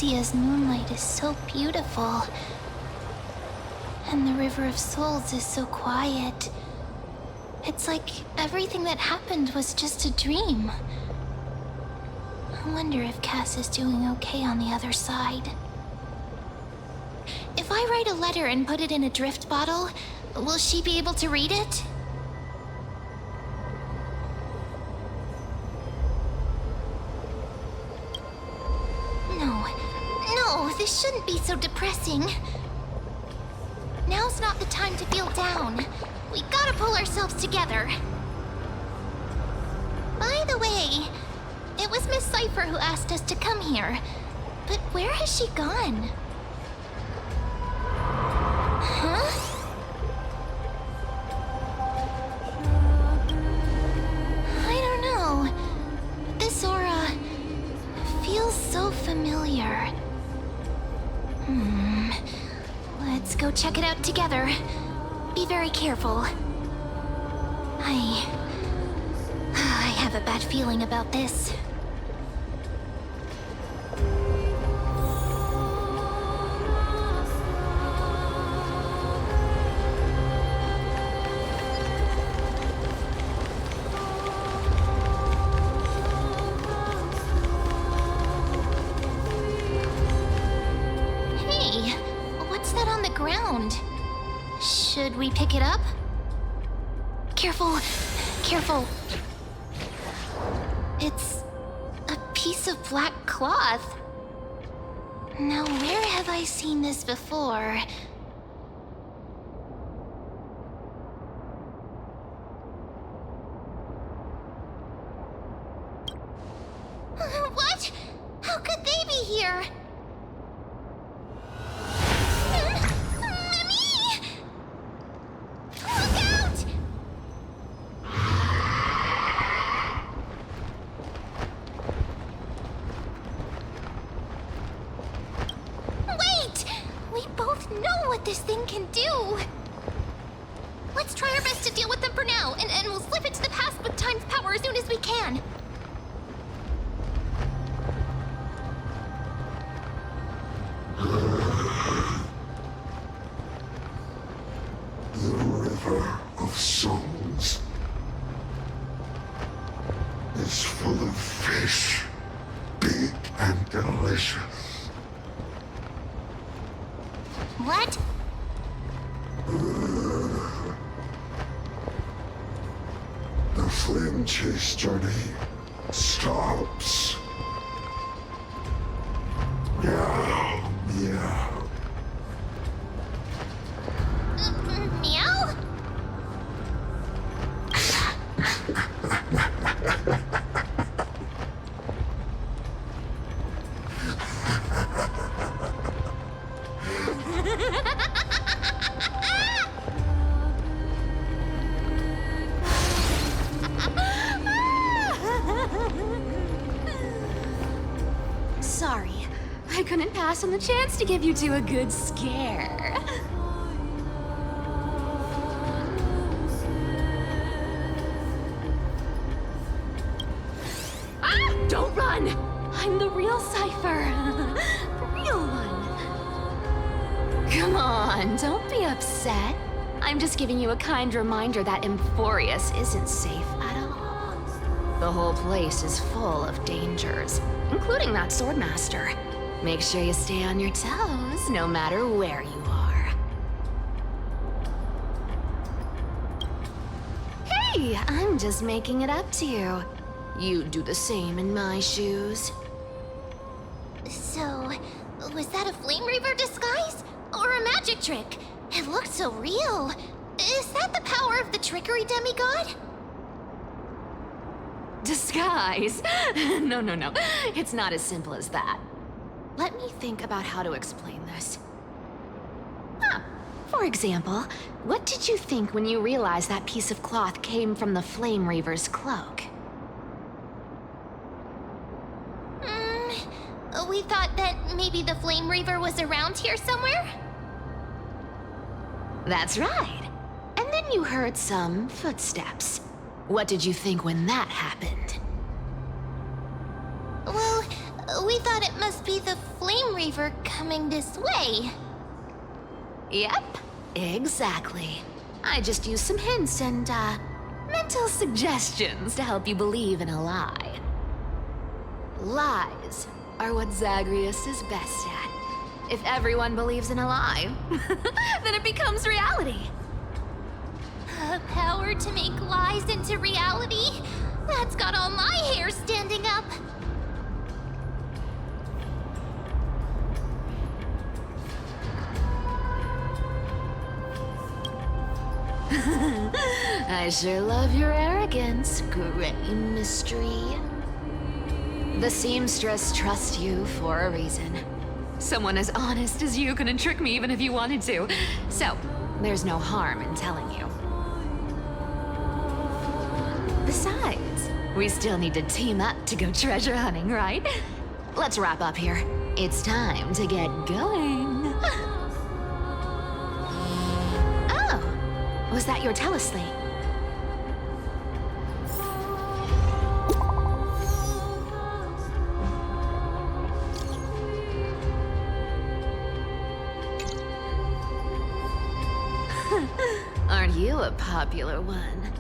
Elysia's moonlight is so beautiful. And the River of Souls is so quiet. It's like everything that happened was just a dream. I wonder if Cass is doing okay on the other side. If I write a letter and put it in a drift bottle, will she be able to read it? No, this shouldn't be so depressing. Now's not the time to feel down. We gotta pull ourselves together. By the way, it was Miss Cypher who asked us to come here. But where has she gone? Huh? I don't know. This aura feels so familiar. Let's go check it out together. Be very careful. I have a bad feeling about this. Should we pick it up? Careful, careful. It's a piece of black cloth. Now, where have I seen this before? What? How could they be here? This thing can do. Let's try our best to deal with them for now, and we'll slip into the past with time's power as soon as we can. The River of Souls is full of fish, big and delicious. What? The flame chase journey stops. Meow, meow. Meow? Sorry, I couldn't pass on the chance to give you two a good scare. Ah! Don't run! I'm the real Cypher. The real one. Come on, don't be upset. I'm just giving you a kind reminder that Emphorius isn't safe at all. The whole place is full of dangers, including that Swordmaster. Make sure you stay on your toes, no matter where you are. Hey, I'm just making it up to you. You'd do the same in my shoes. So, was that a Flame Reaver disguise? Or a magic trick? It looked so real. Is that the power of the trickery demigod? Disguise? No. It's not as simple as that. Let me think about how to explain this. For example, what did you think when you realized that piece of cloth came from the Flame Reaver's cloak? We thought that maybe the Flame Reaver was around here somewhere? That's right. And then you heard some footsteps. What did you think when that happened? Well, We thought it must be the Flame Reaver coming this way. Yep, exactly. I just used some hints and, mental suggestions to help you believe in a lie. Lies are what Zagreus is best at. If everyone believes in a lie, then it becomes reality. A power to make lies into reality? That's got all my hair standing up. I sure love your arrogance, Gray Mystery. The seamstress trusts you for a reason. Someone as honest as you couldn't trick me even if you wanted to. So, there's no harm in telling you. Besides, we still need to team up to go treasure hunting, right? Let's wrap up here. It's time to get going. Oh, was that your teleslate? Aren't you a popular one?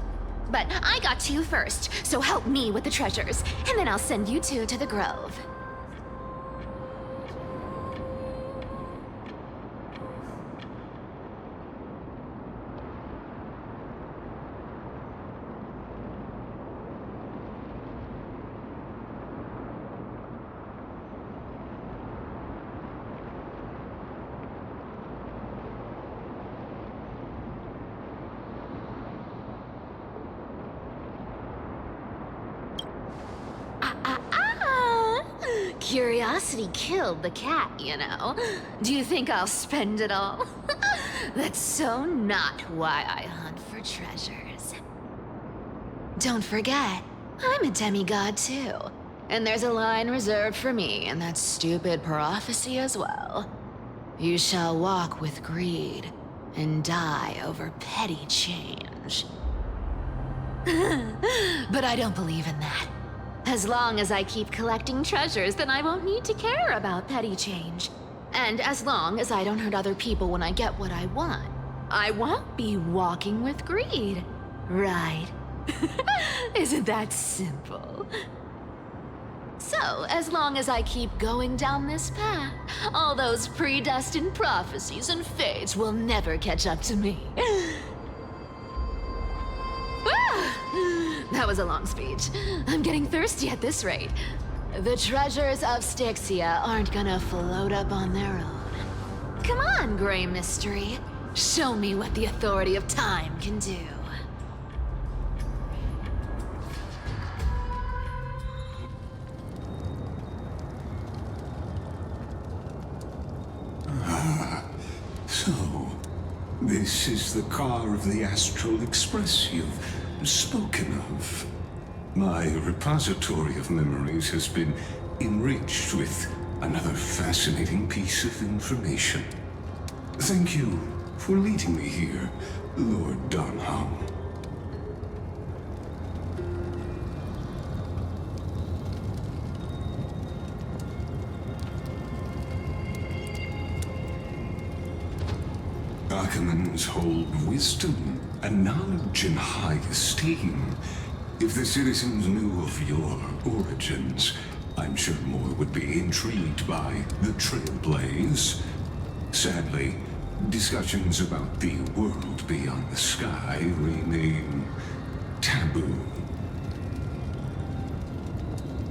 But I got two first, so help me with the treasures, and then I'll send you two to the Grove. Curiosity killed the cat, you know. Do you think I'll spend it all? That's so not why I hunt for treasures. Don't forget, I'm a demigod too. And there's a line reserved for me in that stupid prophecy as well. You shall walk with greed and die over petty change. But I don't believe in that. As long as I keep collecting treasures, then I won't need to care about petty change. And as long as I don't hurt other people when I get what I want, I won't be walking with greed. Right? Isn't that simple? So, as long as I keep going down this path, all those predestined prophecies and fates will never catch up to me. That was a long speech. I'm getting thirsty at this rate. The treasures of Styxia aren't gonna float up on their own. Come on, Gray Mystery. Show me what the authority of time can do. So, this is the car of the Astral Express you've spoken of. My repository of memories has been enriched with another fascinating piece of information. Thank you for leading me here, Lord Donham. Archimans hold wisdom and knowledge in high esteem. If the citizens knew of your origins, I'm sure more would be intrigued by the Trailblaze. Sadly, discussions about the world beyond the sky remain taboo.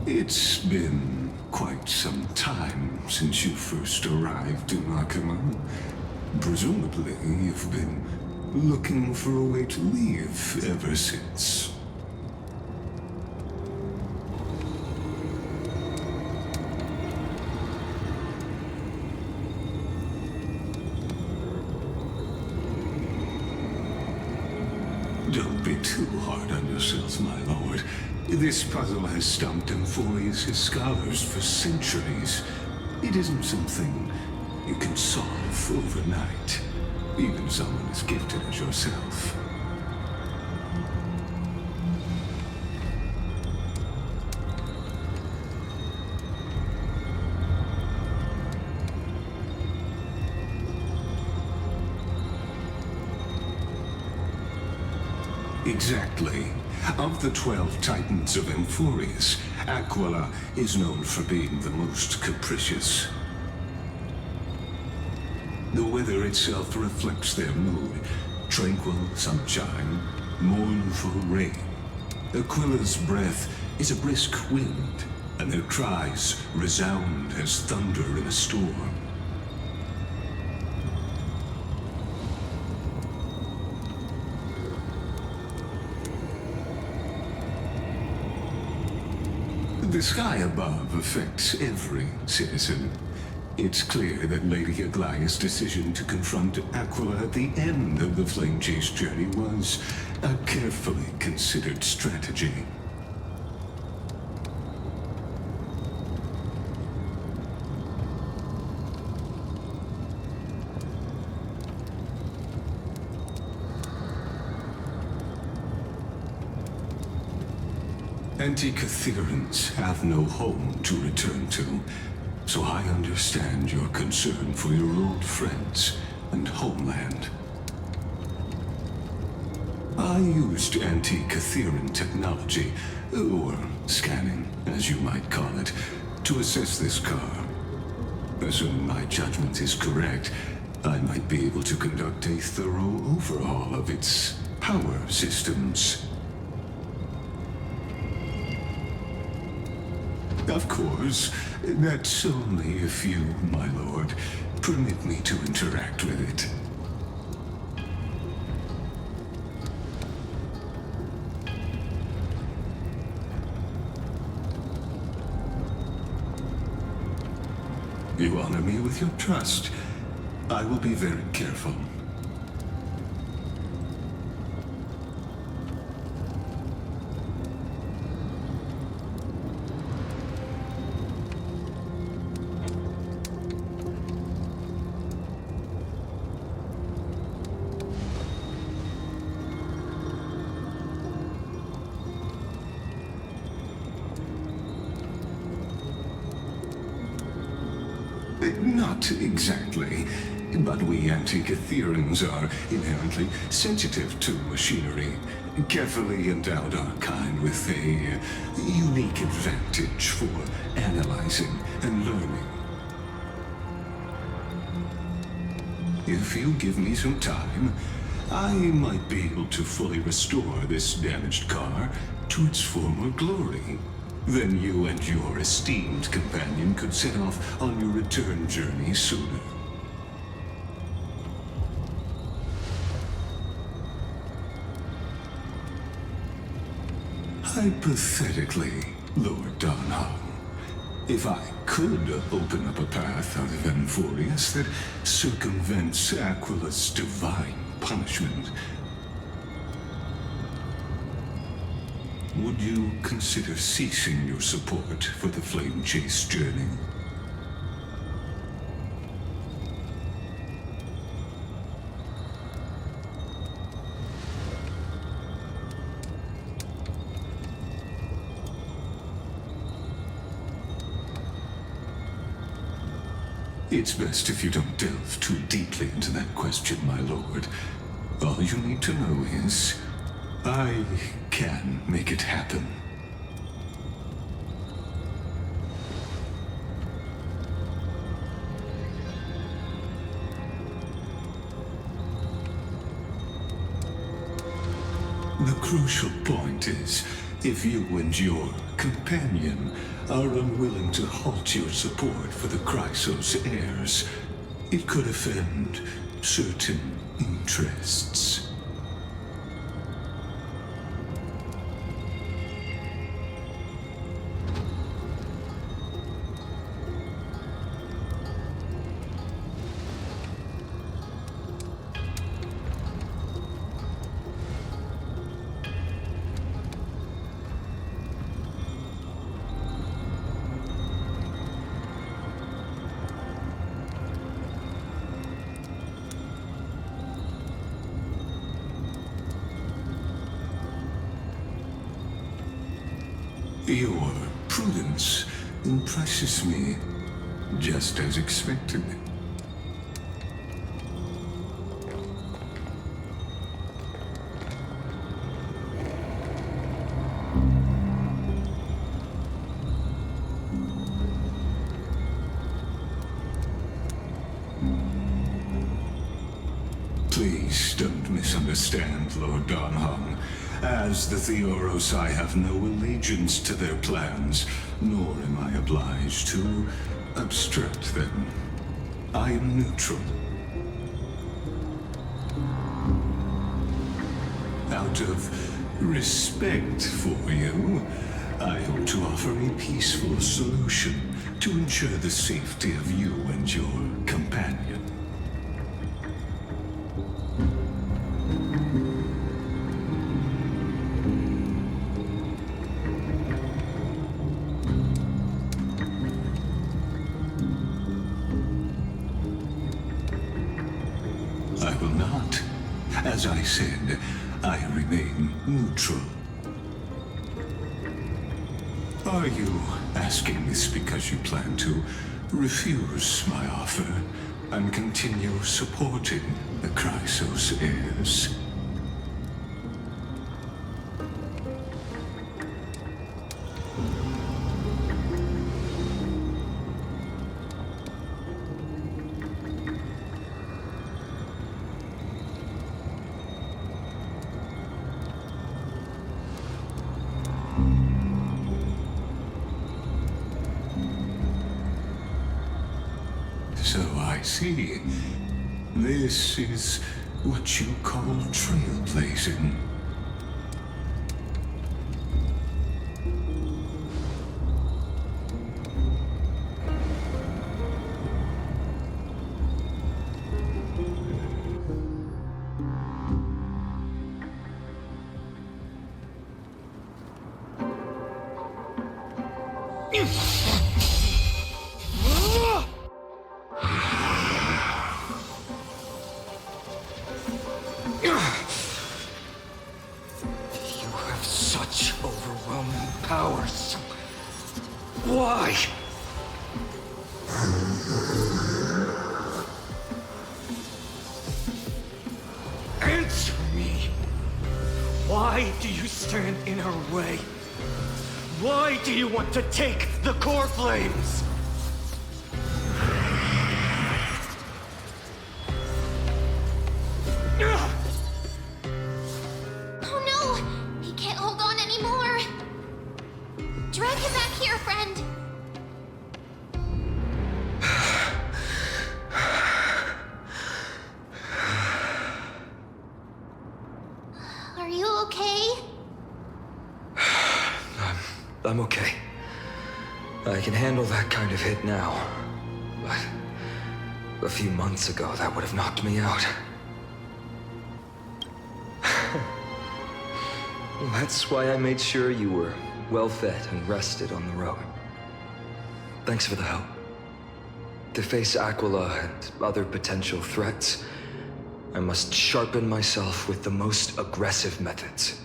It's been quite some time since you first arrived in Archiman. Presumably, you've been looking for a way to leave ever since. Don't be too hard on yourself, my lord. This puzzle has stumped Emphorius' scholars for centuries. It isn't something you can solve overnight, even someone as gifted as yourself. Exactly. Of the 12 titans of Emphorius, Aquila is known for being the most capricious. The weather itself reflects their mood. Tranquil sunshine, mournful rain. Aquila's breath is a brisk wind, and their cries resound as thunder in a storm. The sky above affects every citizen. It's clear that Lady Aglaya's decision to confront Aquila at the end of the flame chase journey was a carefully considered strategy. Antikytherans have no home to return to, so I understand your concern for your old friends and homeland. I used anti-Kytheran technology, or scanning, as you might call it, to assess this car. Assuming my judgment is correct, I might be able to conduct a thorough overhaul of its power systems. Of course, that's only if you, my lord, permit me to interact with it. You honor me with your trust. I will be very careful. Not exactly, but we Antikytherans are inherently sensitive to machinery, carefully endowed our kind with a unique advantage for analyzing and learning. If you give me some time, I might be able to fully restore this damaged car to its former glory. Then you and your esteemed companion could set off on your return journey sooner. Hypothetically, Lord Donham, if I could open up a path out of Emphorius that circumvents Aquila's divine punishment, would you consider ceasing your support for the flame chase journey? It's best if you don't delve too deeply into that question, my lord. All you need to know is, I can make it happen. The crucial point is, if you and your companion are unwilling to halt your support for the Chrysos heirs, it could offend certain interests. Your prudence impresses me, just as expected. Please don't misunderstand, Lord Donhong. As the Theoros, I have no allegiance to their plans, nor am I obliged to obstruct them. I am neutral. Out of respect for you, I hope to offer a peaceful solution to ensure the safety of you and your companion. I will not. As I said, I remain neutral. Are you asking this because you plan to refuse my offer and continue supporting the Chrysos heirs? So I see. This is what you call trailblazing. Powers. Why? Answer me. Why do you stand in her way? Why do you want to take the core flames? Drag him back here, friend! Are you okay? I'm okay. I can handle that kind of hit now. But a few months ago, that would have knocked me out. That's why I made sure you were well-fed and rested on the road. Thanks for the help. To face Aquila and other potential threats, I must sharpen myself with the most aggressive methods.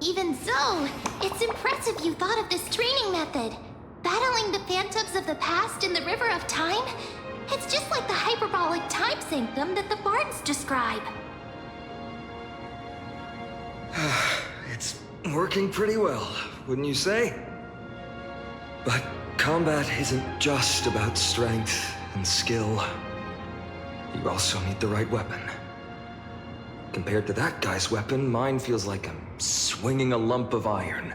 Even so, it's impressive you thought of this training method. Battling the phantoms of the past in the River of Time? It's just like the hyperbolic time sanctum that the bards describe. It's working pretty well, wouldn't you say? But combat isn't just about strength and skill. You also need the right weapon. Compared to that guy's weapon, mine feels like I'm swinging a lump of iron.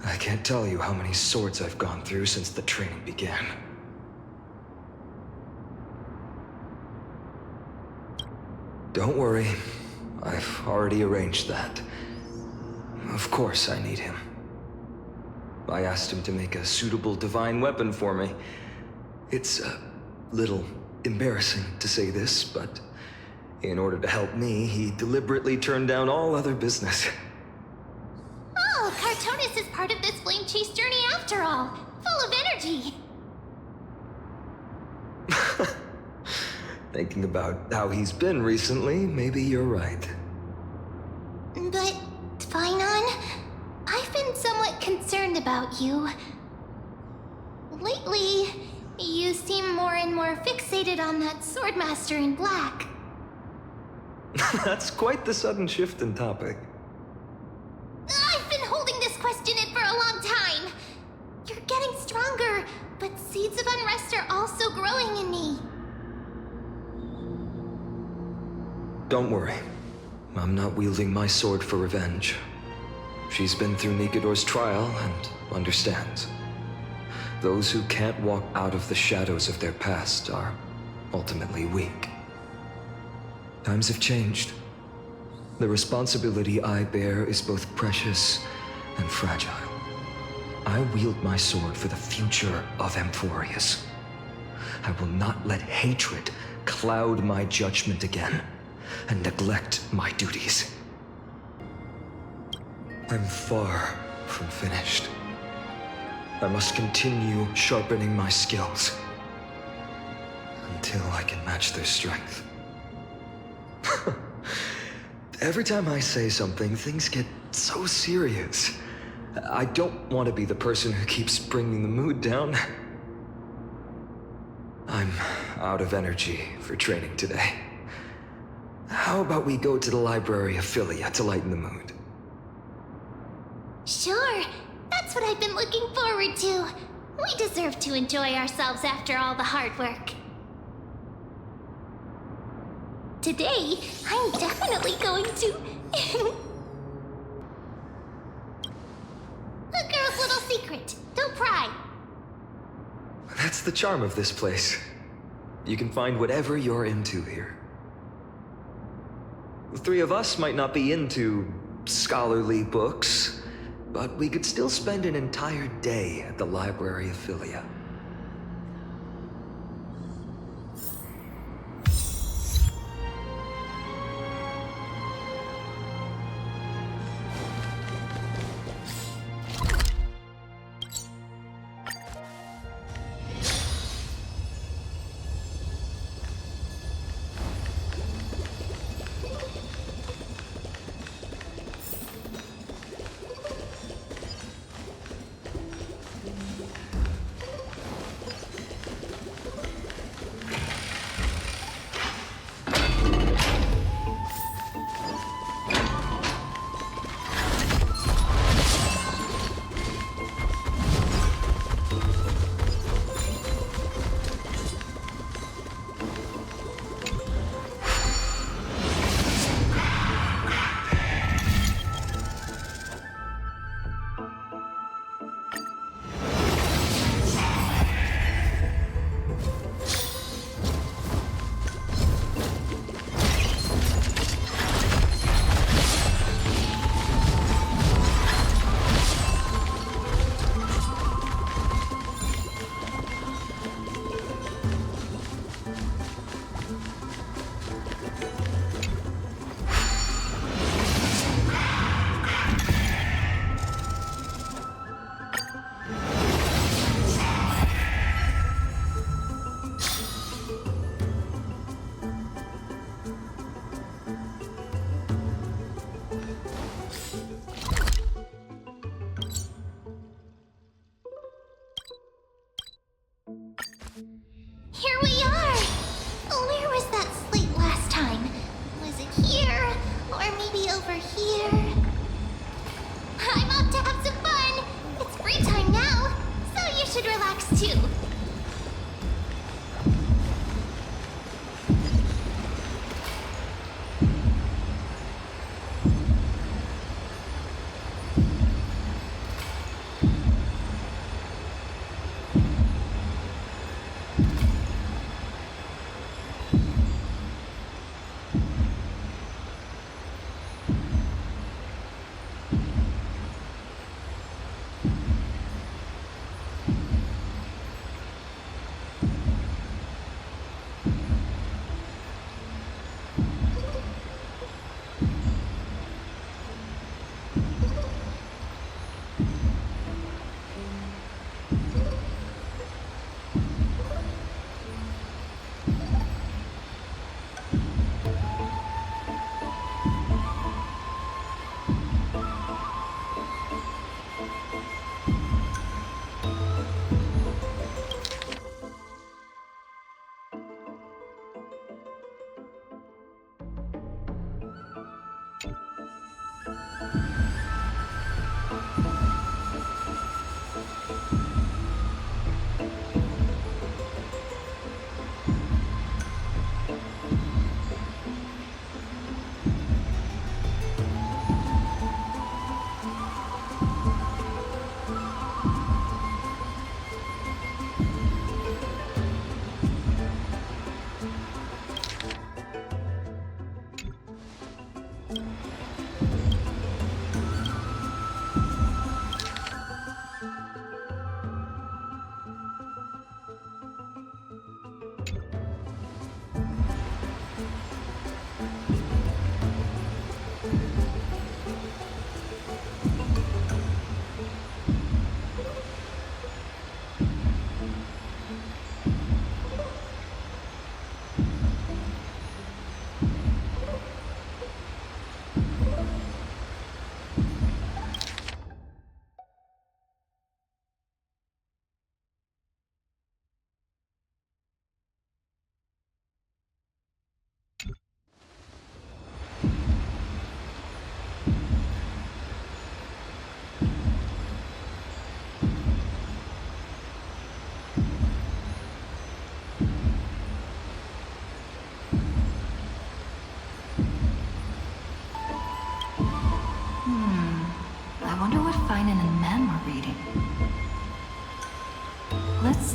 I can't tell you how many swords I've gone through since the training began. Don't worry, I've already arranged that. Of course I need him. I asked him to make a suitable divine weapon for me. It's a little embarrassing to say this, but in order to help me, he deliberately turned down all other business. Oh, Cartonis is part of this flame chase journey after all. Full of energy. Thinking about how he's been recently, maybe you're right. But, Finon, I've been somewhat concerned about you. Lately, you seem more and more fixated on that Swordmaster in black. That's quite the sudden shift in topic. I've been holding this question in for a long time. You're getting stronger, but seeds of unrest are also growing Don't worry. I'm not wielding my sword for revenge. She's been through Nikador's trial and understands. Those who can't walk out of the shadows of their past are ultimately weak. Times have changed. The responsibility I bear is both precious and fragile. I wield my sword for the future of Amphorius. I will not let hatred cloud my judgment again and neglect my duties. I'm far from finished. I must continue sharpening my skills until I can match their strength. Every time I say something, things get so serious. I don't want to be the person who keeps bringing the mood down. I'm out of energy for training today. How about we go to the library of Philia to lighten the mood? Sure, that's what I've been looking forward to. We deserve to enjoy ourselves after all the hard work. Today, I'm definitely going to... A girl's little secret. Don't pry. That's the charm of this place. You can find whatever you're into here. The three of us might not be into scholarly books, but we could still spend an entire day at the library of Philia. Here we are! Where was that slate last time? Was it here? Or maybe over here? I'm off to have some fun! It's free time now, so you should relax too.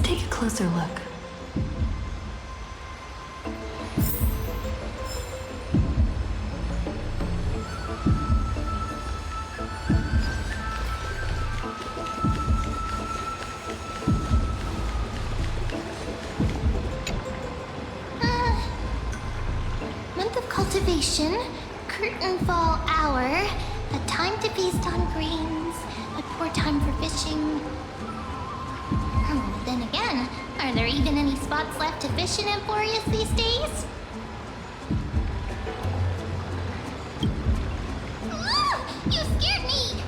take a closer look. Month of cultivation, curtain fall hour, a time to feast on grains, a poor time for fishing. Then again, are there even any spots left to fish in Emporius these days? You scared me!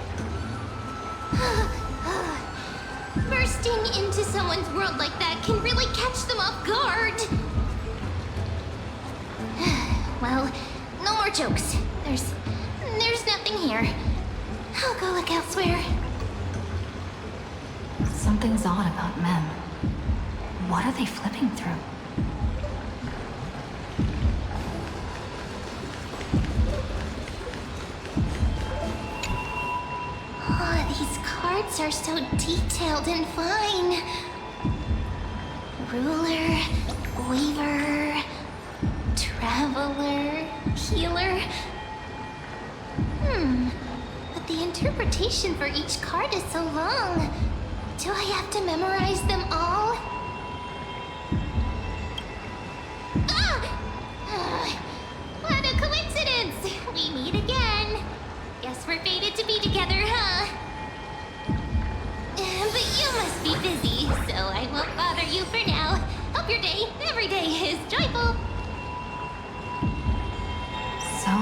Bursting into someone's world like that can really catch them off guard. Well, no more jokes. There's nothing here. I'll go look elsewhere. Something's odd about Mem. What are they flipping through? Oh, these cards are so detailed and fine. Ruler, weaver, traveler, healer. But the interpretation for each card is so long. Do I have to memorize them all? What a coincidence! We meet again. Guess we're fated to be together, huh? But you must be busy, so I won't bother you for now. Hope your day, every day, is joyful. So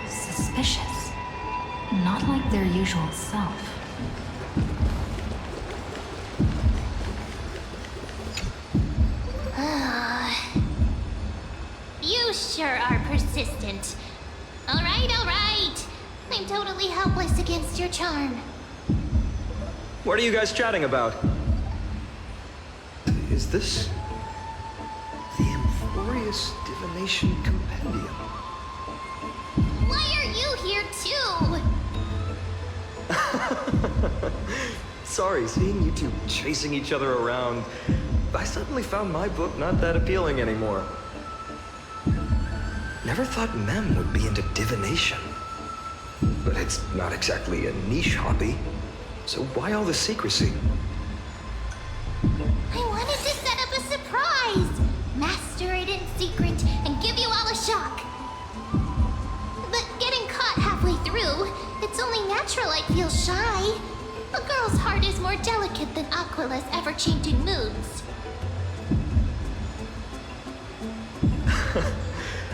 suspicious. Not like their usual self. You sure are persistent. All right. I'm totally helpless against your charm. What are you guys chatting about? Is this the Emporius Divination Compendium? Why are you here too? Sorry, seeing you two chasing each other around, I suddenly found my book not that appealing anymore. Never thought Mem would be into divination. But it's not exactly a niche hobby, so why all the secrecy? I wanted to set up a surprise! Master it in secret and give you all a shock. But getting caught halfway through, it's only natural I'd feel shy. A girl's heart is more delicate than Aquila's ever-changing moods.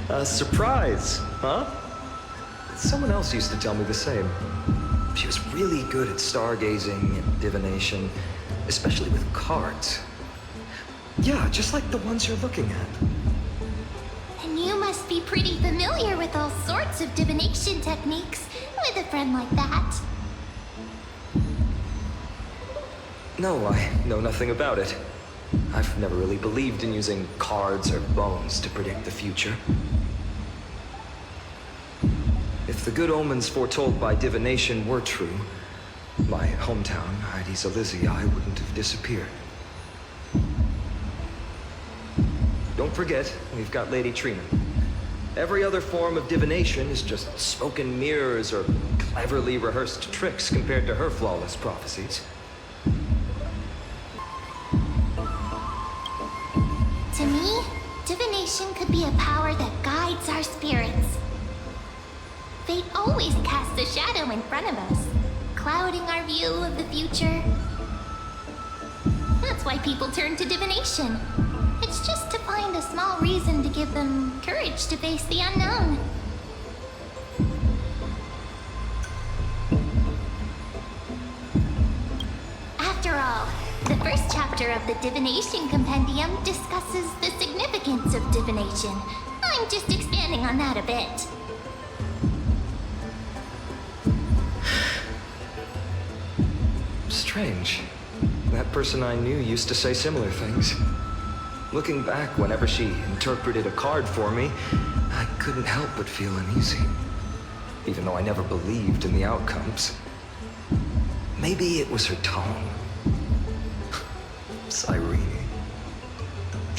A surprise, huh? Someone else used to tell me the same. She was really good at stargazing and divination, especially with cards. Yeah, just like the ones you're looking at. And you must be pretty familiar with all sorts of divination techniques with a friend like that. No, I know nothing about it. I've never really believed in using cards or bones to predict the future. If the good omens foretold by divination were true, my hometown, Hydes Elysiae, wouldn't have disappeared. Don't forget, we've got Lady Trina. Every other form of divination is just smoke and mirrors or cleverly rehearsed tricks compared to her flawless prophecies. To me, divination could be a power that guides our spirits. Fate always casts a shadow in front of us, clouding our view of the future. That's why people turn to divination. It's just to find a small reason to give them courage to face the unknown. After all, the first chapter of the Divination Compendium discusses the significance of divination. I'm just expanding on that a bit. Strange. That person I knew used to say similar things. Looking back, whenever she interpreted a card for me, I couldn't help but feel uneasy. Even though I never believed in the outcomes. Maybe it was her tone. Cyrene.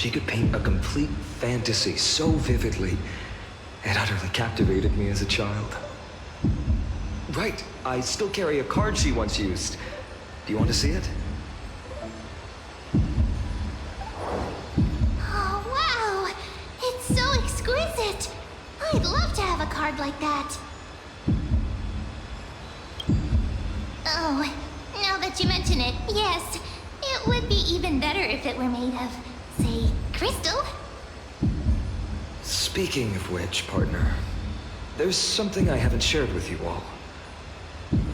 She could paint a complete fantasy so vividly, it utterly captivated me as a child. Right, I still carry a card she once used. Do you want to see it? Oh, wow! It's so exquisite! I'd love to have a card like that. Oh, now that you mention it, yes. It would be even better if it were made of, say, crystal. Speaking of which, partner, there's something I haven't shared with you all.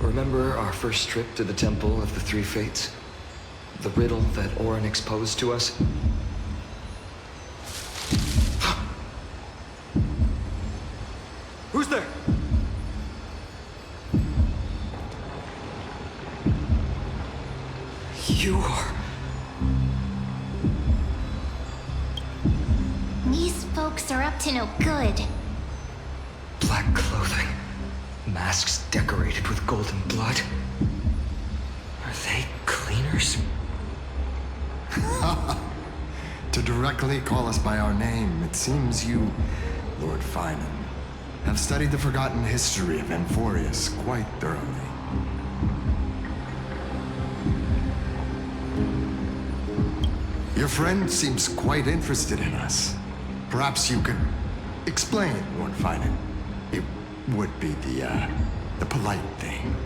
Remember our first trip to the Temple of the Three Fates? The riddle that Orynyx posed to us? Who's there? You are... These folks are up to no good. Black clothing, masks decorated with golden blood. Are they cleaners? To directly call us by our name, it seems you, Lord Finan, have studied the forgotten history of Enforius quite thoroughly. Your friend seems quite interested in us. Perhaps you could explain, Lord Finan. It would be the polite thing.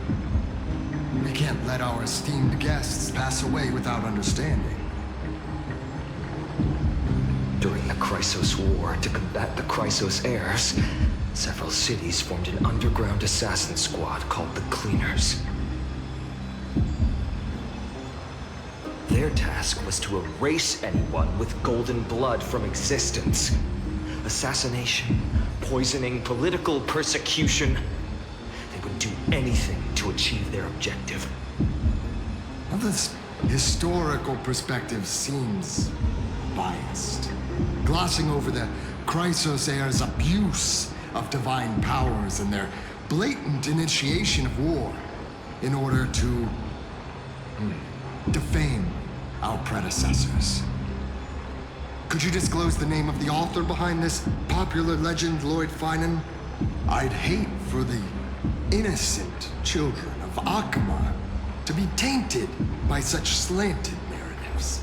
We can't let our esteemed guests pass away without understanding. During the Chrysos War, to combat the Chrysos heirs, several cities formed an underground assassin squad called the Cleaners. Their task was to erase anyone with golden blood from existence. Assassination, poisoning, political persecution. They would do anything to achieve their objective. Well, this historical perspective seems biased, glossing over the Chrysos heirs' abuse of divine powers and their blatant initiation of war in order to defame our predecessors. Could you disclose the name of the author behind this popular legend, Lord Finan? I'd hate for the innocent children of Akama to be tainted by such slanted narratives.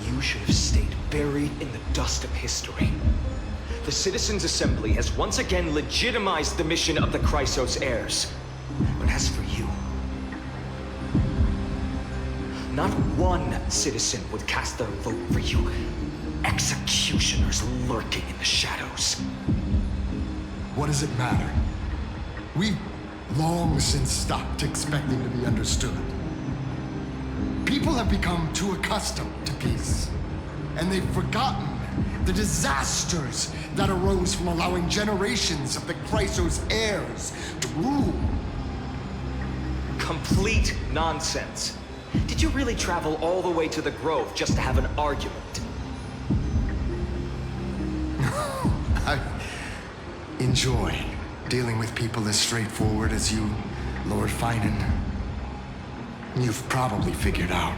You should have stayed buried in the dust of history. The Citizens' Assembly has once again legitimized the mission of the Chrysos heirs. But as for you, not one citizen would cast their vote for you. Executioners lurking in the shadows. What does it matter? We've long since stopped expecting to be understood. People have become too accustomed to peace, and they've forgotten the disasters that arose from allowing generations of the Chrysos heirs to rule. Complete nonsense. Did you really travel all the way to the Grove just to have an argument? I enjoy dealing with people as straightforward as you, Lord Finan. You've probably figured out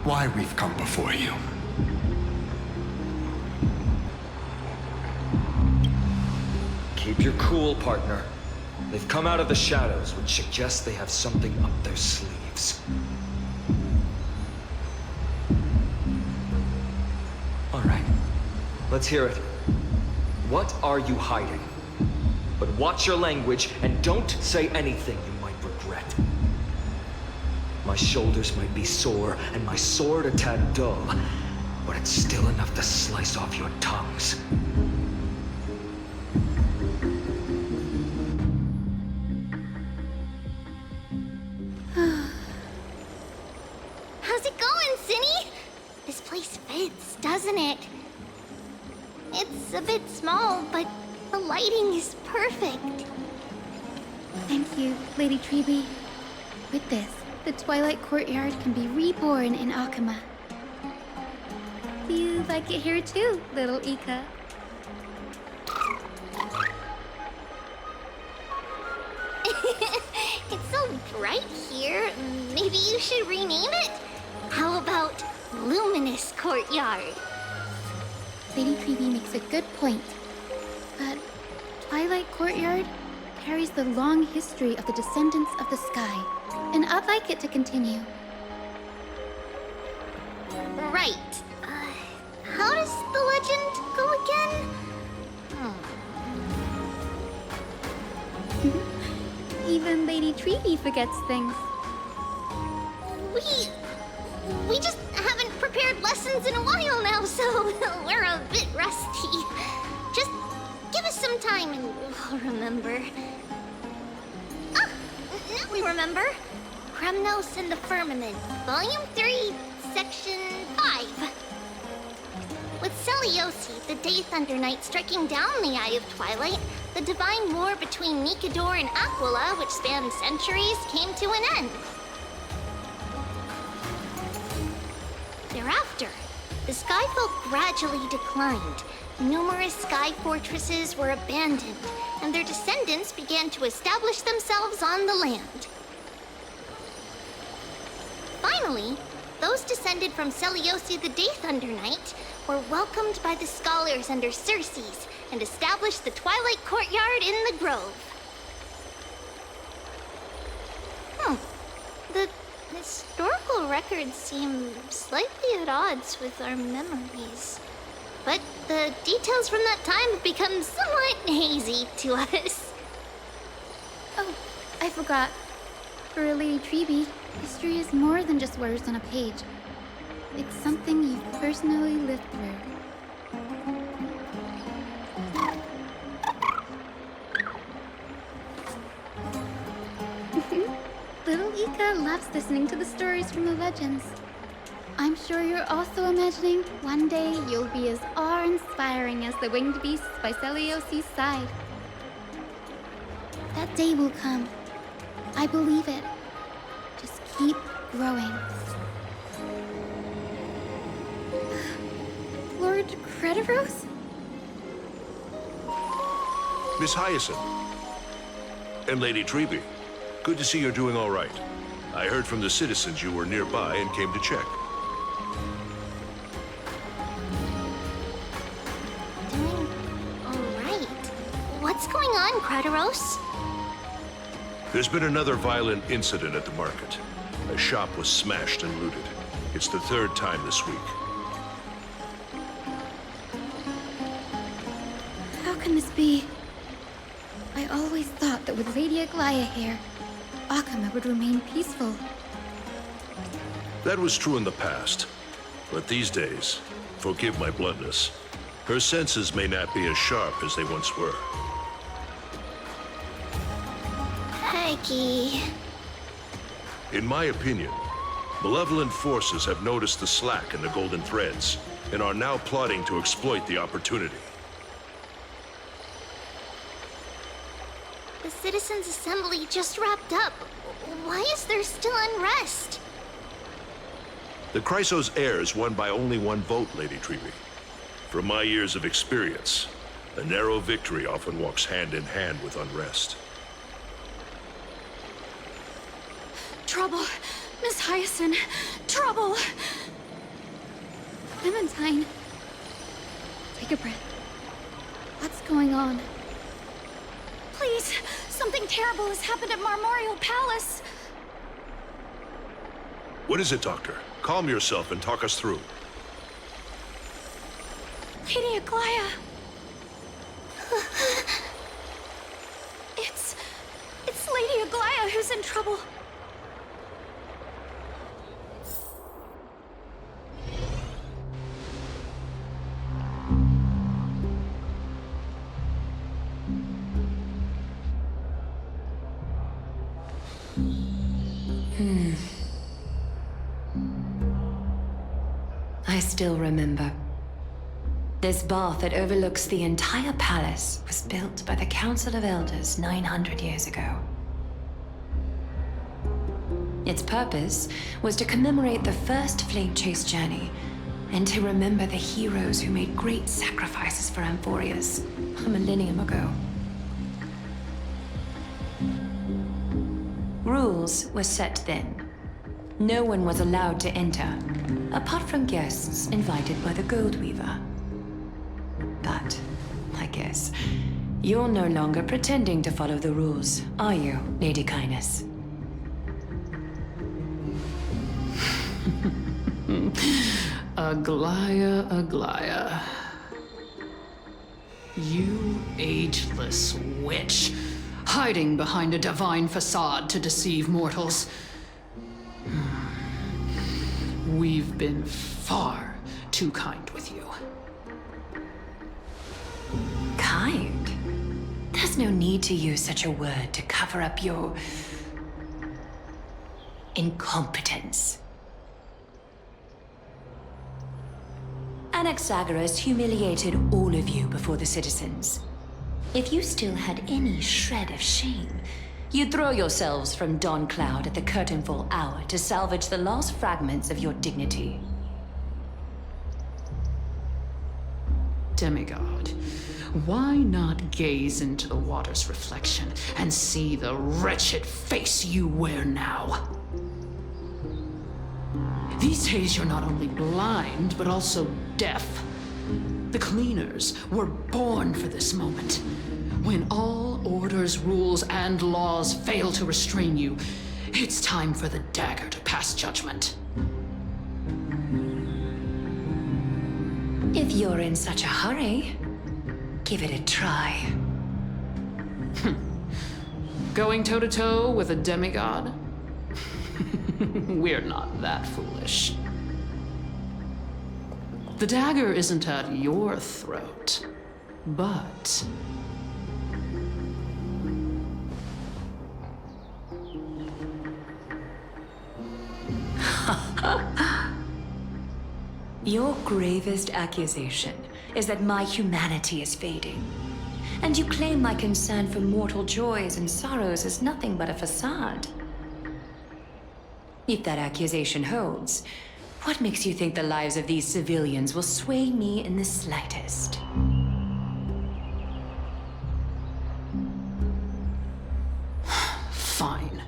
why we've come before you. Keep your cool, partner. They've come out of the shadows, which suggests they have something up their sleeves. All right, let's hear it. What are you hiding? But watch your language and don't say anything you might regret. My shoulders might be sore and my sword a tad dull, but it's still enough to slice off your tongues. How's it going, Cinny? This place fits, doesn't it? It's a bit small, but the lighting is perfect. Thank you, Lady Treeby. With this, the Twilight Courtyard can be reborn in Akama. You like it here too, little Ika. It's so bright here. Maybe you should rename it? How about luminous courtyard. Lady Treby makes a good point. But Twilight Courtyard carries the long history of the descendants of the sky, and I'd like it to continue. Right. How does the legend go again? Even Lady Treby forgets things. We just haven't prepared lessons in a while now, so we're a bit rusty. Just give us some time and we'll remember. Ah! Now we remember. Kremnos and the Firmament, Volume 3, Section 5. With Seliosi, the Day Thunder Knight, striking down the Eye of Twilight, the divine war between Mikador and Aquila, which spanned centuries, came to an end. Thereafter, the Skyfolk gradually declined. Numerous sky fortresses were abandoned, and their descendants began to establish themselves on the land. Finally, those descended from Seliosi the Day Thunder Knight were welcomed by the scholars under Circes and established the Twilight Courtyard in the Grove. The historical records seem slightly at odds with our memories. But the details from that time have become somewhat hazy to us. Oh, I forgot. For Lady Treby, history is more than just words on a page. It's something you've personally lived through. Little Ika loves listening to the stories from the legends. I'm sure you're also imagining one day you'll be as awe-inspiring as the winged beasts by Seliosi's side. That day will come. I believe it. Just keep growing. Lord Crediros? Miss Hyacinth. And Lady Treby. Good to see you're doing all right. I heard from the citizens you were nearby and came to check. Doing all right. What's going on, Crediros? There's been another violent incident at the market. A shop was smashed and looted. It's the third time this week. How can this be? I always thought that with Lady Aglaya here, Akama would remain peaceful. That was true in the past. But these days, forgive my bluntness, her senses may not be as sharp as they once were. Peggy. In my opinion, malevolent forces have noticed the slack in the golden threads and are now plotting to exploit the opportunity. The Citizens' Assembly just wrapped up. Why is there still unrest? The Chrysos heirs won by only one vote, Lady Treby. From my years of experience, a narrow victory often walks hand in hand with unrest. Trouble. Miss Hyacinth. Trouble. Clementine. Take a breath. What's going on? Please, something terrible has happened at Marmorial Palace. What is it, Doctor? Calm yourself and talk us through. Lady Aglaya. It's Lady Aglaya who's in trouble. I still remember. This bath that overlooks the entire palace was built by the Council of Elders 900 years ago. Its purpose was to commemorate the first Flame Chase journey and to remember the heroes who made great sacrifices for Amphorius a millennium ago. Rules were set then. No one was allowed to enter. apart from guests invited by the Gold Weaver. But, I guess, you're no longer pretending to follow the rules, are you, Lady Kindness? Aglaya. You ageless witch, hiding behind a divine facade to deceive mortals. We've been far too kind with you. Kind? There's no need to use such a word to cover up your incompetence. Anaxagoras humiliated all of you before the citizens. If you still had any shred of shame, you'd throw yourselves from dawn cloud at the curtainfall hour to salvage the last fragments of your dignity. Demigod, why not gaze into the water's reflection and see the wretched face you wear now? These days you're not only blind, but also deaf. The cleaners were born for this moment. When all orders, rules, and laws fail to restrain you, it's time for the dagger to pass judgment. If you're in such a hurry, give it a try. Going toe-to-toe with a demigod? We're not that foolish. The dagger isn't at your throat, but... Your gravest accusation is that my humanity is fading. And you claim my concern for mortal joys and sorrows is nothing but a facade. If that accusation holds, what makes you think the lives of these civilians will sway me in the slightest? Fine.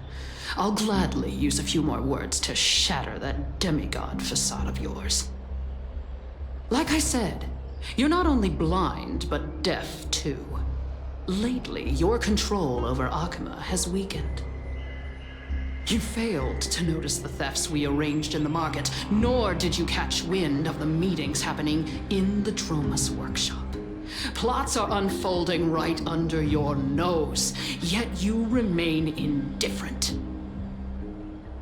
I'll gladly use a few more words to shatter that demigod facade of yours. Like I said, you're not only blind, but deaf too. Lately, your control over Akuma has weakened. You failed to notice the thefts we arranged in the market, nor did you catch wind of the meetings happening in the Dromus workshop. Plots are unfolding right under your nose, yet you remain indifferent.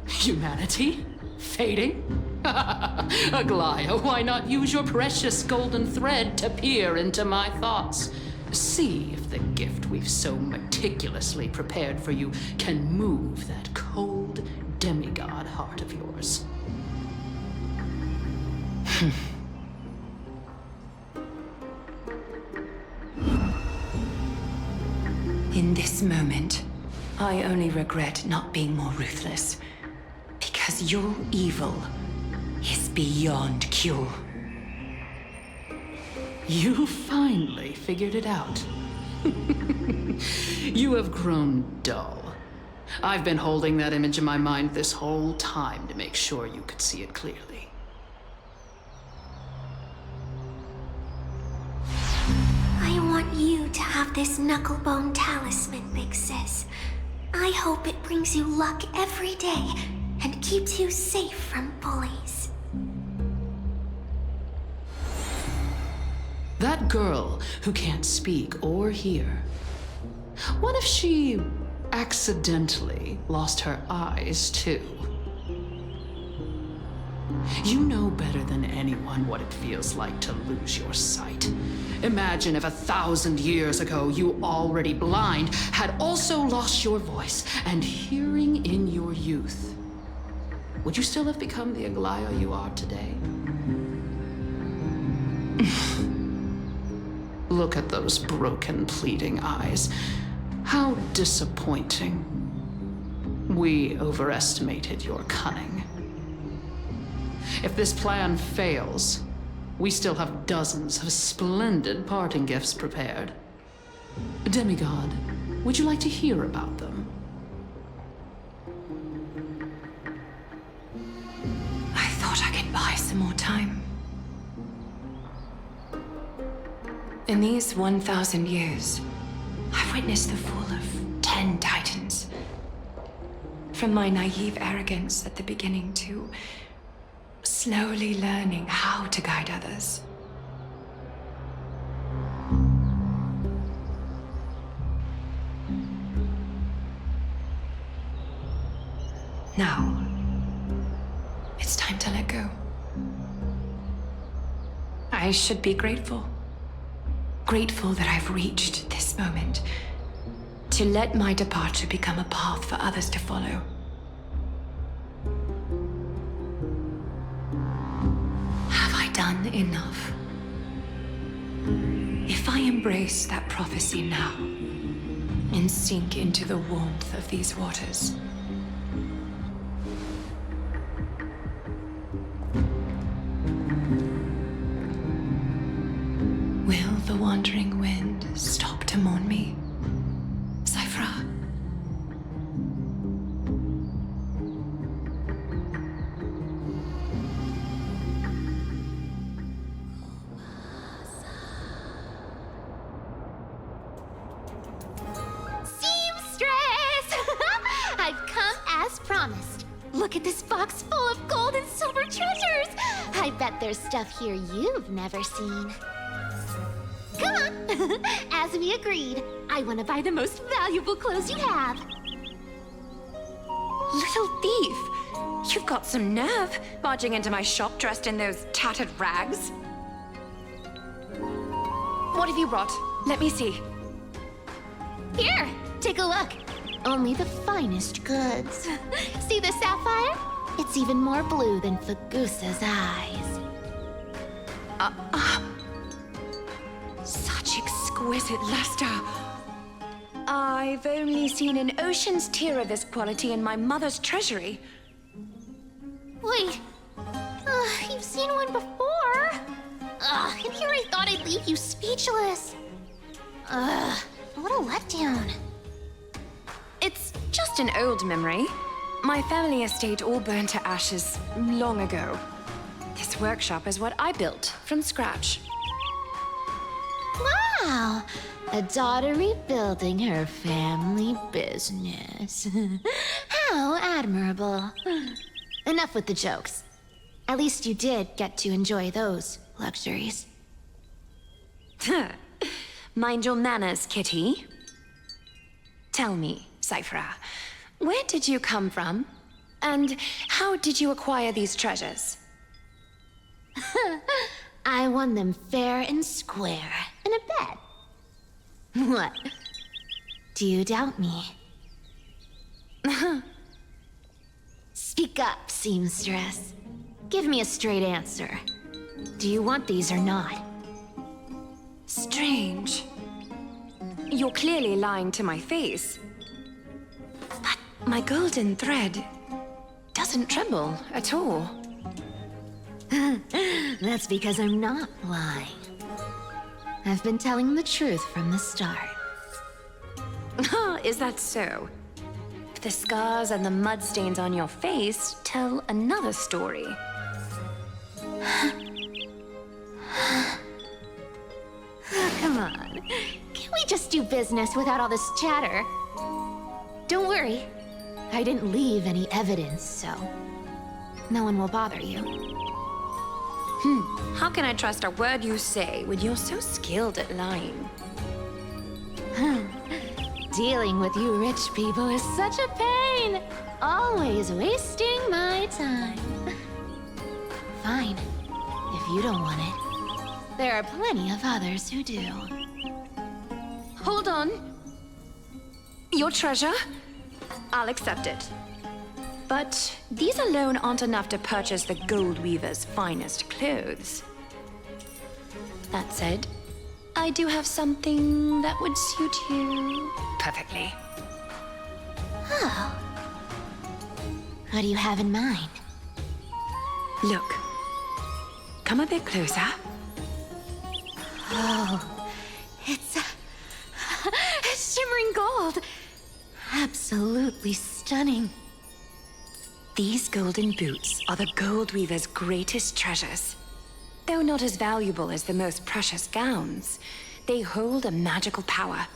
Humanity? Fading? Aglaya, why not use your precious golden thread to peer into my thoughts? See if the gift we've so meticulously prepared for you can move that cold demigod heart of yours. In this moment, I only regret not being more ruthless. Because your evil is beyond cure. You finally figured it out. You have grown dull. I've been holding that image in my mind this whole time to make sure you could see it clearly. I want you to have this knucklebone talisman, Big Sis. I hope it brings you luck every day and keeps you safe from bullies. That girl who can't speak or hear. What if she accidentally lost her eyes too? You know better than anyone what it feels like to lose your sight. Imagine if 1,000 years ago you, already blind, had also lost your voice and hearing in your youth. Would you still have become the Aglaya you are today? Look at those broken, pleading eyes. How disappointing. We overestimated your cunning. If this plan fails, we still have dozens of splendid parting gifts prepared. Demigod, would you like to hear about them? I thought I could buy some In these 1,000 years, I've witnessed the fall of 10 titans. From my naive arrogance at the beginning to slowly learning how to guide others. Now, it's time to let go. I should be grateful. Grateful that I've reached this moment. To let my departure become a path for others to follow. Have I done enough? If I embrace that prophecy now, and sink into the warmth of these waters, will the wandering wind stop to mourn me? Cyphra? Seamstress! I've come as promised. Look at this box full of gold and silver treasures. I bet there's stuff here you've never seen. Come on! As we agreed, I want to buy the most valuable clothes you have. Little thief! You've got some nerve, barging into my shop dressed in those tattered rags. What have you brought? Let me see. Here, take a look. Only the finest goods. See the sapphire? It's even more blue than Fagusa's eyes. Such exquisite luster. I've only seen an ocean's tier of this quality in my mother's treasury. Wait, you've seen one before. And here I thought I'd leave you speechless. What a letdown. It's just an old memory. My family estate all burned to ashes long ago. This workshop is what I built from scratch. Wow, a daughter rebuilding her family business. How admirable. Enough with the jokes. At least you did get to enjoy those luxuries. Mind your manners, kitty. Tell me, Cyphra, where did you come from? And how did you acquire these treasures? I won them fair and square in a bet. What? Do you doubt me? Speak up, seamstress. Give me a straight answer. Do you want these or not? Strange. You're clearly lying to my face. But my golden thread doesn't tremble at all. That's because I'm not lying. I've been telling the truth from the start. Is that so? The scars and the mud stains on your face tell another story. Come on. Can we just do business without all this chatter? Don't worry. I didn't leave any evidence, so no one will bother you. How can I trust a word you say when you're so skilled at lying? Dealing with you rich people is such a pain. Always wasting my time. Fine, if you don't want it. There are plenty of others who do. Hold on. Your treasure? I'll accept it. But these alone aren't enough to purchase the gold weaver's finest clothes. That said, I do have something that would suit you perfectly. Oh. What do you have in mind? Look. Come a bit closer. Oh, it's shimmering gold. Absolutely stunning. These golden boots are the gold weaver's greatest treasures. Though not as valuable as the most precious gowns, They hold a magical power.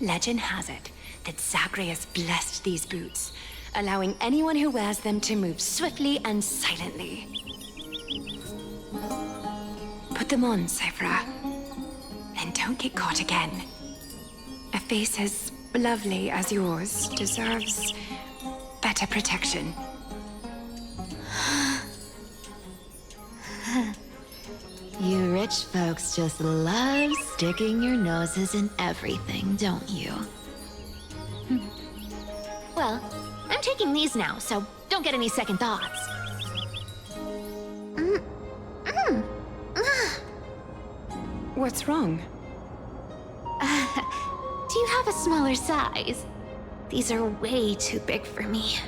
Legend has it that Zagreus blessed these boots, allowing anyone who wears them to move swiftly and silently. Put them on, Cypher, and don't get caught again. A face as lovely as yours deserves better protection. You rich folks just love sticking your noses in everything, don't you? Well, I'm taking these now, so don't get any second thoughts. What's wrong? Do you have a smaller size? These are way too big for me.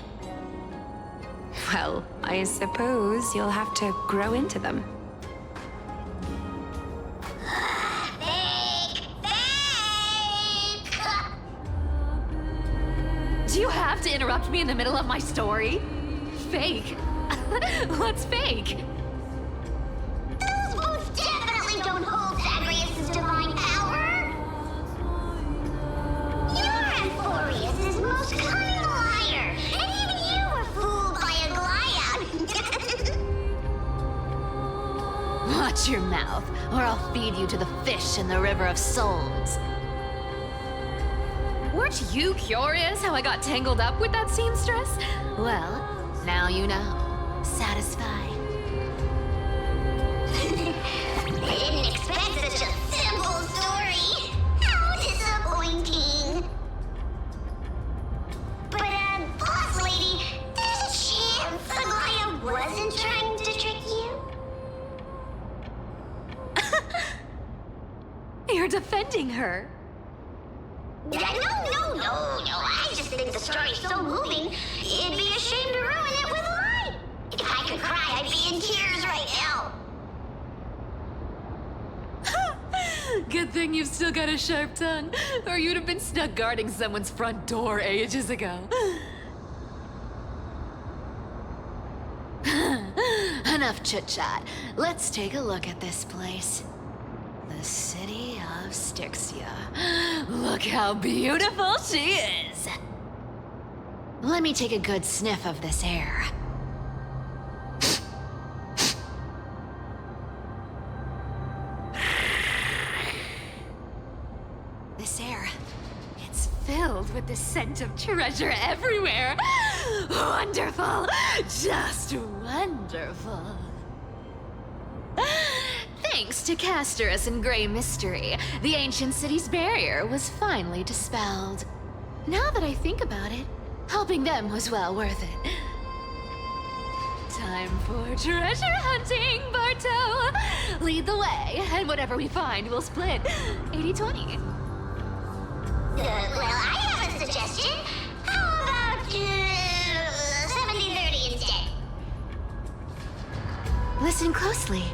Well, I suppose you'll have to grow into them. Do you have to interrupt me in the middle of my story? Fake? What's fake? Those boots definitely don't hold Zagreus' divine power! You're Amphorius' most cunning liar, and even you were fooled by a Glyad! Watch your mouth, or I'll feed you to the fish in the River of Souls. Weren't you curious how I got tangled up with that seamstress? Well, now you know. Satisfied? I didn't expect such a simple story! How disappointing! But, boss lady, there's a chance Aglaia wasn't trying to trick you? You're defending her. No. I just think the story's so moving, it'd be a shame to ruin it with a lie. If I could cry, I'd be in tears right now. Good thing you've still got a sharp tongue, or you'd have been stuck guarding someone's front door ages ago. Enough chit-chat. Let's take a look at this place. The city of Styxia. Look how beautiful she is! Let me take a good sniff of this air. This air, it's filled with the scent of treasure everywhere. Wonderful! Just wonderful. Thanks to Castorus and Grey Mystery, the ancient city's barrier was finally dispelled. Now that I think about it, helping them was well worth it. Time for treasure hunting, Barto! Lead the way, and whatever we find, we'll split 80-20. Well, I have a suggestion. How about 70-30 instead? Listen closely.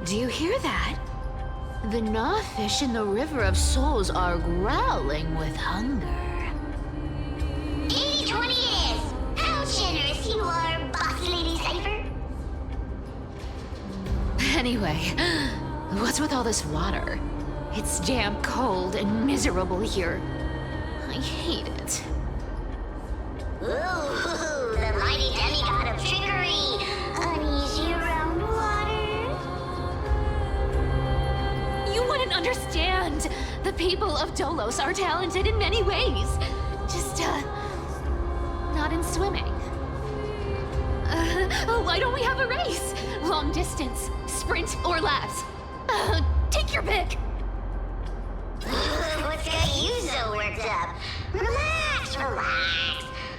Do you hear that? The gnawfish in the River of Souls are growling with hunger. 80-20 is! How generous you are, boss lady Cypher! Anyway, what's with all this water? It's damp, cold, and miserable here. I hate it. Ooh, the mighty demigod of trickery! Uneasy around water? You wouldn't understand! The people of Dolos are talented in many ways. Just, not in swimming. Why don't we have a race? Long distance, sprint, or laps? Take your pick! What's got you so worked up? Relax.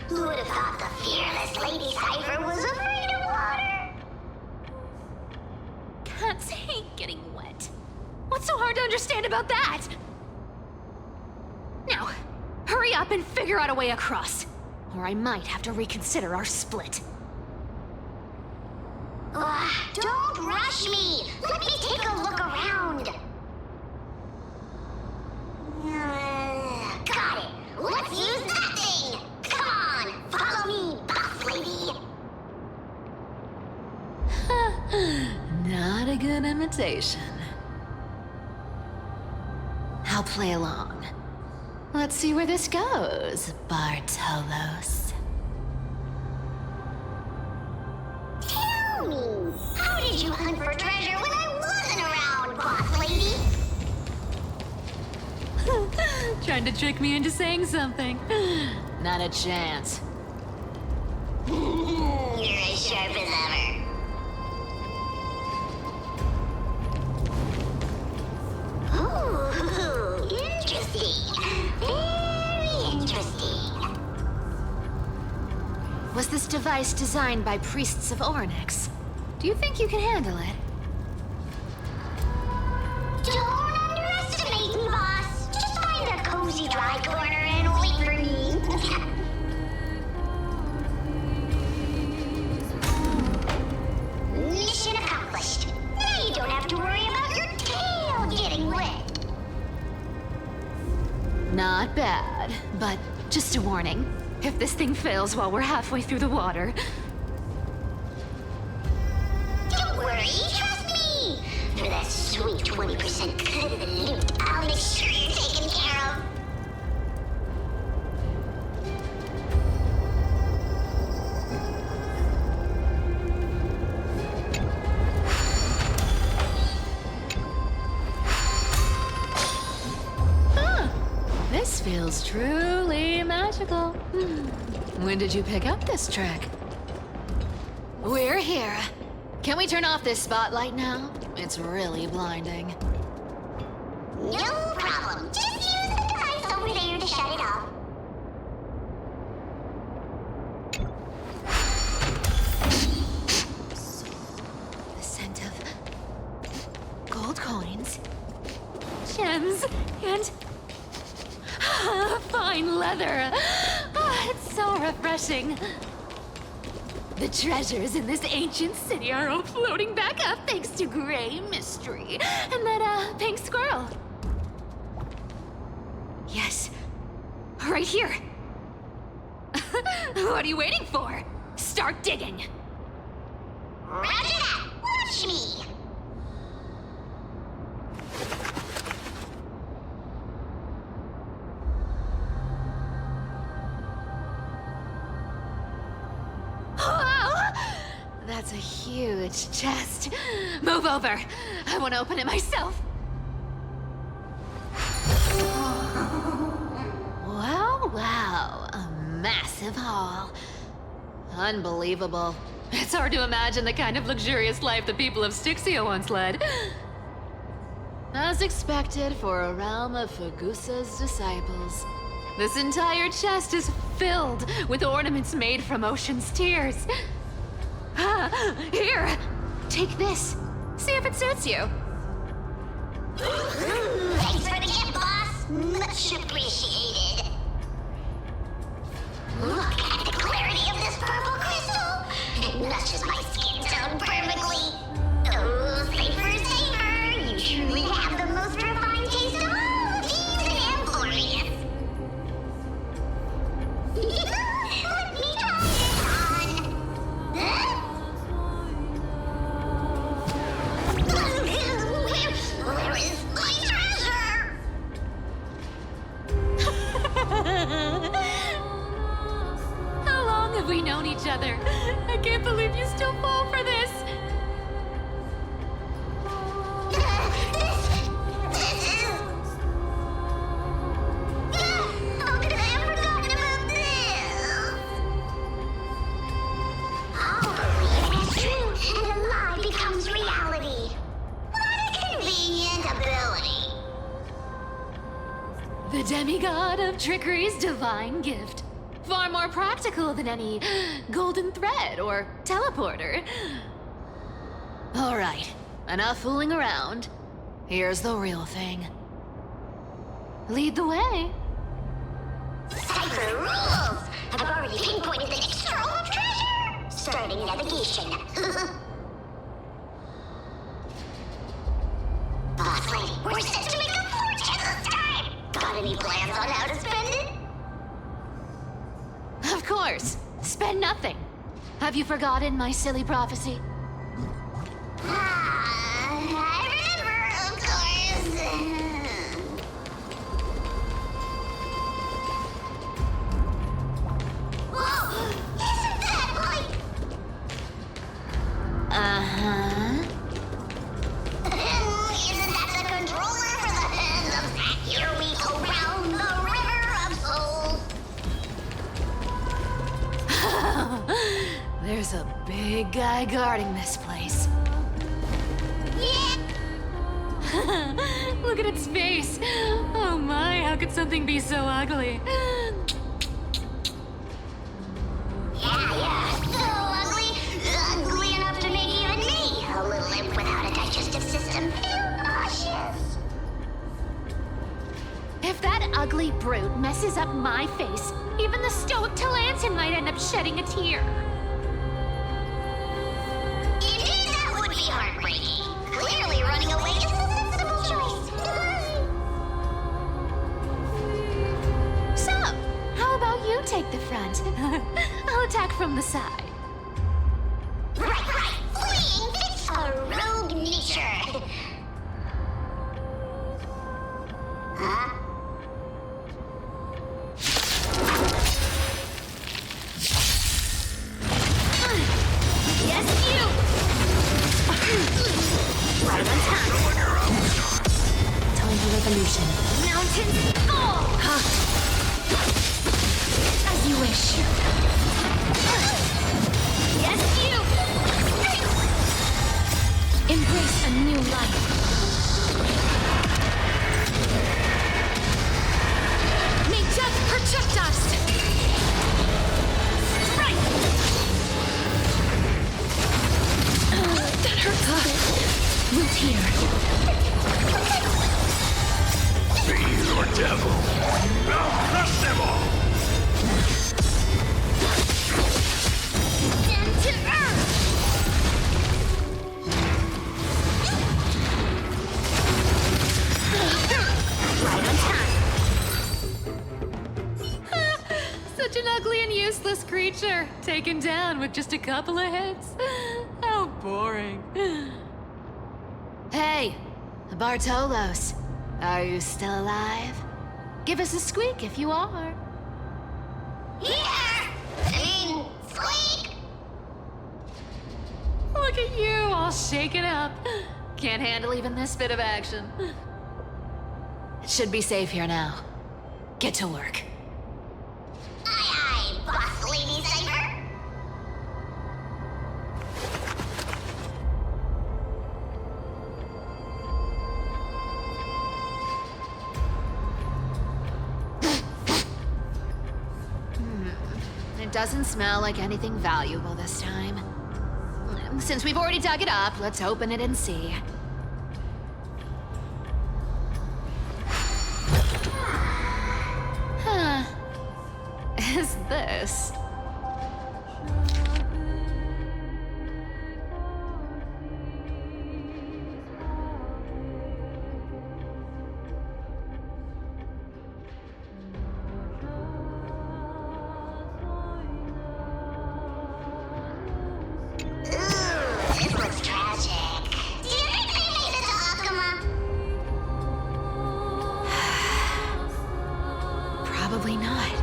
Who would have thought the fearless Lady Cypher was afraid of water? Cats hate getting wet. What's so hard to understand about that? Now, hurry up and figure out a way across, or I might have to reconsider our split. Don't rush me! Let me take a look around! Got it! Let's use that thing! Come on, follow me, boss lady! Not a good imitation. play along. Let's see where this goes, Bartolos. Tell me, how did you hunt for treasure when I wasn't around, boss lady? Trying to trick me into saying something. Not a chance. You're as sharp as ever. Ooh, interesting. Very interesting. Was this device designed by priests of Ornyx? Do you think you can handle it? Don't underestimate me, boss. Just find a cozy dry corner and wait for me. Mission accomplished. Now you don't have to worry about your tail getting wet. Not bad, but just a warning. If this thing fails while we're halfway through the water... Don't worry, trust me. For that sweet 20% cut of the loot, I'll make sure you're taken care of. This feels truly magical. When did you pick up this trick? We're here. Can we turn off this spotlight now? It's really blinding. No problem. Just use the device over there to shut it off. The scent of gold coins, gems, and fine leather. It's so refreshing. The treasures in this ancient city are all floating back up thanks to Gray Mystery and that pink squirrel. Yes, right here. What are you waiting for? Start digging. Roger that. Watch me. Wow! That's a huge chest. Move over. I want to open it myself. Wow. A massive haul. Unbelievable. It's hard to imagine the kind of luxurious life the people of Styxia once led. As expected for a realm of Fagusa's disciples. This entire chest is filled with ornaments made from ocean's tears. Here, take this. See if it suits you. Thanks for the gift, boss. Much appreciated. Look at the clarity of this purple crystal. It matches my skin tone perfectly. Oh, safer. You truly have the most refined taste of all these and glorious. Let me try this on. Huh? Where is my treasure? How long have we known each other? I can't believe you still fall for this. This is... How could I have forgotten about this? I'll believe it's true, and a lie becomes reality. What a convenient ability. The demigod of trickery's divine gift. Far more practical than any golden thread or teleporter. All right, enough fooling around. Here's the real thing. Lead the way. Cipher rules! I've already pinpointed the next trove of treasure! Starting navigation. Boss lady, we're set to make a fortune this time! Got any plans on how to spend it? Of course, spend nothing. Have you forgotten my silly prophecy? I remember, of course. big guy guarding this place. Yeah! Look at its face. Oh my, how could something be so ugly? Yeah, so ugly. Ugly enough to make even me, a little imp without a digestive system, feel nauseous. If that ugly brute messes up my face, even the stoic Talantin might end up shedding a tear. Indeed, that would be heartbreaking. Clearly running away is the sensible choice. So, how about you take the front? I'll attack from the side. Right. Fleeing fits a rogue nature. Huh? Yes, you! Right on time. Time for revolution. Mountain skull! As you wish. Yes, you! Embrace a new life. May death protect us! Strike! That hurts. Root here. Be your devil. Now crush them all! Send to Earth! Right on time. Such an ugly and useless creature, taken down with just a couple of hits. How boring. Hey, Bartolos, are you still alive? Give us a squeak if you are. Here! Squeak! Look at you, all shaken up. Can't handle even this bit of action. It should be safe here now. Get to work. Aye, boss lady Cypher! It doesn't smell like anything valuable this time. Since we've already dug it up, let's open it and see. Huh. Is this? This looks tragic. Do you think they made it to Akuma? Probably not.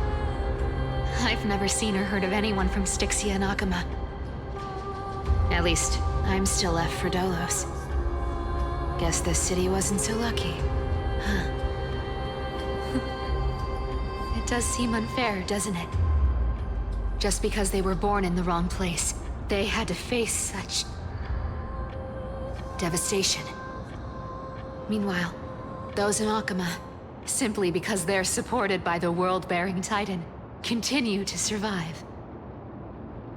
I've never seen or heard of anyone from Styxia and Akuma. At least, I'm still left for Dolos. Guess this city wasn't so lucky. Huh. It does seem unfair, doesn't it? Just because they were born in the wrong place, they had to face such devastation. Meanwhile, those in Akuma, simply because they're supported by the world-bearing Titan, continue to survive.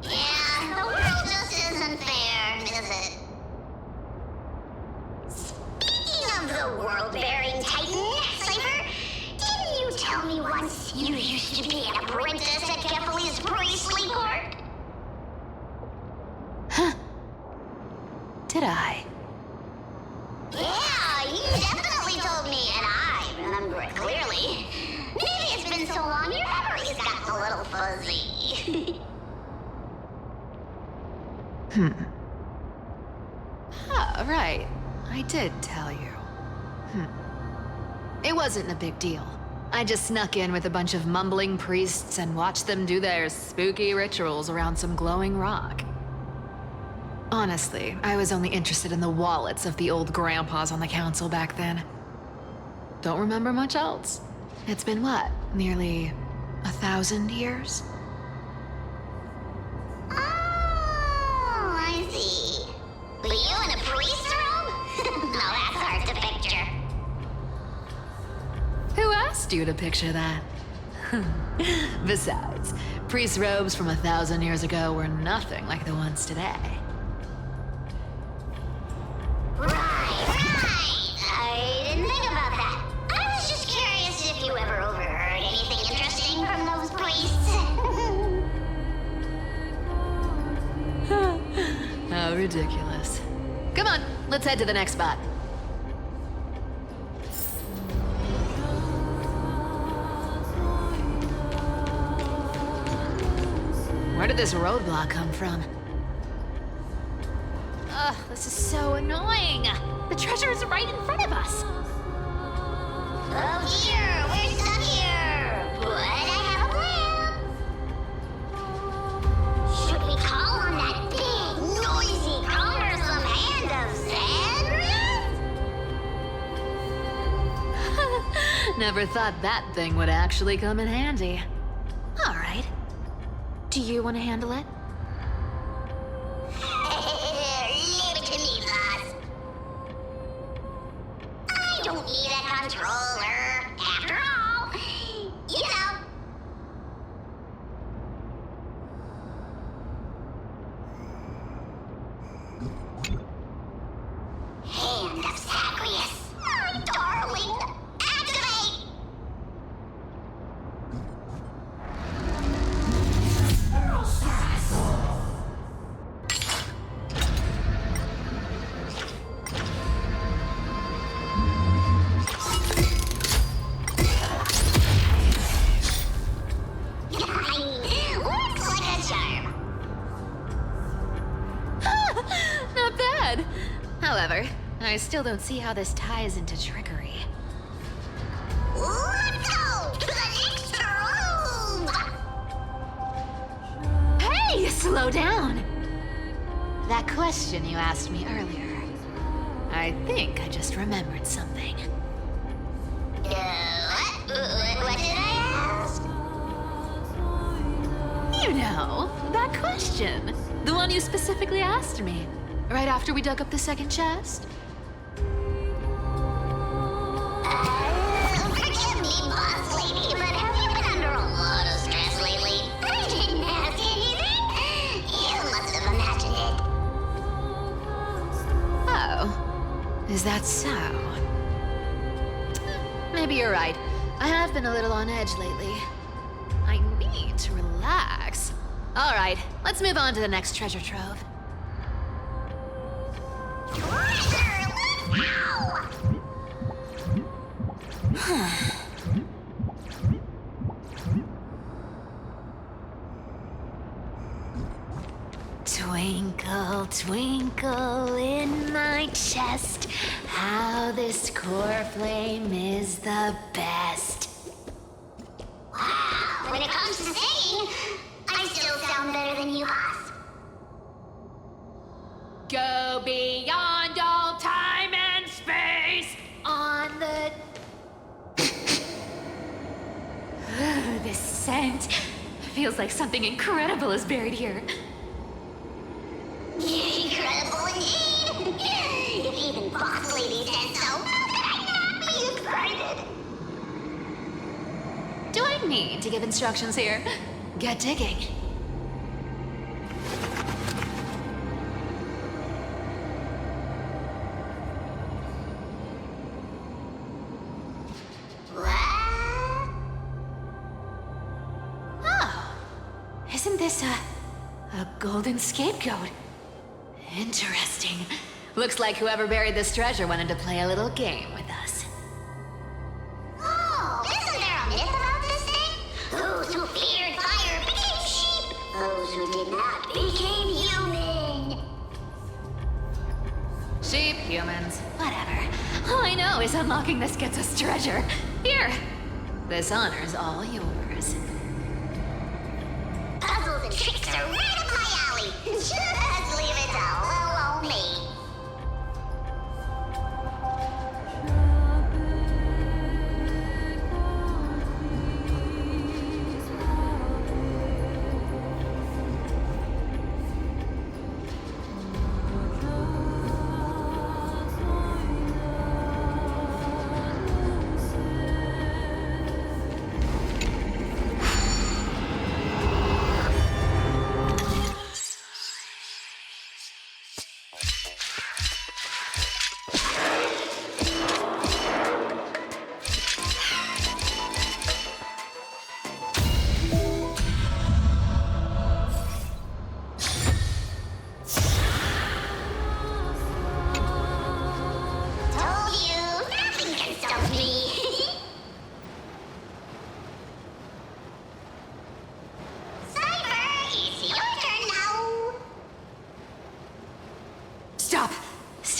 Yeah, the world just isn't fair, is it? Speaking of the world-bearing Titan, Cypher, didn't you tell me once you used to be an apprentice at Kephal's priestly court? Huh? Did I? Yeah, you definitely told me, and I remember it clearly. Maybe it's been so long your memory's gotten a little fuzzy. Ah, right. I did tell you. It wasn't a big deal. I just snuck in with a bunch of mumbling priests and watched them do their spooky rituals around some glowing rock. Honestly, I was only interested in the wallets of the old grandpas on the council back then. Don't remember much else. It's been what, nearly 1,000 years? Oh, trust you to picture that. Besides, priest robes from 1,000 years ago were nothing like the ones today. Right. I didn't think about that. I was just curious if you ever overheard anything interesting from those priests. How ridiculous. Come on, let's head to the next spot. Where did this roadblock come from? Ugh, this is so annoying. The treasure is right in front of us. Oh dear, we're stuck here. But I have a plan. Should we call on that big, noisy, cumbersome hand of Zen? Never thought that thing would actually come in handy. All right. Do you want to handle it? Leave it to me, boss. I don't need a controller. After all, you know. Hand of Zagreus. My darling. Activate! Works like a charm. Not bad. However, I still don't see how this ties into trickery. Let's go to the next room. Hey, slow down! That question you asked me earlier. I think I just remembered something. What did I ask? You know, that question. The one you specifically asked me. Right after we dug up the second chest. Forgive me, boss lady, but have you been under a lot of stress lately? I didn't ask anything. You must have imagined it. Oh, is that so? Maybe you're right. I have been a little on edge lately. I need to relax. All right, let's move on to the next treasure trove. Treasure, let's go! Twinkle, twinkle in my chest, how this core flame is the best. Wow, when it comes to singing, I still sound better than you, boss. Go beyond all time and space on the... This scent feels like something incredible is buried here. Incredible indeed! If even boss lady said so, how could I not be excited? Do I need to give instructions here? Get digging. What? Oh, isn't this a golden scapegoat? Interesting. Looks like whoever buried this treasure wanted to play a little game with us. Oh, isn't there a myth about this thing? Those who feared fire became sheep. Those who did not became human. Sheep, humans, whatever. All I know is unlocking this gets us treasure. Here, this honor's all yours. Puzzles and tricks are right up my alley. Just leave it to little old me.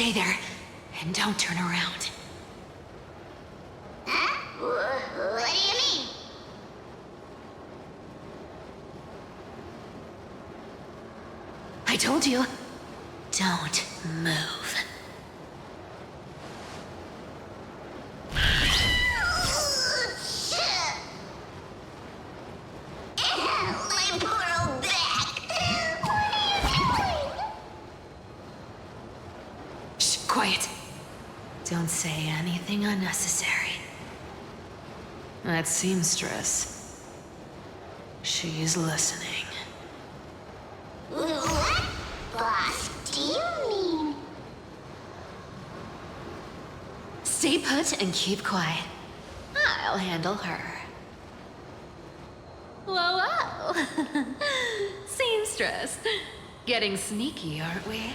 Stay there, and don't turn around. Huh? What do you mean? I told you, don't move. My poor old back. What are you doing? Shh, quiet. Don't say anything unnecessary. That seamstress. She's listening. What? Boss, do you mean? Stay put and keep quiet. I'll handle her. Whoa, whoa! Seamstress. Getting sneaky, aren't we?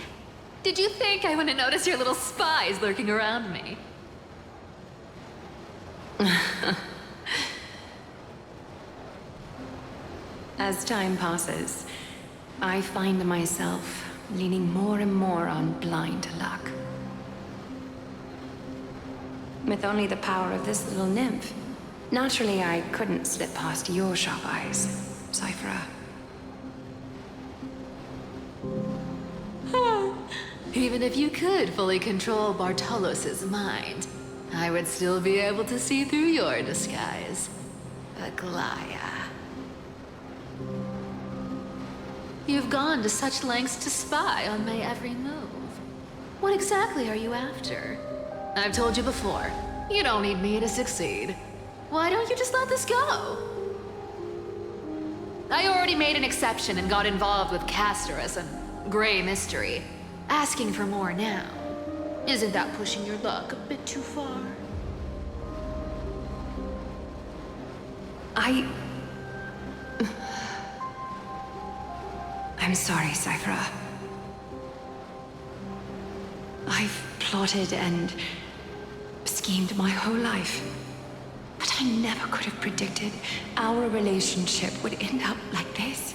Did you think I wouldn't notice your little spies lurking around me? As time passes, I find myself leaning more and more on blind luck. With only the power of this little nymph, naturally I couldn't slip past your sharp eyes, Cyphera. Even if you could fully control Bartolos's mind, I would still be able to see through your disguise. Aglaya. You've gone to such lengths to spy on my every move. What exactly are you after? I've told you before, you don't need me to succeed. Why don't you just let this go? I already made an exception and got involved with Castorus and Grey Mystery. Asking for more now. Isn't that pushing your luck a bit too far? I'm sorry, Cyphera. I've plotted and schemed my whole life. But I never could have predicted our relationship would end up like this.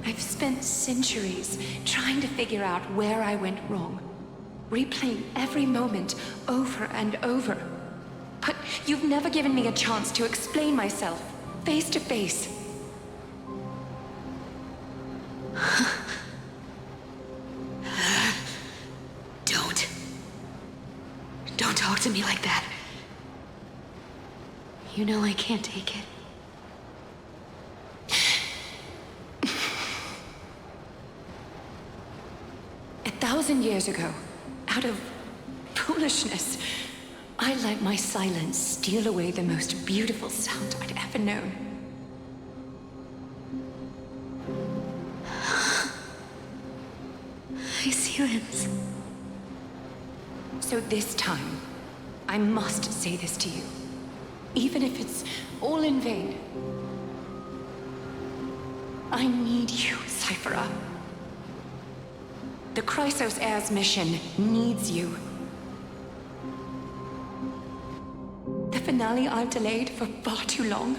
I've spent centuries trying to figure out where I went wrong, replaying every moment over and over. But you've never given me a chance to explain myself, face to face. Don't talk to me like that. You know I can't take it. A 1,000 years ago, out of foolishness, I let my silence steal away the most beautiful sound I'd ever known. My silence. So this time, I must say this to you, even if it's all in vain. I need you, Cyphera. The Chrysos Heir's mission needs you. The finale I've delayed for far too long.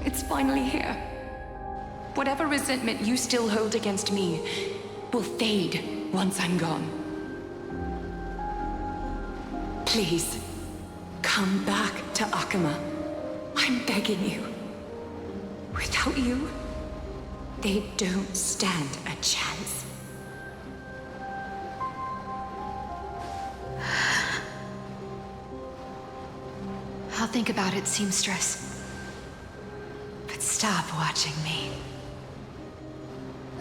It's finally here. Whatever resentment you still hold against me will fade once I'm gone. Please, come back to Akama. I'm begging you. Without you, they don't stand a chance. I'll think about it, seamstress. But stop watching me.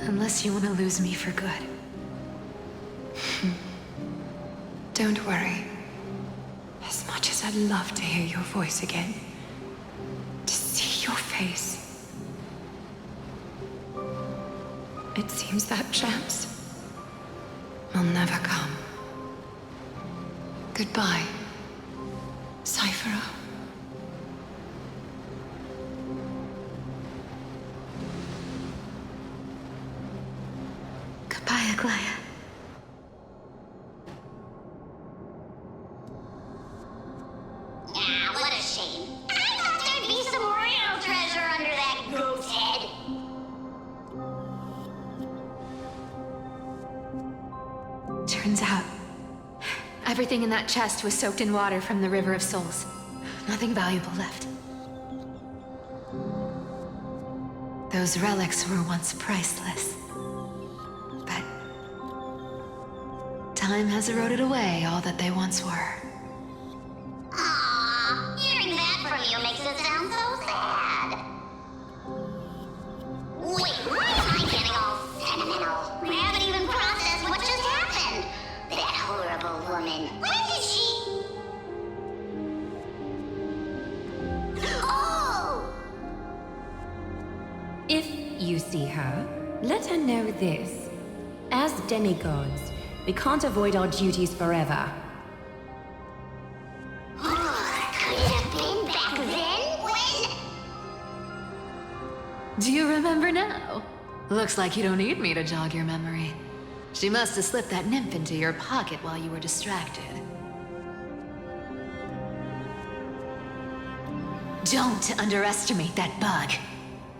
Unless you want to lose me for good. Don't worry. As much as I'd love to hear your voice again, to see your face, it seems that chance will never come. Goodbye, Cyphera. Goodbye, Aglaya. Ah, what a shame. I thought there'd be some real treasure under that goat's head. Turns out, everything in that chest was soaked in water from the River of Souls. Nothing valuable left. Those relics were once priceless. But time has eroded away all that they once were. Aww, hearing that from you makes it sound so sad. Wait, why am I getting all sentimental? I haven't even processed what just happened. That horrible woman. When did she... Oh! If you see her, let her know this. As demigods, we can't avoid our duties forever. Could it have been back then? When? Do you remember now? Looks like you don't need me to jog your memory. She must have slipped that nymph into your pocket while you were distracted. Don't underestimate that bug.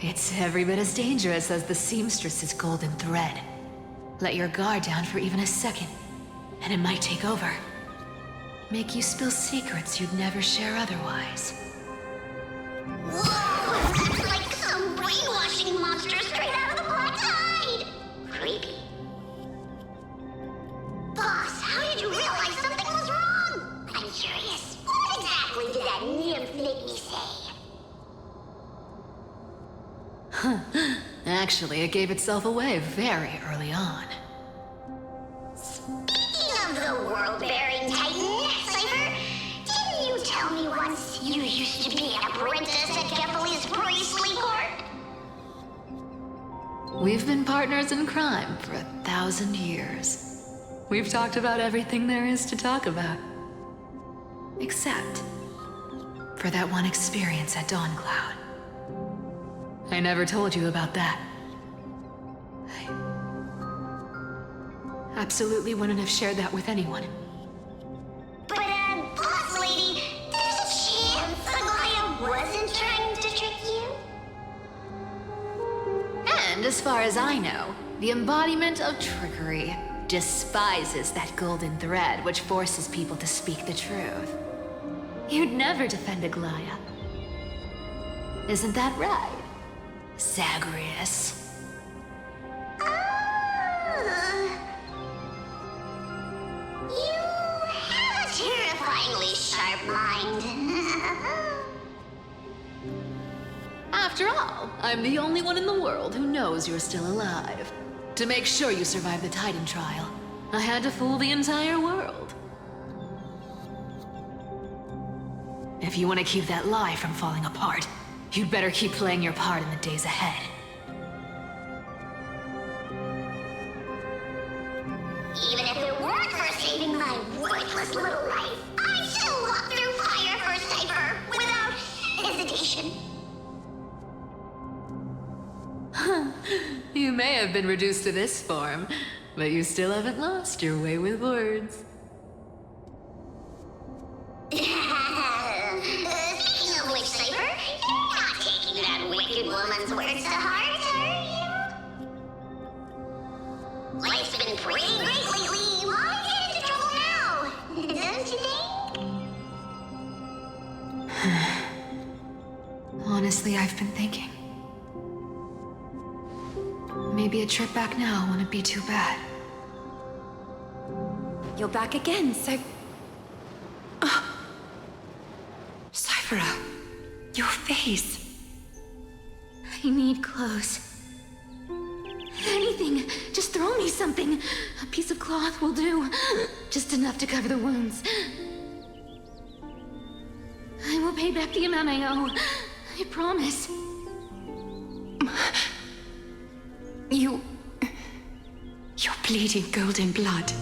It's every bit as dangerous as the seamstress's golden thread. Let your guard down for even a second, and it might take over. Make you spill secrets you'd never share otherwise. Whoa! That's like some brainwashing monster straight out of the Black Tide! Creepy. Boss, how did you realize something was wrong? I'm curious. What exactly did that nymph make me say? Actually, it gave itself away very early on. Speaking of the world-bearing titan, Cypher, didn't you tell me once you used to be an apprentice at Kephal's priestly court? We've been partners in crime for 1,000 years. We've talked about everything there is to talk about. Except for that one experience at Dawncloud. I never told you about that. I absolutely wouldn't have shared that with anyone. But, boss lady, there's a chance Aglaia wasn't trying to trick you? And as far as I know, the embodiment of trickery despises that golden thread which forces people to speak the truth. You'd never defend Aglaia. Isn't that right, Zagreus? You have a terrifyingly sharp mind. After all, I'm the only one in the world who knows you're still alive. To make sure you survive the Titan trial, I had to fool the entire world. If you want to keep that lie from falling apart, you'd better keep playing your part in the days ahead. Even if it weren't for saving my worthless little life, I'd still walk through fire for Cypher without hesitation. You may have been reduced to this form, but you still haven't lost your way with words. Speaking of which, Cypher, you're not taking that wicked woman's words to heart, are you? Life's been pretty great lately. Why get into trouble now? Don't you think? Honestly, I've been thinking. Maybe a trip back now wouldn't be too bad. You're back again, so... Cyphera, your face. I need clothes. Anything, just throw me something. A piece of cloth will do. Just enough to cover the wounds. I will pay back the amount I owe. I promise. You're bleeding golden blood.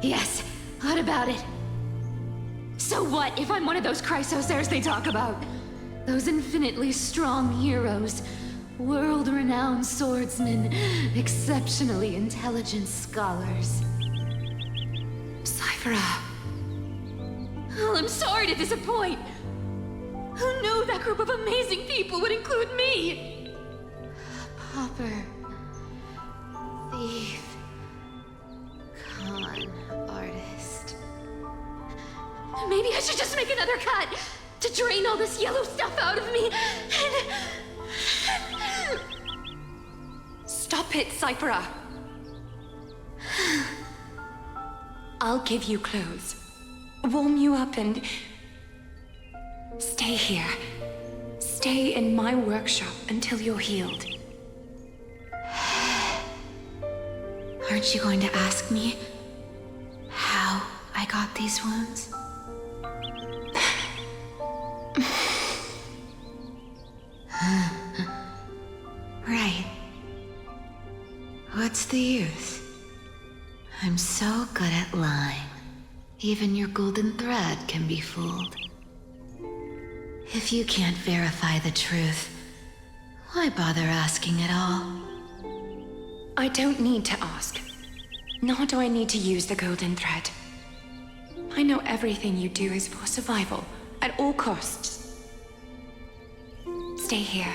Yes, what about it? So what if I'm one of those Chrysosairs they talk about? Those infinitely strong heroes, world-renowned swordsmen, exceptionally intelligent scholars. Cyphera. Oh, I'm sorry to disappoint. Who knew that group of amazing people would include me? Pauper. Thief. Maybe I should just make another cut to drain all this yellow stuff out of me. Stop it, Cyphera. I'll give you clothes, warm you up, and stay here. Stay in my workshop until you're healed. Aren't you going to ask me how I got these wounds? Right. What's the use? I'm so good at lying. Even your golden thread can be fooled. If you can't verify the truth, why bother asking at all? I don't need to ask. Nor do I need to use the golden thread. I know everything you do is for survival, at all costs. Stay here.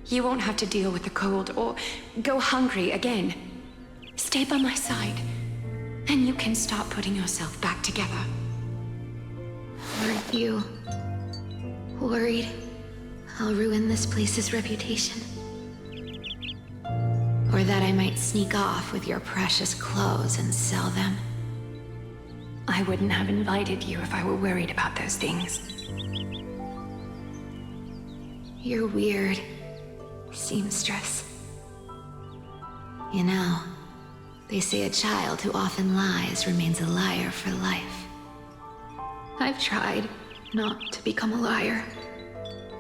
You won't have to deal with the cold or go hungry again. Stay by my side, and you can start putting yourself back together. Aren't you worried I'll ruin this place's reputation? Or that I might sneak off with your precious clothes and sell them? I wouldn't have invited you if I were worried about those things. You're weird, seamstress. You know, they say a child who often lies remains a liar for life. I've tried not to become a liar,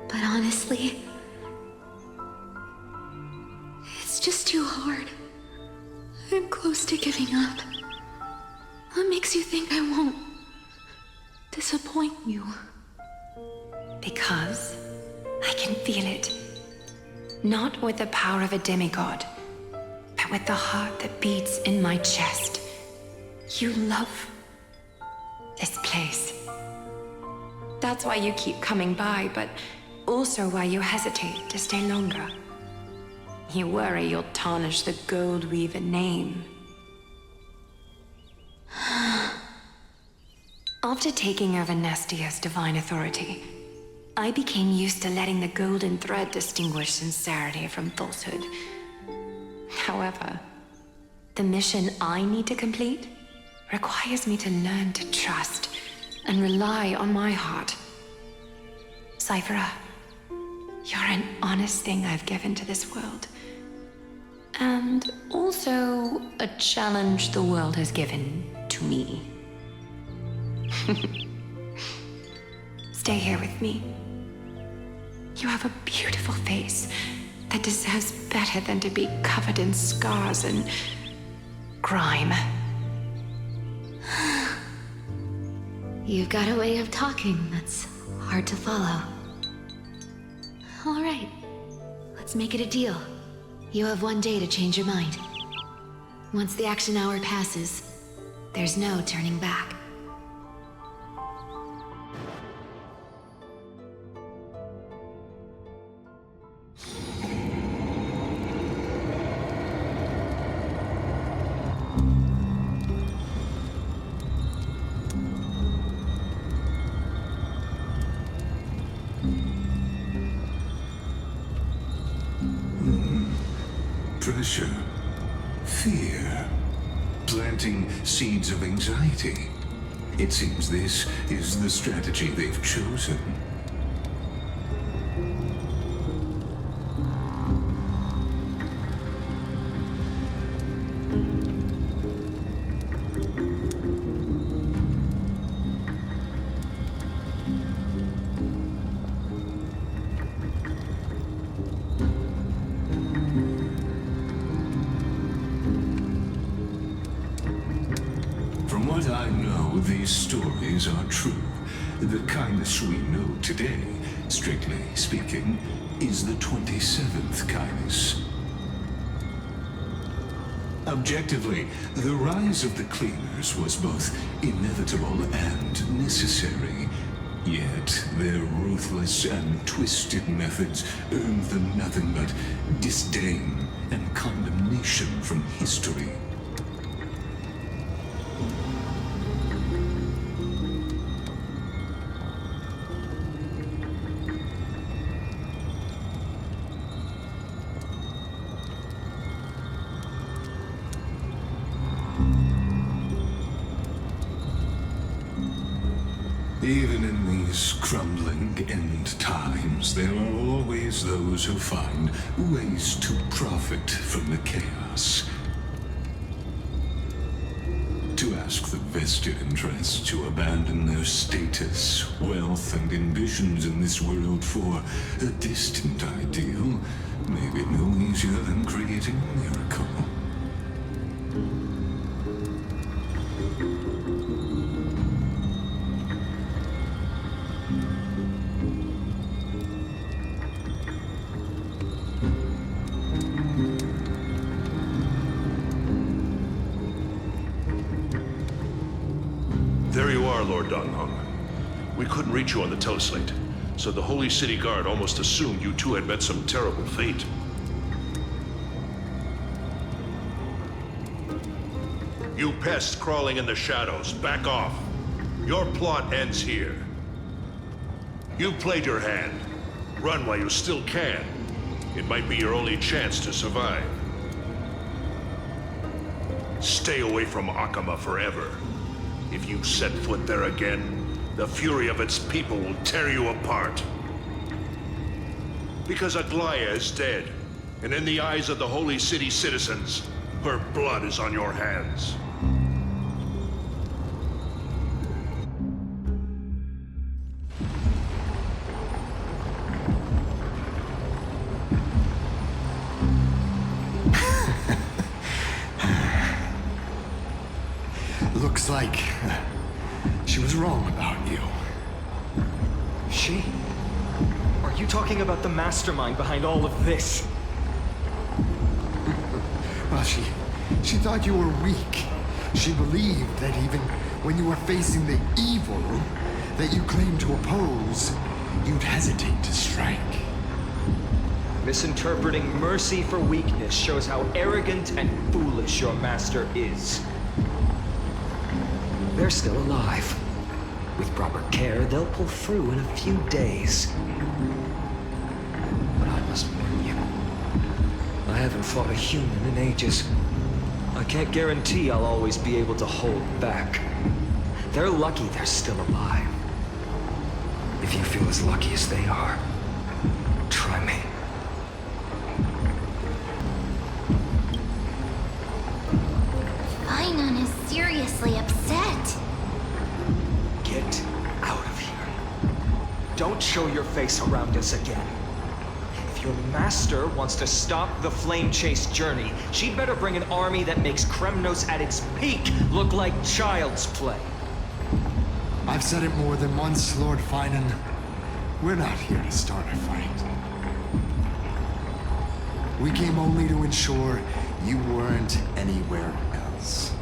but honestly, it's just too hard. I'm close to giving up. What makes you think I won't disappoint you? Because I can feel it. Not with the power of a demigod, but with the heart that beats in my chest. You love this place. That's why you keep coming by, but also why you hesitate to stay longer. You worry you'll tarnish the Gold Weaver name. After taking over Nestia's divine authority, I became used to letting the golden thread distinguish sincerity from falsehood. However, the mission I need to complete requires me to learn to trust and rely on my heart. Cyphera, you're an honest thing I've given to this world. And also a challenge the world has given to me. Stay here with me. You have a beautiful face that deserves better than to be covered in scars and grime. You've got a way of talking that's hard to follow. All right, let's make it a deal. You have 1 day to change your mind. Once the action hour passes, there's no turning back. Pressure, fear, planting seeds of anxiety. It seems this is the strategy they've chosen. These stories are true. The kindness we know today, strictly speaking, is the 27th kindness. Objectively, the rise of the cleaners was both inevitable and necessary. Yet their ruthless and twisted methods earned them nothing but disdain and condemnation from history. Even in these crumbling end times, there are always those who find ways to profit from the chaos. To ask the vested interests to abandon their status, wealth, and ambitions in this world for a distant ideal may be no easier than creating a miracle. There you are, Lord Donghong. We couldn't reach you on the teleslate, so the Holy City Guard almost assumed you two had met some terrible fate. You pests crawling in the shadows, back off. Your plot ends here. You played your hand. Run while you still can. It might be your only chance to survive. Stay away from Akama forever. If you set foot there again, the fury of its people will tear you apart. Because Aglaya is dead, and in the eyes of the Holy City citizens, her blood is on your hands. Looks like she was wrong about you. She? Are you talking about the mastermind behind all of this? Well, she thought you were weak. She believed that even when you were facing the evil that you claimed to oppose, you'd hesitate to strike. Misinterpreting mercy for weakness shows how arrogant and foolish your master is. They're still alive. With proper care, they'll pull through in a few days. But I must warn you, I haven't fought a human in ages. I can't guarantee I'll always be able to hold back. They're lucky they're still alive. If you feel as lucky as they are, try me. Finon is seriously upset. Get out of here. Don't show your face around us again. If your master wants to stop the flame chase journey, she'd better bring an army that makes Kremnos at its peak look like child's play. I've said it more than once, Lord Finan. We're not here to start a fight. We came only to ensure you weren't anywhere else.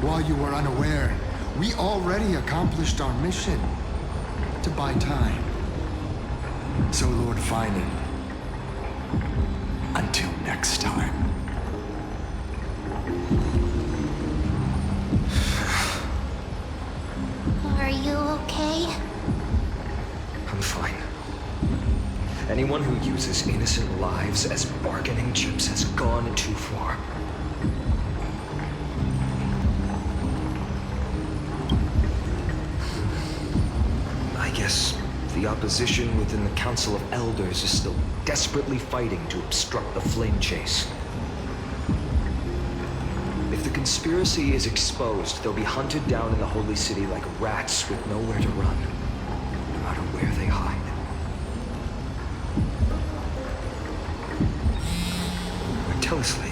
While you were unaware, we already accomplished our mission to buy time. So, Lord Finan, until next time. Are you okay? I'm fine. Anyone who uses innocent lives as bargaining chips has gone too far. I guess the opposition within the Council of Elders is still desperately fighting to obstruct the flame chase. If the conspiracy is exposed, they'll be hunted down in the Holy City like rats with nowhere to run, no matter where they hide. Teleslate.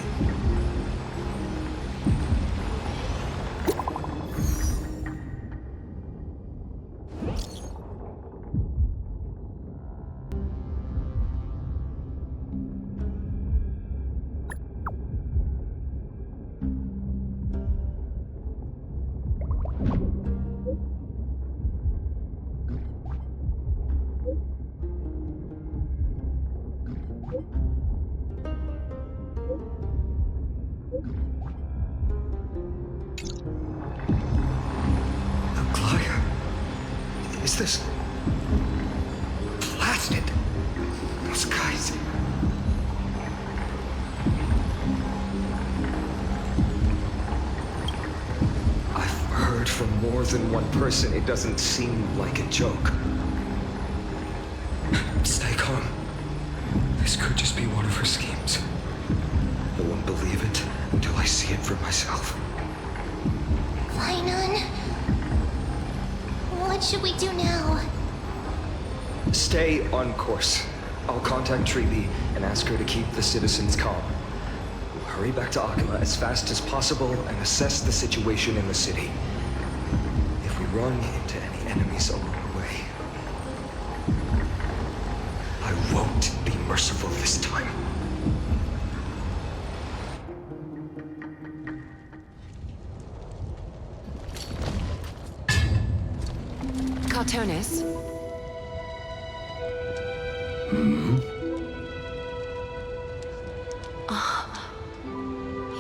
Is this blasted? Those guys. I've than one person, it doesn't seem like a joke. Stay calm. This could just be one of her schemes. I won't believe it until I see it for myself. Lainan, what should we do now? Stay on course. I'll contact TB and ask her to keep the citizens calm. We'll hurry back to Akima as fast as possible and assess the situation in the city. If we run into any enemies along the way, I won't be merciful this time. Cartonis?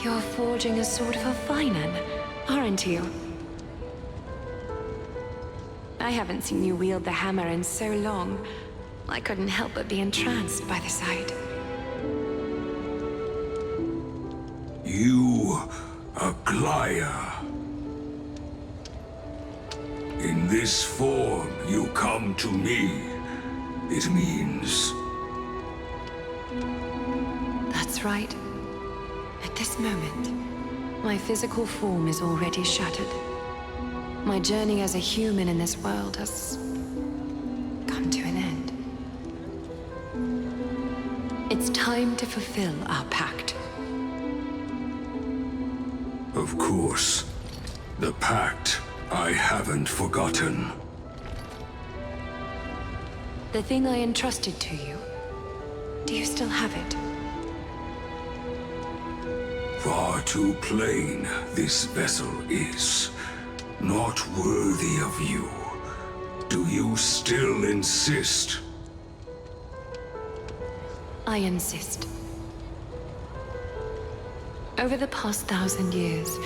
You're forging a sword for Finan, aren't you? I haven't seen you wield the hammer in so long. I couldn't help but be entranced by the sight. You, Aglaya. In this form, you come to me. It means... That's right. At this moment, my physical form is already shattered. My journey as a human in this world has come to an end. It's time to fulfill our pact. Of course. The pact I haven't forgotten. The thing I entrusted to you, do you still have it? Far too plain this vessel is. Not worthy of you. Do you still insist? I insist. Over the past 1,000 years,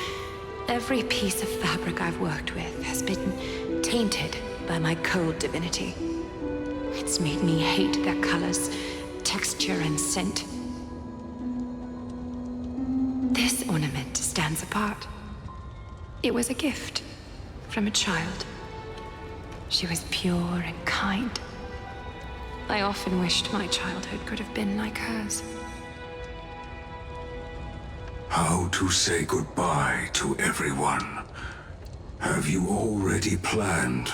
every piece of fabric I've worked with has been tainted by my cold divinity. It's made me hate their colors, texture, and scent. This ornament stands apart. It was a gift from a child. She was pure and kind. I often wished my childhood could have been like hers. How to say goodbye to everyone? Have you already planned?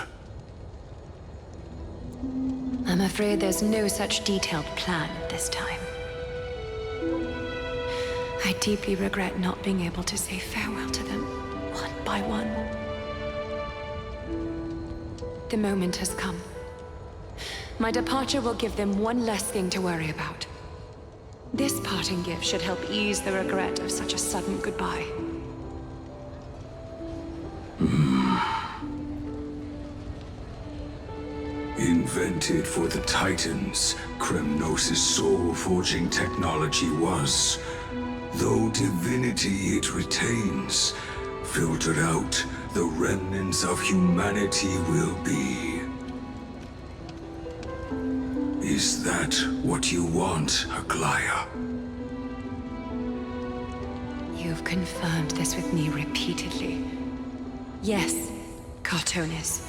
I'm afraid there's no such detailed plan this time. I deeply regret not being able to say farewell to them, one by one. The moment has come. My departure will give them one less thing to worry about. This parting gift should help ease the regret of such a sudden goodbye. Invented for the Titans, Kremnos' soul-forging technology was, though divinity it retains, filtered out, the remnants of humanity will be. Is that what you want, Aglaya? You've confirmed this with me repeatedly. Yes, Cartonis.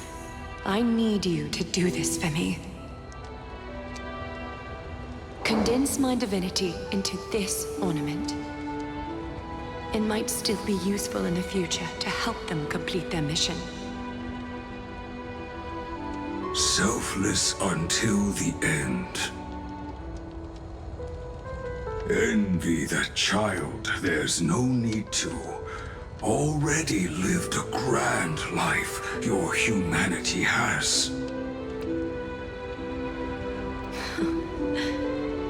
I need you to do this for me. Condense my divinity into this ornament. It might still be useful in the future to help them complete their mission. Selfless until the end. Envy that child, there's no need to. Already lived a grand life your humanity has.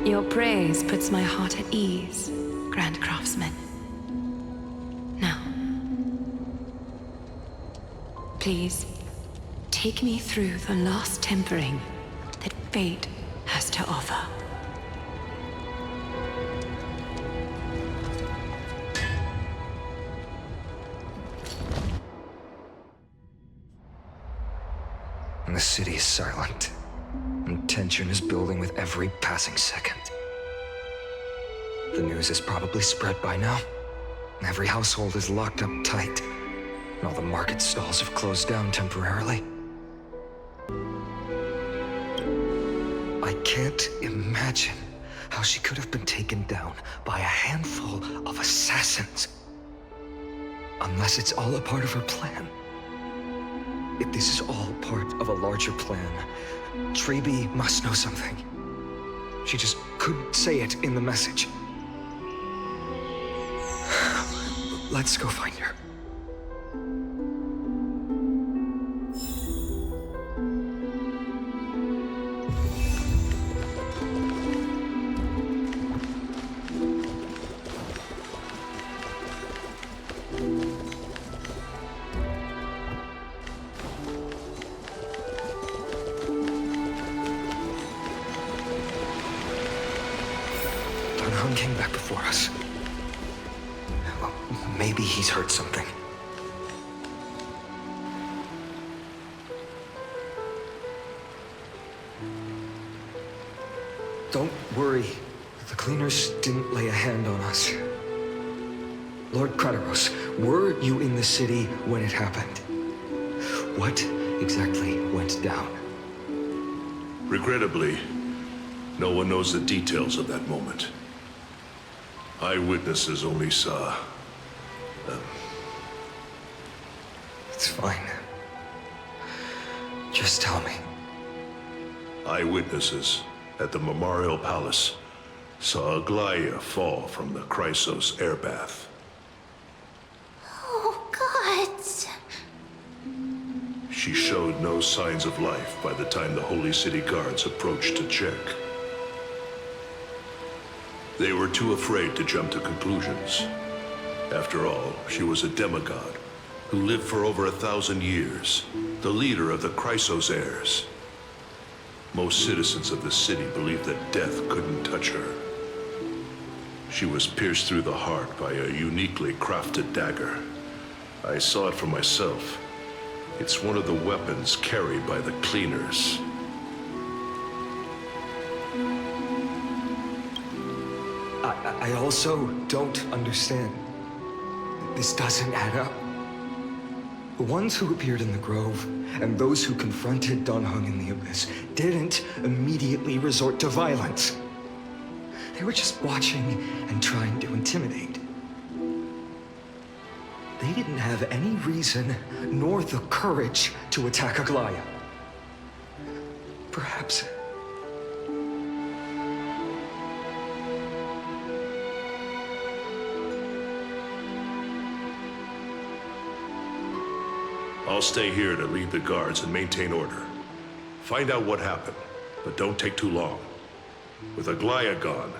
Your praise puts my heart at ease, Grand Craftsman. Now, please, take me through the last tempering that fate has to offer. And the city is silent, and tension is building with every passing second. The news is probably spread by now. Every household is locked up tight. and all the market stalls have closed down temporarily. I can't imagine how she could have been taken down by a handful of assassins. Unless it's all a part of her plan. If this is all part of a larger plan, TB must know something. She just couldn't say it in the message. Let's go find her. Came back before us. Well, maybe he's heard something. Don't worry. The cleaners didn't lay a hand on us. Lord Krateros, were you in the city when it happened? What exactly went down? Regrettably, no one knows the details of that moment. Eyewitnesses only saw them. It's fine. Just tell me. Eyewitnesses at the Memorial Palace saw Aglaya fall from the Chrysos air bath. Oh, God. She showed no signs of life by the time the Holy City guards approached to check. They were too afraid to jump to conclusions. After all, she was a demigod who lived for over 1,000 years, the leader of the Chrysos heirs. Most citizens of the city believed that death couldn't touch her. She was pierced through the heart by a uniquely crafted dagger. I saw it for myself. It's one of the weapons carried by the cleaners. I also don't understand. This doesn't add up. The ones who appeared in the Grove and those who confronted Don Hung in the Abyss didn't immediately resort to violence. They were just watching and trying to intimidate. They didn't have any reason nor the courage to attack Aglaya. Perhaps... I'll stay here to lead the guards and maintain order. Find out what happened, but don't take too long. With Aglaya gone,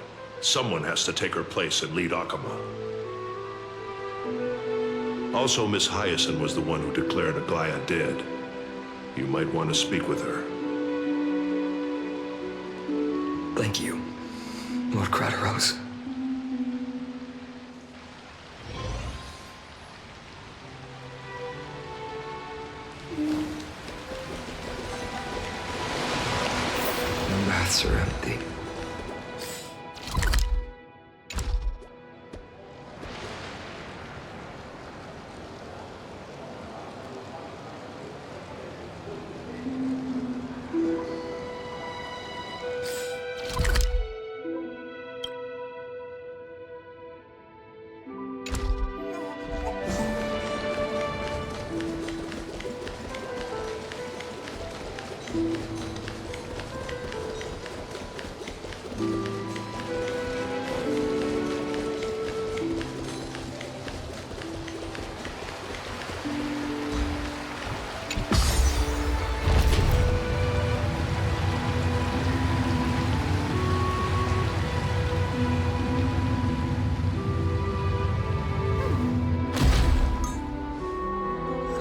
someone has to take her place and lead Akama. Also, Miss Hyacinth was the one who declared Aglaya dead. You might want to speak with her. Thank you, Lord Krateros. The baths are empty.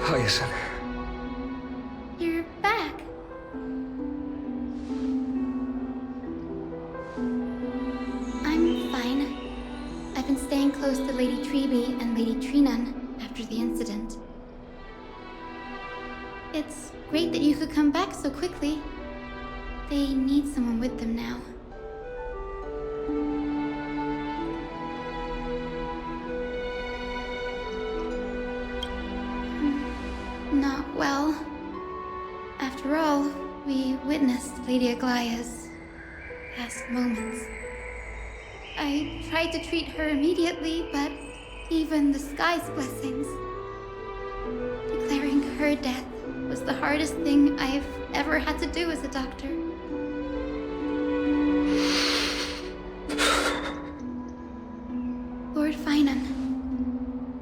Hyacinth. You're back. I'm fine. I've been staying close to Lady TB and Lady Trinan after the incident. It's great that you could come back so quickly. They need someone with them now. witnessed Lady Aglaya's last moments. I tried to treat her immediately, but even the sky's blessings. Declaring her death was the hardest thing I've ever had to do as a doctor. Lord Finan,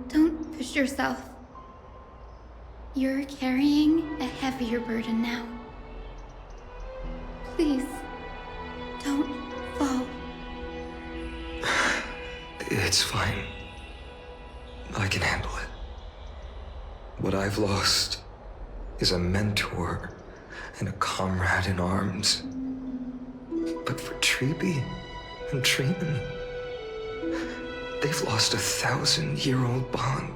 don't push yourself. You're carrying a heavier burden now. Please, don't fall. It's fine. I can handle it. What I've lost is a mentor and a comrade in arms. But for Treeby and Treeman, they've lost a 1,000-year-old bond.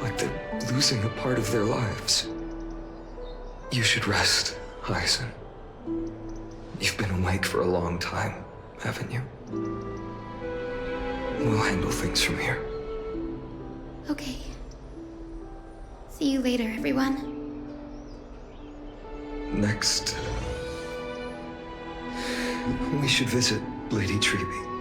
Like they're losing a part of their lives. You should rest, Hyacin. You've been awake for a long time, haven't you? We'll handle things from here. Okay. See you later, everyone. Next, we should visit Lady Treeby.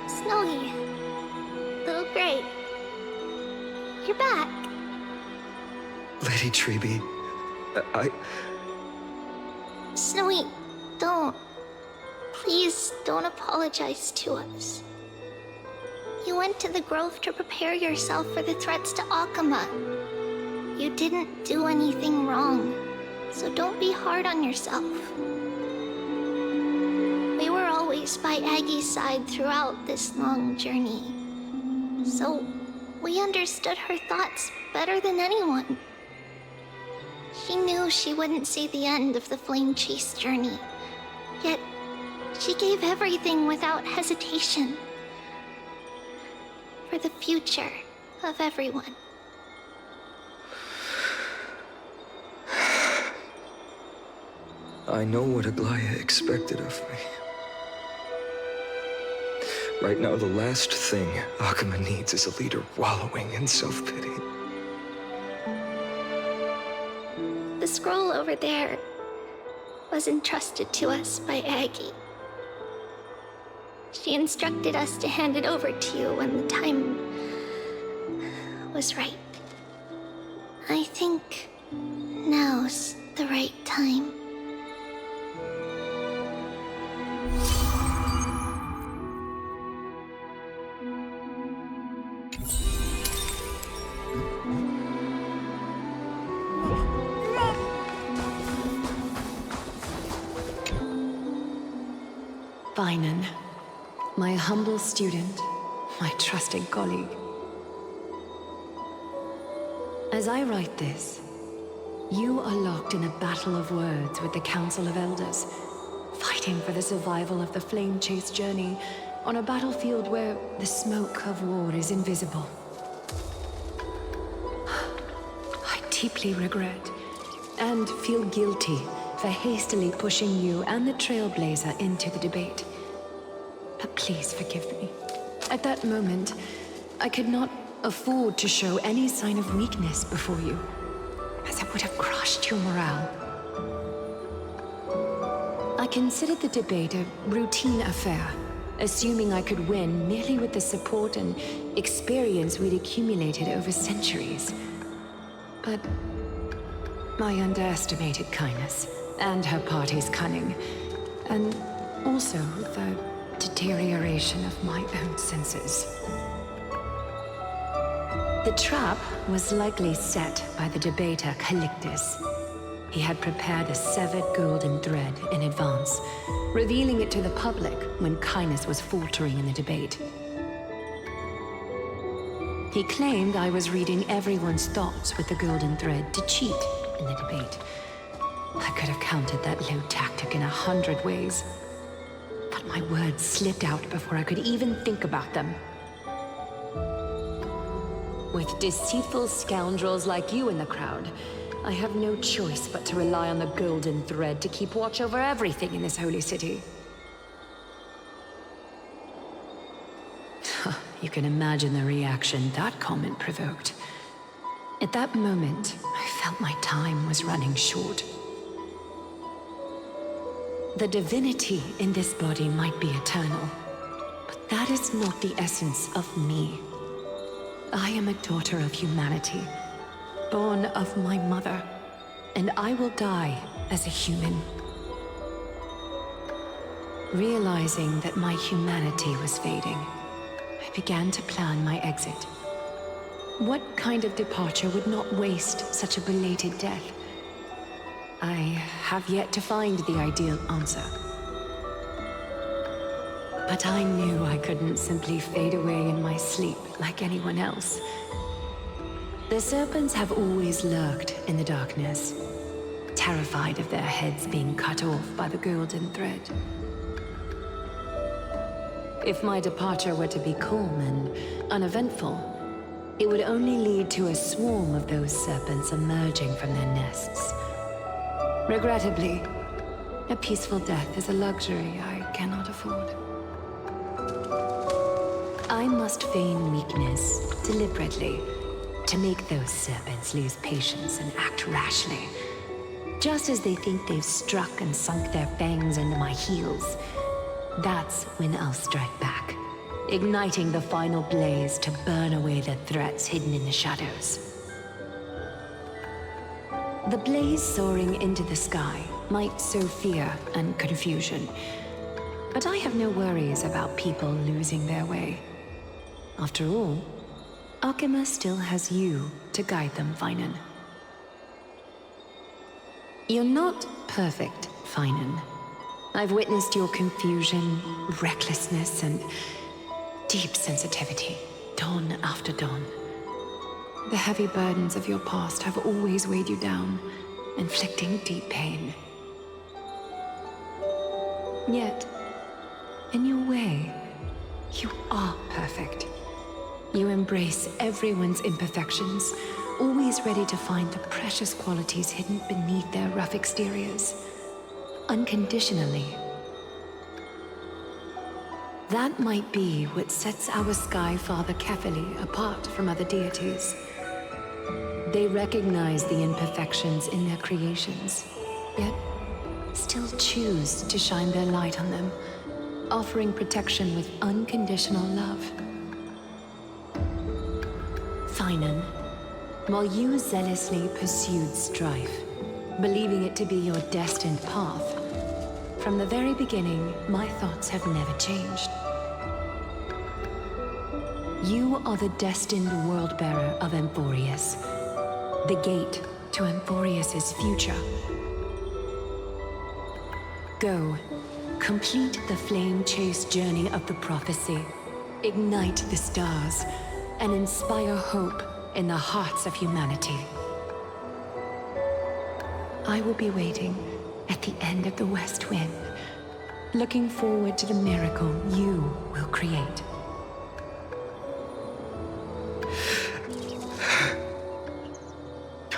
Snowy. Little Gray. You're back. Lady Treeby, Snowy, don't. Please don't apologize to us. You went to the grove to prepare yourself for the threats to Akama. You didn't do anything wrong, so don't be hard on yourself. We were always by Aggie's side throughout this long journey, so we understood her thoughts better than anyone. She knew she wouldn't see the end of the Flame Chase journey, yet she gave everything without hesitation for the future of everyone. I know what Aglaya expected of me. Right now, the last thing Akama needs is a leader wallowing in self-pity. The scroll over there was entrusted to us by Aggie. She instructed us to hand it over to you when the time was right. I think now's the right time. Finan, my humble student, my trusted colleague. As I write this, you are locked in a battle of words with the Council of Elders, fighting for the survival of the Flame Chase journey on a battlefield where the smoke of war is invisible. I deeply regret and feel guilty for hastily pushing you and the Trailblazer into the debate. But please forgive me. At that moment, I could not afford to show any sign of weakness before you, as it would have crushed your morale. I considered the debate a routine affair, assuming I could win merely with the support and experience we'd accumulated over centuries. But I underestimated kindness and her party's cunning, and also the deterioration of my own senses. The trap was likely set by the debater Calictus. He had prepared a severed golden thread in advance, revealing it to the public when kindness was faltering in the debate. He claimed I was reading everyone's thoughts with the golden thread to cheat, in the debate. I could have countered that low tactic in 100 ways. But my words slipped out before I could even think about them. With deceitful scoundrels like you in the crowd, I have no choice but to rely on the golden thread to keep watch over everything in this holy city. You can imagine the reaction that comment provoked. At that moment, I felt my time was running short. The divinity in this body might be eternal, but that is not the essence of me. I am a daughter of humanity, born of my mother, and I will die as a human. Realizing that my humanity was fading, I began to plan my exit. What kind of departure would not waste such a belated death? I have yet to find the ideal answer. But I knew I couldn't simply fade away in my sleep like anyone else. The serpents have always lurked in the darkness, terrified of their heads being cut off by the golden thread. If my departure were to be calm and uneventful, it would only lead to a swarm of those serpents emerging from their nests. Regrettably, a peaceful death is a luxury I cannot afford. I must feign weakness deliberately to make those serpents lose patience and act rashly. Just as they think they've struck and sunk their fangs into my heels, that's when I'll strike back, igniting the final blaze to burn away the threats hidden in the shadows. The blaze soaring into the sky might sow fear and confusion, but I have no worries about people losing their way. After all, Alchema still has you to guide them, Finan. You're not perfect, Finan. I've witnessed your confusion, recklessness, and deep sensitivity, dawn after dawn. The heavy burdens of your past have always weighed you down, inflicting deep pain. Yet, in your way, you are perfect. You embrace everyone's imperfections, always ready to find the precious qualities hidden beneath their rough exteriors. Unconditionally. That might be what sets our Sky Father Kefili apart from other deities. They recognize the imperfections in their creations, yet still choose to shine their light on them, offering protection with unconditional love. Finan, while you zealously pursued strife, believing it to be your destined path, from the very beginning, my thoughts have never changed. You are the destined world-bearer of Amphorius, the gate to Amphorius's future. Go, complete the flame-chased journey of the prophecy, ignite the stars, and inspire hope in the hearts of humanity. I will be waiting at the end of the West Wind, looking forward to the miracle you will create.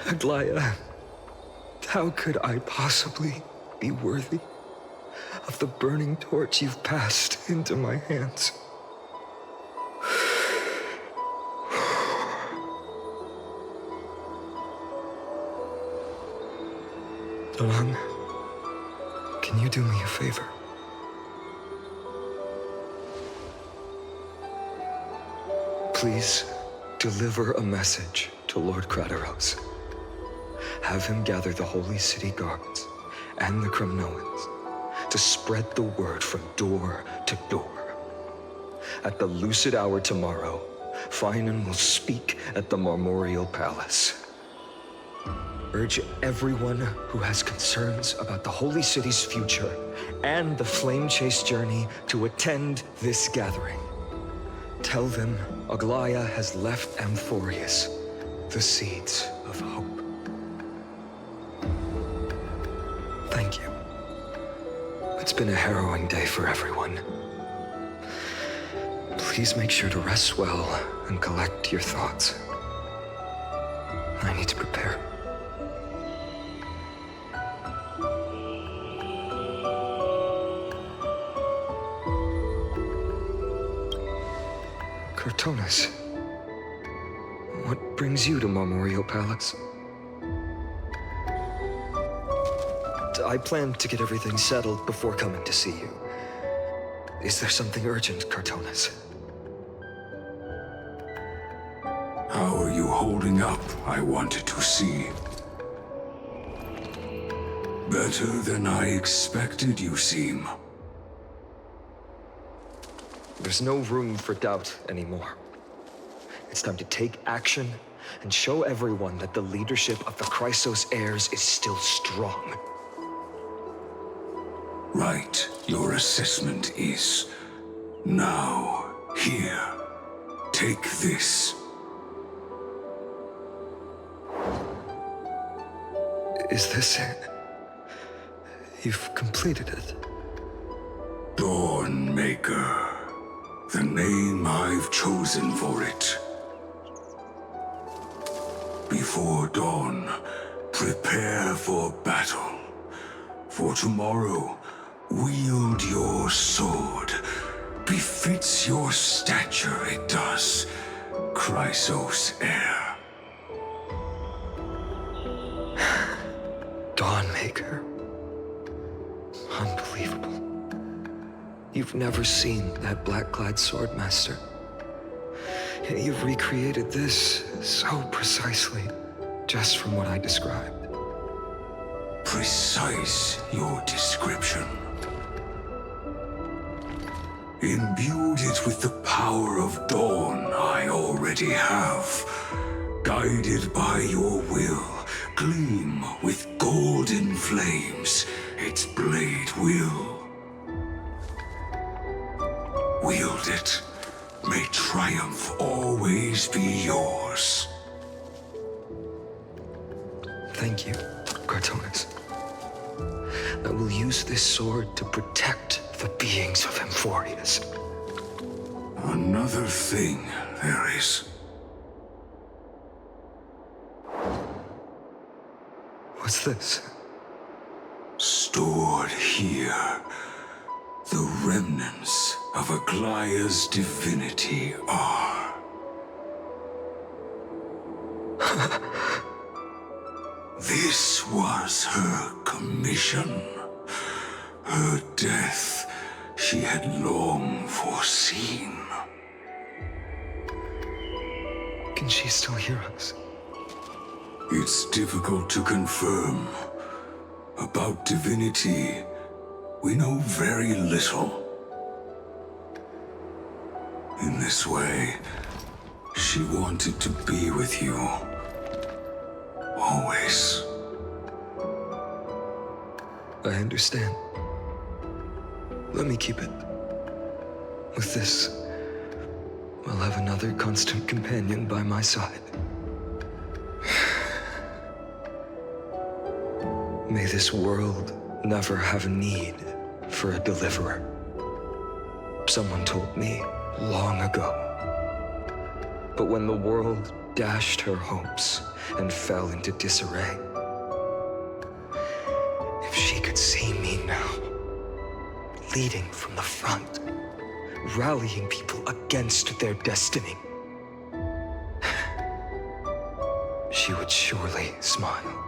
Aglaya, how could I possibly be worthy of the burning torch you've passed into my hands? Alon, can you do me a favor? Please deliver a message to Lord Crateros. Have him gather the Holy City guards and the Kremnoans to spread the word from door to door. At the lucid hour tomorrow, Finan will speak at the Marmorial Palace. Urge everyone who has concerns about the Holy City's future and the Flame Chase journey to attend this gathering. Tell them Aglaya has left Amphorius the seeds of hope. It's been a harrowing day for everyone. Please make sure to rest well and collect your thoughts. I need to prepare. Cartonis, what brings you to Memorial Palace? I plan to get everything settled before coming to see you. Is there something urgent, Cartonis? How are you holding up, I wanted to see. Better than I expected, you seem. There's no room for doubt anymore. It's time to take action and show everyone that the leadership of the Chrysos heirs is still strong. Right, your assessment is. Now, here, take this. Is this it? You've completed it. Dawnmaker. The name I've chosen for it. Before dawn, prepare for battle. For tomorrow, wield your sword. Befits your stature, it does. Chrysos heir. Dawnmaker. Unbelievable. You've never seen that black-clad swordmaster. Yet you've recreated this so precisely, just from what I described. Precise, your description. Imbued it with the power of dawn I already have. Guided by your will, gleam with golden flames, its blade will. Wield it. May triumph always be yours. Thank you, Cartonis. I will use this sword to protect the beings of Emphorius. Another thing there is. What's this? Stored here, the remnants of Aglaya's divinity are. This was her commission. Her death she had long foreseen. Can she still hear us? It's difficult to confirm. About divinity, we know very little. In this way, she wanted to be with you. Always. I understand. Let me keep it. With this, I'll have another constant companion by my side. May this world never have need for a deliverer. Someone told me long ago. But when the world dashed her hopes and fell into disarray, if she could see me now, leading from the front, rallying people against their destiny, she would surely smile.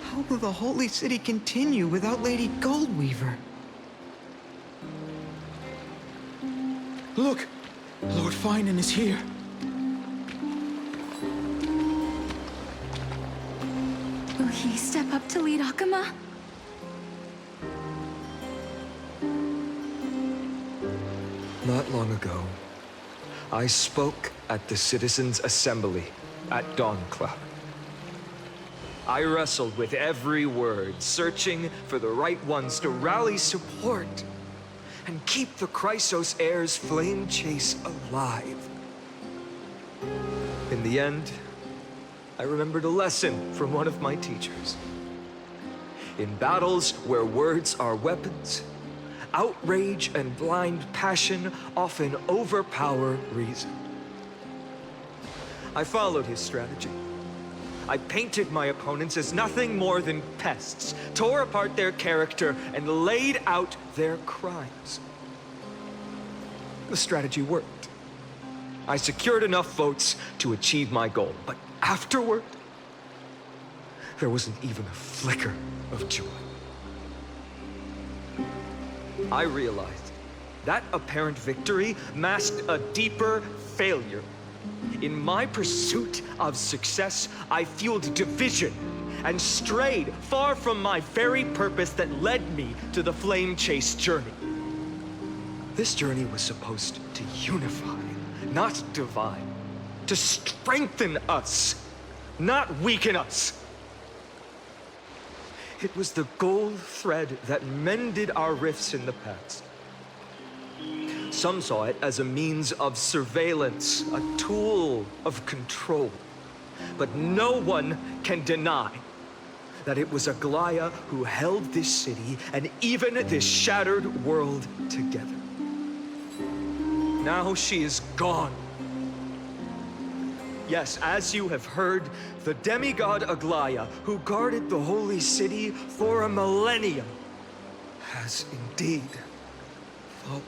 How will the Holy City continue without Lady Goldweaver? Look! Lord Finan is here. Will he step up to lead Akama? Not long ago, I spoke at the Citizens' Assembly at Dawncloud. I wrestled with every word, searching for the right ones to rally support. and keep the Chrysos Heir's flame chase alive. In the end, I remembered a lesson from one of my teachers. In battles where words are weapons, outrage and blind passion often overpower reason. I followed his strategy. I painted my opponents as nothing more than pests, tore apart their character, and laid out their crimes. The strategy worked. I secured enough votes to achieve my goal, but afterward, there wasn't even a flicker of joy. I realized that apparent victory masked a deeper failure. In my pursuit of success, I fueled division and strayed far from my very purpose that led me to the flame chase journey. This journey was supposed to unify, not divide, to strengthen us, not weaken us. It was the gold thread that mended our rifts in the past. Some saw it as a means of surveillance, a tool of control. But no one can deny that it was Aglaya who held this city and even this shattered world together. Now she is gone. Yes, as you have heard, the demigod Aglaya, who guarded the holy city for a millennium, has indeed fallen.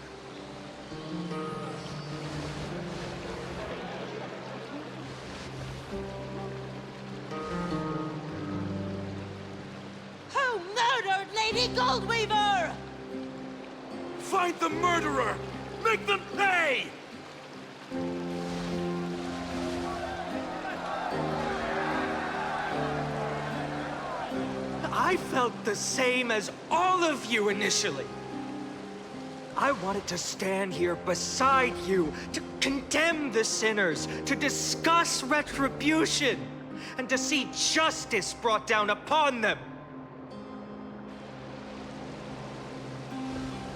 Who murdered Lady Goldweaver? Find the murderer! Make them pay! I felt the same as all of you initially. I wanted to stand here beside you, to condemn the sinners, to discuss retribution, and to see justice brought down upon them.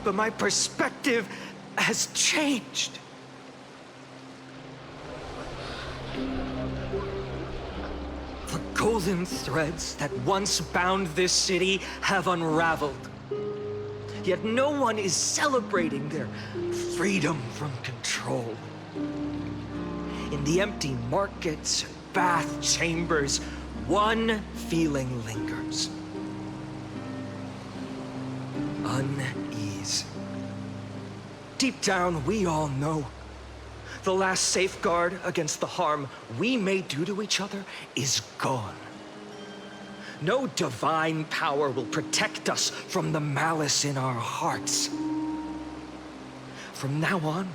But my perspective has changed. The golden threads that once bound this city have unraveled. Yet no one is celebrating their freedom from control. In the empty markets and bath chambers, one feeling lingers. Unease. Deep down, we all know the last safeguard against the harm we may do to each other is gone. No divine power will protect us from the malice in our hearts. From now on,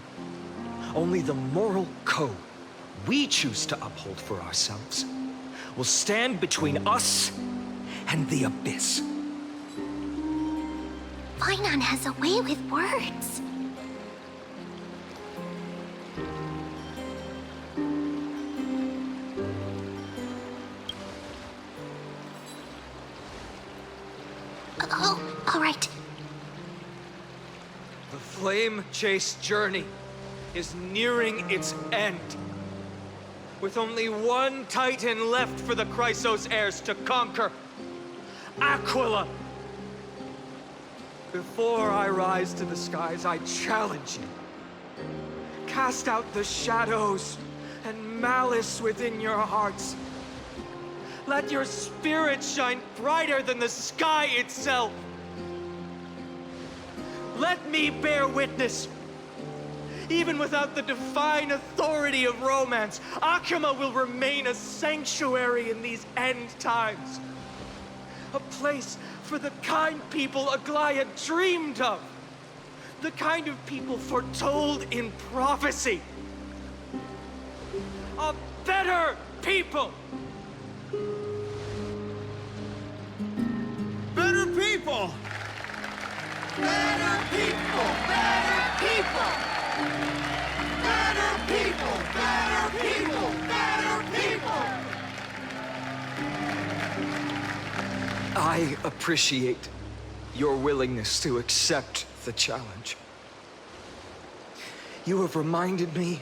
only the moral code we choose to uphold for ourselves will stand between us and the abyss. Finon has a way with words. Oh, all right. The flame chase journey is nearing its end. With only one Titan left for the Chrysos heirs to conquer, Aquila. Before I rise to the skies, I challenge you. Cast out the shadows and malice within your hearts. Let your spirit shine brighter than the sky itself. Let me bear witness. Even without the divine authority of romance, Akima will remain a sanctuary in these end times. A place for the kind people Aglaya dreamed of. The kind of people foretold in prophecy. A better people! Better people! Better people! Better people! Better people! Better people! Better people! I appreciate your willingness to accept the challenge. You have reminded me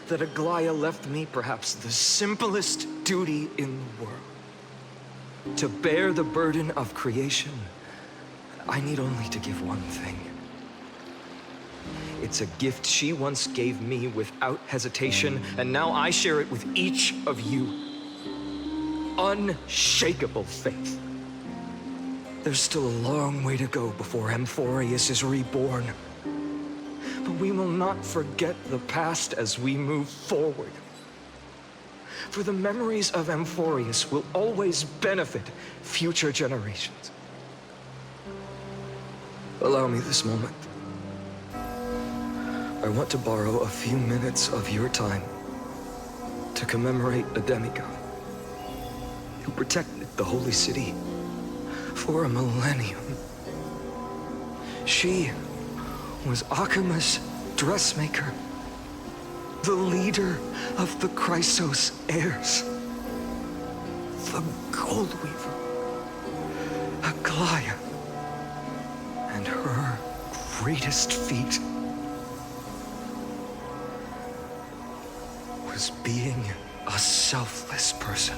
that Aglaya left me perhaps the simplest duty in the world. To bear the burden of creation, I need only to give one thing. It's a gift she once gave me without hesitation, and now I share it with each of you. Unshakable faith. There's still a long way to go before Amphorius is reborn. But we will not forget the past as we move forward. For the memories of Amphorius will always benefit future generations. Allow me this moment. I want to borrow a few minutes of your time to commemorate a demigod who protected the holy city for a millennium. She was Akima's dressmaker, the leader of the Chrysos heirs, the gold weaver, Aglaya, and her greatest feat was being a selfless person.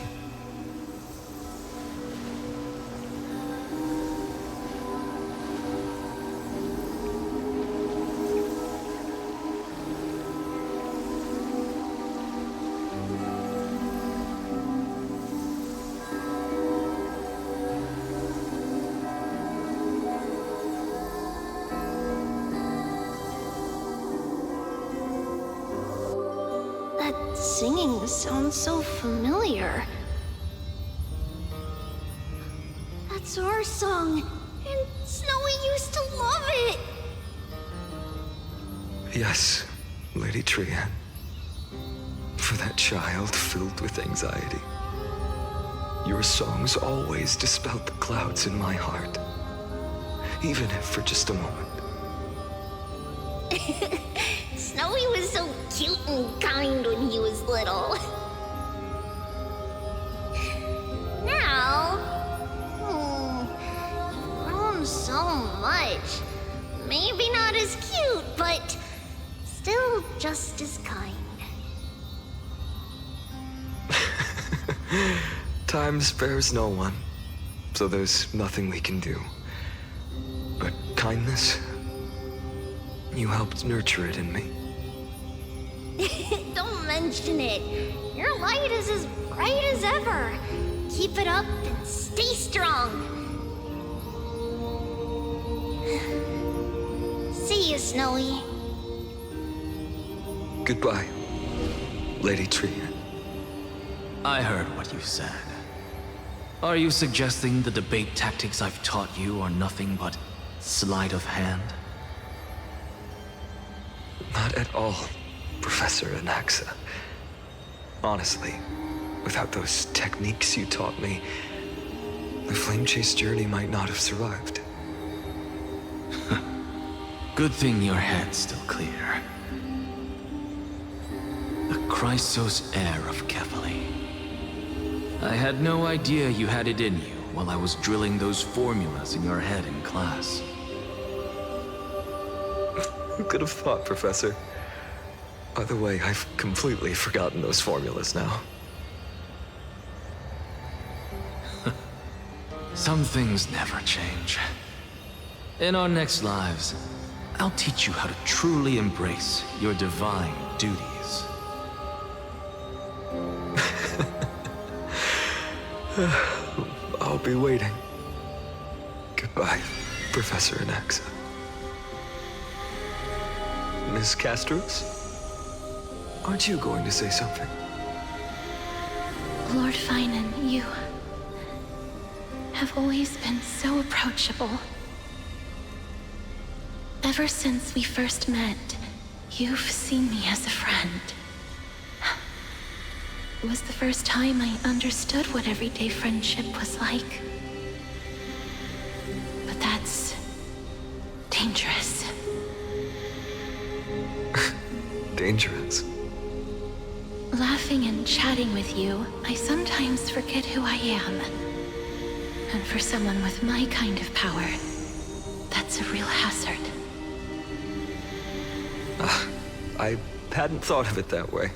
Singing sounds so familiar. That's our song, and Snowy used to love it. Yes, Lady Trian. For that child filled with anxiety. Your songs always dispelled the clouds in my heart. Even if for just a moment. Snowy was so cute and kind when he was little. Now, grown so much. Maybe not as cute, but still just as kind. Time spares no one, so there's nothing we can do. But kindness, you helped nurture it in me. Don't mention it. Your light is as bright as ever. Keep it up and stay strong. See you, Snowy. Goodbye, Lady Trian. I heard what you said. Are you suggesting the debate tactics I've taught you are nothing but sleight of hand? Not at all, Professor Anaxa. Honestly, without those techniques you taught me, the Flame Chase journey might not have survived. Good thing your head's still clear. The Chrysos heir of Kefali. I had no idea you had it in you while I was drilling those formulas in your head in class. Who could have thought, Professor? By the way, I've completely forgotten those formulas now. Some things never change. In our next lives, I'll teach you how to truly embrace your divine duties. I'll be waiting. Goodbye, Professor Anaxa. Miss Castros? Aren't you going to say something? Lord Finan, you have always been so approachable. Ever since we first met, you've seen me as a friend. It was the first time I understood what everyday friendship was like. But that's dangerous. Dangerous? Laughing and chatting with you, I sometimes forget who I am. And for someone with my kind of power, that's a real hazard. I hadn't thought of it that way.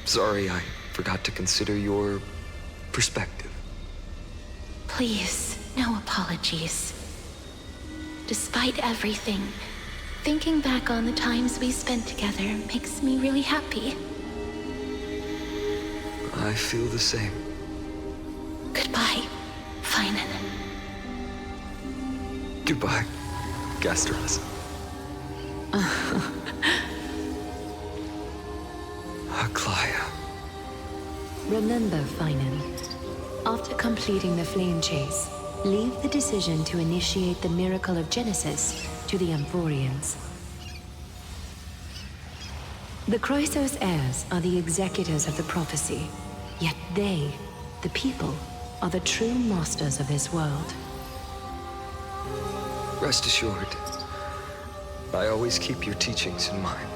Sorry, I forgot to consider your perspective. Please, no apologies. Despite everything, thinking back on the times we spent together makes me really happy. I feel the same. Goodbye, Finan. Goodbye, Gasteros. Aglaya. Remember, Finan, after completing the flame chase, leave the decision to initiate the miracle of Genesis to the Amphorians. The Kroisos heirs are the executors of the prophecy, yet they, the people, are the true masters of this world. Rest assured, I always keep your teachings in mind.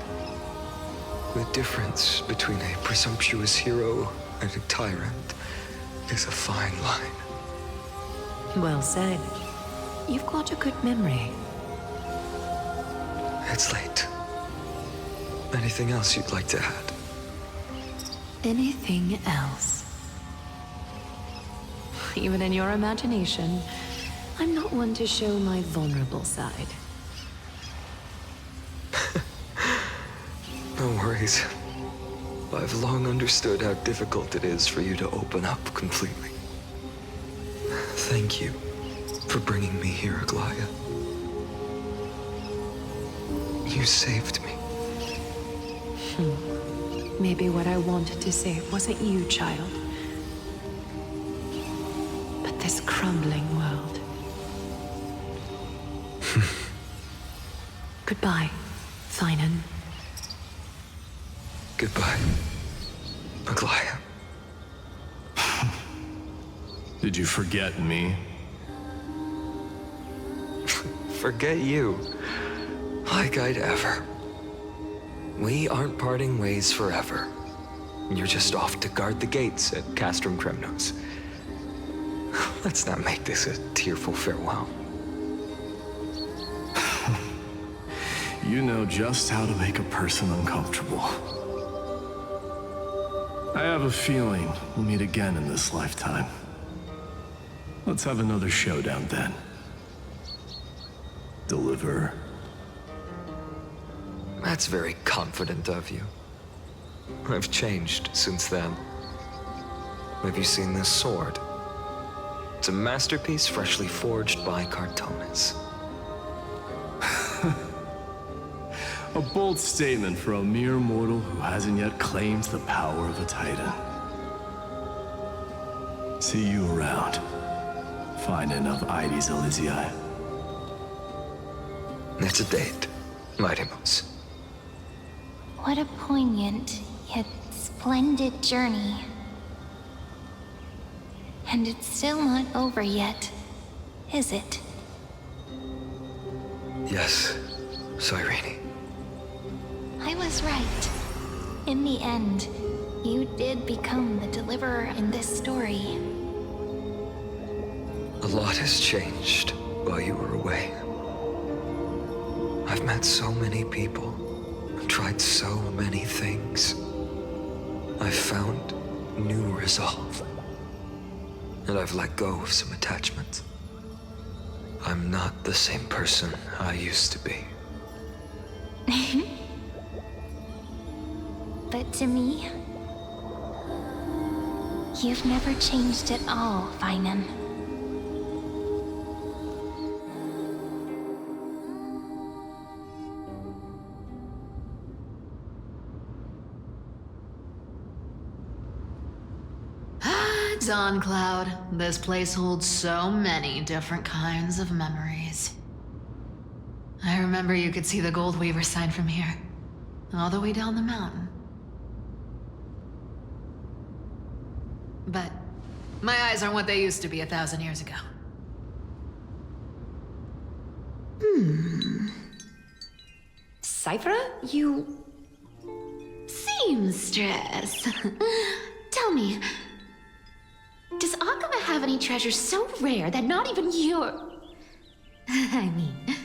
The difference between a presumptuous hero and a tyrant is a fine line. Well said. You've got a good memory. It's late. Anything else you'd like to add? Anything else? Even in your imagination, I'm not one to show my vulnerable side. No worries. I've long understood how difficult it is for you to open up completely. Thank you for bringing me here, Aglaya. You saved me. Maybe what I wanted to save wasn't you, child, but this crumbling world. Goodbye, Finan. Goodbye, Aglaya. Did you forget me? Forget you. Like I'd ever. We aren't parting ways forever. You're just off to guard the gates at Castrum Kremnos. Let's not make this a tearful farewell. You know just how to make a person uncomfortable. I have a feeling we'll meet again in this lifetime. Let's have another showdown then. Deliver. That's very confident of you. I've changed since then. Have you seen this sword? It's a masterpiece freshly forged by Cartonis. A bold statement for a mere mortal who hasn't yet claimed the power of a titan. See you around. Finan of Ides Elysiae. It's a date, Mightymoose. What a poignant, yet splendid journey. And it's still not over yet, is it? Yes, Cyrene. I was right. In the end, you did become the deliverer in this story. A lot has changed while you were away. I've met so many people, tried so many things. I've found new resolve. And I've let go of some attachments. I'm not the same person I used to be. But to me, you've never changed at all, Finan. Dawn Cloud, this place holds so many different kinds of memories. I remember you could see the Gold Weaver sign from here, all the way down the mountain. But my eyes aren't what they used to be 1,000 years ago. Cyphra, you... Seamstress. Tell me, does Akaba have any treasures so rare that not even your... I mean,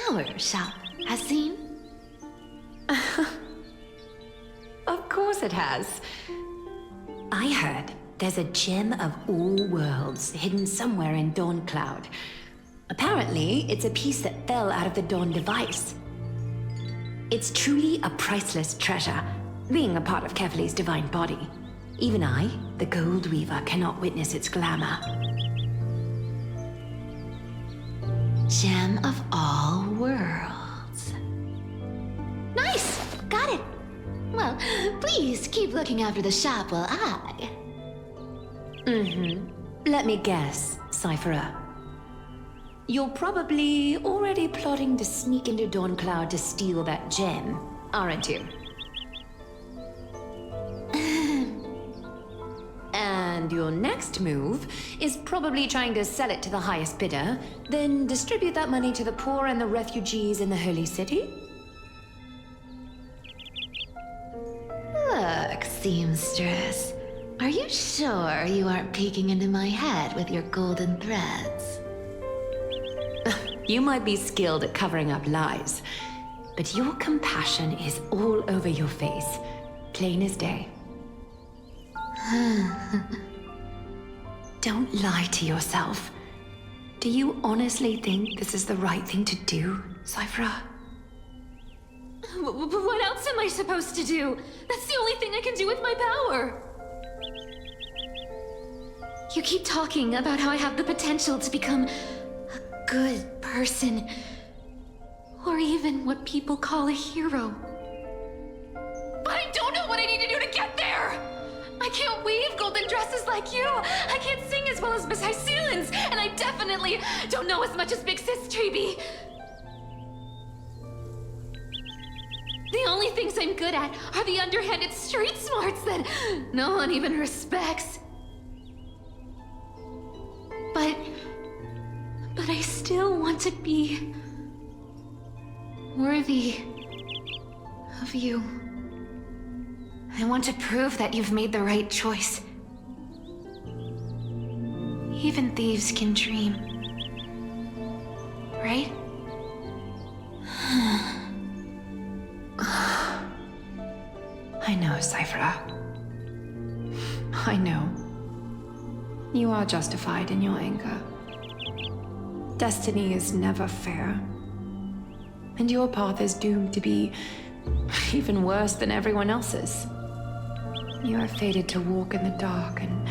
our shop has seen? course it has. I heard there's a gem of all worlds hidden somewhere in Dawn Cloud. Apparently, it's a piece that fell out of the Dawn device. It's truly a priceless treasure, being a part of Kefali's divine body. Even I, the Gold Weaver, cannot witness its glamour. Gem of all worlds. Nice! Got it! Well, please keep looking after the shop while I... Let me guess, Cypherer. You're probably already plotting to sneak into Dawn Cloud to steal that gem, aren't you? And your next move is probably trying to sell it to the highest bidder, then distribute that money to the poor and the refugees in the Holy City? Look, seamstress. Are you sure you aren't peeking into my head with your golden threads? You might be skilled at covering up lies, but your compassion is all over your face, plain as day. Don't lie to yourself. Do you honestly think this is the right thing to do, Cypherer? What else am I supposed to do? That's the only thing I can do with my power. You keep talking about how I have the potential to become a good person, or even what people call a hero. But I don't know what I need to do to get there! I can't weave golden dresses like you! I can't sing as well as Miss Hyceelins! And I definitely don't know as much as Big Sis Treeby! The only things I'm good at are the underhanded street smarts that no one even respects. But I still want to be worthy of you. I want to prove that you've made the right choice. Even thieves can dream. Right? I know, Cypherer. I know. You are justified in your anger. Destiny is never fair. And your path is doomed to be even worse than everyone else's. You are fated to walk in the dark and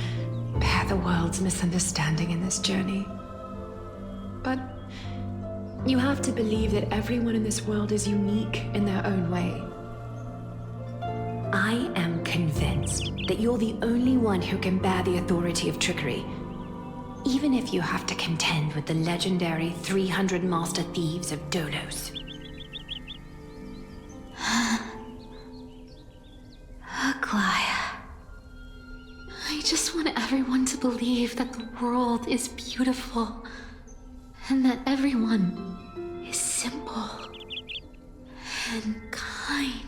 bear the world's misunderstanding in this journey. But you have to believe that everyone in this world is unique in their own way. I am convinced that you're the only one who can bear the authority of trickery, even if you have to contend with the legendary 300 master thieves of Dolos. Aglaya. I just want everyone to believe that the world is beautiful, and that everyone is simple and kind.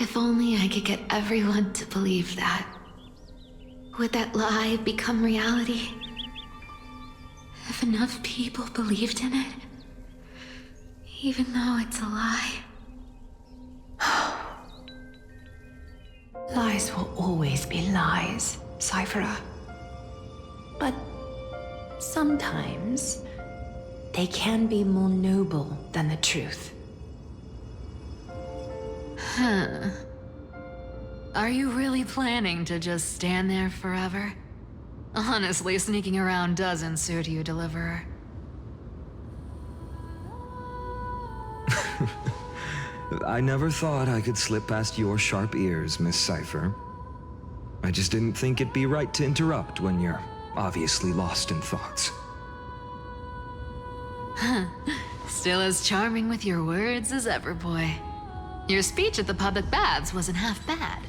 If only I could get everyone to believe that. Would that lie become reality? If enough people believed in it, even though it's a lie. Lies will always be lies, Cypherer. But sometimes they can be more noble than the truth. Huh. Are you really planning to just stand there forever? Honestly, sneaking around doesn't suit you, Deliverer. I never thought I could slip past your sharp ears, Miss Cypher. I just didn't think it'd be right to interrupt when you're obviously lost in thoughts. Still as charming with your words as ever, boy. Your speech at the public baths wasn't half bad,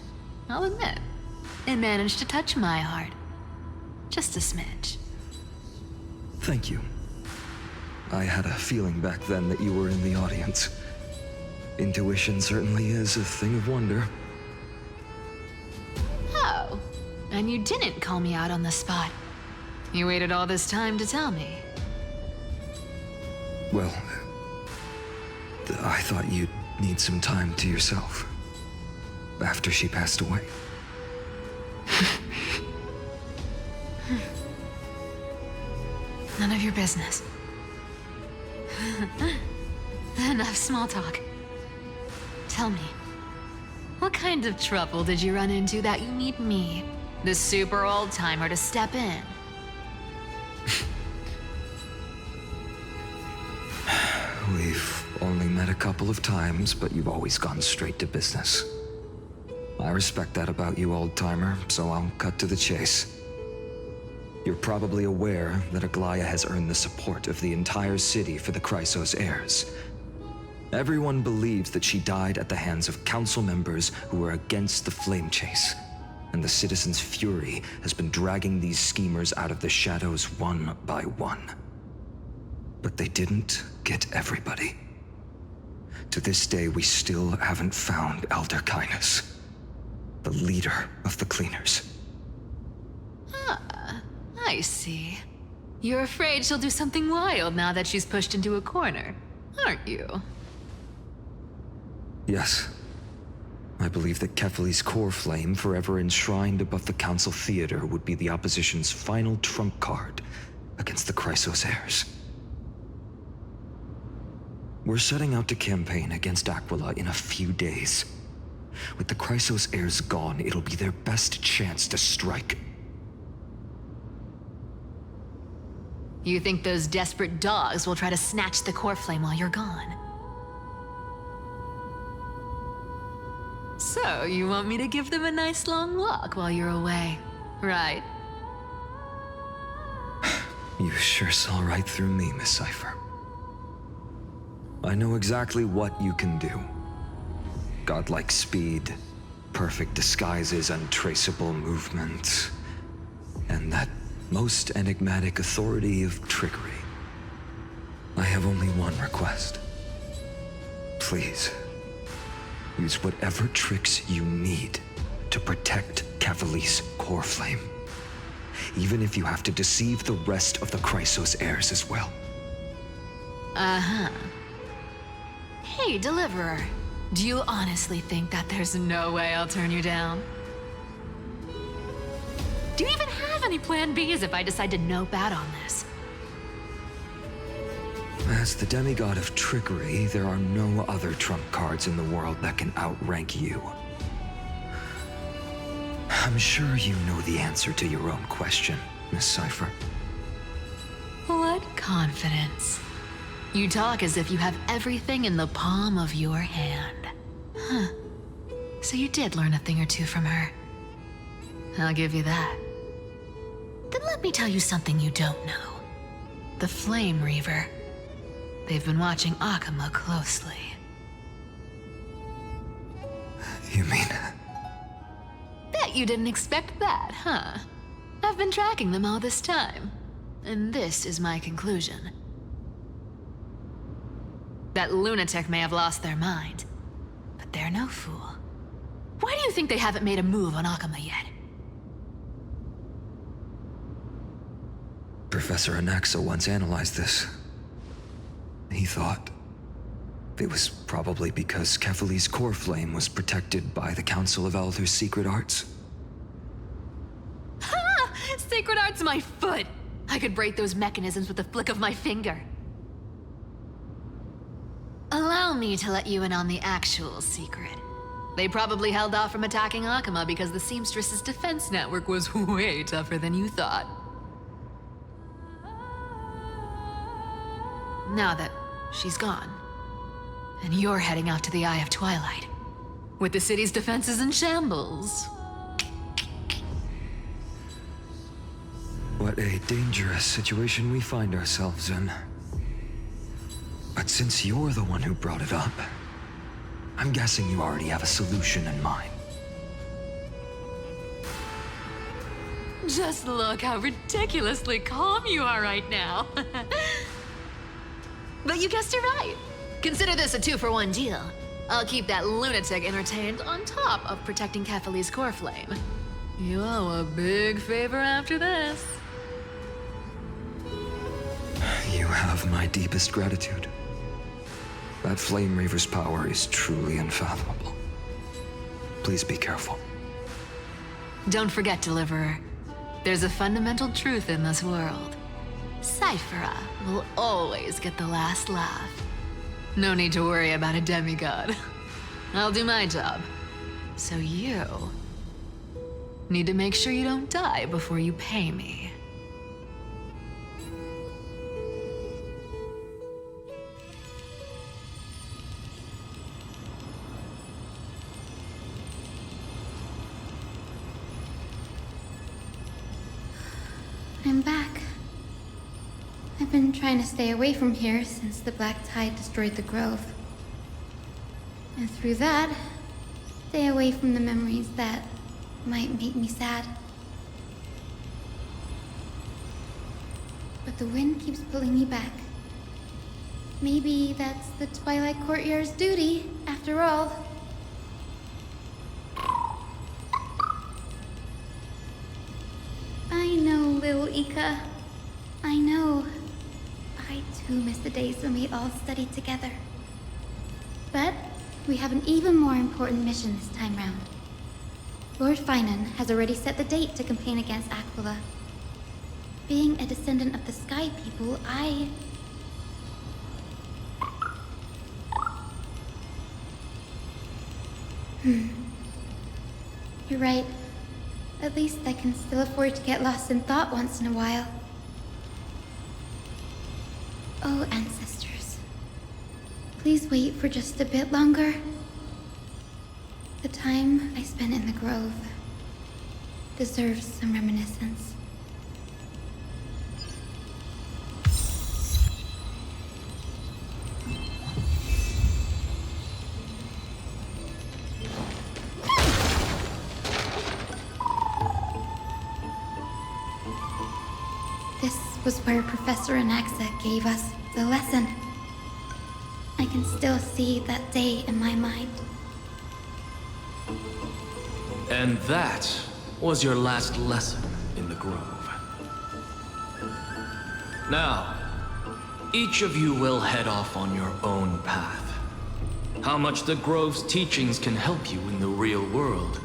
I'll admit. It managed to touch my heart. Just a smidge. Thank you. I had a feeling back then that you were in the audience. Intuition certainly is a thing of wonder. Oh, and you didn't call me out on the spot. You waited all this time to tell me. Well, I thought you'd need some time to yourself. after she passed away. None of your business. Enough small talk. Tell me, what kind of trouble did you run into that you need me, the super old-timer, to step in? We've only met a couple of times, but you've always gone straight to business. I respect that about you, old-timer, so I'll cut to the chase. You're probably aware that Aglaya has earned the support of the entire city for the Chrysos heirs. Everyone believes that she died at the hands of council members who were against the flame chase, and the citizens' fury has been dragging these schemers out of the shadows one by one. But they didn't get everybody. To this day, we still haven't found Elder Kynus, the leader of the cleaners. I see. You're afraid she'll do something wild now that she's pushed into a corner, aren't you? Yes. I believe that Kefali's core flame, forever enshrined above the council theater, would be the opposition's final trump card against the Chrysos heirs. We're setting out to campaign against Aquila in a few days. With the Chrysos heirs gone, it'll be their best chance to strike. You think those desperate dogs will try to snatch the core flame while you're gone? So, you want me to give them a nice long walk while you're away, right? You sure saw right through me, Miss Cypher. I know exactly what you can do. Godlike speed, perfect disguises, untraceable movement, and that most enigmatic authority of trickery. I have only one request. Please, use whatever tricks you need to protect Kefali's core flame. Even if you have to deceive the rest of the Chrysos heirs as well. Uh-huh. Hey, Deliverer. Do you honestly think that there's no way I'll turn you down? Do you even have any plan Bs if I decide to nope out on this? As the demigod of trickery, there are no other trump cards in the world that can outrank you. I'm sure you know the answer to your own question, Miss Cypher. What confidence. You talk as if you have everything in the palm of your hand. Huh. So you did learn a thing or two from her. I'll give you that. Then let me tell you something you don't know. The Flame Reaver. They've been watching Akama closely. You mean... Bet you didn't expect that, huh? I've been tracking them all this time. And this is my conclusion. That lunatic may have lost their mind, but they're no fool. Why do you think they haven't made a move on Akama yet? Professor Anaxa once analyzed this. He thought it was probably because Kefali's core flame was protected by the Council of Elders' secret arts. Ha! Sacred art's my foot! I could break those mechanisms with the flick of my finger. Allow me to let you in on the actual secret. They probably held off from attacking Akama because the Seamstress's defense network was way tougher than you thought. Now that she's gone, and you're heading out to the Eye of Twilight, with the city's defenses in shambles. What a dangerous situation we find ourselves in. But since you're the one who brought it up, I'm guessing you already have a solution in mind. Just look how ridiculously calm you are right now. But you guessed it right. Consider this a 2-for-1 deal. I'll keep that lunatic entertained on top of protecting Kefali's core flame. You owe a big favor after this. You have my deepest gratitude. That Flame Reaver's power is truly unfathomable. Please be careful. Don't forget, Deliverer. There's a fundamental truth in this world. Cyphera will always get the last laugh. No need to worry about a demigod. I'll do my job. So you need to make sure you don't die before you pay me. I'm back. I've been trying to stay away from here since the Black Tide destroyed the grove. And through that, stay away from the memories that might make me sad. But the wind keeps pulling me back. Maybe that's the Twilight Courtyard's duty, after all. I know, little Ika. I know. I too miss the days when we all studied together. But we have an even more important mission this time round. Lord Finan has already set the date to campaign against Aquila. Being a descendant of the Sky People, You're right. At least I can still afford to get lost in thought once in a while. Oh, ancestors. Please wait for just a bit longer. The time I spent in the grove deserves some reminiscence. This was where Professor Anaxa gave us the lesson. I can still see that day in my mind. And that was your last lesson in the grove. Now, each of you will head off on your own path. How much the grove's teachings can help you in the real world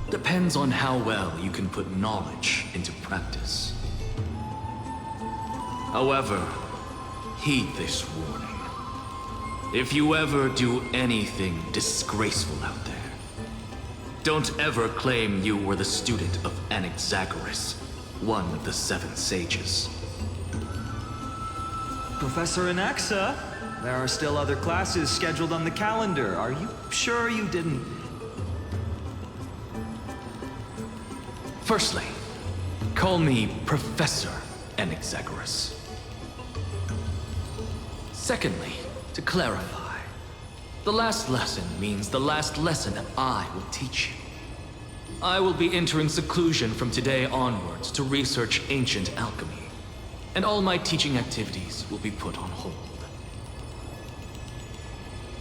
depends on how well you can put knowledge into practice. However, heed this warning. If you ever do anything disgraceful out there, don't ever claim you were the student of Anaxagoras, one of the 7 sages. Professor Anaxa, there are still other classes scheduled on the calendar. Are you sure you didn't... Firstly, call me Professor Anaxagoras. Secondly, to clarify, the last lesson means the last lesson I will teach you. I will be entering seclusion from today onwards to research ancient alchemy, and all my teaching activities will be put on hold.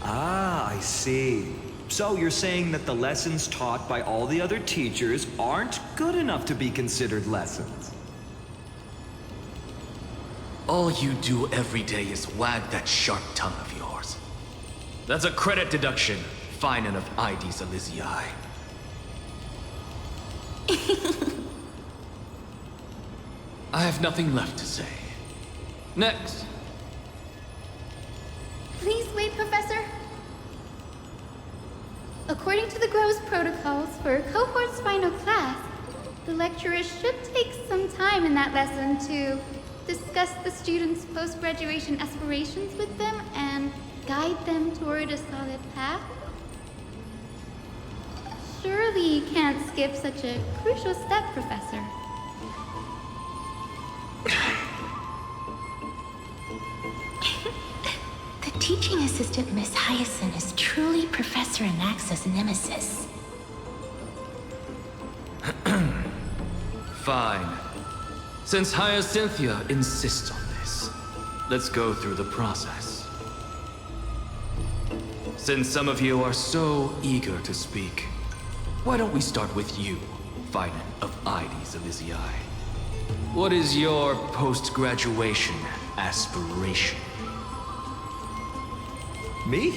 Ah, I see. So you're saying that the lessons taught by all the other teachers aren't good enough to be considered lessons? All you do every day is wag that sharp tongue of yours. That's a credit deduction, Finan of IDs Elysiae. I have nothing left to say. Next. Please wait, Professor. According to the Grove's protocols for a cohort's final class, the lecturer should take some time in that lesson to discuss the students' post-graduation aspirations with them and guide them toward a solid path. Surely you can't skip such a crucial step, Professor. The teaching assistant, Miss Hyacinth, is truly Professor Anaxa's nemesis. Fine. Since Hyacinthia insists on this, let's go through the process. Since some of you are so eager to speak, why don't we start with you, Finan of IDs Elysiae? What is your post-graduation aspiration? Me?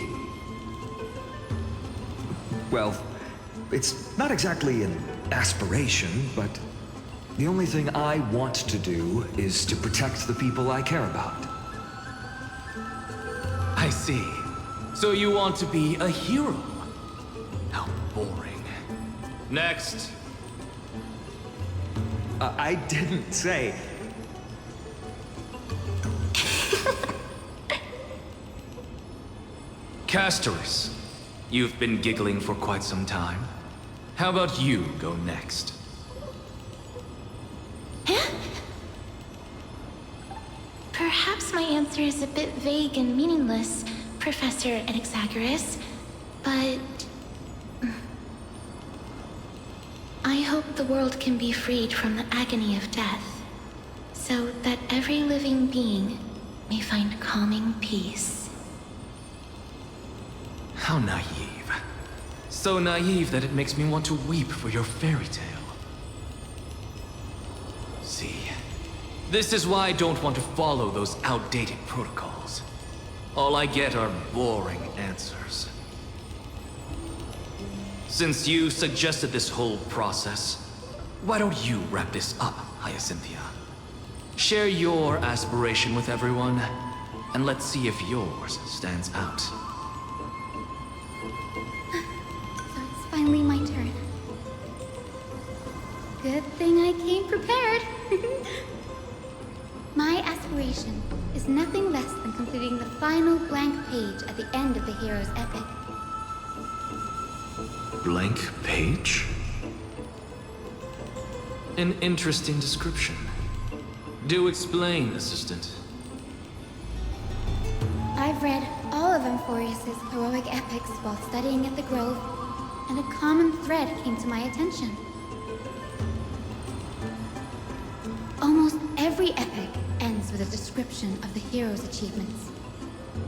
Well, It's not exactly an aspiration, but the only thing I want to do is to protect the people I care about. I see. So you want to be a hero? How boring. Next. I didn't say... Castoris, you've been giggling for quite some time. How about you go next? Perhaps my answer is a bit vague and meaningless, Professor Anaxagoras, but... I hope the world can be freed from the agony of death, so that every living being may find calming peace. How naive. So naive that it makes me want to weep for your fairy tale. See, this is why I don't want to follow those outdated protocols. All I get are boring answers. Since you suggested this whole process, why don't you wrap this up, Hyacinthia? Share your aspiration with everyone, and let's see if yours stands out. So it's finally my turn. Good thing I came prepared. My aspiration is nothing less than completing the final blank page at the end of the hero's epic. Blank page? An interesting description. Do explain, assistant. I've read all of Amphorius's heroic epics while studying at the Grove, and a common thread came to my attention. Almost every epic ends with a description of the hero's achievements.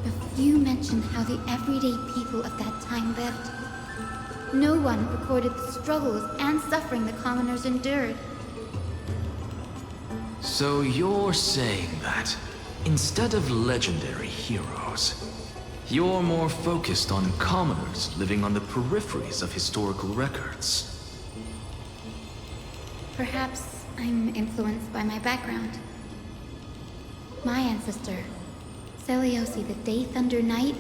But few mention how the everyday people of that time lived. No one recorded the struggles and suffering the commoners endured. So you're saying that, instead of legendary heroes, you're more focused on commoners living on the peripheries of historical records? Perhaps I'm influenced by my background. My ancestor, Seliosi the Day Thunder Knight,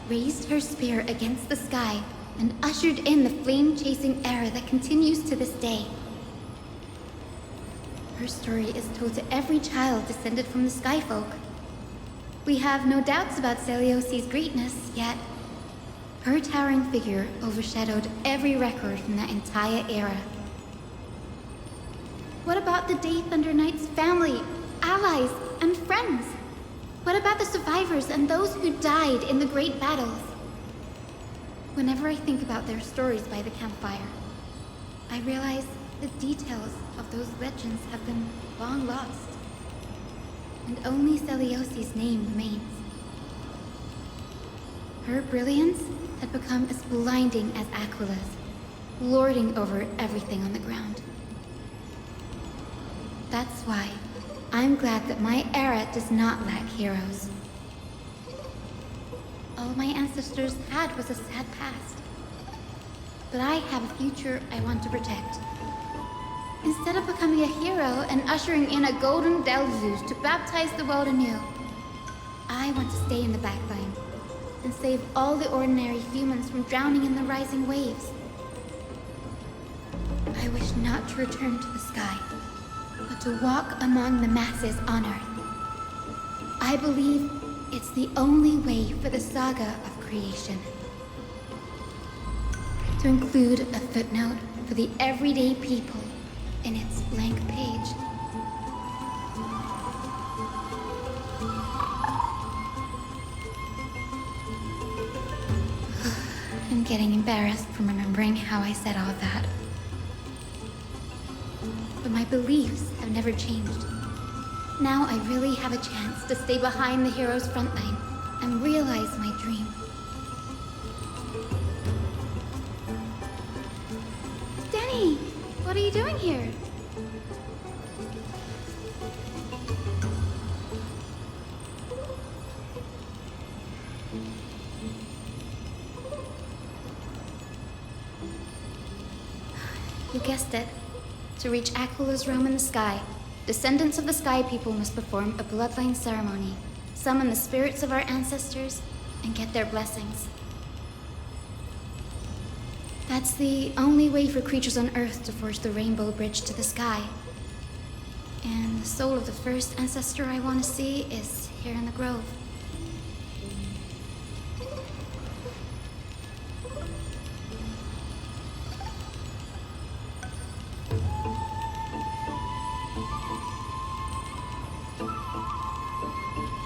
raised her spear against the sky and ushered in the flame-chasing era that continues to this day. Her story is told to every child descended from the Skyfolk. We have no doubts about Seliosi's greatness, yet her towering figure overshadowed every record from that entire era. What about the Day Thunder Knight's family, allies, and friends? What about the survivors and those who died in the great battles? Whenever I think about their stories by the campfire, I realize the details of those legends have been long lost. And only Seliosi's name remains. Her brilliance had become as blinding as Aquila's, lording over everything on the ground. That's why I'm glad that my era does not lack heroes. All my ancestors had was a sad past. But I have a future I want to protect. Instead of becoming a hero and ushering in a golden deluge to baptize the world anew, I want to stay in the backline and save all the ordinary humans from drowning in the rising waves. I wish not to return to the sky, but to walk among the masses on Earth. I believe it's the only way for the saga of creation. To include a footnote for the everyday people in its blank page. I'm getting embarrassed from remembering how I said all of that. But my beliefs have never changed. Now I really have a chance to stay behind the hero's front line and realize my dream. Denny, what are you doing here? You guessed it. To reach Aquala's realm in the sky, descendants of the Sky People must perform a bloodline ceremony, summon the spirits of our ancestors, and get their blessings. That's the only way for creatures on Earth to forge the rainbow bridge to the sky. And the soul of the first ancestor I want to see is here in the grove.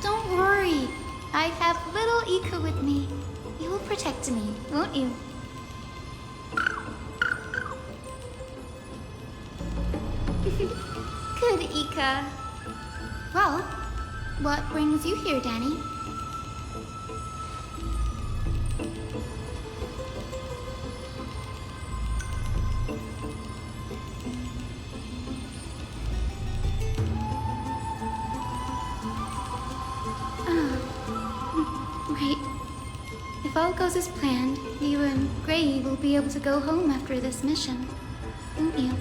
Don't worry. I have little Ika with me. You will protect me, won't you? Good, Ika. Well, what brings you here, Danny? Right. If all goes as planned, you and Gray will be able to go home after this mission, won't you?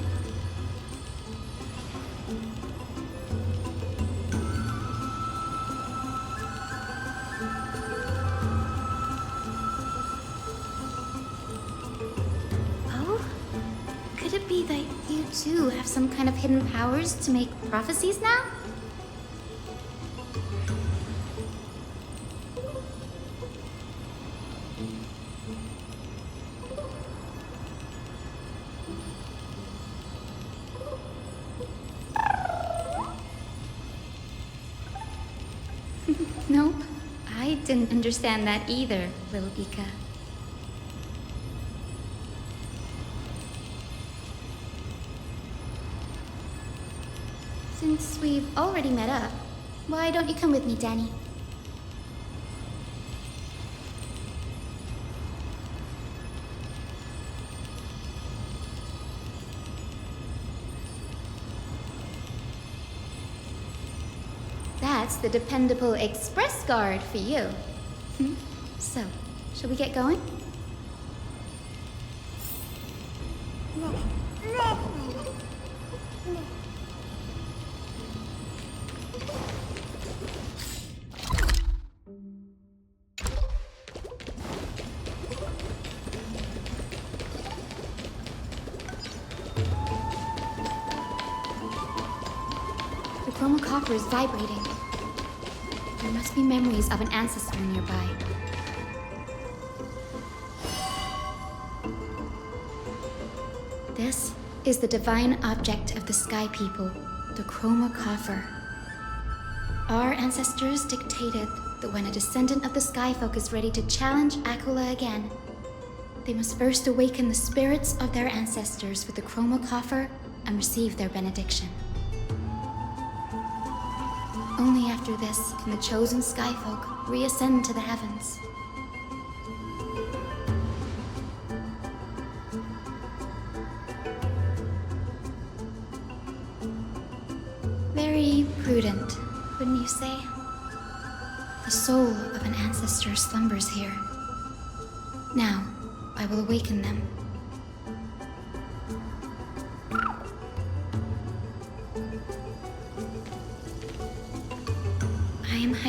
Too have some kind of hidden powers to make prophecies now? Nope, I didn't understand that either, little Ika. Since we've already met up, why don't you come with me, Danny? That's the dependable express guard for you. So, shall we get going? Copper is vibrating. There must be memories of an ancestor nearby. This is the divine object of the Sky People, the Chroma Coffer. Our ancestors dictated that when a descendant of the Sky Folk is ready to challenge Aquila again, they must first awaken the spirits of their ancestors with the Chroma Coffer and receive their benediction. Only after this can the chosen Skyfolk reascend to the heavens. Very prudent, wouldn't you say? The soul of an ancestor slumbers here. Now, I will awaken them.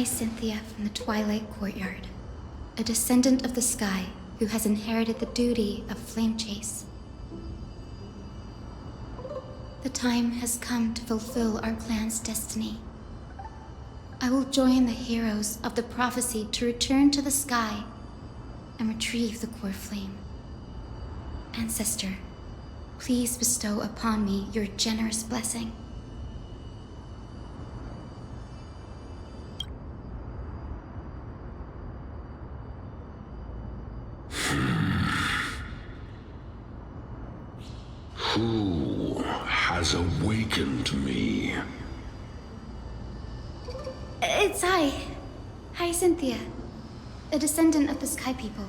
Cynthia from the Twilight Courtyard, a descendant of the sky who has inherited the duty of flame chase. The time has come to fulfill our clan's destiny. I will join the heroes of the prophecy to return to the sky and retrieve the core flame. Ancestor, please bestow upon me your generous blessing. Who has awakened me? It's I. Hi, Cynthia. A descendant of the Sky People.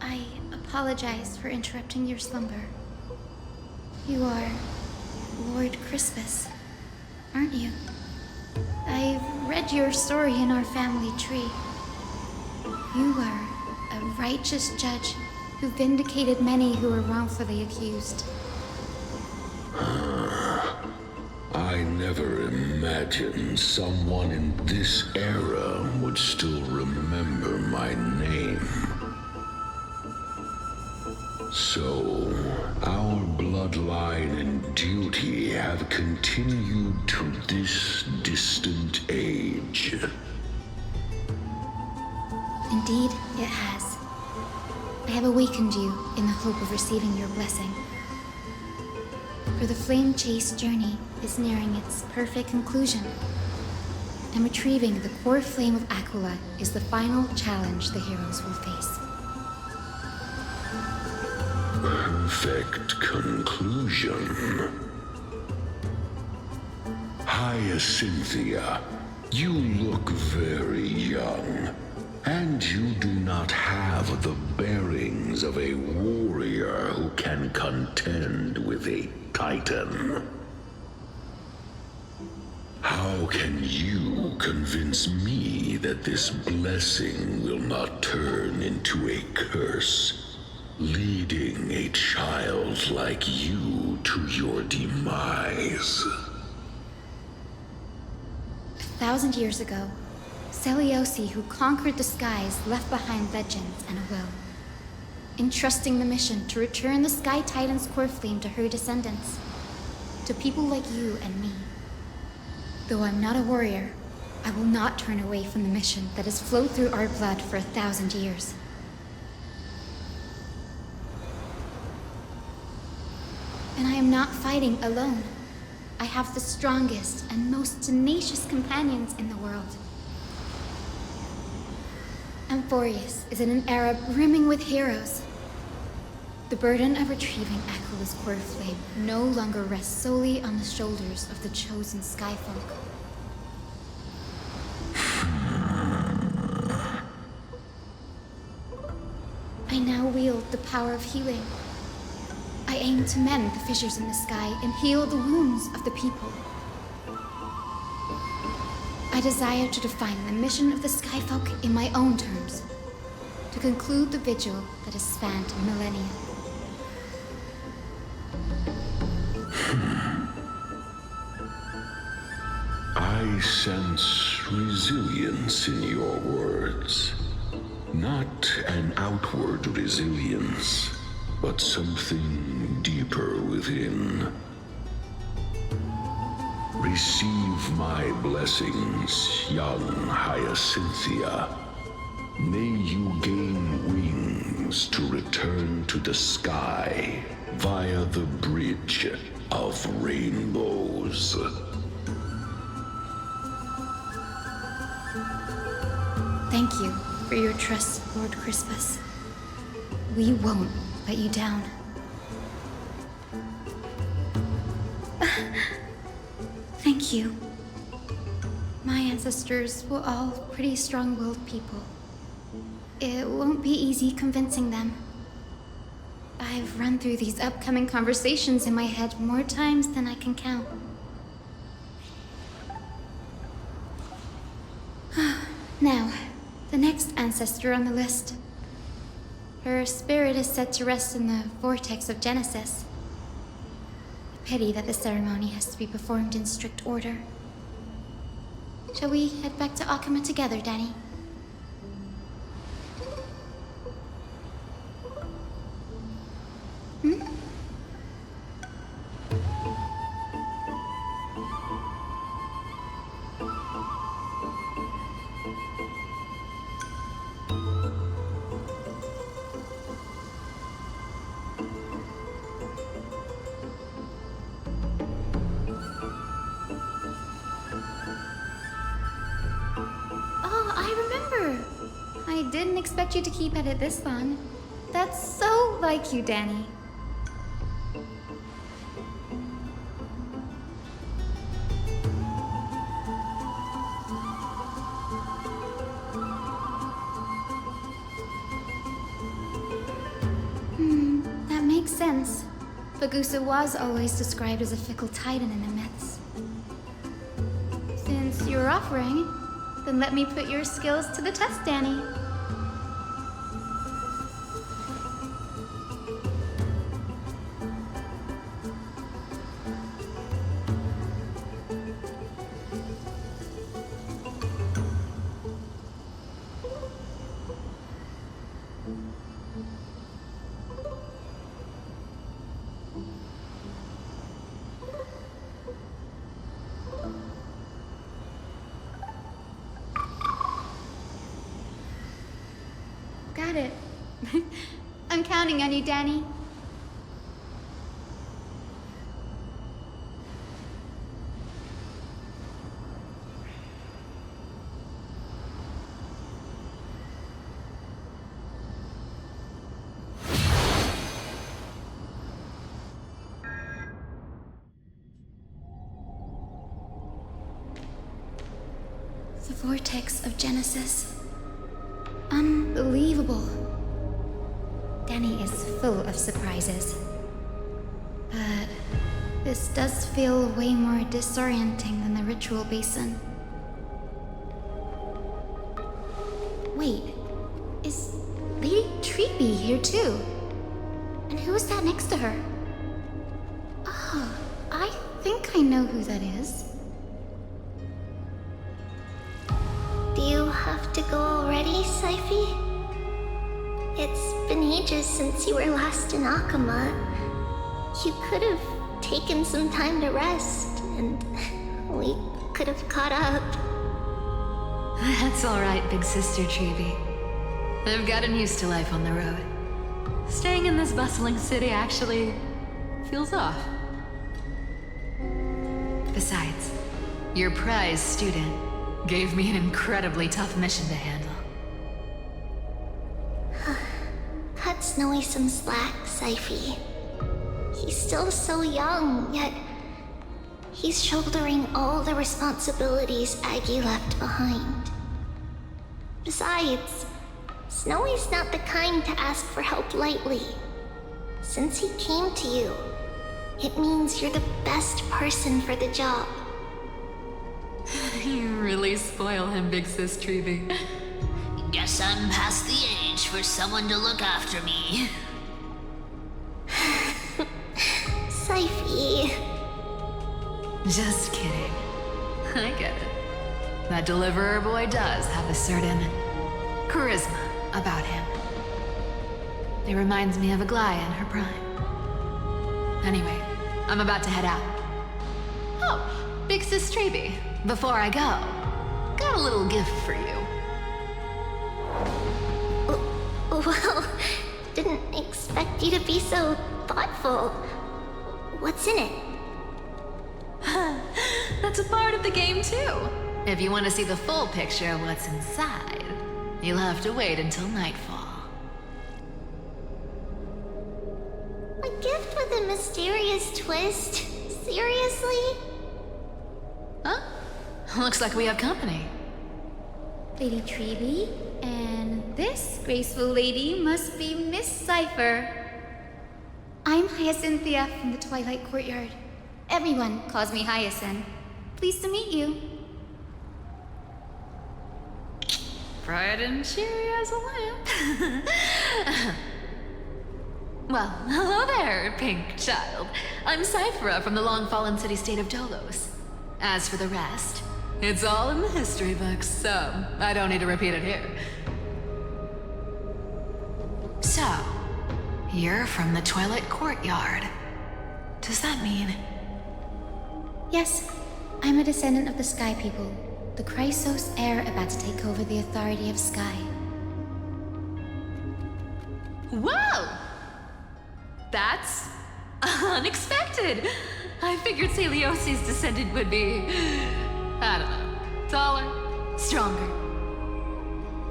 I apologize for interrupting your slumber. You are Lord Crispus, aren't you? I've read your story in our family tree. You are a righteous judge who vindicated many who were wrongfully accused. I never imagined someone in this era would still remember my name. So, our bloodline and duty have continued to this distant age. Indeed, it has. I have awakened you in the hope of receiving your blessing. For the flame chase journey is nearing its perfect conclusion, and retrieving the core flame of Aquila is the final challenge the heroes will face. Perfect conclusion. Hyacinthia, you look very young, and you do not have the bearings of a warrior who can contend with a titan. How can you convince me that this blessing will not turn into a curse, leading a child like you to your demise? 1,000 years ago, Seleucus, who conquered the skies, left behind legends and a will, entrusting the mission to return the Sky Titan's core flame to her descendants, to people like you and me. Though I'm not a warrior, I will not turn away from the mission that has flowed through our blood for 1,000 years. And I am not fighting alone. I have the strongest and most tenacious companions in the world. Amphorius is in an era brimming with heroes. The burden of retrieving Aquila's core flame no longer rests solely on the shoulders of the chosen Skyfolk. I now wield the power of healing. I aim to mend the fissures in the sky and heal the wounds of the people. I desire to define the mission of the Skyfolk in my own terms, to conclude the vigil that has spanned millennia. I sense resilience in your words. Not an outward resilience, but something deeper within. Receive my blessings, young Hyacinthia. May you gain wings to return to the sky via the bridge of rainbows. Thank you for your trust, Lord Crispus. We won't let you down. Thank you. My ancestors were all pretty strong-willed people. It won't be easy convincing them. I've run through these upcoming conversations in my head more times than I can count. Now, the next ancestor on the list. Her spirit is said to rest in the vortex of Genesis. Pity that the ceremony has to be performed in strict order. Shall we head back to Akama together, Danny? I didn't expect you to keep at it this long. That's so like you, Danny. That makes sense. Bagusa was always described as a fickle titan in the myths. Since you're offering, then let me put your skills to the test, Danny. counting on you, Danny. The vortex of Genesis. Unbelievable. Danny is full of surprises. But this does feel way more disorienting than the ritual basin. Wait, is Lady Treeby here too? And who is that next to her? Oh, I think I know who that is. Do you have to go already, Syphie? It's been ages since you were last in Akama. You could have taken some time to rest, and we could have caught up. That's all right, big sister Treeby. I've gotten used to life on the road. Staying in this bustling city actually feels off. Besides, your prize student gave me an incredibly tough mission to handle. Cut Snowy some slack, Syphie. He's still so young, yet he's shouldering all the responsibilities Aggie left behind. Besides, Snowy's not the kind to ask for help lightly. Since he came to you, it means you're the best person for the job. You really spoil him, big sis Treeby. Guess I'm past the age for someone to look after me. Syphie. Just kidding. I get it. That deliverer boy does have a certain charisma about him. It reminds me of a Glaya in her prime. Anyway, I'm about to head out. Oh, big sis Treeby. Before I go, got a little gift for you. Well, didn't expect you to be so thoughtful. What's in it? That's a part of the game too. If you want to see the full picture of what's inside, you'll have to wait until nightfall. A gift with a mysterious twist? Seriously? Huh? Looks like we have company. Lady Treeby, and this graceful lady must be Miss Cypher. I'm Hyacinthia from the Twilight Courtyard. Everyone calls me Hyacinth. Pleased to meet you. Bright and cheery as a lamp. Well, hello there, pink child. I'm Cyphera from the long-fallen city-state of Dolos. As for the rest, it's all in the history books, so I don't need to repeat it here. So, you're from the Twilight Courtyard. Does that mean... Yes, I'm a descendant of the Sky People, the Chrysos heir about to take over the authority of Sky. Whoa! That's unexpected. I figured Celiosi's descendant would be, I don't know, taller, stronger.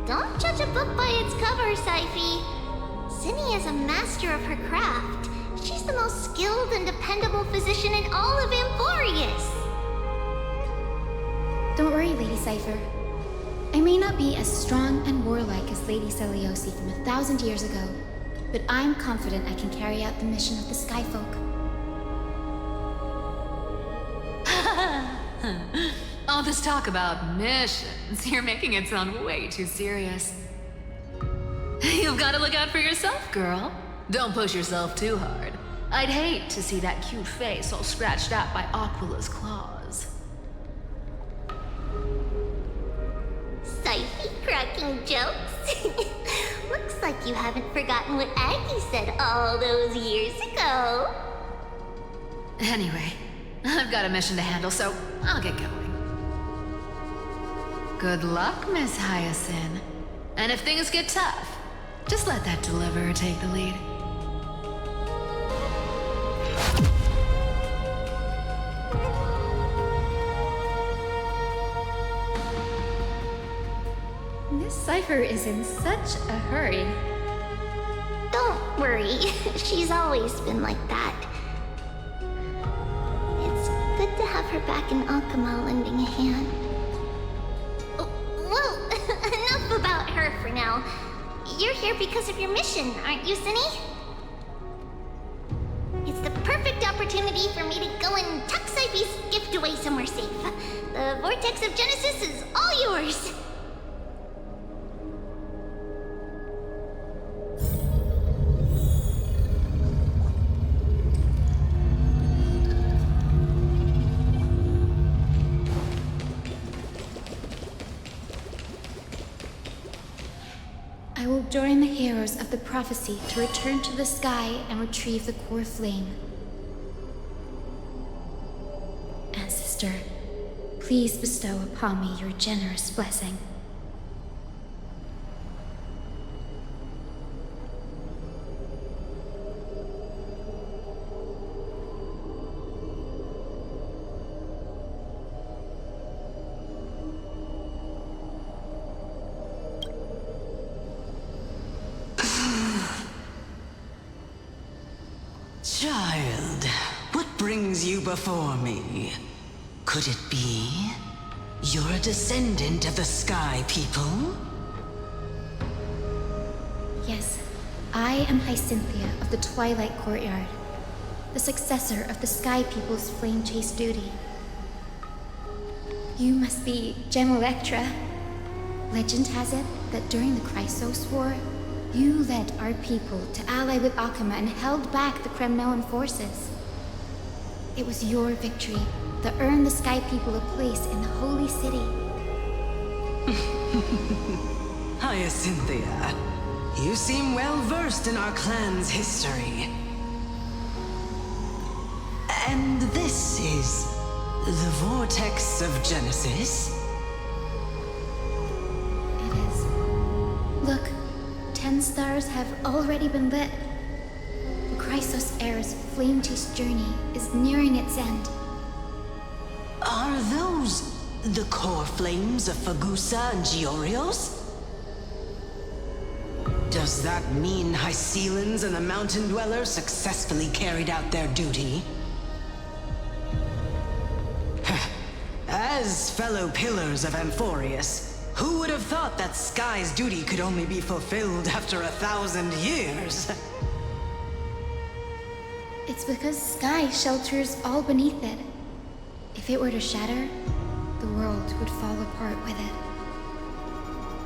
Don't judge a book by its cover, Syphie. Zinni is a master of her craft. She's the most skilled and dependable physician in all of Amphorius. Don't worry, Lady Cypher. I may not be as strong and warlike as Lady Celiosi from 1,000 years ago, but I'm confident I can carry out the mission of the Skyfolk. All this talk about missions, you're making it sound way too serious. You've got to look out for yourself, girl. Don't push yourself too hard. I'd hate to see that cute face all scratched out by Aquila's claws. Syphie cracking jokes? Looks like you haven't forgotten what Aggie said all those years ago. Anyway, I've got a mission to handle, so I'll get going. Good luck, Miss Hyacinth. And if things get tough, Just let that deliverer take the lead. This cipher is in such a hurry. Don't worry, she's always been like that. It's good to have her back in Akama lending a hand. Well, enough about her for now. You're here because of your mission, aren't you, Cinny? It's the perfect opportunity for me to go and tuck Saifi's gift away somewhere safe. The Vortex of Genesis is all yours. I will join the heroes of the prophecy to return to the sky and retrieve the core flame. Ancestor, please bestow upon me your generous blessing. Child, what brings you before me? Could it be you're a descendant of the Sky People? Yes, I am Hyacinthia of the Twilight Courtyard, the successor of the Sky People's flame chase duty. You must be Gem Electra. Legend has it that during the Chrysos War, you led our people to ally with Akama and held back the Kremnoan forces. It was your victory that earned the Sky People a place in the Holy City. Hyacinthia, you seem well versed in our clan's history. And this is the Vortex of Genesis? It is. Look, 10 stars have already been lit. The Chrysos era's flame chase journey is nearing its end. Are those the core flames of Fagusa and Georios? Does that mean Hycelans and the Mountain Dwellers successfully carried out their duty? As fellow pillars of Amphorius, who would have thought that Sky's duty could only be fulfilled after 1,000 years? It's because Sky shelters all beneath it. If it were to shatter, the world would fall apart with it.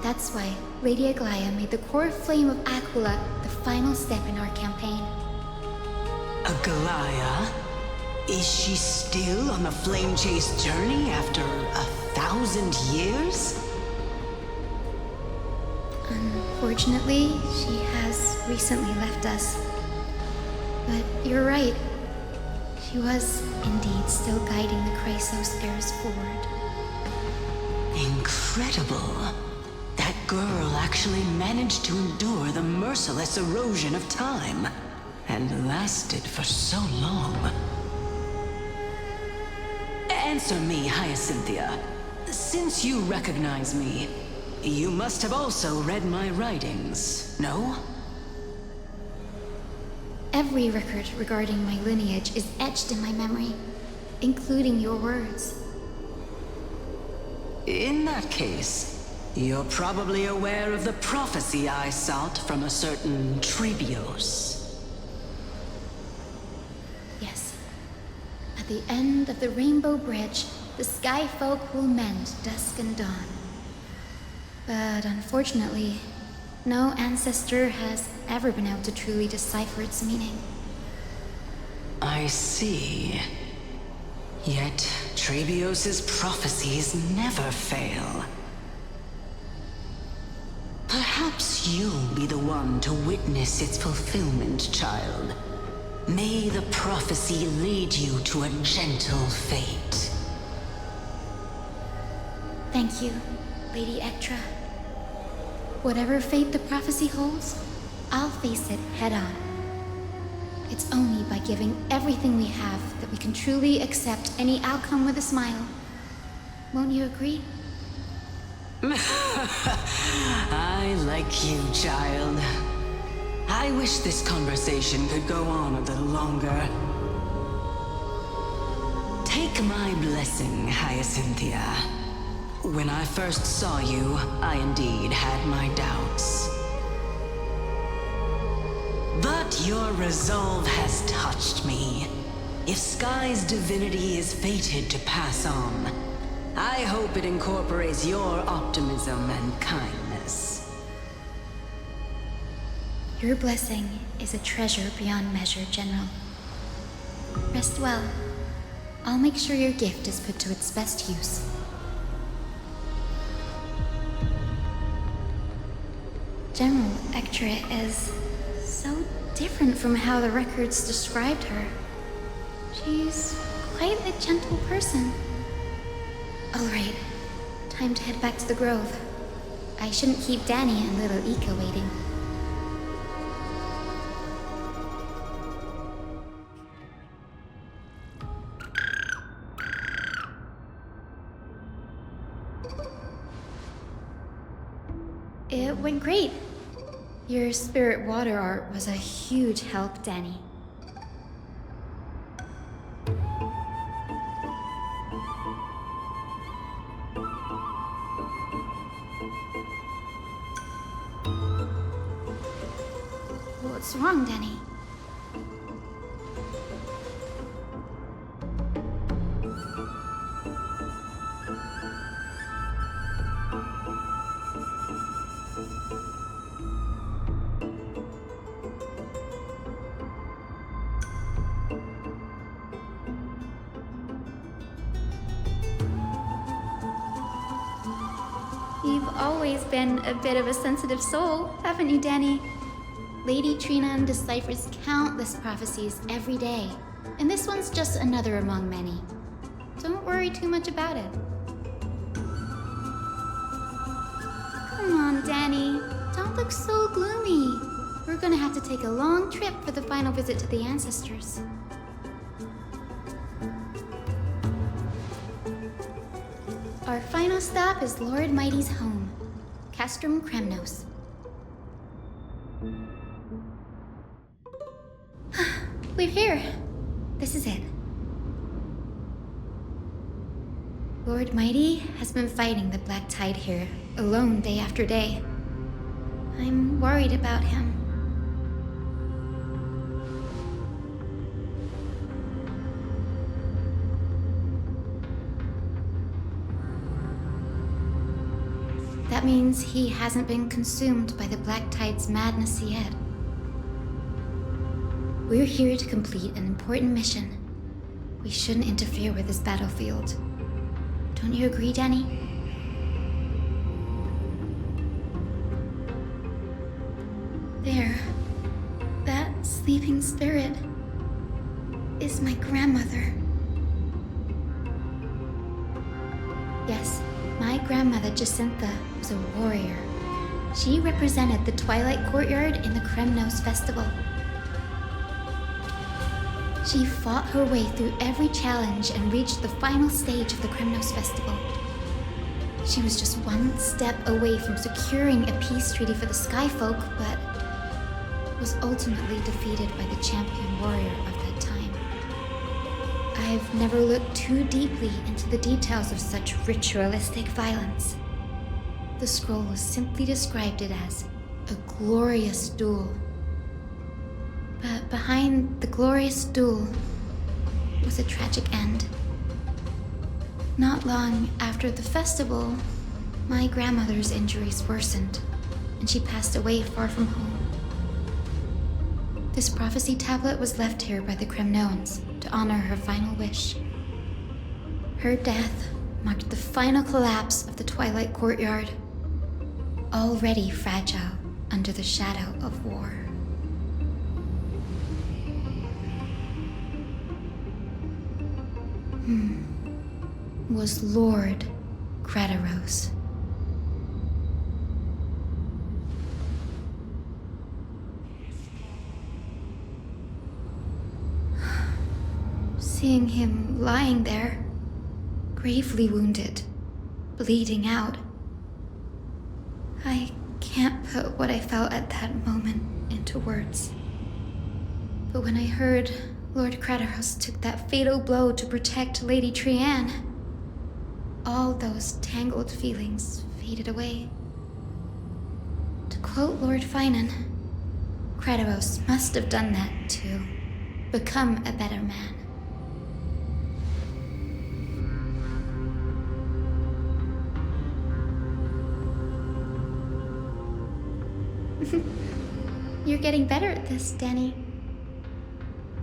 That's why Lady Aglaya made the core flame of Aquila the final step in our campaign. Aglaya? Is she still on the flame chase journey after 1,000 years? Unfortunately, she has recently left us. But you're right. She was indeed still guiding the Chrysos heirs forward. Incredible. That girl actually managed to endure the merciless erosion of time, and lasted for so long. Answer me, Hyacinthia. Since you recognize me, you must have also read my writings, no? Every record regarding my lineage is etched in my memory, including your words. In that case, you're probably aware of the prophecy I sought from a certain Trebios. Yes. At the end of the Rainbow Bridge, the Sky Folk will mend dusk and dawn. But unfortunately, no ancestor has ever been able to truly decipher its meaning. I see. Yet, Trebios' prophecies never fail. Perhaps you'll be the one to witness its fulfillment, child. May the prophecy lead you to a gentle fate. Thank you, Lady Ektra. Whatever fate the prophecy holds, I'll face it head on. It's only by giving everything we have that we can truly accept any outcome with a smile. Won't you agree? I like you, child. I wish this conversation could go on a little longer. Take my blessing, Hyacinthia. When I first saw you, I indeed had my doubts. But your resolve has touched me. If Sky's divinity is fated to pass on, I hope it incorporates your optimism and kindness. Your blessing is a treasure beyond measure, General. Rest well. I'll make sure your gift is put to its best use. General Ectra is so different from how the records described her. She's quite a gentle person. All right, time to head back to the Grove. I shouldn't keep Danny and little Ika waiting. It went great. Your spirit water art was a huge help, Danny. What's wrong, Danny? You've always been a bit of a sensitive soul, haven't you, Danny? Lady Trinan deciphers countless prophecies every day, and this one's just another among many. Don't worry too much about it. Come on, Danny. Don't look so gloomy. We're gonna have to take a long trip for the final visit to the ancestors. Our final stop is Lord Mighty's home, Castrum Kremnos. We're here. This is it. Lord Mighty has been fighting the Black Tide here, alone day after day. I'm worried about him. That means he hasn't been consumed by the Black Tide's madness yet. We're here to complete an important mission. We shouldn't interfere with this battlefield. Don't you agree, Danny? There. That sleeping spirit is my grandmother. Yes, my grandmother Jacinta was a warrior. She represented the Twilight Courtyard in the Kremnos Festival. She fought her way through every challenge and reached the final stage of the Kremnos Festival. She was just one step away from securing a peace treaty for the Skyfolk, but was ultimately defeated by the champion warrior of that time. I've never looked too deeply into the details of such ritualistic violence. The scroll simply described it as a glorious duel. But behind the glorious duel was a tragic end. Not long after the festival, my grandmother's injuries worsened, and she passed away far from home. This prophecy tablet was left here by the Kremnoans to honor her final wish. Her death marked the final collapse of the Twilight Courtyard, already fragile under the shadow of war. Was Lord Grataros. Seeing him lying there, gravely wounded, bleeding out. I can't put what I felt at that moment into words. But when I heard Lord Craterhouse took that fatal blow to protect Lady Trianne, all those tangled feelings faded away. To quote Lord Finan, Craterhouse must have done that to become a better man. You're getting better at this, Danny.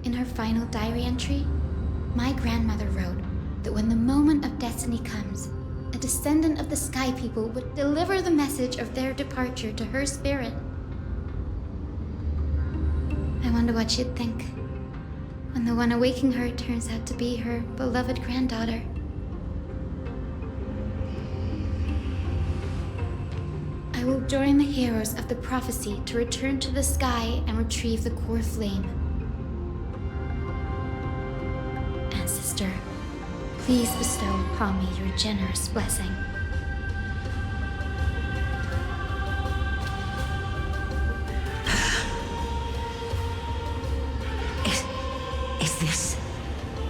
In her final diary entry, my grandmother wrote that when the moment of destiny comes, a descendant of the Sky People would deliver the message of their departure to her spirit. I wonder what she'd think when the one awaking her turns out to be her beloved granddaughter. I will join the heroes of the prophecy to return to the sky and retrieve the core flame. Ancestor, please bestow upon me your generous blessing. Is this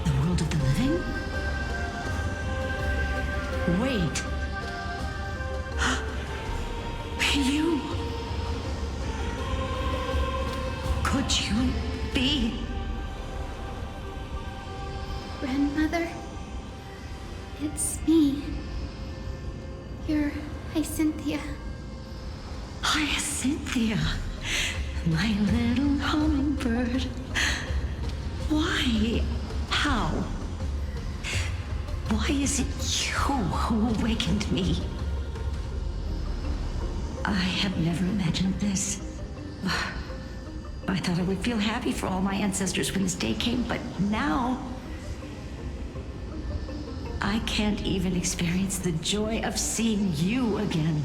the world of the living? Wait. You... Could you be... Grandmother? It's me. You're Hyacinthia. Hyacinthia, my little hummingbird. Why? How? Why is it you who awakened me? I have never imagined this. I thought I would feel happy for all my ancestors when this day came, but now... I can't even experience the joy of seeing you again.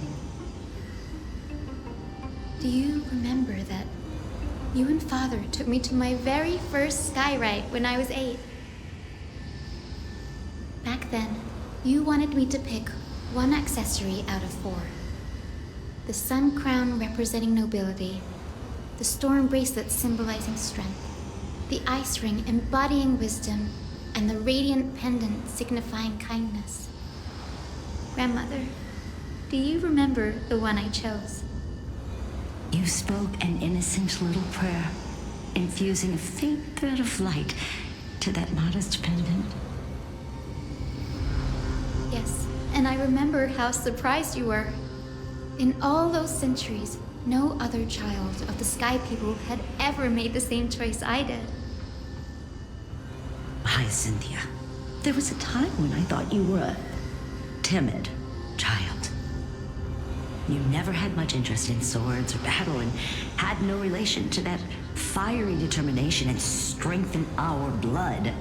Do you remember that you and Father took me to my very first sky ride when I was 8? Back then, you wanted me to pick one accessory out of 4. The sun crown representing nobility, the storm bracelet symbolizing strength, the ice ring embodying wisdom, and the radiant pendant signifying kindness. Grandmother, do you remember the one I chose? You spoke an innocent little prayer, infusing a faint bit of light to that modest pendant. Yes, and I remember how surprised you were. In all those centuries, no other child of the Sky People had ever made the same choice I did. Hyacinthia, there was a time when I thought you were a timid child. You never had much interest in swords or battle and had no relation to that fiery determination and strength in our blood.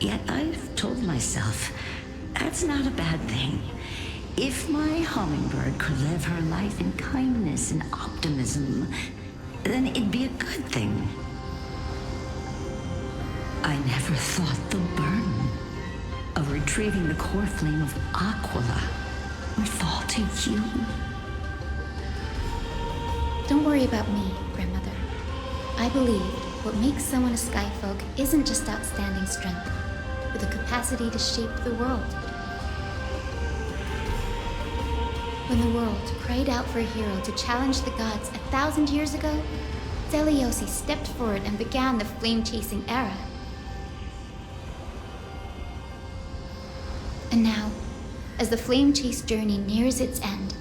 Yet I've told myself, that's not a bad thing. If my hummingbird could live her life in kindness and optimism, then it'd be a good thing. I never thought the burden of retrieving the core flame of Aquila would fall to you. Don't worry about me, Grandmother. I believe what makes someone a Skyfolk isn't just outstanding strength, but the capacity to shape the world. When the world cried out for a hero to challenge the gods 1,000 years ago, Zeliosi stepped forward and began the flame-chasing era. And now, as the flame chase journey nears its end,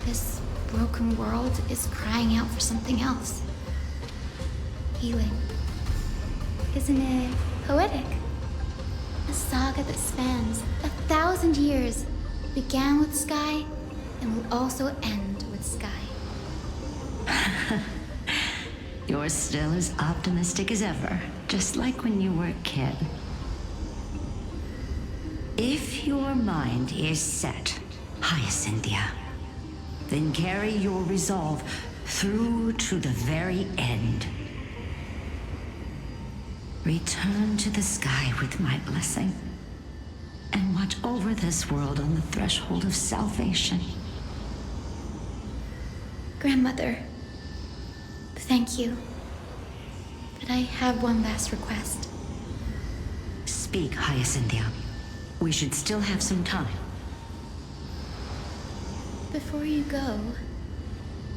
this broken world is crying out for something else. Healing. Isn't it poetic? A saga that spans 1,000 years, began with Sky, and will also end with Sky. You're still as optimistic as ever, just like when you were a kid. If your mind is set, Hyacinthia, then carry your resolve through to the very end. Return to the sky with my blessing, and watch over this world on the threshold of salvation. Grandmother, thank you. But I have one last request. Speak, Hyacinthia. We should still have some time. Before you go,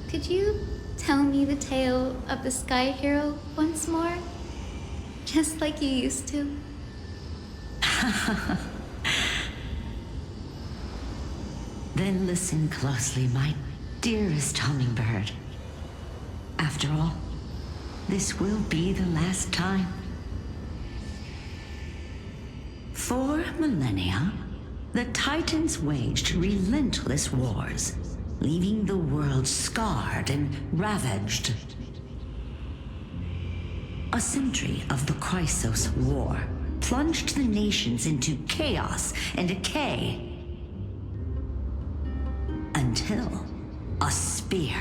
could you tell me the tale of the Sky Hero once more? Just like you used to. Then listen closely, my dearest hummingbird. After all, this will be the last time. For millennia, the Titans waged relentless wars, leaving the world scarred and ravaged. A century of the Chrysos War plunged the nations into chaos and decay. Until a spear,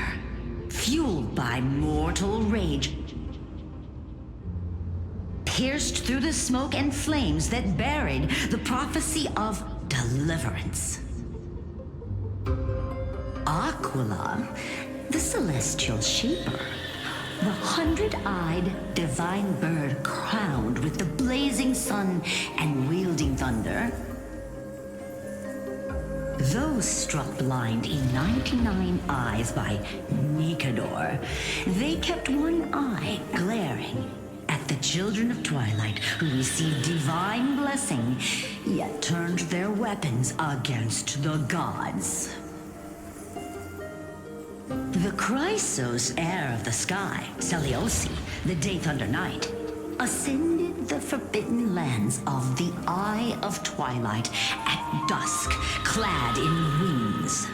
fueled by mortal rage, pierced through the smoke and flames that buried the prophecy of deliverance. Aquila, the celestial shaper, the 100-eyed divine bird crowned with the blazing sun and wielding thunder. Those struck blind in 99 eyes by Nicanor, they kept one eye glaring at the children of Twilight who received divine blessing, yet turned their weapons against the gods. The Chrysos heir of the sky, Seliosi, the Day Thunder Knight, ascended the forbidden lands of the Eye of Twilight at dusk, clad in wings.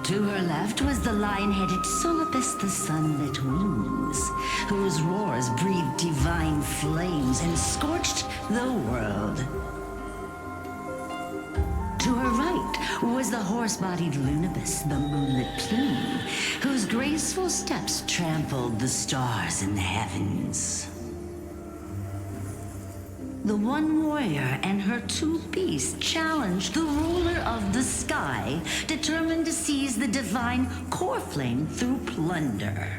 To her left was the lion-headed Solipus the Sunlit Wings, whose roars breathed divine flames and scorched the world. To her right was the horse-bodied Lunibus, the Moonlit Plume, whose graceful steps trampled the stars in the heavens. The one warrior and her two beasts challenged the ruler of the sky, determined to seize the divine core flame through plunder.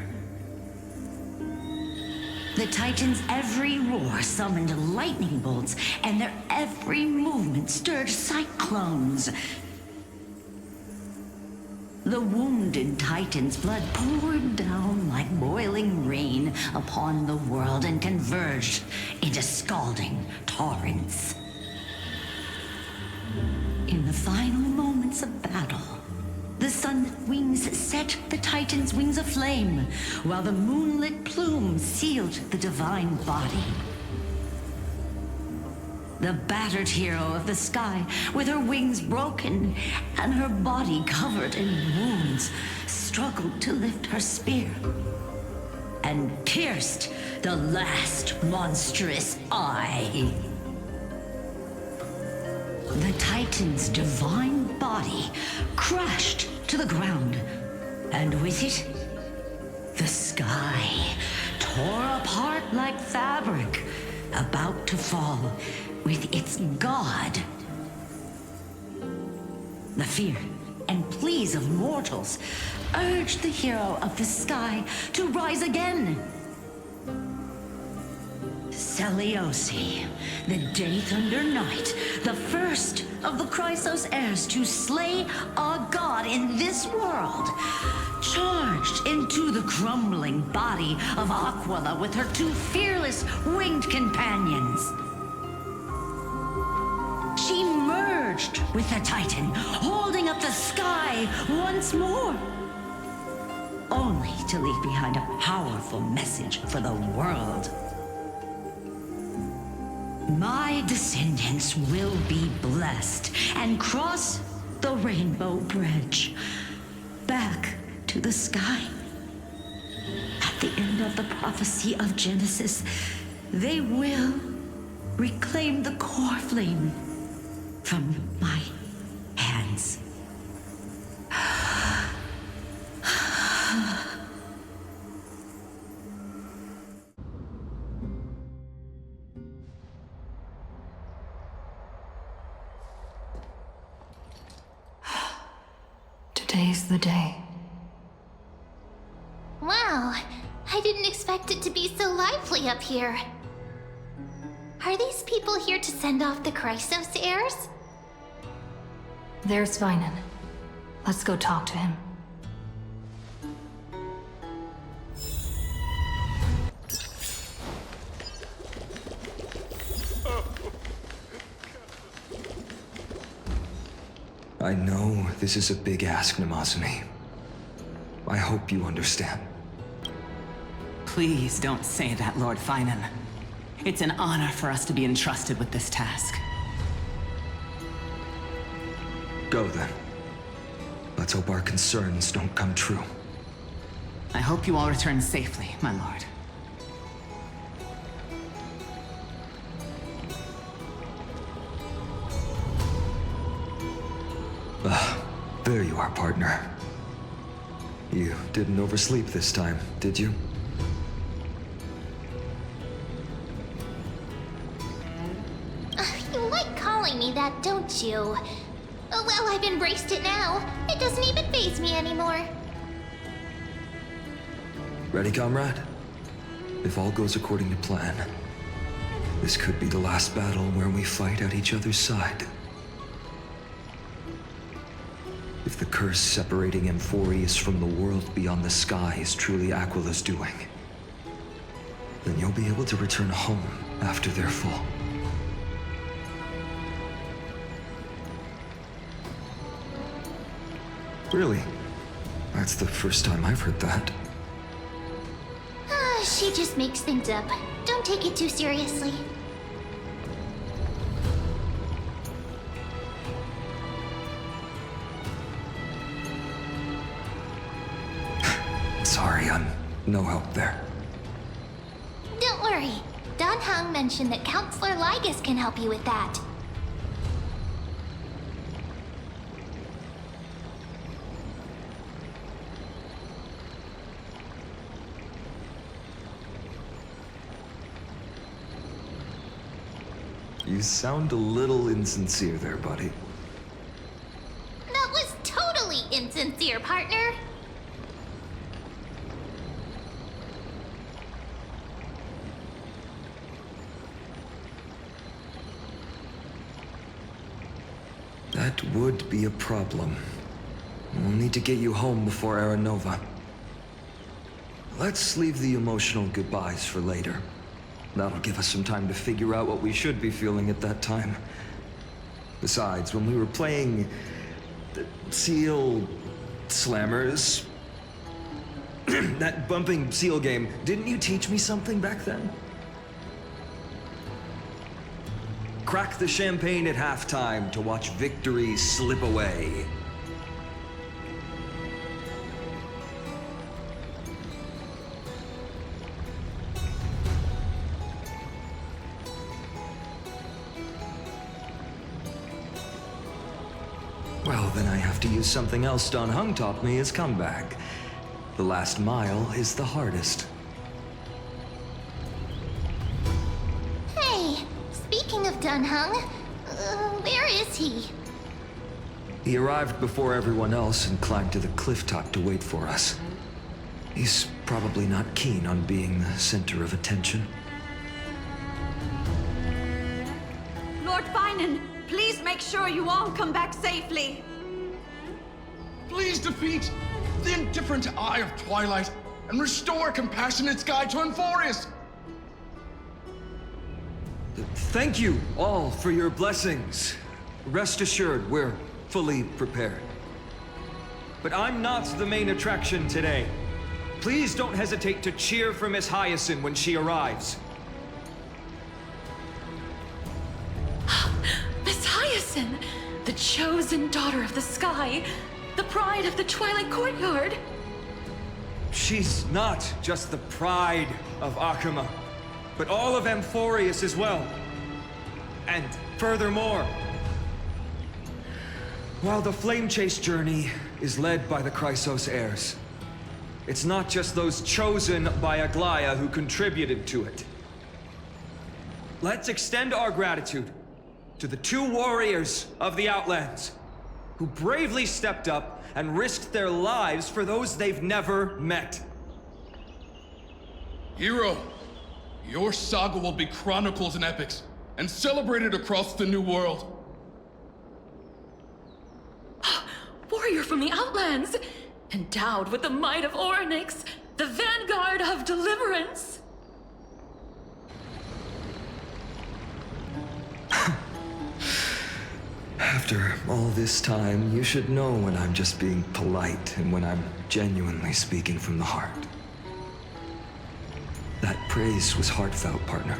The Titans' every roar summoned lightning bolts, and their every movement stirred cyclones. The wounded Titan's blood poured down like boiling rain upon the world and converged into scalding torrents. In the final moments of battle, the sunlit wings set the Titan's wings aflame, while the moonlit plume sealed the divine body. The battered hero of the sky, with her wings broken and her body covered in wounds, struggled to lift her spear and pierced the last monstrous eye. The Titan's divine body crashed to the ground, and with it, the sky tore apart like fabric, about to fall with its god. The fear and pleas of mortals urged the hero of the sky to rise again. Seliosi, the Day Thunder Knight, the first of the Chrysos heirs to slay a god in this world, charged into the crumbling body of Aquila with her two fearless winged companions. She merged with the Titan, holding up the sky once more, only to leave behind a powerful message for the world. My descendants will be blessed and cross the Rainbow Bridge back to the sky. At the end of the prophecy of Genesis, they will reclaim the core flame from my hands. Today's the day. Wow, I didn't expect it to be so lively up here. Are these people here to send off the Chrysos heirs? There's Sveinen. Let's go talk to him. I know this is a big ask, Namazumi. I hope you understand. Please don't say that, Lord Finan. It's an honor for us to be entrusted with this task. Go then. Let's hope our concerns don't come true. I hope you all return safely, my lord. There you are, partner. You didn't oversleep this time, did you? You like calling me that, don't you? Well, I've embraced it now. It doesn't even faze me anymore. Ready, comrade? If all goes according to plan, this could be the last battle where we fight at each other's side. If the curse separating Amphorius from the world beyond the sky is truly Aquila's doing, then you'll be able to return home after their fall. Really? That's the first time I've heard that. She just makes things up. Don't take it too seriously. Sorry, I'm no help there. Don't worry. Don Hung mentioned that Counselor Lygus can help you with that. You sound a little insincere there, buddy. That was totally insincere, partner. That would be a problem. We'll need to get you home before Aranova. Let's leave the emotional goodbyes for later. That'll give us some time to figure out what we should be feeling at that time. Besides, when we were playing the Seal Slammers, that bumping seal game, didn't you teach me something back then? Crack the champagne at halftime to watch victory slip away. Well, then I have to use something else Don Hung taught me as comeback. The last mile is the hardest. Hey, speaking of Don Hung, where is he? He arrived before everyone else and climbed to the cliff top to wait for us. He's probably not keen on being the center of attention. Lord Finan, please make sure you all come back safely. Please defeat the indifferent Eye of Twilight and restore compassionate sky to Amphorius. Thank you all for your blessings. Rest assured, we're fully prepared. But I'm not the main attraction today. Please don't hesitate to cheer for Miss Hyacinth when she arrives. Miss Hyacinth, the chosen daughter of the sky, the pride of the Twilight Courtyard. She's not just the pride of Akuma, but all of Amphorius as well. And furthermore, while the Flame Chase journey is led by the Chrysos heirs, it's not just those chosen by Aglaya who contributed to it. Let's extend our gratitude to the two warriors of the Outlands who bravely stepped up and risked their lives for those they've never met. Hero, your saga will be chronicled in epics and celebrated across the New World. Warrior from the Outlands! Endowed with the might of Orynyx, the vanguard of deliverance! After all this time, you should know when I'm just being polite and when I'm genuinely speaking from the heart. That praise was heartfelt, partner.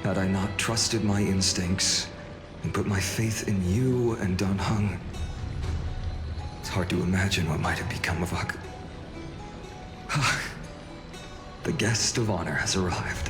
Had I not trusted my instincts and put my faith in you and Dan Heng, it's hard to imagine what might have become of Ak. The guest of honor has arrived.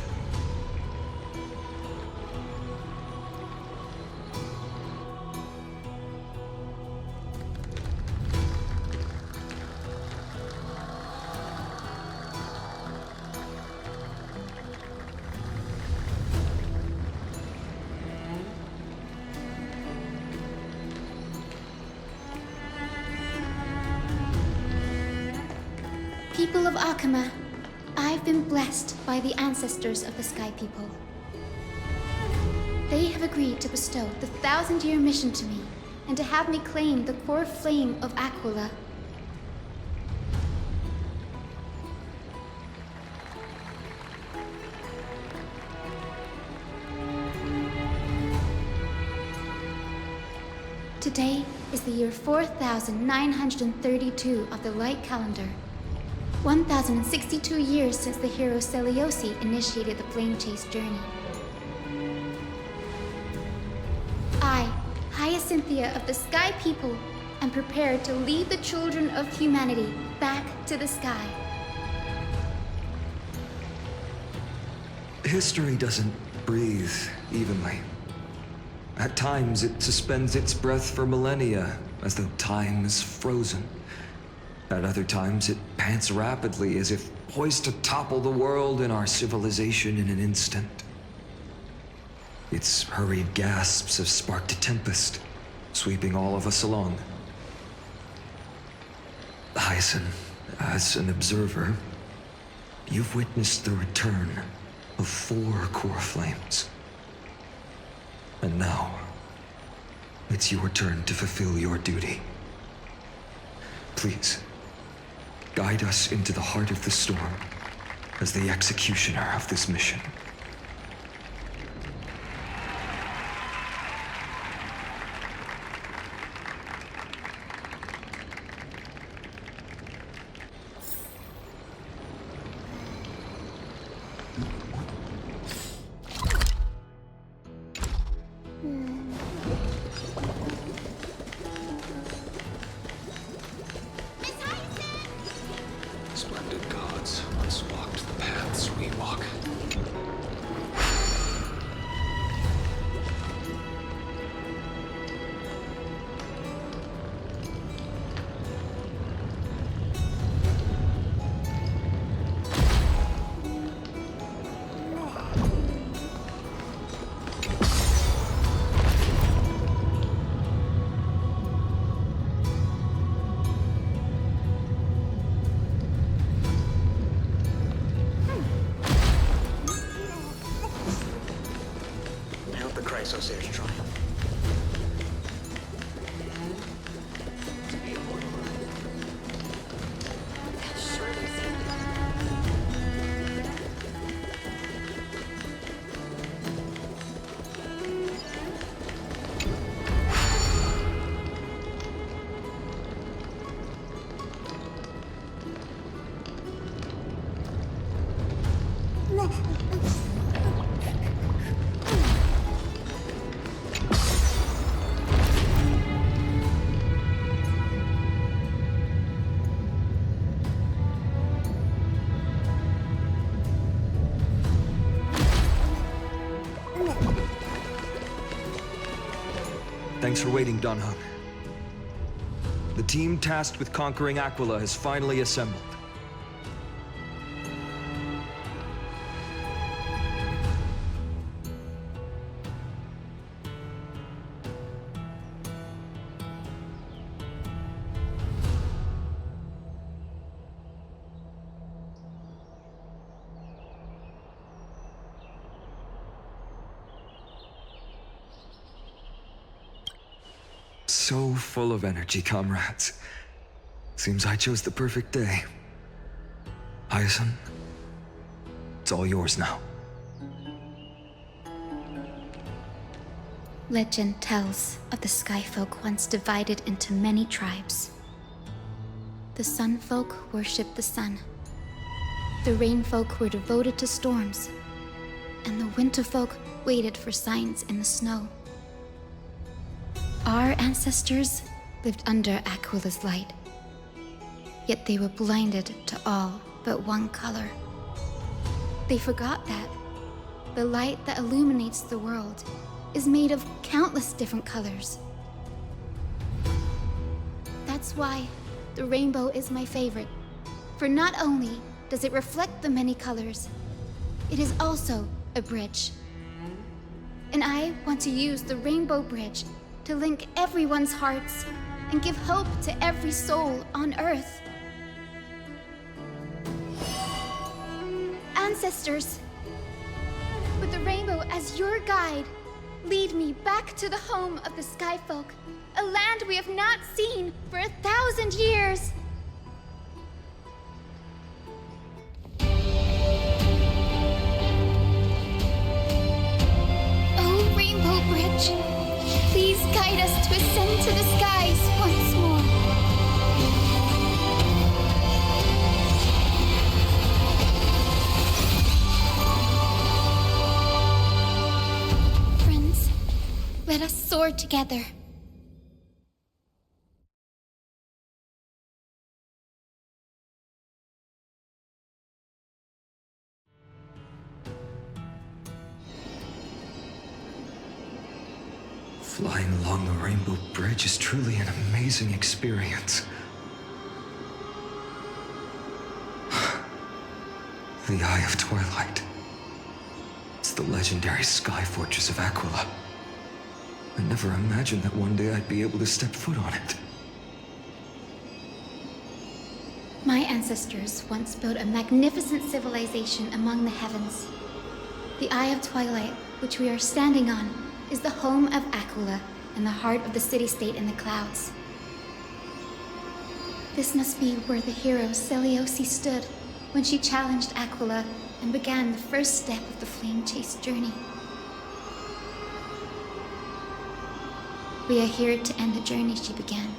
People of Akama, I've been blessed by the ancestors of the Sky People. They have agreed to bestow the 1,000-year mission to me, and to have me claim the core flame of Aquila. Today is the year 4932 of the Light Calendar. 1,062 years since the hero Seliosi initiated the Flame Chase journey. I, Hyacinthia of the Sky People, am prepared to lead the children of humanity back to the sky. History doesn't breathe evenly. At times, it suspends its breath for millennia, as though time is frozen. At other times, it pants rapidly, as if poised to topple the world and our civilization in an instant. Its hurried gasps have sparked a tempest, sweeping all of us along. Hyacinth, as an observer, you've witnessed the return of 4 core flames. And now, it's your turn to fulfill your duty. Please, guide us into the heart of the storm as the executioner of this mission. Splendid gods once walked the paths we walk. Association triumph. Thanks for waiting, Dan Heng. The team tasked with conquering Aquila has finally assembled. so full of energy, comrades. Seems I chose the perfect day. Hyacinth, it's all yours now. Legend tells of the Sky Folk once divided into many tribes. The Sun Folk worshipped the sun. The Rain Folk were devoted to storms. And the Winter Folk waited for signs in the snow. Our ancestors lived under Aquila's light. Yet they were blinded to all but one color. They forgot that the light that illuminates the world is made of countless different colors. That's why the rainbow is my favorite. For not only does it reflect the many colors, it is also a bridge. And I want to use the Rainbow Bridge to link everyone's hearts and give hope to every soul on Earth. Ancestors, with the rainbow as your guide, lead me back to the home of the Sky Folk, a land we have not seen for 1,000 years. Oh, Rainbow Bridge, please guide us to ascend to the skies once more. Friends, let us soar together. Flying along the Rainbow Bridge is truly an amazing experience. The Eye of Twilight. It's the legendary sky fortress of Aquila. I never imagined that one day I'd be able to step foot on it. My ancestors once built a magnificent civilization among the heavens. The Eye of Twilight, which we are standing on, is the home of Aquila and the heart of the city-state in the clouds. This must be where the hero Seleucus stood when she challenged Aquila and began the first step of the flame chase journey. We are here to end the journey she began.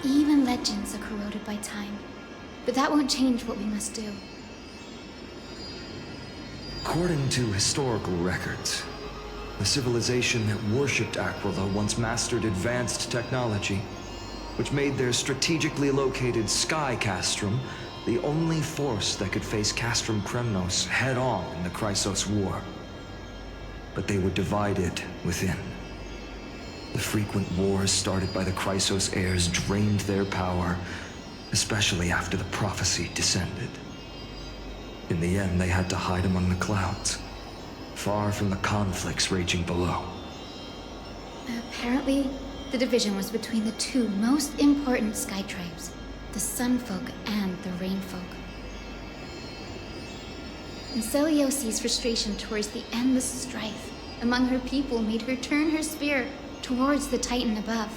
Even legends are corroded by time, but that won't change what we must do. According to historical records, the civilization that worshipped Aquila once mastered advanced technology, which made their strategically located sky castrum the only force that could face Castrum Kremnos head-on in the Chrysos War. But they were divided within. The frequent wars started by the Chrysos heirs drained their power, especially after the prophecy descended. In the end, they had to hide among the clouds, far from the conflicts raging below. Apparently, the division was between the two most important sky tribes, the Sun Folk and the Rain Folk. And Seleucus' frustration towards the endless strife among her people made her turn her spear towards the Titan above.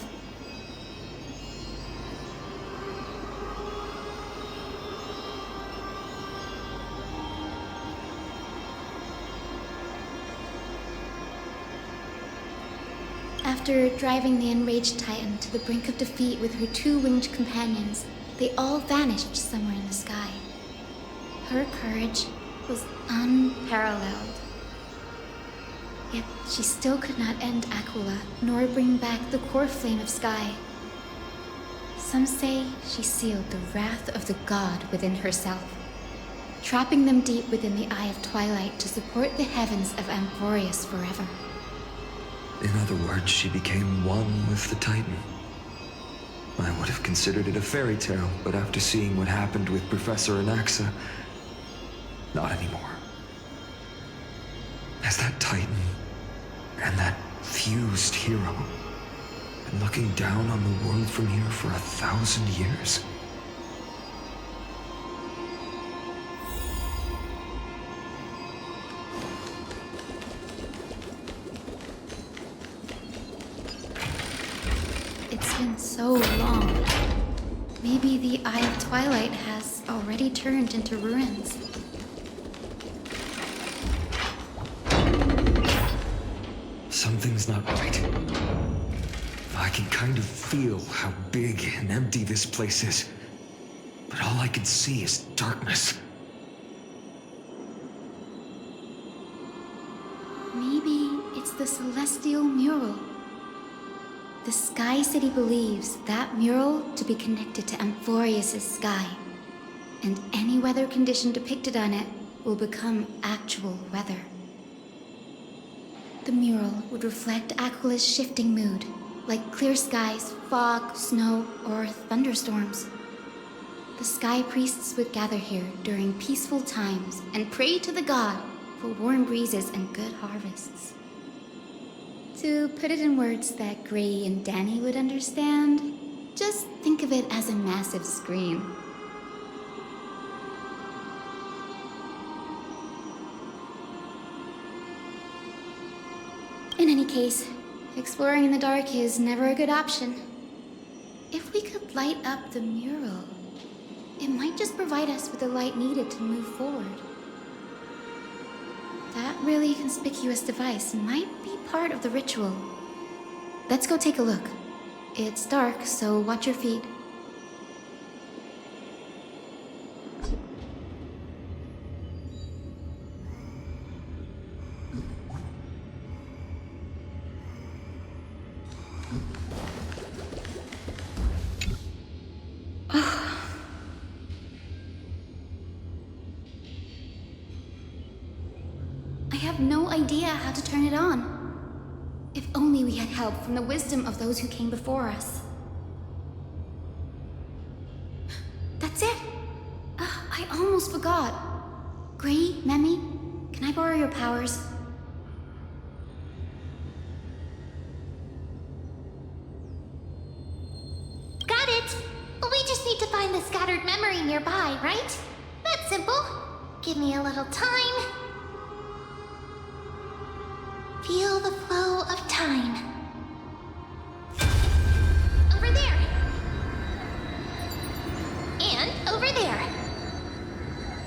After driving the enraged Titan to the brink of defeat with her two-winged companions, they all vanished somewhere in the sky. Her courage was unparalleled. Yet she still could not end Aquila, nor bring back the core flame of sky. Some say she sealed the wrath of the god within herself, trapping them deep within the Eye of Twilight to support the heavens of Amphorius forever. In other words, she became one with the Titan. I would have considered it a fairy tale, but after seeing what happened with Professor Anaxa, not anymore. As that Titan and that fused hero been looking down on the world from here for 1,000 years? been so long. Maybe the Eye of Twilight has already turned into ruins. Something's not right. I can kind of feel how big and empty this place is. But all I can see is darkness. Maybe it's the celestial mural. The Sky City believes that mural to be connected to Amphorius' sky, and any weather condition depicted on it will become actual weather. The mural would reflect Aquila's shifting mood, like clear skies, fog, snow, or thunderstorms. The Sky Priests would gather here during peaceful times and pray to the god for warm breezes and good harvests. To put it in words that Gray and Danny would understand, just think of it as a massive screen. In any case, exploring in the dark is never a good option. If we could light up the mural, it might just provide us with the light needed to move forward. That really conspicuous device might be part of the ritual. Let's go take a look. It's dark, so watch your feet. I have no idea how to turn it on. If only we had help from the wisdom of those who came before us. That's it! I almost forgot. Gray, Memi, can I borrow your powers? Got it! We just need to find the scattered memory nearby, right? That's simple. Give me a little time. Feel the flow of time. Over there. And over there.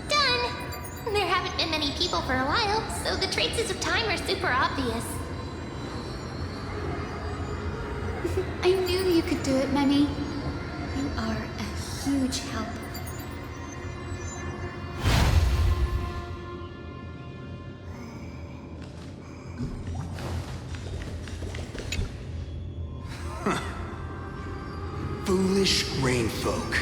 Done! There haven't been many people for a while, so the traces of time are super obvious. I knew you could do it, Memi. You are a huge help. Foolish rainfolk.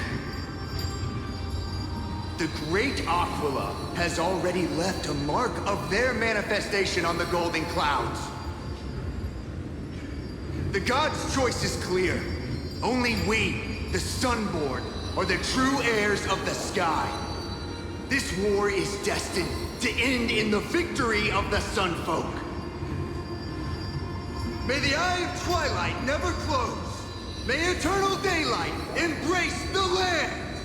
The great Aquila has already left a mark of their manifestation on the golden clouds. The gods' choice is clear. Only we, the Sunborn, are the true heirs of the sky. This war is destined to end in the victory of the Sunfolk. May the Eye of Twilight never close. May eternal daylight embrace the land!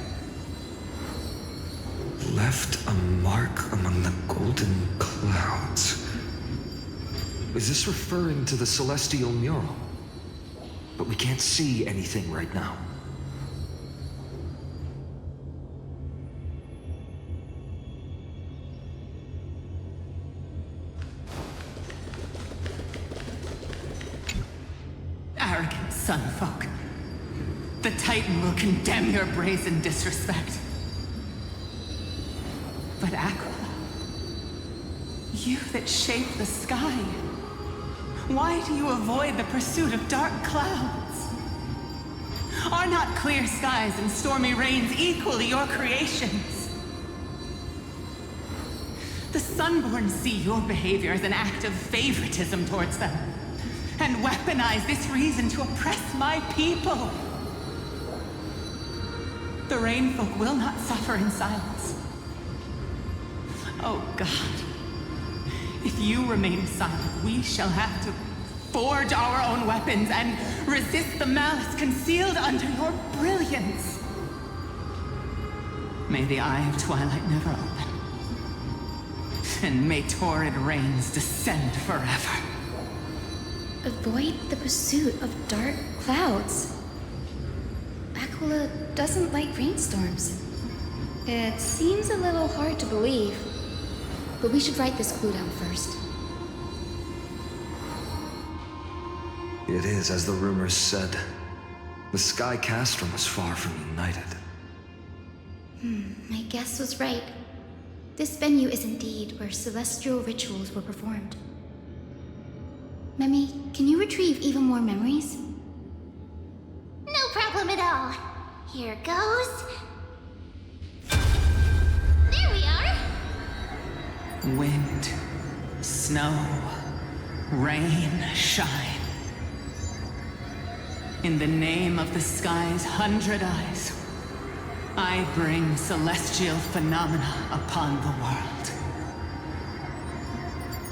Left a mark among the golden clouds. Is this referring to the celestial mural? But we can't see anything right now. Arrogant Sunfolk. The Titan will condemn your brazen disrespect. But Aquila, you that shape the sky, why do you avoid the pursuit of dark clouds? Are not clear skies and stormy rains equally your creations? The Sunborn see your behavior as an act of favoritism towards them, and weaponize this reason to oppress my people. The Rainfolk will not suffer in silence. Oh God, if you remain silent, we shall have to forge our own weapons and resist the malice concealed under your brilliance. May the Eye of Twilight never open, and may torrid rains descend forever. Avoid the pursuit of dark clouds. Aquila doesn't like rainstorms. It seems a little hard to believe, but we should write this clue down first. It is as the rumors said. The Sky Castrum was far from united. My guess was right. This venue is indeed where celestial rituals were performed. Memi, can you retrieve even more memories? No problem at all. Here goes. There we are. Wind, snow, rain, shine. In the name of the sky's 100 eyes, I bring celestial phenomena upon the world.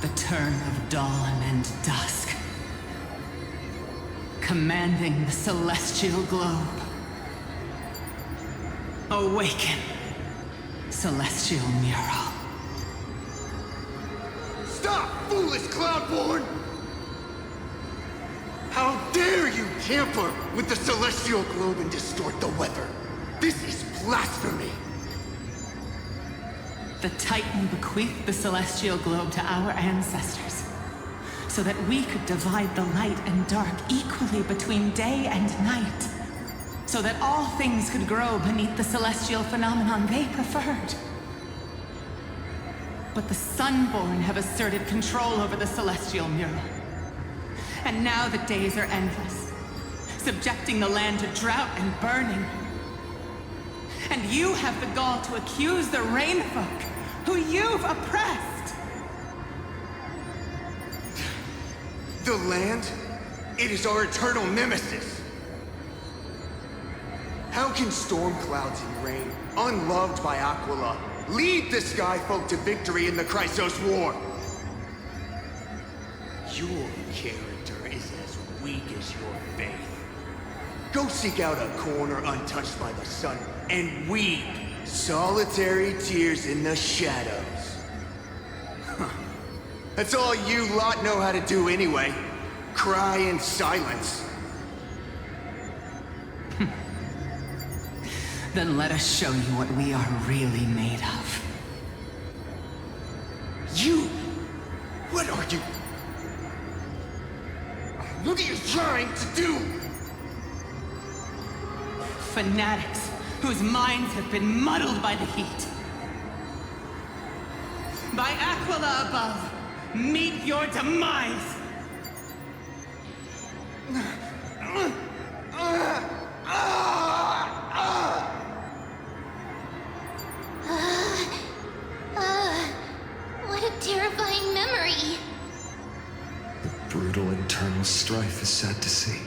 The turn of dawn and dusk, commanding the celestial globe. Awaken, celestial mural. Stop, foolish Cloudborn! How dare you tamper with the celestial globe and distort the weather? This is blasphemy! The Titan bequeathed the celestial globe to our ancestors, so that we could divide the light and dark equally between day and night, so that all things could grow beneath the celestial phenomenon they preferred. But the Sunborn have asserted control over the celestial mural. And now the days are endless, subjecting the land to drought and burning. And you have the gall to accuse the Rainfolk, who you've oppressed! The land? It is our eternal nemesis! How can storm clouds and rain, unloved by Aquila, lead the Skyfolk to victory in the Chrysos War? Your character is as weak as your faith. Go seek out a corner untouched by the sun and weep solitary tears in the shadows. Huh. That's all you lot know how to do anyway. Cry in silence. Then let us show you what we are really made of. You? What are you? What are you trying to do? Fanatics whose minds have been muddled by the heat. By Aquila above, meet your demise! What a terrifying memory! The brutal internal strife is sad to see.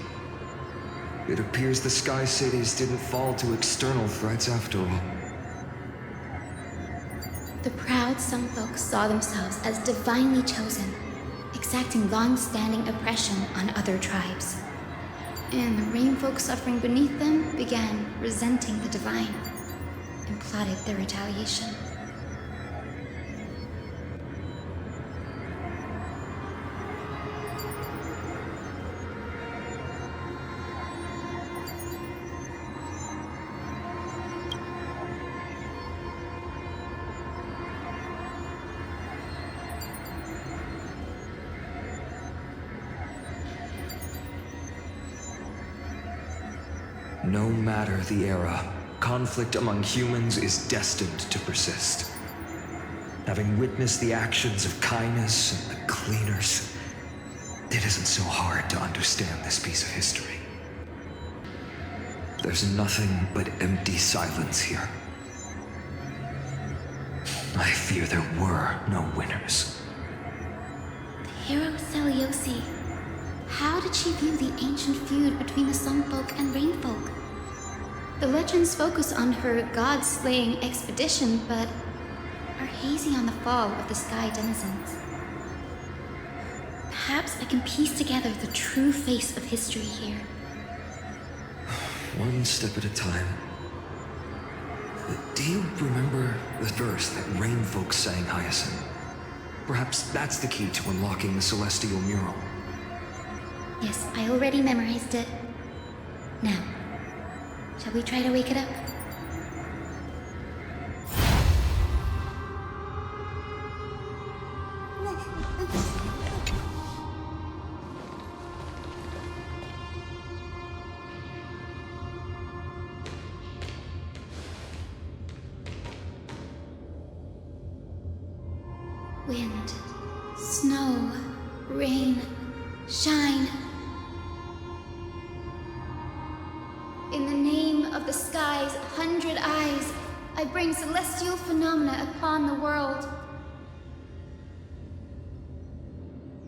It appears the Sky Cities didn't fall to external threats after all. The proud Sunfolk saw themselves as divinely chosen, exacting long-standing oppression on other tribes. And the Rainfolk suffering beneath them began resenting the divine, and plotted their retaliation. No matter the era, conflict among humans is destined to persist. Having witnessed the actions of kindness and the cleaners, it isn't so hard to understand this piece of history. There's nothing but empty silence here. I fear there were no winners. The hero Seliosi. How did she view the ancient feud between the Sunfolk and Rainfolk? The legends focus on her god-slaying expedition, but are hazy on the fall of the Sky Denizens. Perhaps I can piece together the true face of history here. One step at a time. Do you remember the verse that Rainfolk sang, Hyacinth? Perhaps that's the key to unlocking the celestial mural. Yes, I already memorized it. Now, Shall we try to wake it up? Wind, snow, rain, shine. In the name of the sky's 100 eyes, I bring celestial phenomena upon the world.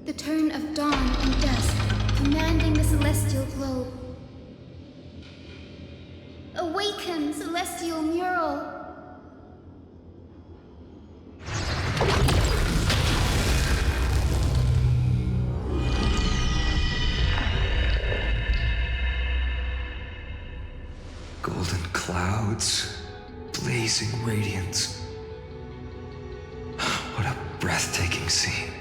The turn of dawn and dusk, commanding the celestial globe. Awaken, celestial mural! Golden clouds, blazing radiance. What a breathtaking scene.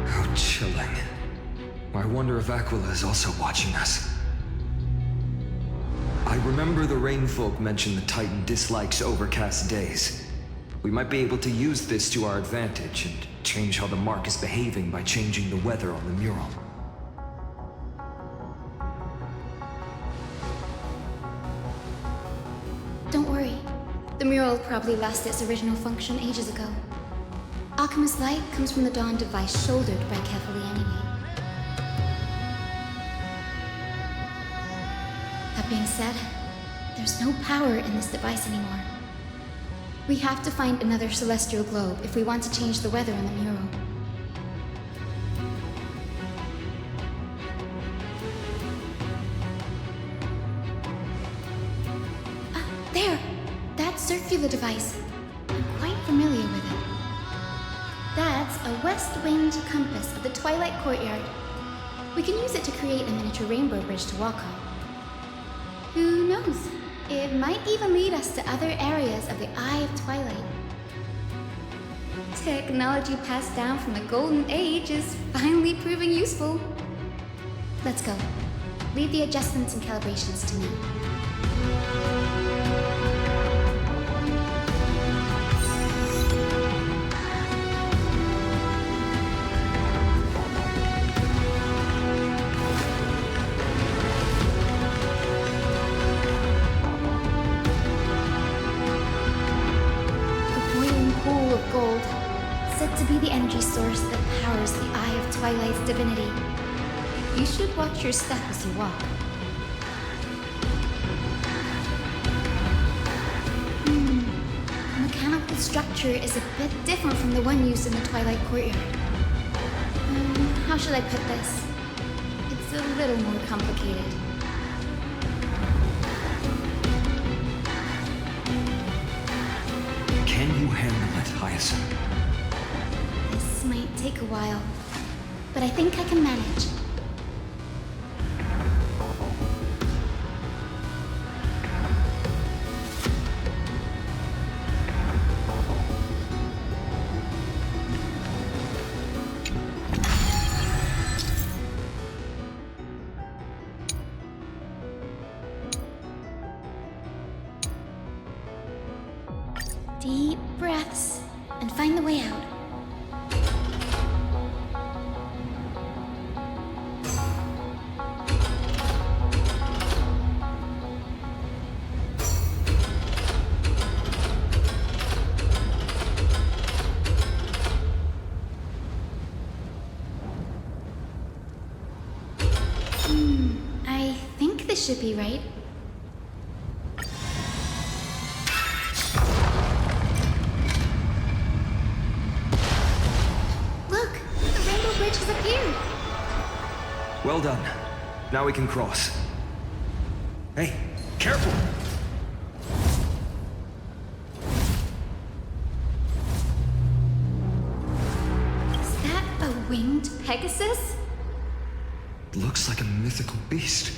How chilling. I wonder if Aquila is also watching us. I remember the Rainfolk mentioned the Titan dislikes overcast days. We might be able to use this to our advantage and change how the mark is behaving by changing the weather on the mural. Don't worry. The mural probably lost its original function ages ago. Alchemist light comes from the dawn device shouldered by carefully anyway. That being said, there's no power in this device anymore. We have to find another celestial globe if we want to change the weather on the mural. There! That circular device. I'm quite familiar with it. That's a west-winged compass of the Twilight Courtyard. We can use it to create a miniature rainbow bridge to walk on. Who knows? It might even lead us to other areas of the Eye of Twilight. Technology passed down from the Golden Age is finally proving useful. Let's go. Leave the adjustments and calibrations to me. Gold, said to be the energy source that powers the Eye of Twilight's divinity. You should watch your step as you walk. The mechanical structure is a bit different from the one used in the Twilight Courtyard. How should I put this? It's a little more complicated. Can you handle it, Hyacinth? This might take a while, but I think I can manage. Deep breaths, and find the way out. I think this should be right. Well done. Now we can cross. Hey, careful! Is that a winged Pegasus? Looks like a mythical beast.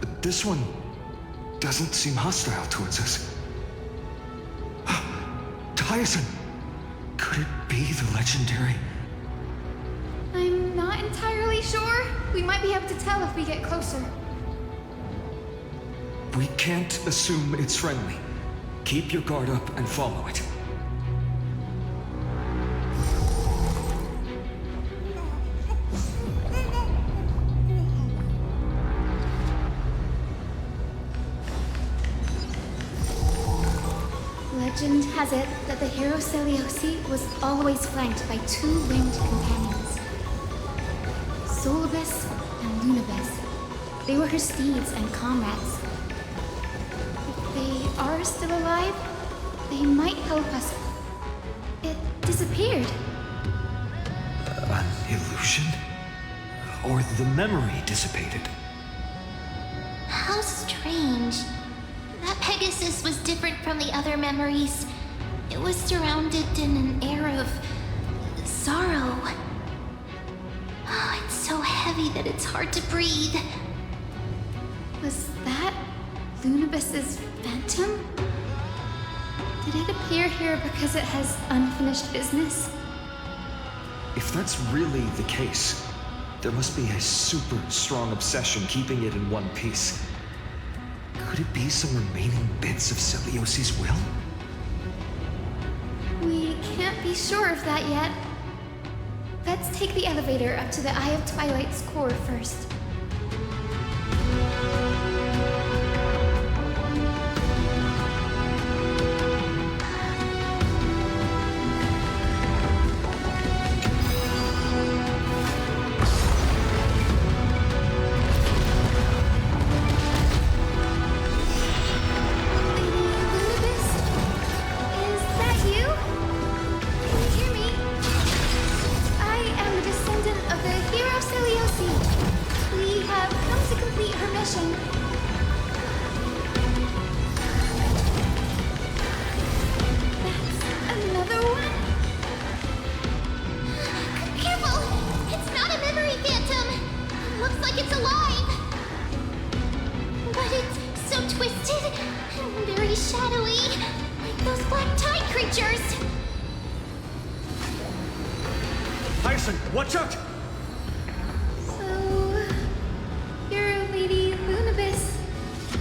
But this one doesn't seem hostile towards us. Tyson! Could it be the legendary? I'm not entirely sure. We might be able to tell if we get closer. We can't assume it's friendly. Keep your guard up and follow it. Legend has it that the hero Seliosi was always flanked by two winged companions, Solibus and Lunabus. They were her steeds and comrades. If they are still alive, they might help us. It disappeared. An illusion? Or the memory dissipated? How strange. That Pegasus was different from the other memories. It was surrounded in an air of sorrow. Oh, it's so heavy that it's hard to breathe. Was that Lunabus's phantom? Did it appear here because it has unfinished business? If that's really the case, there must be a super strong obsession keeping it in one piece. Could it be some remaining bits of Celiosi's will? We can't be sure of that yet. Let's take the elevator up to the Eye of Twilight's core first. Watch out! So, you're Lady Lunabus,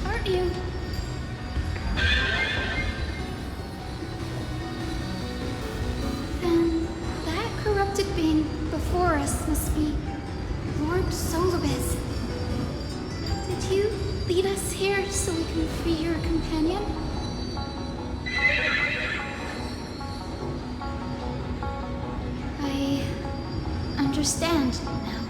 aren't you? Then that corrupted being before us must be Lord Solibus. Did you lead us here so we can free your companion? Understand now.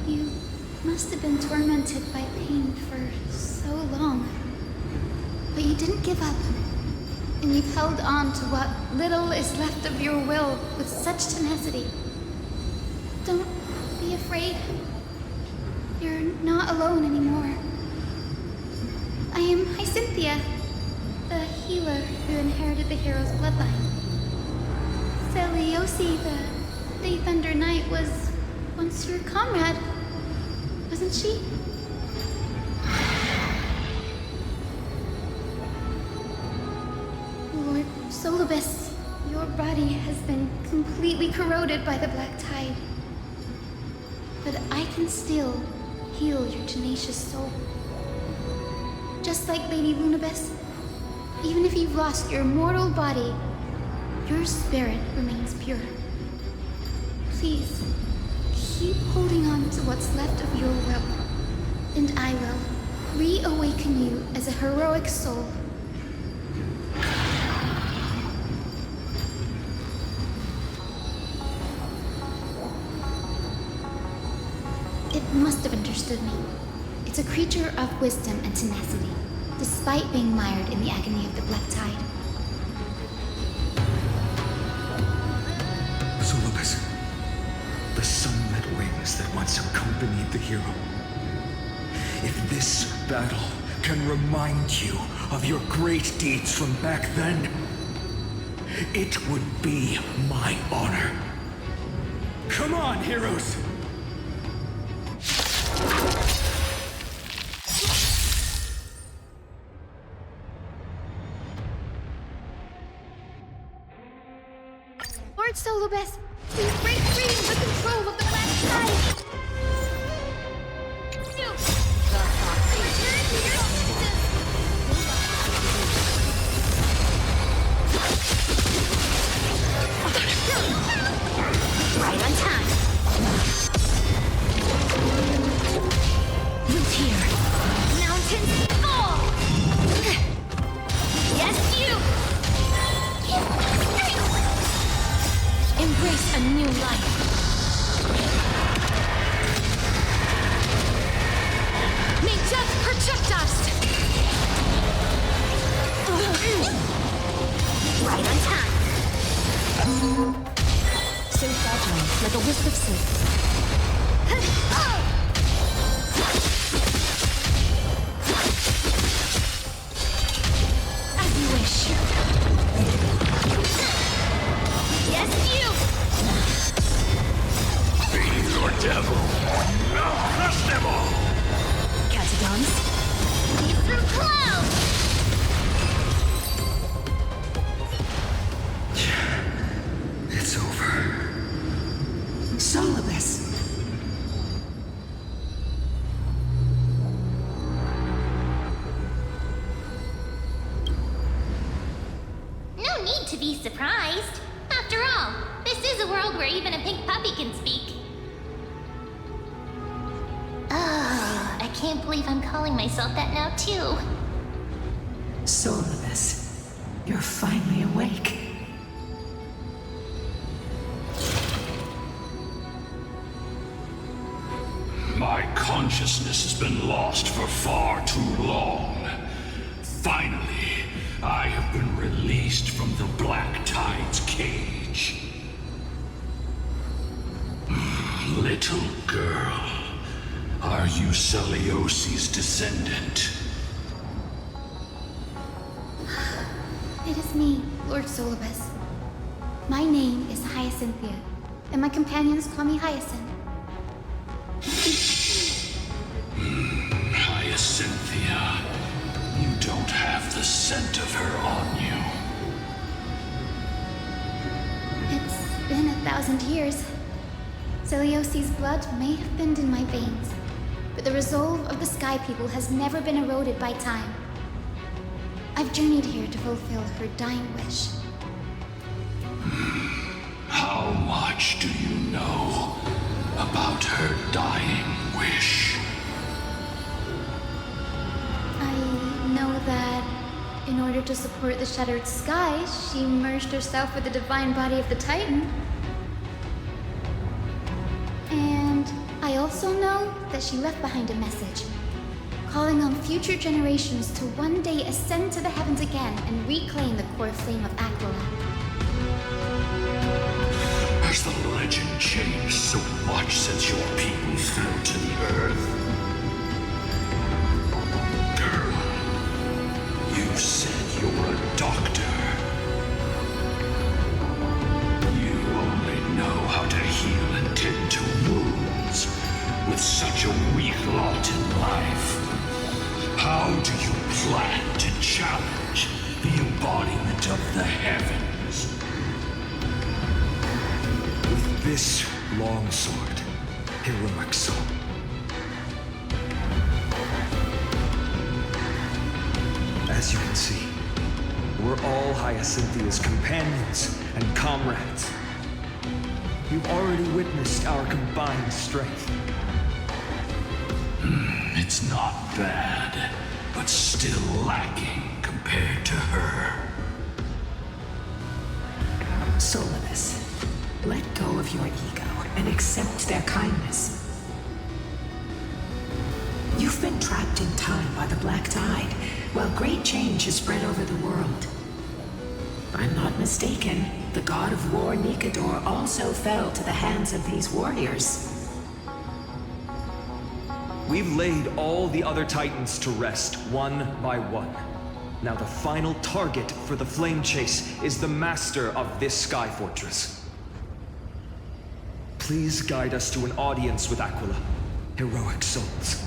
You must have been tormented by pain for so long. But you didn't give up. And you've held on to what little is left of your will with such tenacity. Don't be afraid. You're not alone anymore. I am Hyacinthia, the healer who inherited the hero's bloodline. Seliosi, the Day Thunder Knight, was once your comrade, wasn't she? Lord Solibus, your body has been completely corroded by the Black Tide. But I can still heal your tenacious soul. Just like Lady Lunabus, even if you've lost your mortal body, your spirit remains pure. Please, keep holding on to what's left of your will, and I will reawaken you as a heroic soul. It must have understood me. It's a creature of wisdom and tenacity, despite being mired in the agony of the Black Tide. Solibus, the sunlit wings that once accompanied the hero. If this battle can remind you of your great deeds from back then, it would be my honor. Come on, heroes! Lord Solobes, please break free the control of the black sky! Right on time. Root here. Mountains fall. Yes, you. Embrace a new life. May death protect us! Right on time. So fragile, like a wisp of silk. As you wish. Yes, you. Be your devil. I'll crush them all. Catagons. See through clouds. It's over. Solobes. No need to be surprised. After all, this is a world where even a pink puppy can speak. Oh, I can't believe I'm calling myself that now, too. Solobes, you're finally awake. My consciousness has been lost for far too long. Finally, I have been released from the Black Tide's cage. Little girl, are you Celiosi's descendant? It is me, Lord Solobes. My name is Hyacinthia, and my companions call me Hyacinth. Hyacinthia, you don't have the scent of her on you. It's been 1,000 years. Celiosi's blood may have been in my veins, but the resolve of the Sky People has never been eroded by time. I've journeyed here to fulfill her dying wish. How much do you know about her dying wish? I know that in order to support the shattered sky, she merged herself with the divine body of the Titan. And I also know that she left behind a message, calling on future generations to one day ascend to the heavens again and reclaim the core flame of Aquila. Has the legend changed so much since your people fell to the earth? Girl, you said you're a doctor. You only know how to heal and tend to wounds with such a weak lot in life. How do you plan to challenge the embodiment of the heavens? With this longsword, heroic soul. As you can see, we're all Hyacinthia's companions and comrades. You've already witnessed our combined strength. It's not bad, but still lacking compared to her. Solobes, let go of your ego and accept their kindness. You've been trapped in time by the Black Tide, while great change has spread over the world. If I'm not mistaken, the god of war Nikador also fell to the hands of these warriors. We've laid all the other Titans to rest, one by one. Now the final target for the flame chase is the master of this sky fortress. Please guide us to an audience with Aquila, heroic souls.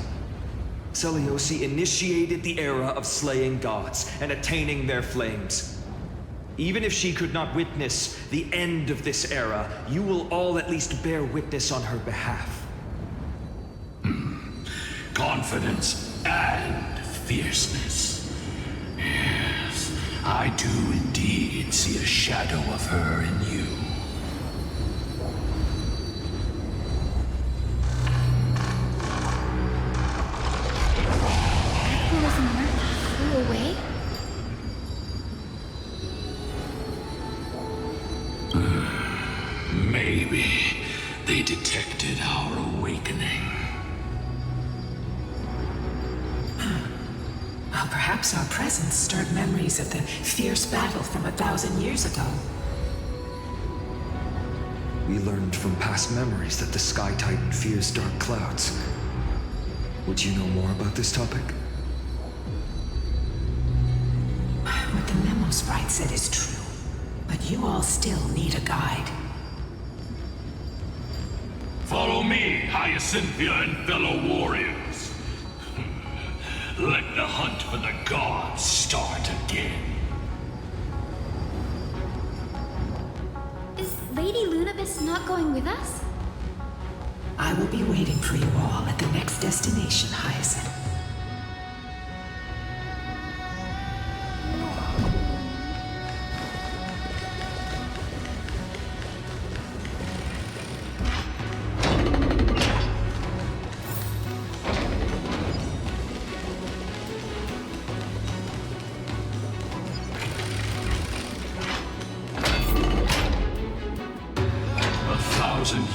Celiosi initiated the era of slaying gods and attaining their flames. Even if she could not witness the end of this era, you will all at least bear witness on her behalf. Confidence and fierceness. Yes, I do indeed see a shadow of her in you. Aqua's mark flew away? Maybe they detected our awakening. Well, perhaps our presence stirred memories of the fierce battle from 1,000 years ago. We learned from past memories that the Sky Titan fears dark clouds. Would you know more about this topic? What the memo sprite said is true, but you all still need a guide. Follow me, Hyacinthia and fellow warriors. Let the hunt for the gods start again. Is Lady Lunabis not going with us? I will be waiting for you all at the next destination, Hyacinth.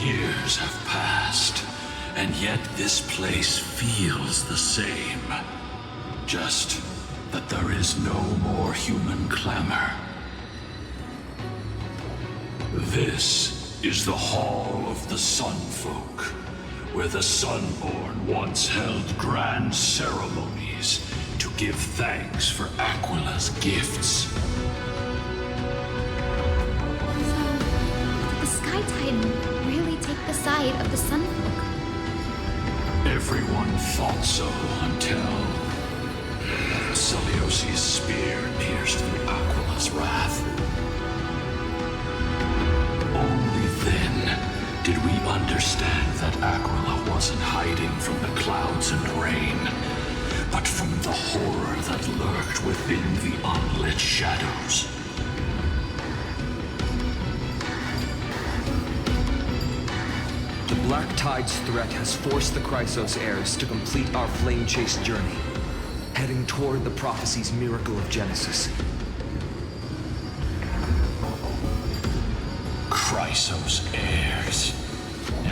Years have passed, and yet this place feels the same. Just that there is no more human clamor. This is the Hall of the Sunfolk, where the Sunborn once held grand ceremonies to give thanks for Aquila's gifts. The Sky Titan really take the side of the Sunfolk? Everyone thought so until Celiosi's spear pierced through Aquila's wrath. Only then did we understand that Aquila wasn't hiding from the clouds and rain, but from the horror that lurked within the unlit shadows. The Black Tide's threat has forced the Chrysos heirs to complete our flame chase journey, heading toward the prophecy's miracle of Genesis. Chrysos heirs.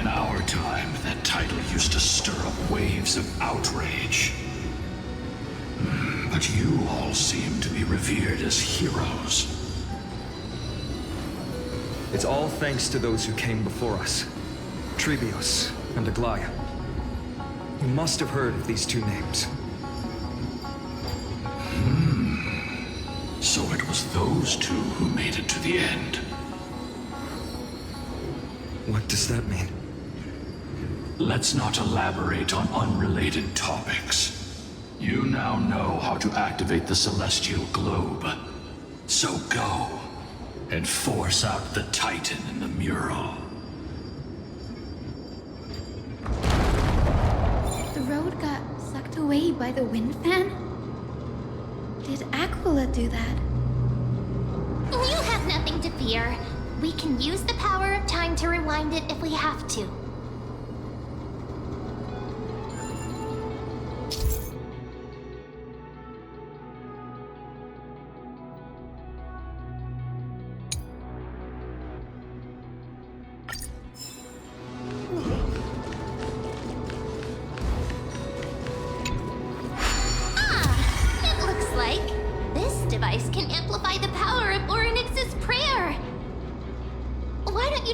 In our time, that title used to stir up waves of outrage. But you all seem to be revered as heroes. It's all thanks to those who came before us. Trebios and Aglaya. You must have heard of these two names. So it was those two who made it to the end. What does that mean? Let's not elaborate on unrelated topics. You now know how to activate the celestial globe. So go and force out the Titan in the mural. The road got sucked away by the wind fan? Did Aquila do that? You have nothing to fear. We can use the power of time to rewind it if we have to.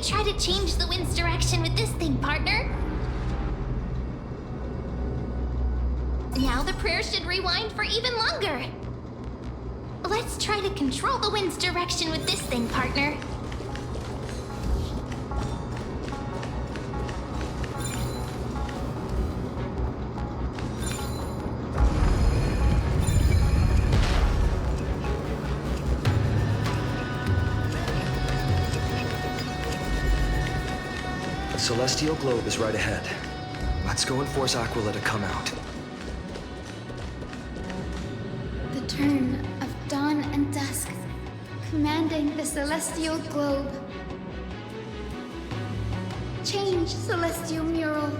Try to change the wind's direction with this thing, partner. Now the prayer should rewind for even longer. Let's try to control the wind's direction with this thing, partner. celestial globe is right ahead. Let's go and force Aquila to come out. The turn of dawn and dusk, commanding the celestial globe. Change, celestial mural.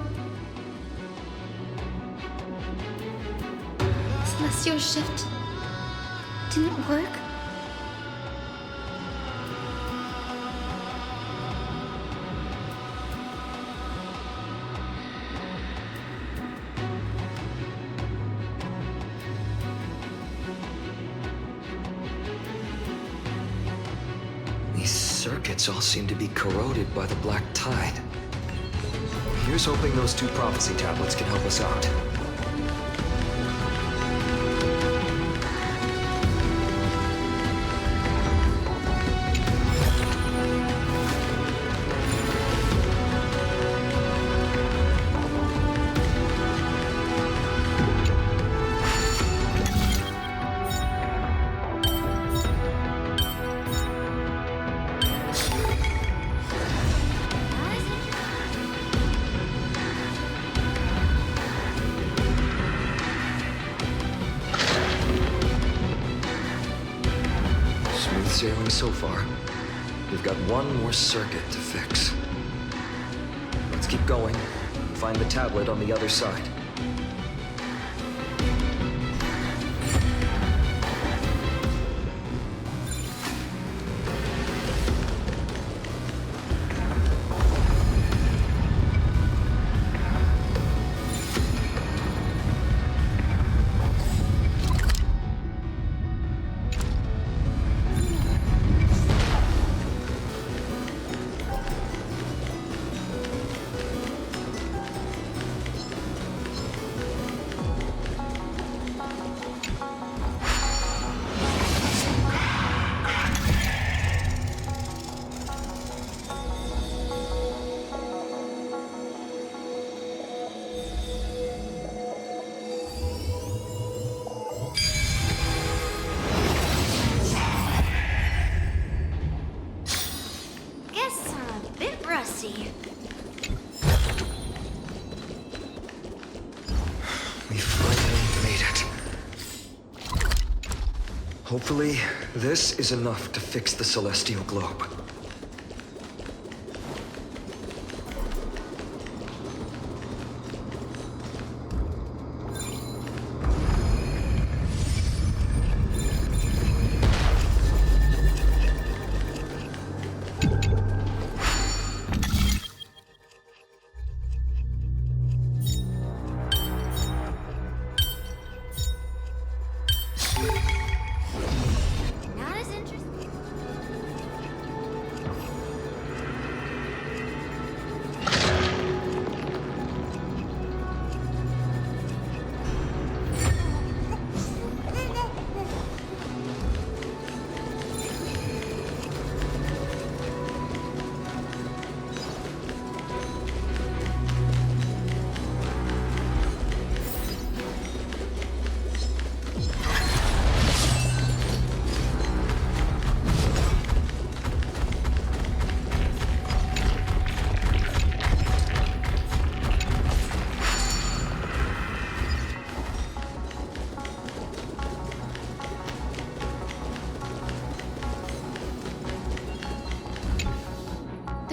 Celestial shift didn't work. These circuits all seem to be corroded by the black tide. Here's hoping those 2 prophecy tablets can help us out. Sailing so far. We've got one more circuit to fix. Let's keep going and find the tablet on the other side. We finally made it. Hopefully, this is enough to fix the celestial globe.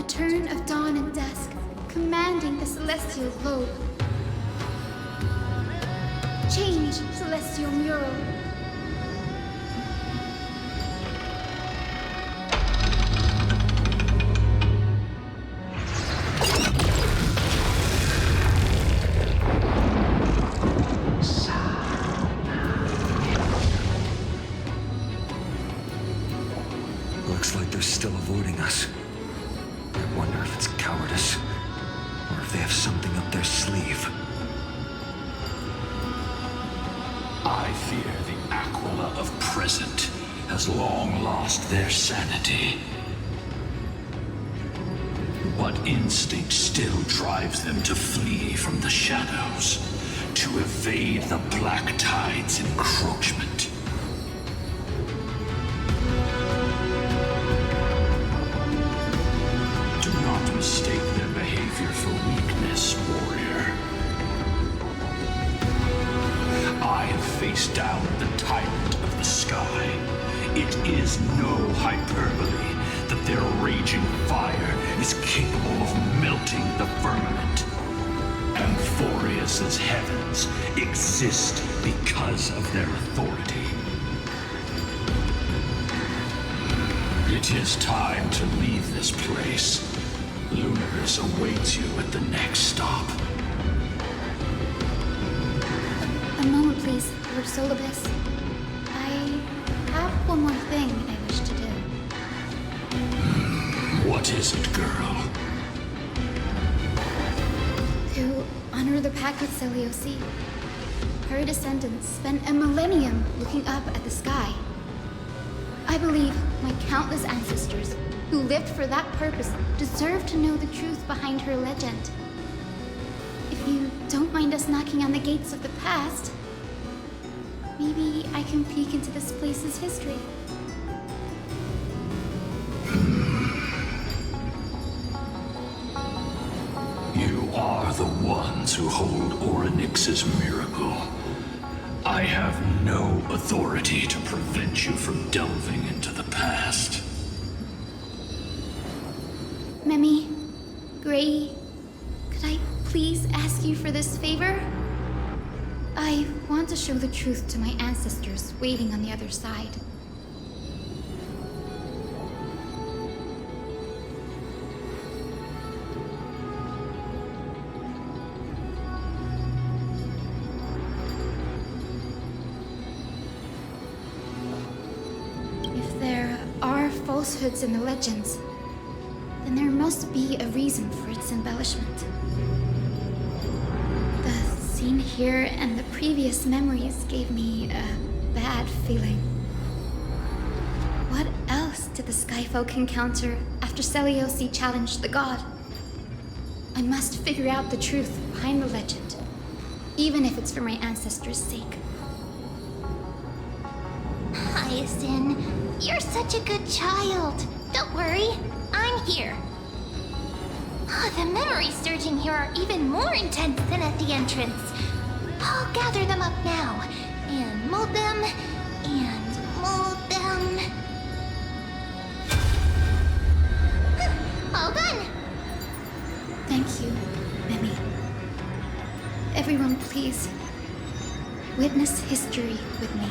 Turn of dawn and dusk, commanding the celestial globe. Change, celestial mural. Looks like they're still avoiding us. I wonder if it's cowardice, or if they have something up their sleeve. I fear the Aquila of present has long lost their sanity. What instinct still drives them to flee from the shadows, to evade the Black Tide's encroachment? Do not mistake their behavior is no hyperbole that their raging fire is capable of melting the firmament. Amphorius's heavens exist because of their authority. It is time to leave this place. Lunaris awaits you at the next stop. A moment, please, Lord Solibus. I have one more thing I wish to do. What is it, girl? To honor the pact with Selioci. Her descendants spent a millennium looking up at the sky. I believe my countless ancestors who lived for that purpose deserve to know the truth behind her legend. If you don't mind us knocking on the gates of the past, maybe I can peek into this place's history. You are the ones who hold Orynyx's miracle. I have no authority to prevent you from delving into the past. Memi, Gray, could I please ask you for this favor? I want to show the truth to my ancestors waiting on the other side. If there are falsehoods in the legends, then there must be a reason for its embellishment. The scene here and the previous memories gave me a bad feeling. What else did the Skyfolk encounter after Selioci challenged the god? I must figure out the truth behind the legend, even if it's for my ancestors' sake. Hyacinth, you're such a good child. Don't worry, I'm here. The memories surging here are even more intense than at the entrance. I'll gather them up now, and mold them, and mold them. All done! Thank you, Memi. Everyone, please, witness history with me.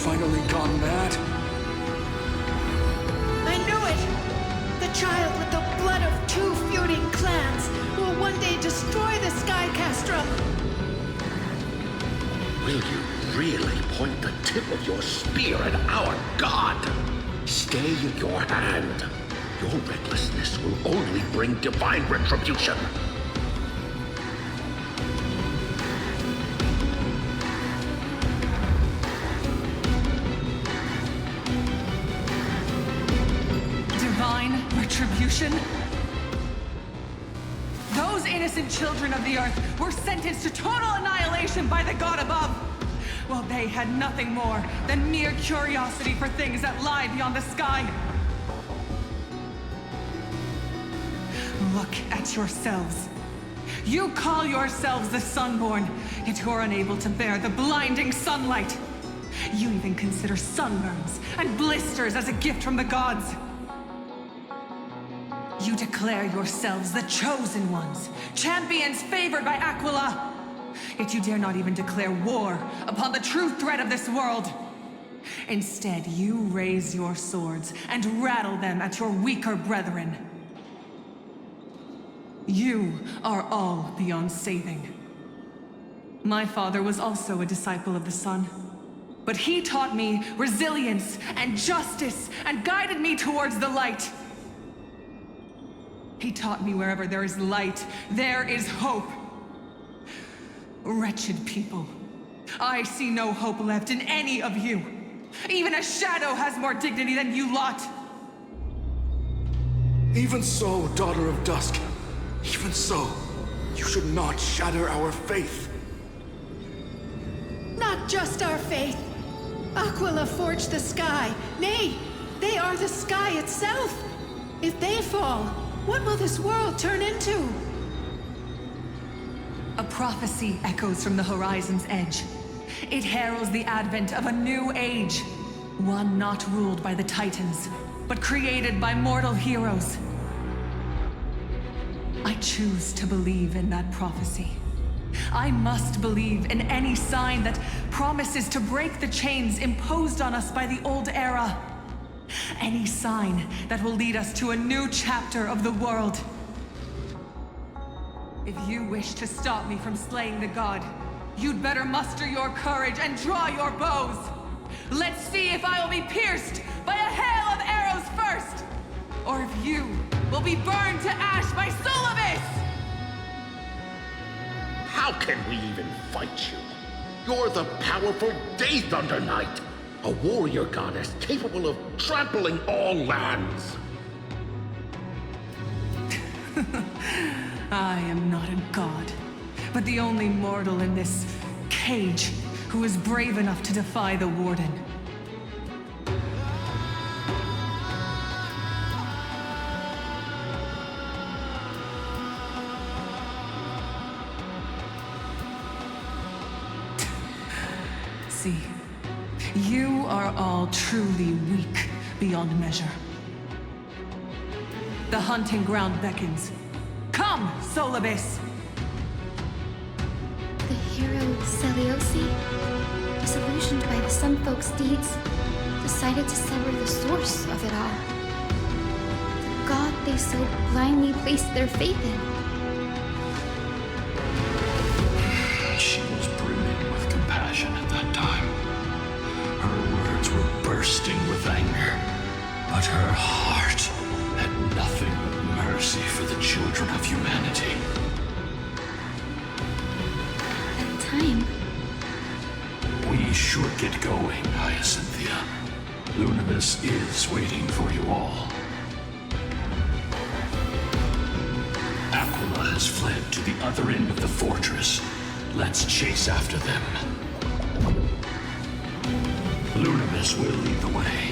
Finally gone mad? I knew it! The child with the blood of 2 feuding clans will one day destroy the Sky Castrum! Will you really point the tip of your spear at our god? Stay your hand. Your recklessness will only bring divine retribution. Retribution? Those innocent children of the Earth were sentenced to total annihilation by the god above, while they had nothing more than mere curiosity for things that lie beyond the sky. Look at yourselves. You call yourselves the Sunborn, yet you're unable to bear the blinding sunlight. You even consider sunburns and blisters as a gift from the gods. You declare yourselves the chosen ones, champions favored by Aquila. Yet you dare not even declare war upon the true threat of this world. Instead, you raise your swords and rattle them at your weaker brethren. You are all beyond saving. My father was also a disciple of the sun, but he taught me resilience and justice and guided me towards the light. He taught me wherever there is light, there is hope. Wretched people, I see no hope left in any of you. Even a shadow has more dignity than you lot. Even so, Daughter of Dusk, even so, you should not shatter our faith. Not just our faith. Aquila forged the sky. Nay, they are the sky itself. If they fall, what will this world turn into? A prophecy echoes from the horizon's edge. It heralds the advent of a new age. One not ruled by the Titans, but created by mortal heroes. I choose to believe in that prophecy. I must believe in any sign that promises to break the chains imposed on us by the old era. Any sign that will lead us to a new chapter of the world. If you wish to stop me from slaying the god, you'd better muster your courage and draw your bows. Let's see if I will be pierced by a hail of arrows first, or if you will be burned to ash by Solobis! How can we even fight you? You're the powerful Day Thunder Knight, a warrior goddess capable of trampling all lands. I am not a god, but the only mortal in this cage who is brave enough to defy the Warden. See, you are all truly weak beyond measure. The hunting ground beckons. Come, Solobis! The hero Celiosi, disillusioned by the Sun Folk's deeds, decided to sever the source of it all. The god they so blindly placed their faith in. She was brimming with compassion at that time. Her words were bursting with anger, but her heart had nothing but mercy for the children of humanity. At the time, We should get going, Hyacinthia. Lunibus is waiting for you all. Aquila has fled to the other end of the fortress. Let's chase after them. Lunibus will lead the way.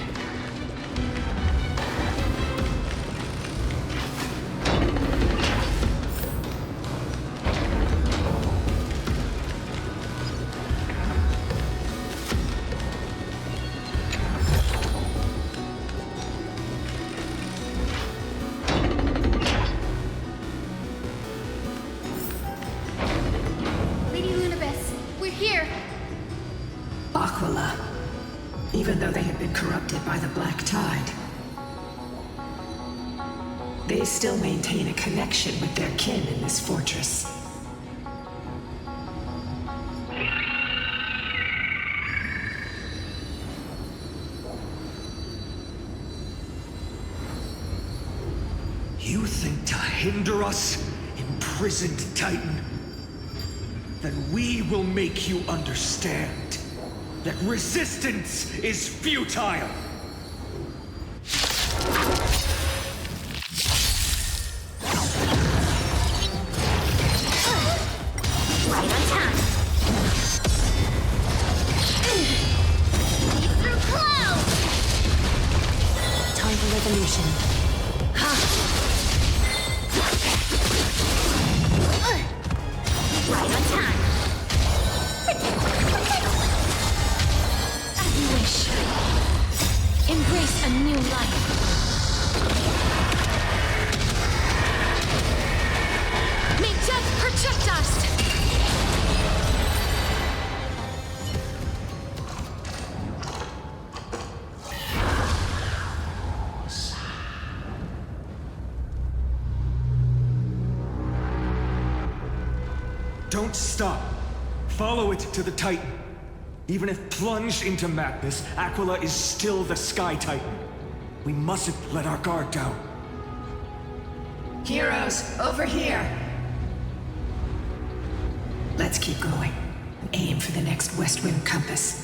Lady Lunibus, we're here. Aquila, even though they had been corrupted by the Black Tide, they still maintain a connection with their kin in this fortress. You think to hinder us, imprisoned Titan? Then we will make you understand that resistance is futile! Right on time. Leap through clouds! Time for revolution. Right on time. As you wish. Embrace a new life. May death protect us! Don't stop. Follow it to the Titan. Even if plunged into madness, Aquila is still the Sky Titan. We mustn't let our guard down. Heroes, over here! Let's keep going and aim for the next West Wind compass.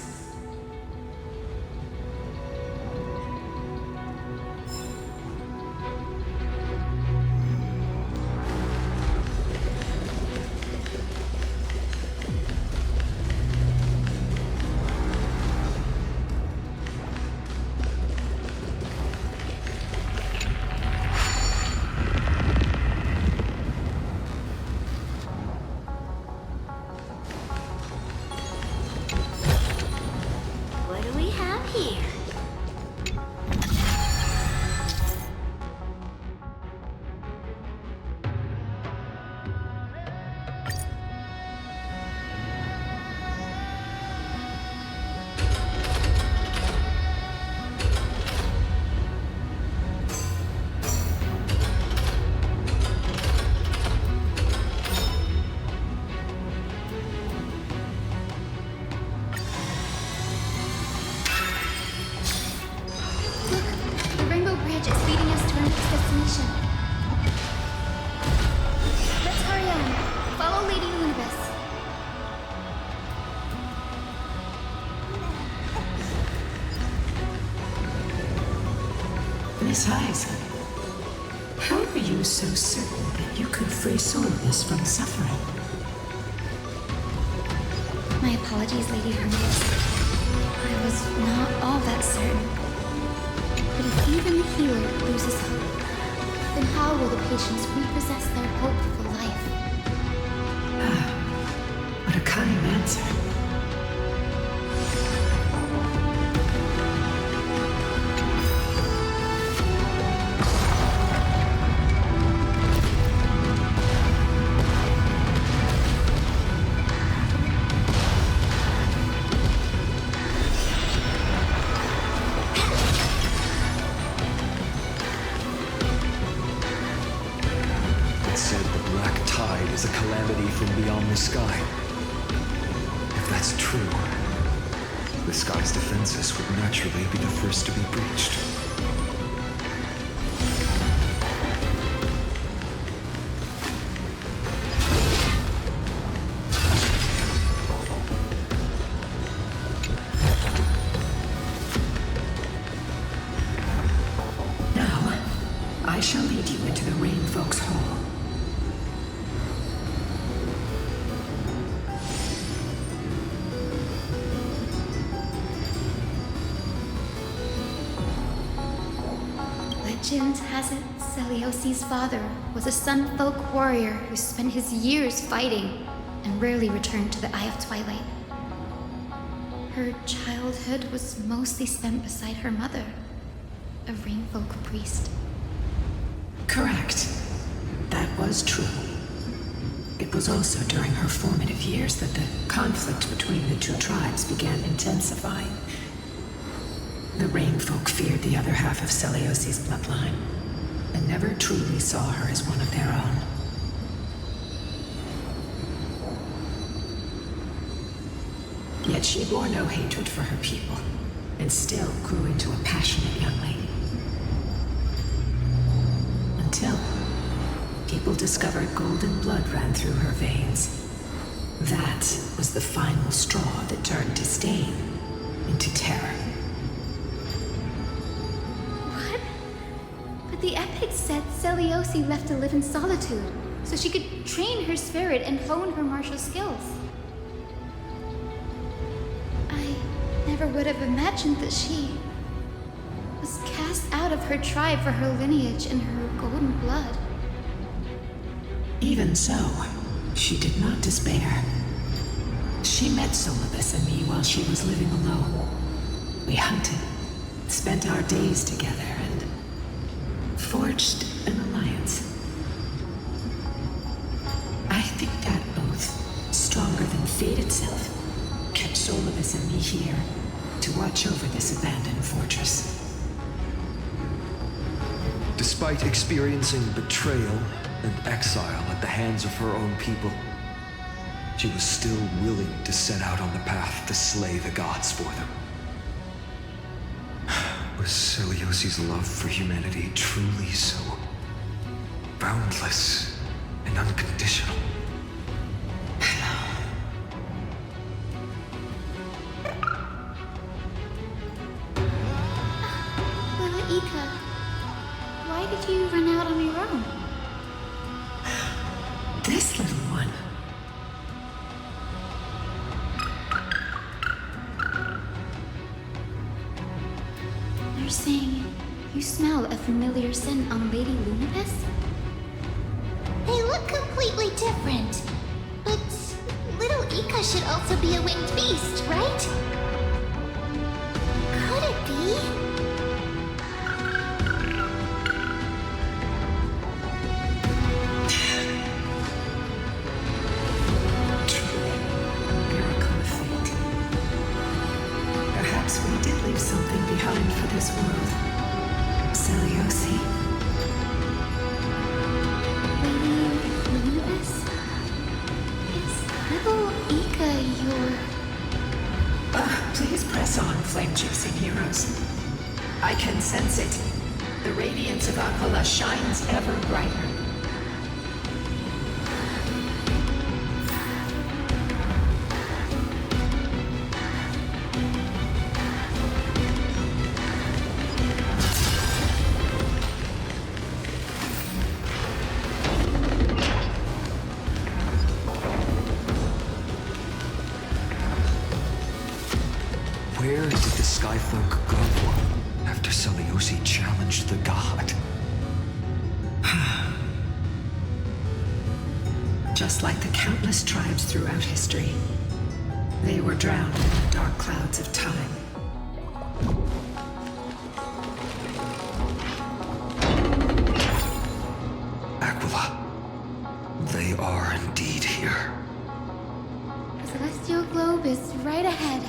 It's leading us to our next destination. Let's hurry on. Follow Lady Lunibus. Miss Heisen, how are you so certain that you could free Solidus from suffering? My apologies, Lady Lunibus. I was not all that certain. But if even the healer loses hope, then how will the patients repossess their hope for life? What a kind answer. Is a calamity from beyond the sky. If that's true, the sky's defenses would naturally be the first to be breached. Now, I shall lead you into the Rain Folks Hall. Legend has it, Celiosi's father was a Sunfolk warrior who spent his years fighting and rarely returned to the Eye of Twilight. Her childhood was mostly spent beside her mother, a Rainfolk priest. Correct. That was true. It was also during her formative years that the conflict between the two tribes began intensifying. The Rainfolk feared the other half of Celiosi's bloodline, and never truly saw her as one of their own. Yet she bore no hatred for her people, and still grew into a passionate young lady. Until people discovered golden blood ran through her veins. That was the final straw that turned disdain into terror. The epic said Celiosi left to live in solitude, so she could train her spirit and hone her martial skills. I never would have imagined that she was cast out of her tribe for her lineage and her golden blood. Even so, she did not despair. She met Solidus and me while she was living alone. We hunted, spent our days together, and forged an alliance. I think that oath, stronger than fate itself, kept Solidus and me here to watch over this abandoned fortress. Despite experiencing betrayal and exile at the hands of her own people, she was still willing to set out on the path to slay the gods for them. Was Celiosi's love for humanity truly so boundless and unconditional? Lila Ika, why did you run out on your own? This little one. You're saying you smell a familiar scent on Lady Lunibus? They look completely different. But little Ika should also be a winged beast, right? Could it be? Perhaps we did leave something behind for this world. Celiosi. Lady Lunibus? Is little Ika your... Please press on, flame-chasing heroes. I can sense it. The radiance of Aquila shines ever brighter. Where did the Skyfolk go after Seleucid challenged the god? Just like the countless tribes throughout history, they were drowned in the dark clouds of time. Aquila, they are indeed here. The celestial globe is right ahead.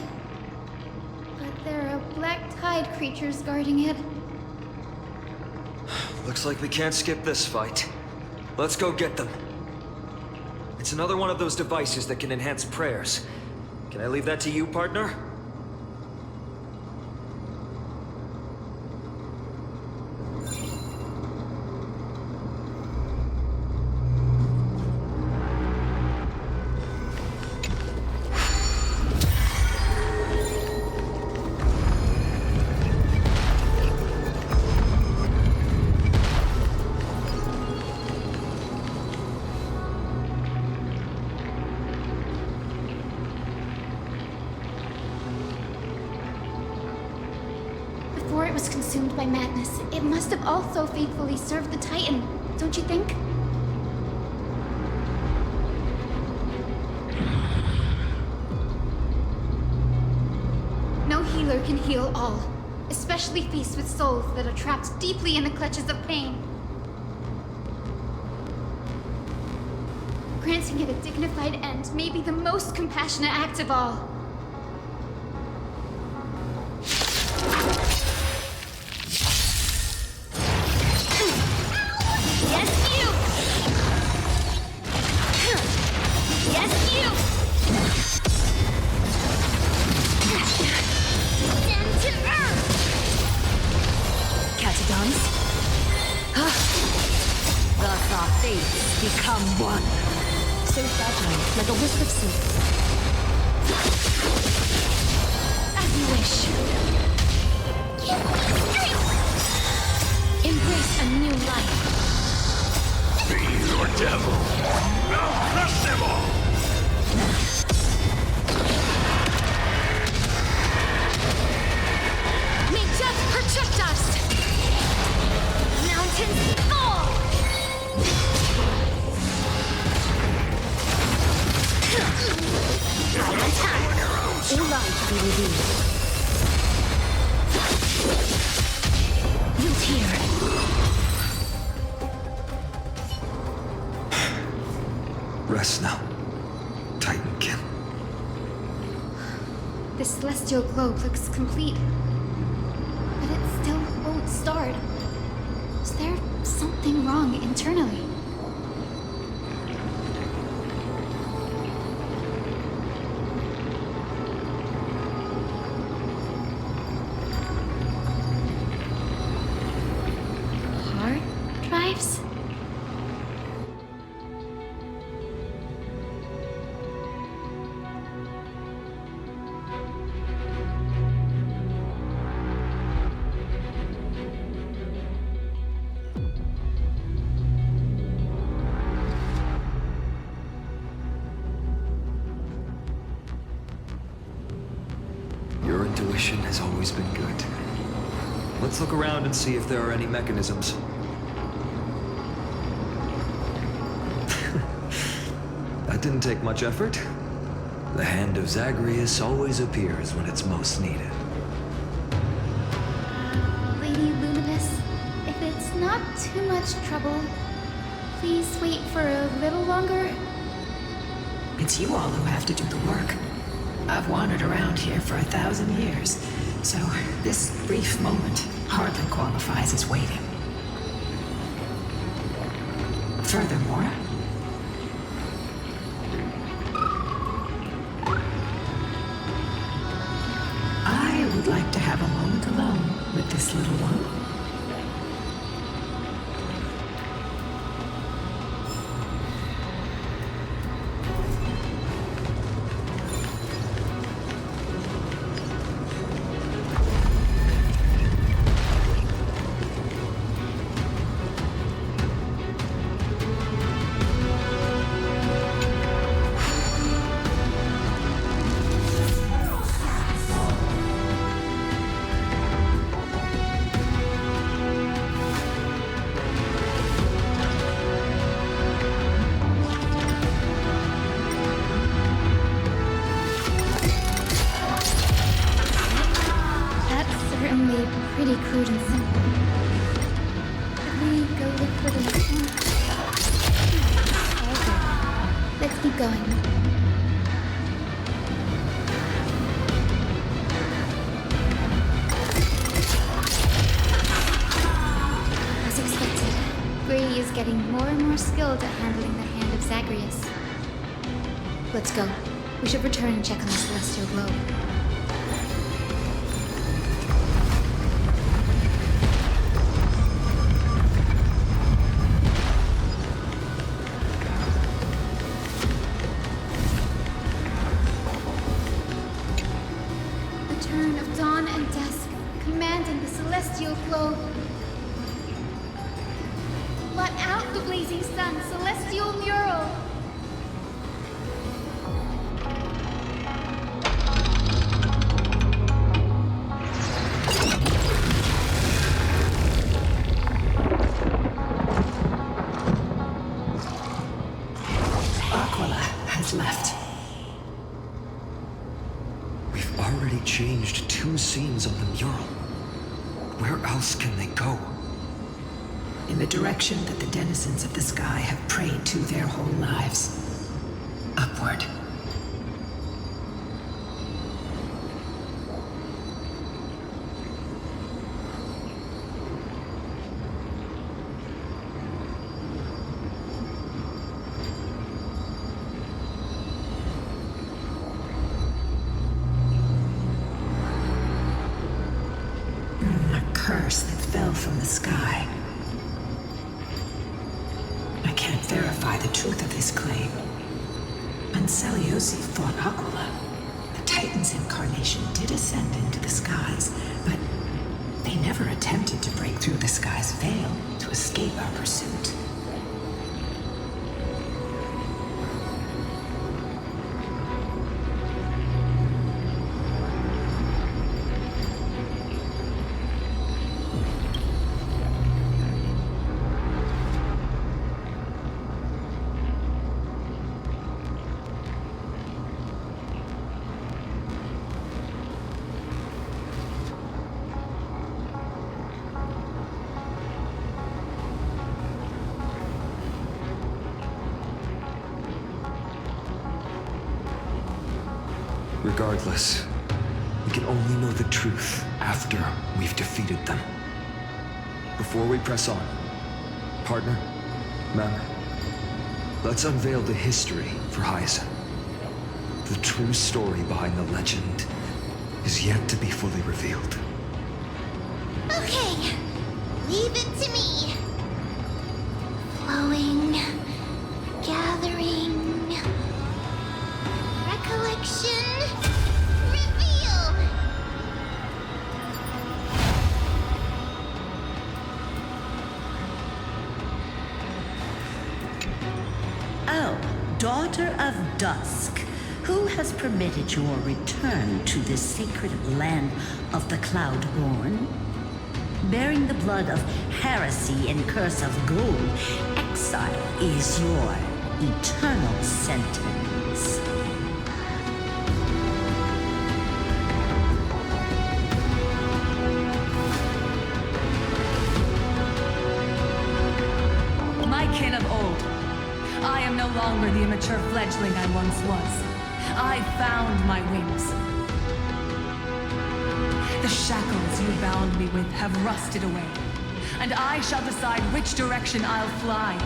But there are black tide creatures guarding it. Looks like we can't skip this fight. Let's go get them. It's another one of those devices that can enhance prayers. Can I leave that to you, partner? Before it was consumed by madness, it must have also faithfully served the Titan, don't you think? No healer can heal all, especially faced with souls that are trapped deeply in the clutches of pain. Granting it a dignified end may be the most compassionate act of all. Thus our fates become one. So fragile, like a wisp of silk. As you wish. Embrace a new life. Be your devil. I'll crush them all. May death protect us! Mountains fall! Attack! All life be revealed. Root here. Rest now, Titankin. The celestial globe looks complete, but it still won't start. Is there something wrong internally? Hard drives? Your intuition has always been good. Let's look around and see if there are any mechanisms. That didn't take much effort. The hand of Zagreus always appears when it's most needed. Lady Luminous, if it's not too much trouble, please wait for a little longer. It's you all who have to do the work. I've wandered around here for 1,000 years, so this brief moment hardly qualifies as waiting. Furthermore, I would like to have a moment alone with this little one. for the next one? Okay. Let's keep going. As expected, Grady is getting more and more skilled at handling the hand of Zagreus. Let's go. We should return and check on the celestial globe. The turn of dawn and dusk, commanding the celestial globe. Blot out the blazing sun, celestial mural! Left. We've already changed 2 scenes on the mural. Where else can they go? In the direction that the denizens of the sky have prayed to their whole lives. Upward. Curse that fell from the sky. I can't verify the truth of this claim. Anseliosi fought Aquila. The Titan's incarnation did ascend into the skies, but they never attempted to break through the sky's veil to escape our pursuit. Regardless, we can only know the truth after we've defeated them. Before we press on, partner, ma'am, let's unveil the history for Hyacinth. The true story behind the legend is yet to be fully revealed. Okay, leave it to me. Flowing, gathering, recollection, reveal. Oh, daughter of dusk, who has permitted your return to this sacred land of the Cloudborn? Bearing the blood of heresy and curse of gold, exile is your eternal sentence. My kin of old, I am no longer the immature fledgling I once was. I found my wings. The shackles you bound me with have rusted away, and I shall decide which direction I'll fly.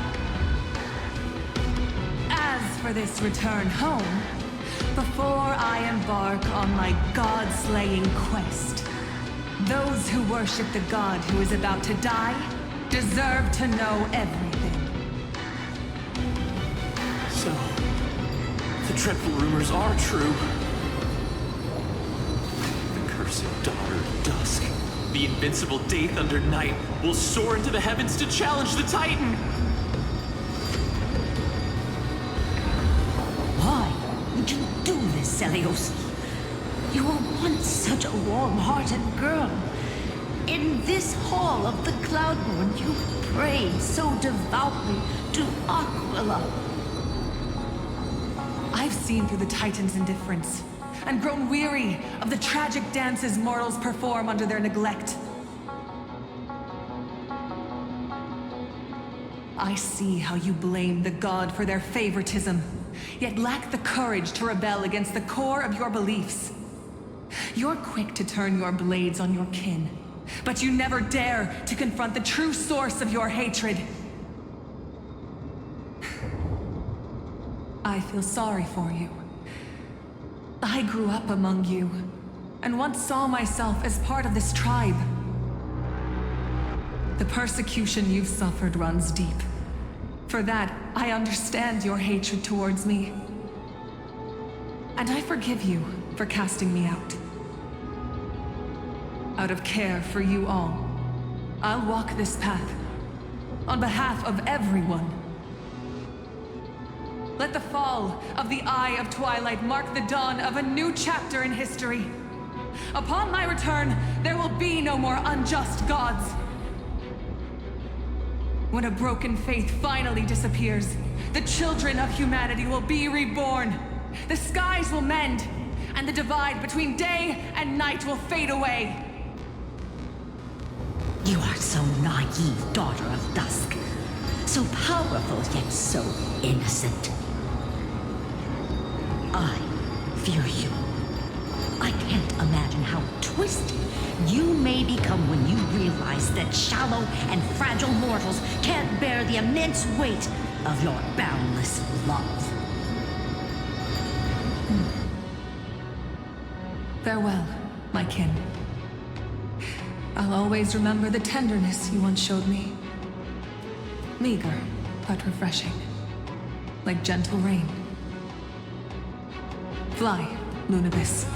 As for this return home, before I embark on my god-slaying quest, those who worship the god who is about to die deserve to know everything. So, the dreadful rumors are true. The cursed daughter of dusk, the invincible day thunder knight, will soar into the heavens to challenge the Titan! Why would you do this, Celios? You were once such a warm-hearted girl. In this hall of the Cloudborn, you prayed so devoutly to Aquila. I've seen through the Titan's indifference, and grown weary of the tragic dances mortals perform under their neglect. I see how you blame the god for their favoritism, yet lack the courage to rebel against the core of your beliefs. You're quick to turn your blades on your kin, but you never dare to confront the true source of your hatred. I feel sorry for you. I grew up among you, and once saw myself as part of this tribe. The persecution you've suffered runs deep. For that, I understand your hatred towards me. And I forgive you for casting me out. Out of care for you all, I'll walk this path, on behalf of everyone. Let the fall of the Eye of Twilight mark the dawn of a new chapter in history. Upon my return, there will be no more unjust gods. When a broken faith finally disappears, the children of humanity will be reborn. The skies will mend, and the divide between day and night will fade away. You are so naive, daughter of dusk. So powerful, yet so innocent. I fear you. I can't imagine how twisted you may become when you realize that shallow and fragile mortals can't bear the immense weight of your boundless love. Farewell, my kin. I'll always remember the tenderness you once showed me. Meager, but refreshing. Like gentle rain. Fly, Lunibus.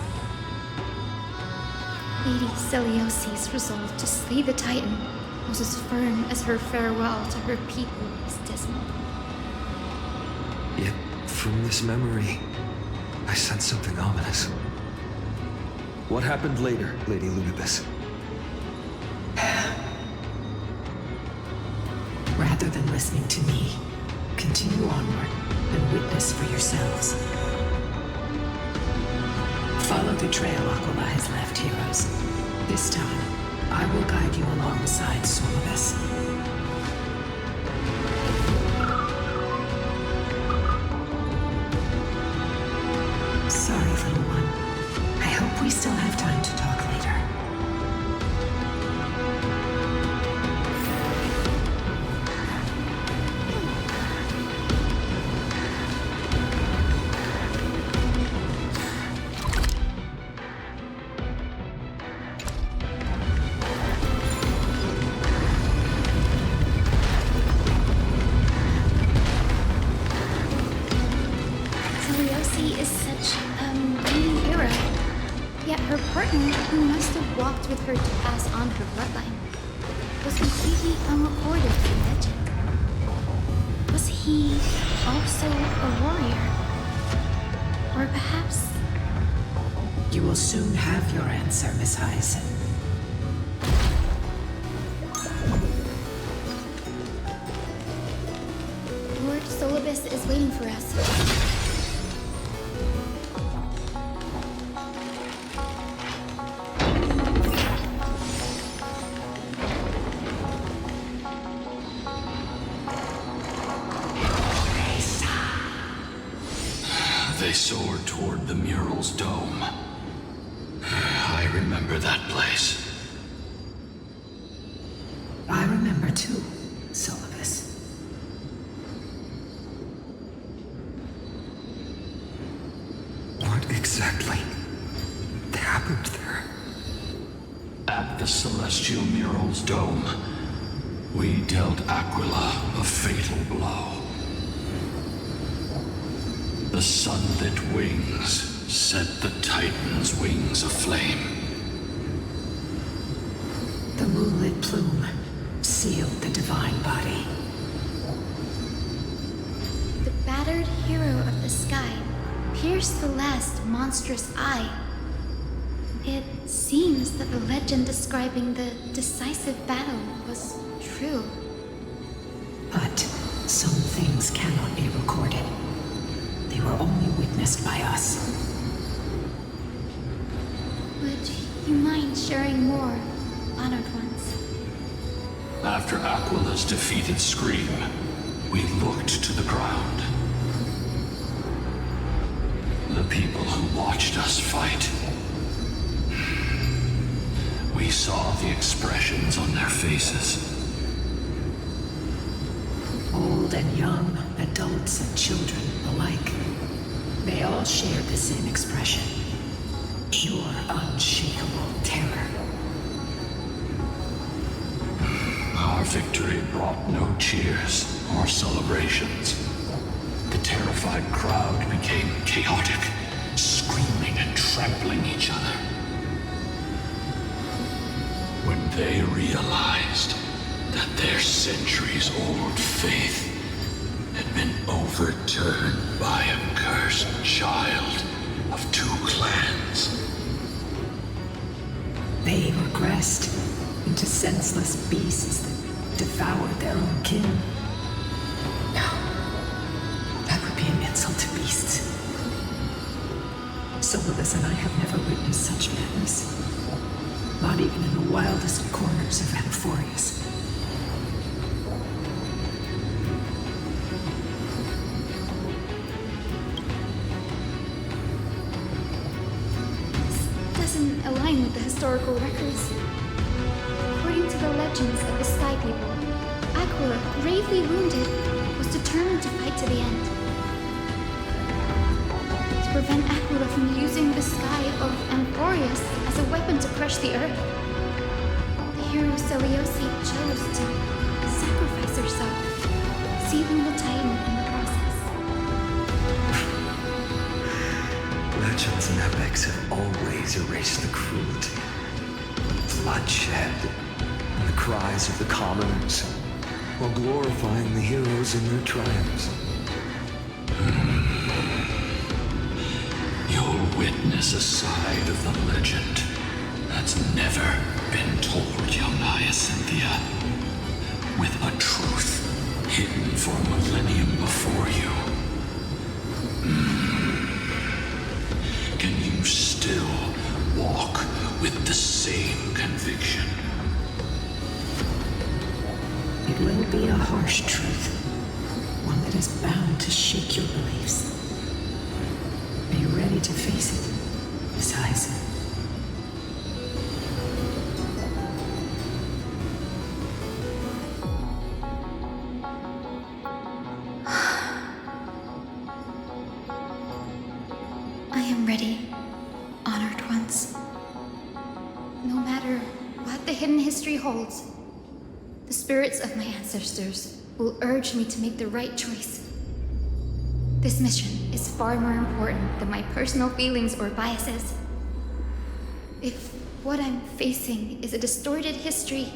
Lady Celiosi's resolve to slay the Titan was as firm as her farewell to her people was dismal. Yet, from this memory, I sense something ominous. What happened later, Lady Lunibus? Rather than listening to me, continue onward and witness for yourselves. Follow the trail Aquila has left, heroes. This time, I will guide you alongside Solibus. Sorry, little one. I hope we still have time to talk later. Celiosi is such a mighty hero. Yet her partner, who must have walked with her to pass on her bloodline, was completely unrecorded in legend. Was he also a warrior? Or perhaps... You will soon have your answer, Miss Hyacinth. Lord Solibus is waiting for us. They soared toward the mural's dome. I remember that place. I remember too, Solibus. What exactly happened there? At the celestial mural's dome, we dealt Aquila a fatal blow. The sunlit wings set the Titan's wings aflame. The moonlit plume sealed the divine body. The battered hero of the sky pierced the last monstrous eye. It seems that the legend describing the decisive battle was true. But some things cannot be recorded. They were only witnessed by us. Would you mind sharing more, honored ones? After Aquila's defeated scream, We looked to the ground. The people who watched us fight. We saw the expressions on their faces. Old and young, adults and children alike. They all shared the same expression. Pure, unshakable terror. Our victory brought no cheers or celebrations. The terrified crowd became chaotic, screaming and trampling each other. When they realized that their centuries-old faith had been overturned by a cursed child of two clans. They regressed into senseless beasts that devoured their own kin. No, that would be an insult to beasts. Solas and I have never witnessed such madness. Not even in the wildest corners of Amphorius. Doesn't align with the historical records. According to the legends of the Sky People, Aquila, gravely wounded, was determined to fight to the end. To prevent Aquila from using the sky of Amphorius as a weapon to crush the earth, the hero Seliosi chose to sacrifice herself, sealing the Titan in the process. Legends and epics have always erased the cruelty, bloodshed, and the cries of the commoners, while glorifying the heroes in their triumphs. You'll witness a side of the legend that's never been told, young Hyacinthia, with a truth hidden for a millennium before you. Can you still walk with the same conviction? It will be a harsh truth, one that is bound to shake your beliefs. Are you ready to face it, Miss Hyacinth? I am ready, honored ones. No matter what the hidden history holds, the spirits of my ancestors will urge me to make the right choice. This mission is far more important than my personal feelings or biases. If what I'm facing is a distorted history,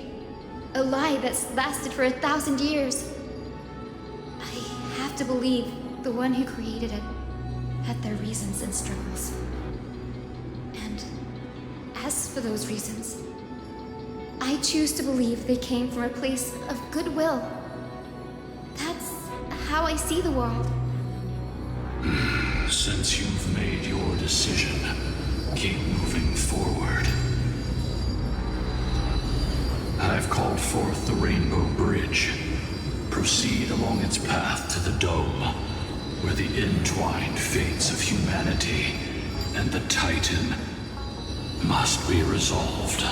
a lie that's lasted for 1,000 years, I have to believe the one who created it had their reasons and struggles. And as for those reasons, I choose to believe they came from a place of goodwill. That's how I see the world. Since you've made your decision, keep moving forward. I've called forth the Rainbow Bridge. Proceed along its path to the Dome, where the entwined fates of humanity and the Titan must be resolved.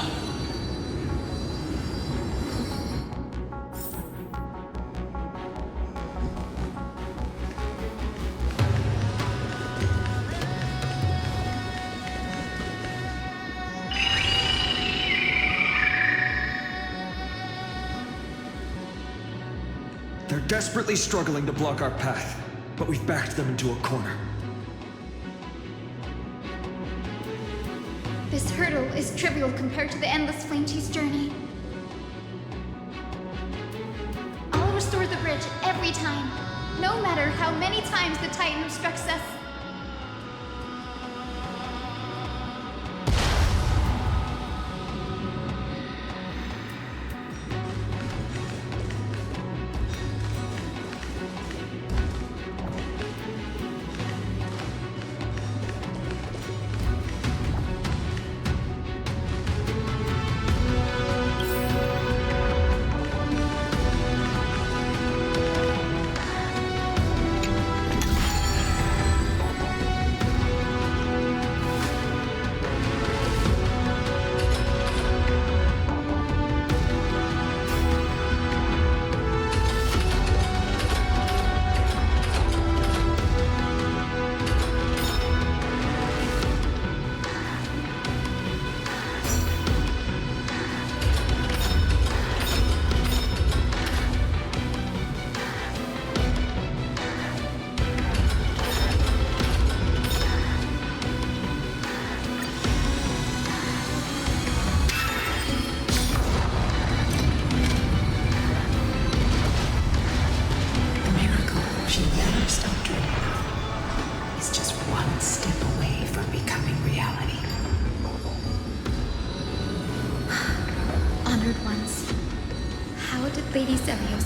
They're desperately struggling to block our path, but we've backed them into a corner. This hurdle is trivial compared to the endless flame chase journey. I'll restore the bridge every time, no matter how many times the Titan obstructs us.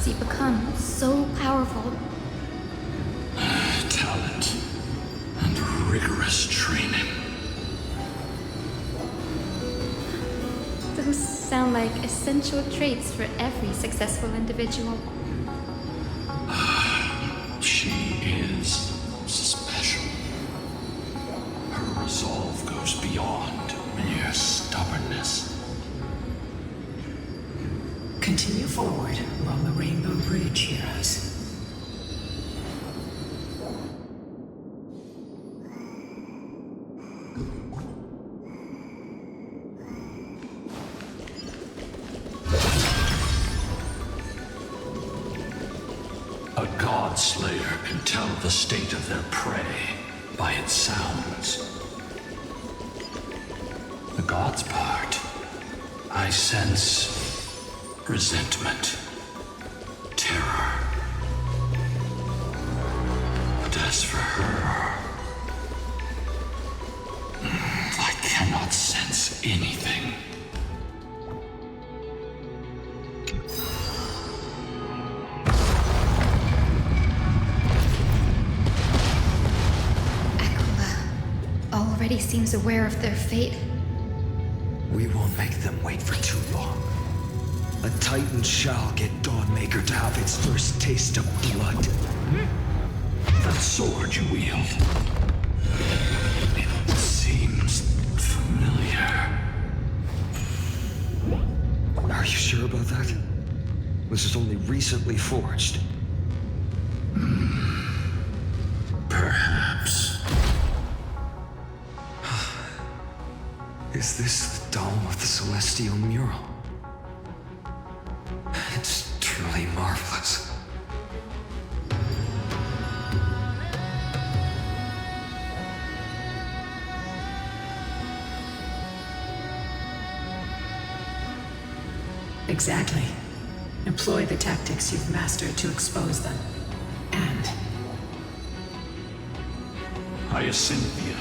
must he become so powerful? Talent and rigorous training. Those sound like essential traits for every successful individual. She is special. Her resolve goes beyond mere stubbornness. Continue forward along the Rainbow Bridge, heroes. A god slayer can tell the state of their prey by its sounds. The god's part, I sense resentment, terror. But as for her, I cannot sense anything. Already seems aware of their fate. We won't make them wait for too long. A Titan shall get Dawnmaker to have its first taste of blood. That sword you wield, it seems familiar. Are you sure about that? This is only recently forged. Perhaps. Is this the dome of the Celestial Mural? It's truly marvelous. Exactly. Employ the tactics you've mastered to expose them. And... Hyacinthia,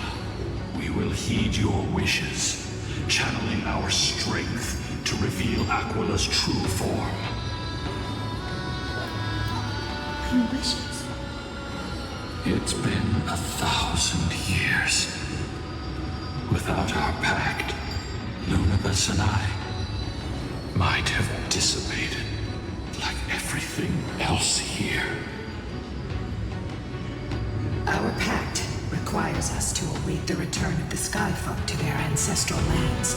we will heed your wishes, channeling our strength to reveal Aquila's true form. My wishes? It's been 1,000 years. Without our pact, Lunabus and I might have dissipated like everything else here. Our pact requires us to await the return of the Skyfolk to their ancestral lands,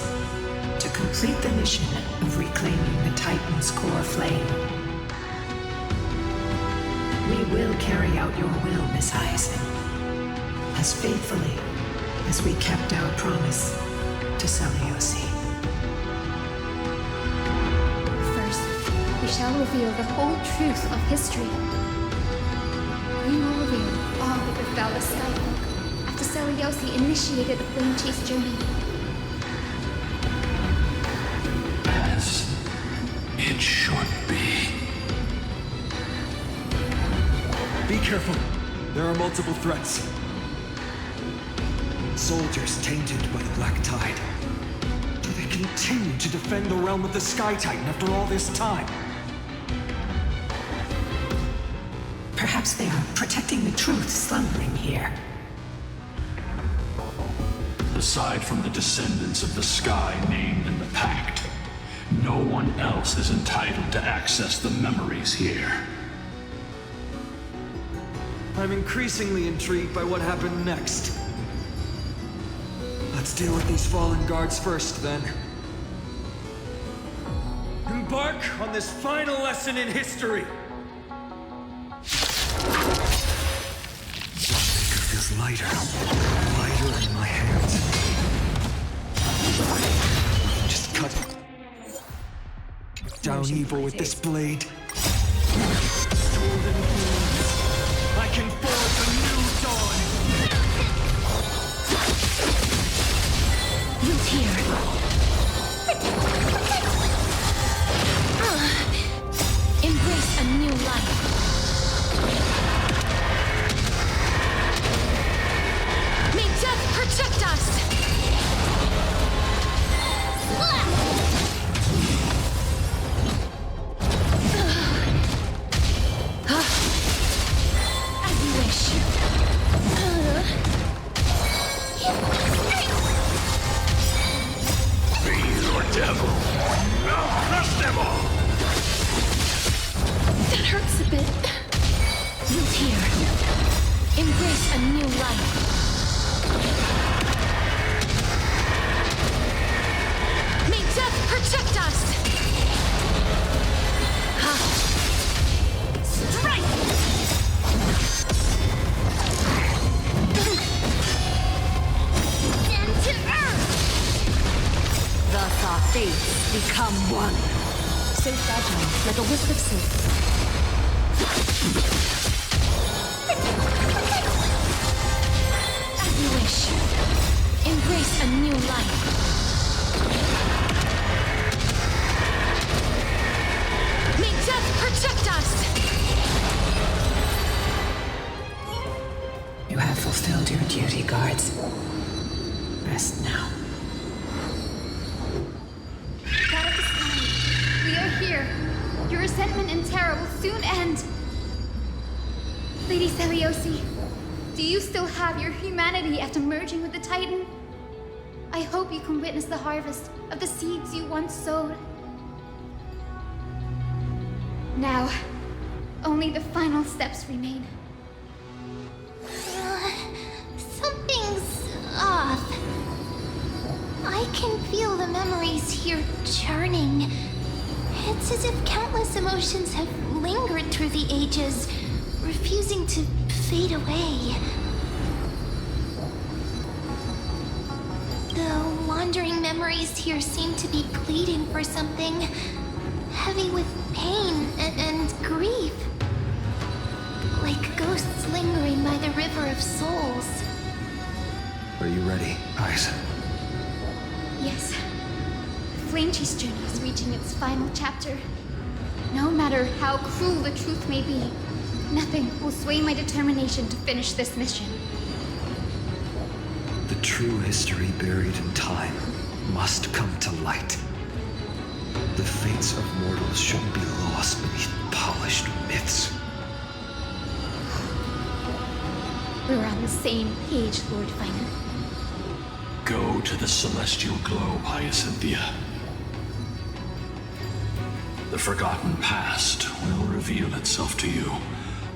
to complete the mission of reclaiming the Titan's core flame. We will carry out your will, Miss Hyacinth, as faithfully as we kept our promise to Seliosi. First, we shall reveal the whole truth of history. We will reveal all that befell the Skyfolk after Seliosi initiated the Flame Chase journey. As it should be. Be careful. There are multiple threats. Soldiers tainted by the Black Tide. Do they continue to defend the realm of the Sky Titan after all this time? Perhaps they are protecting the truth slumbering here. Aside from the descendants of the sky named in the pact, no one else is entitled to access the memories here. I'm increasingly intrigued by what happened next. Let's deal with these fallen guards first, then. Embark on this final lesson in history! Dawnmaker feels lighter in my hands. Just cut down evil with this blade. Golden hands. I can forge a new dawn! Who's here? Embrace a new life. May death protect us! like a wisp of silk. As you wish. Embrace a new life. May death protect us! You have fulfilled your duty, guards. Rest now. God of the sky, we are here. Your resentment and terror will soon end. Lady Celiosi, do you still have your humanity after merging with the Titan? I hope you can witness the harvest of the seeds you once sowed. Now, only the final steps remain. Something's off. I can feel the memories here churning. It's as if countless emotions have lingered through the ages, refusing to fade away. The wandering memories here seem to be pleading for something, heavy with pain and grief. Like ghosts lingering by the river of souls. Are you ready, Eyes? Yes. Flamechase journey is reaching its final chapter. No matter how cruel the truth may be, nothing will sway my determination to finish this mission. The true history buried in time must come to light. The fates of mortals shouldn't be lost beneath polished myths. We're on the same page, Lord Finan. Go to the celestial globe, Hyacinthia. The forgotten past will reveal itself to you,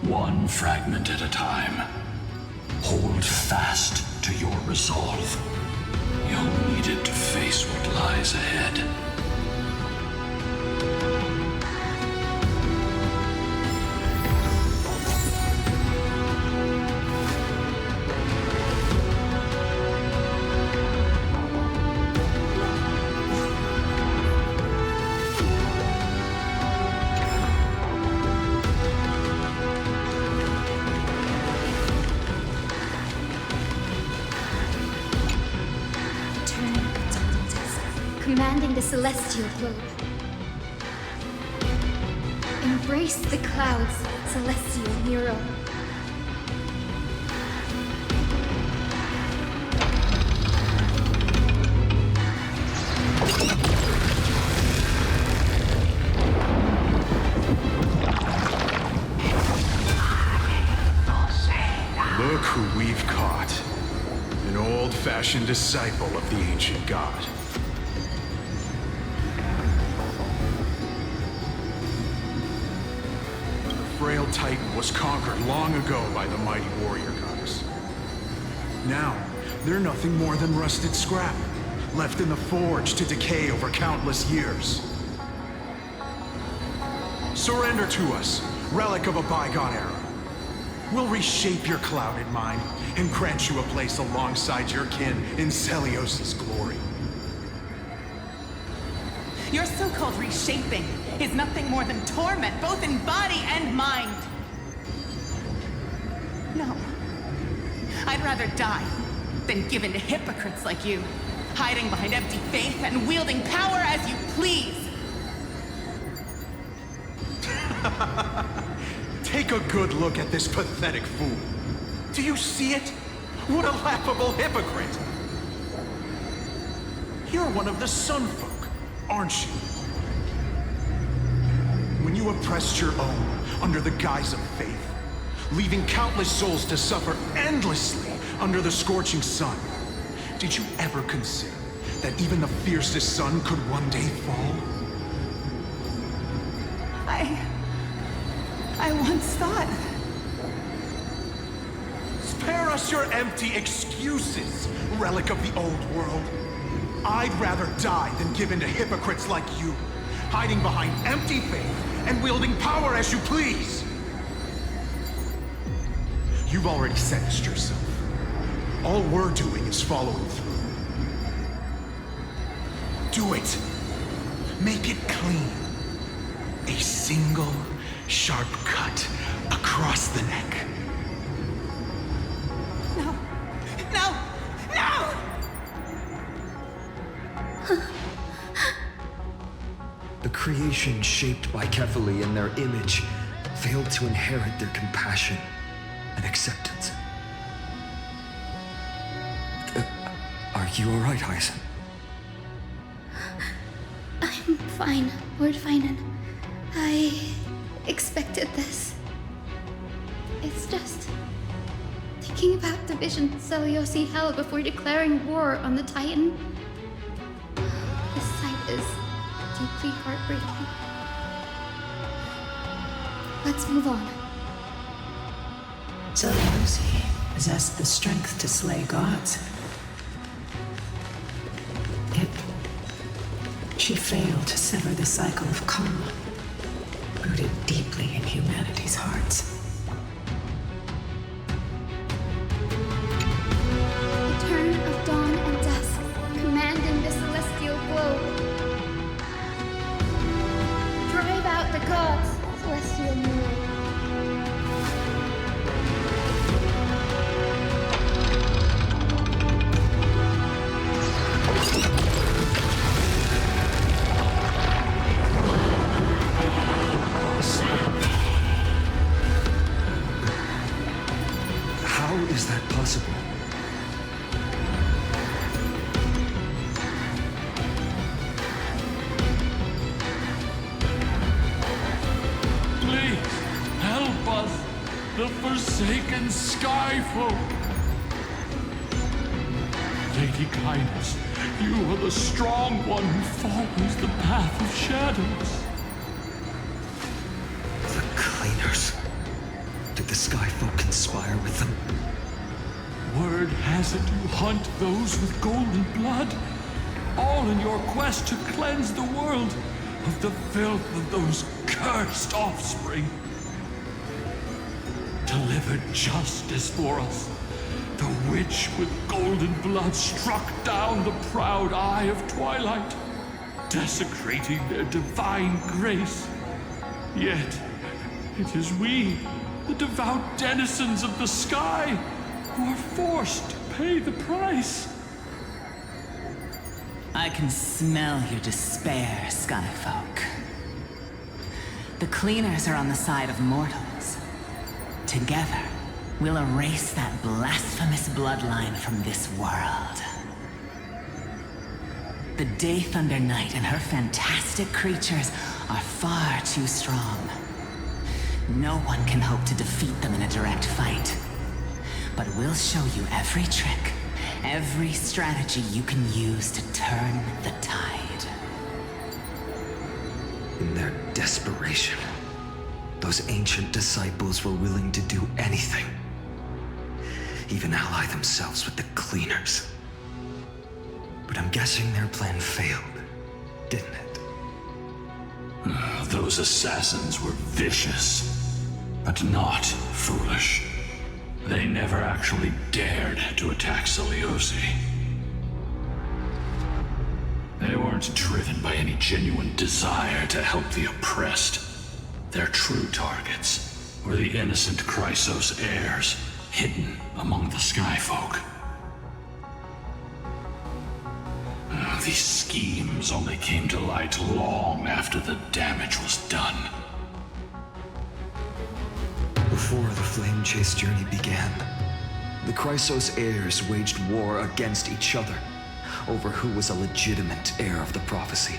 one fragment at a time. Hold fast to your resolve. You'll need it to face what lies ahead. Commanding the celestial globe. Embrace the clouds, celestial hero. Look who we've caught. An old-fashioned disciple of the ancient god. The frail Titan was conquered long ago by the mighty warrior goddess. Now, they're nothing more than rusted scrap, left in the forge to decay over countless years. Surrender to us, relic of a bygone era. We'll reshape your clouded mind and grant you a place alongside your kin in Celios' glory. Your so-called reshaping is nothing more than torment, both in body and mind. No. I'd rather die than give in to hypocrites like you, hiding behind empty faith and wielding power as you please. Take a good look at this pathetic fool. Do you see it? What a laughable hypocrite! You're one of the Sun Folk, aren't you? When you oppressed your own under the guise of faith, leaving countless souls to suffer endlessly under the scorching sun, did you ever consider that even the fiercest sun could one day fall? I once thought... Spare us your empty excuses, relic of the old world. I'd rather die than give in to hypocrites like you, hiding behind empty faith and wielding power as you please. You've already sentenced yourself. All we're doing is following through. Do it. Make it clean. a single sharp cut across the neck. No! No! No! The creation shaped by Kefali in their image failed to inherit their compassion and acceptance. Are you alright, Hyacin? I'm fine, Lord Finan. I expected this. It's just thinking about the vision Seliosi held before declaring war on the Titan. This sight is deeply heartbreaking. Let's move on. Seliosi possessed the strength to slay gods. Yet, she failed to sever the cycle of karma, rooted deeply in humanity's hearts. The turn of dawn and dusk, commanding the celestial globe. Drive out the gods, celestial moon. How is that possible? Please, help us, the forsaken Skyfolk. Lady Kindness, you are the strong one who follows the path of shadows. The Cleaners. Did the Skyfolk conspire with them? Word has it you hunt those with golden blood, all in your quest to cleanse the world of the filth of those cursed offspring. Delivered justice for us. The witch with golden blood struck down the proud eye of twilight, desecrating their divine grace. Yet, it is we, the devout denizens of the sky, who are forced to pay the price. I can smell your despair, Skyfolk. The Cleaners are on the side of mortals. Together, we'll erase that blasphemous bloodline from this world. The Day Thunder Knight and her fantastic creatures are far too strong. No one can hope to defeat them in a direct fight. But we'll show you every trick, every strategy you can use to turn the tide. In their desperation, those ancient disciples were willing to do anything. Even ally themselves with the Cleaners. But I'm guessing their plan failed, didn't it? Those assassins were vicious, but not foolish. They never actually dared to attack Seliosi. They weren't driven by any genuine desire to help the oppressed. Their true targets were the innocent Chrysos heirs, hidden among the Skyfolk. These schemes only came to light long after the damage was done. Before the Flame Chase journey began, the Chrysos heirs waged war against each other over who was a legitimate heir of the prophecy.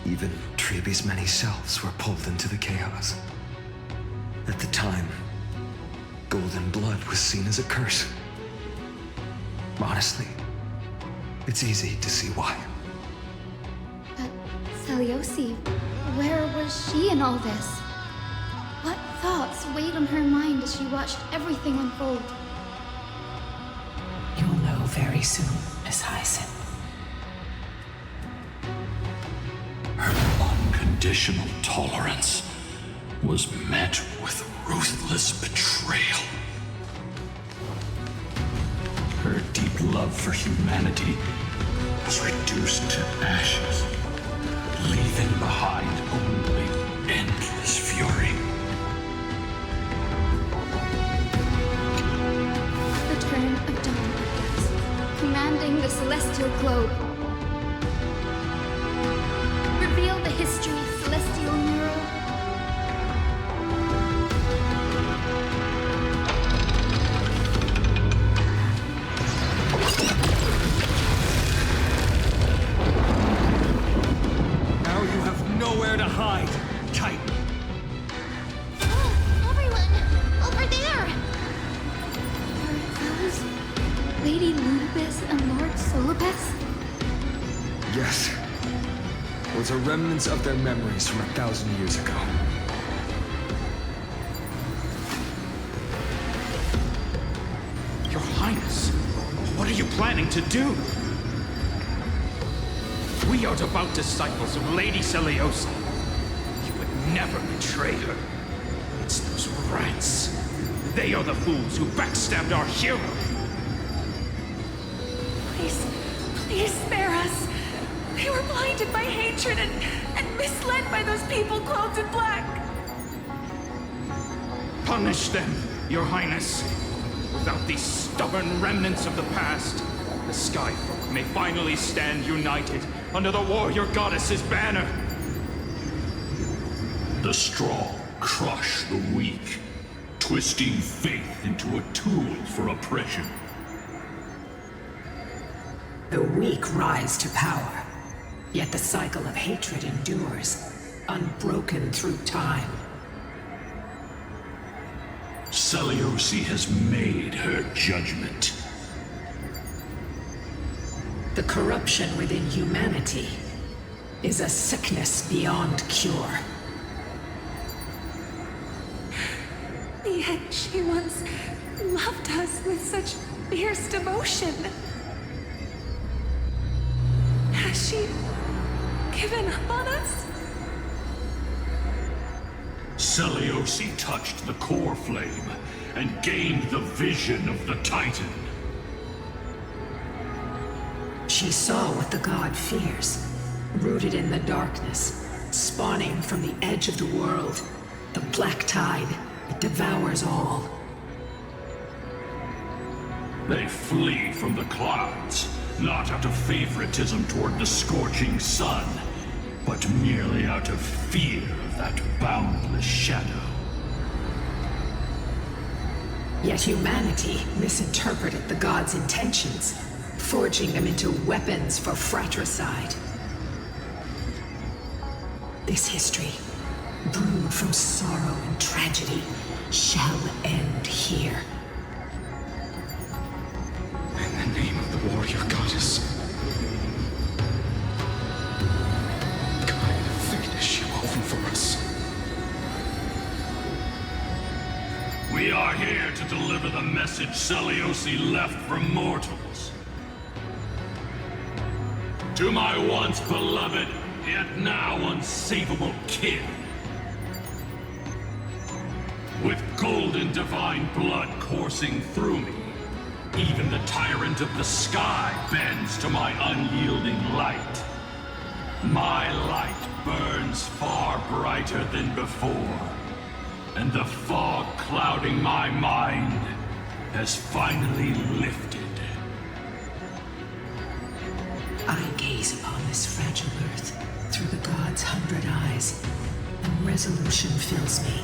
Even Trebi's many selves were pulled into the chaos. At the time, golden blood was seen as a curse. Honestly, it's easy to see why. But Seliosi, where was she in all this? What thoughts weighed on her mind as she watched everything unfold? You'll know very soon, Miss Hyacin. Her unconditional tolerance was met with ruthless betrayal. Her deep love for humanity was reduced to ashes, leaving behind only globe. Reveal the history of celestial neural. Now you have nowhere to hide, Titan. Everyone! Over there! Are those Lady Ludibus and Lord Solibus? Yes. Those are remnants of their memories from 1,000 years ago. Your Highness, what are you planning to do? We are devout disciples of Lady Seliosi. You would never betray her. It's those rats. They are the fools who backstabbed our hero. Please, please spare us. They were blinded by hatred and misled by those people clothed in black. Punish them, Your Highness. Without these stubborn remnants of the past, the Skyfolk may finally stand united under the warrior goddess's banner. The strong crush the weak, twisting faith into a tool for oppression. The weak rise to power, yet the cycle of hatred endures, unbroken through time. Seliosi has made her judgment. The corruption within humanity is a sickness beyond cure. Yet she once loved us with such fierce devotion. Has she given up on us? Seliosi touched the core flame and gained the vision of the Titan. She saw what the god fears, rooted in the darkness, spawning from the edge of the world. The black tide, it devours all. They flee from the clouds, not out of favoritism toward the scorching sun, but merely out of fear of that boundless shadow. Yet humanity misinterpreted the god's intentions, forging them into weapons for fratricide. This history, brewed from sorrow and tragedy, shall end here. In the name of the warrior goddess, guide Victus you open for us. We are here to deliver the message Seliosi left for mortals. To my once beloved, yet now unsavable kin. With golden divine blood coursing through me, even the tyrant of the sky bends to my unyielding light. My light burns far brighter than before, and the fog clouding my mind has finally lifted. I gaze upon this fragile earth through the god's 100 eyes, and resolution fills me.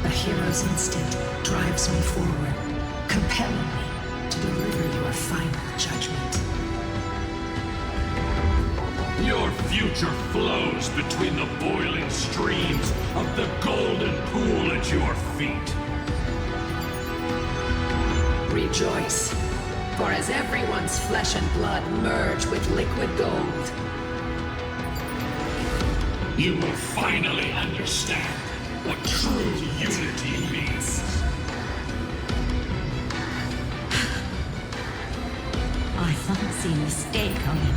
A hero's instinct drives me forward, compelling me to deliver your final judgment. Your future flows between the boiling streams of the golden pool at your feet. Rejoice, for as everyone's flesh and blood merge with liquid gold, you will finally understand what true unity means. I fancy a mistake, OMEN.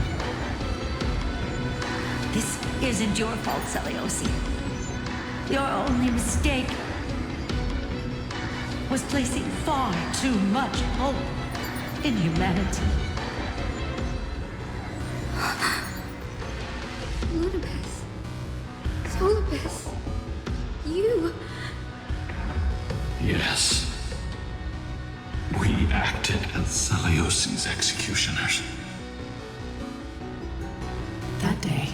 This isn't your fault, Seliosi. Your only mistake was placing far too much hope in humanity. Ludibus. Solibus. You. Yes. We acted as Seliosi's executioners. that day,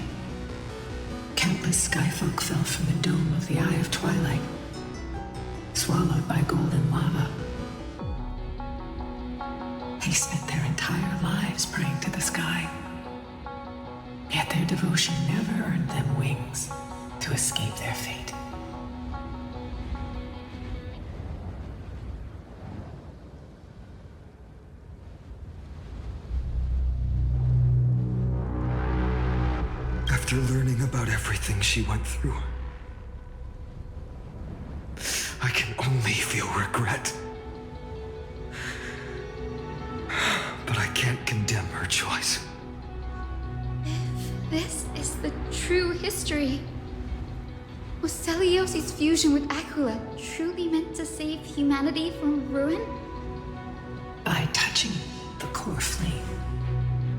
countless skyfolk fell from the dome of the Eye of Twilight, swallowed by golden lava. They spent their entire lives praying to the sky, yet their devotion never earned them wings to escape their fate. After learning about everything she went through, I can only feel regret. But I can't condemn her choice. If this is the true history, was Celiosi's fusion with Aquila truly meant to save humanity from ruin? By touching the core flame,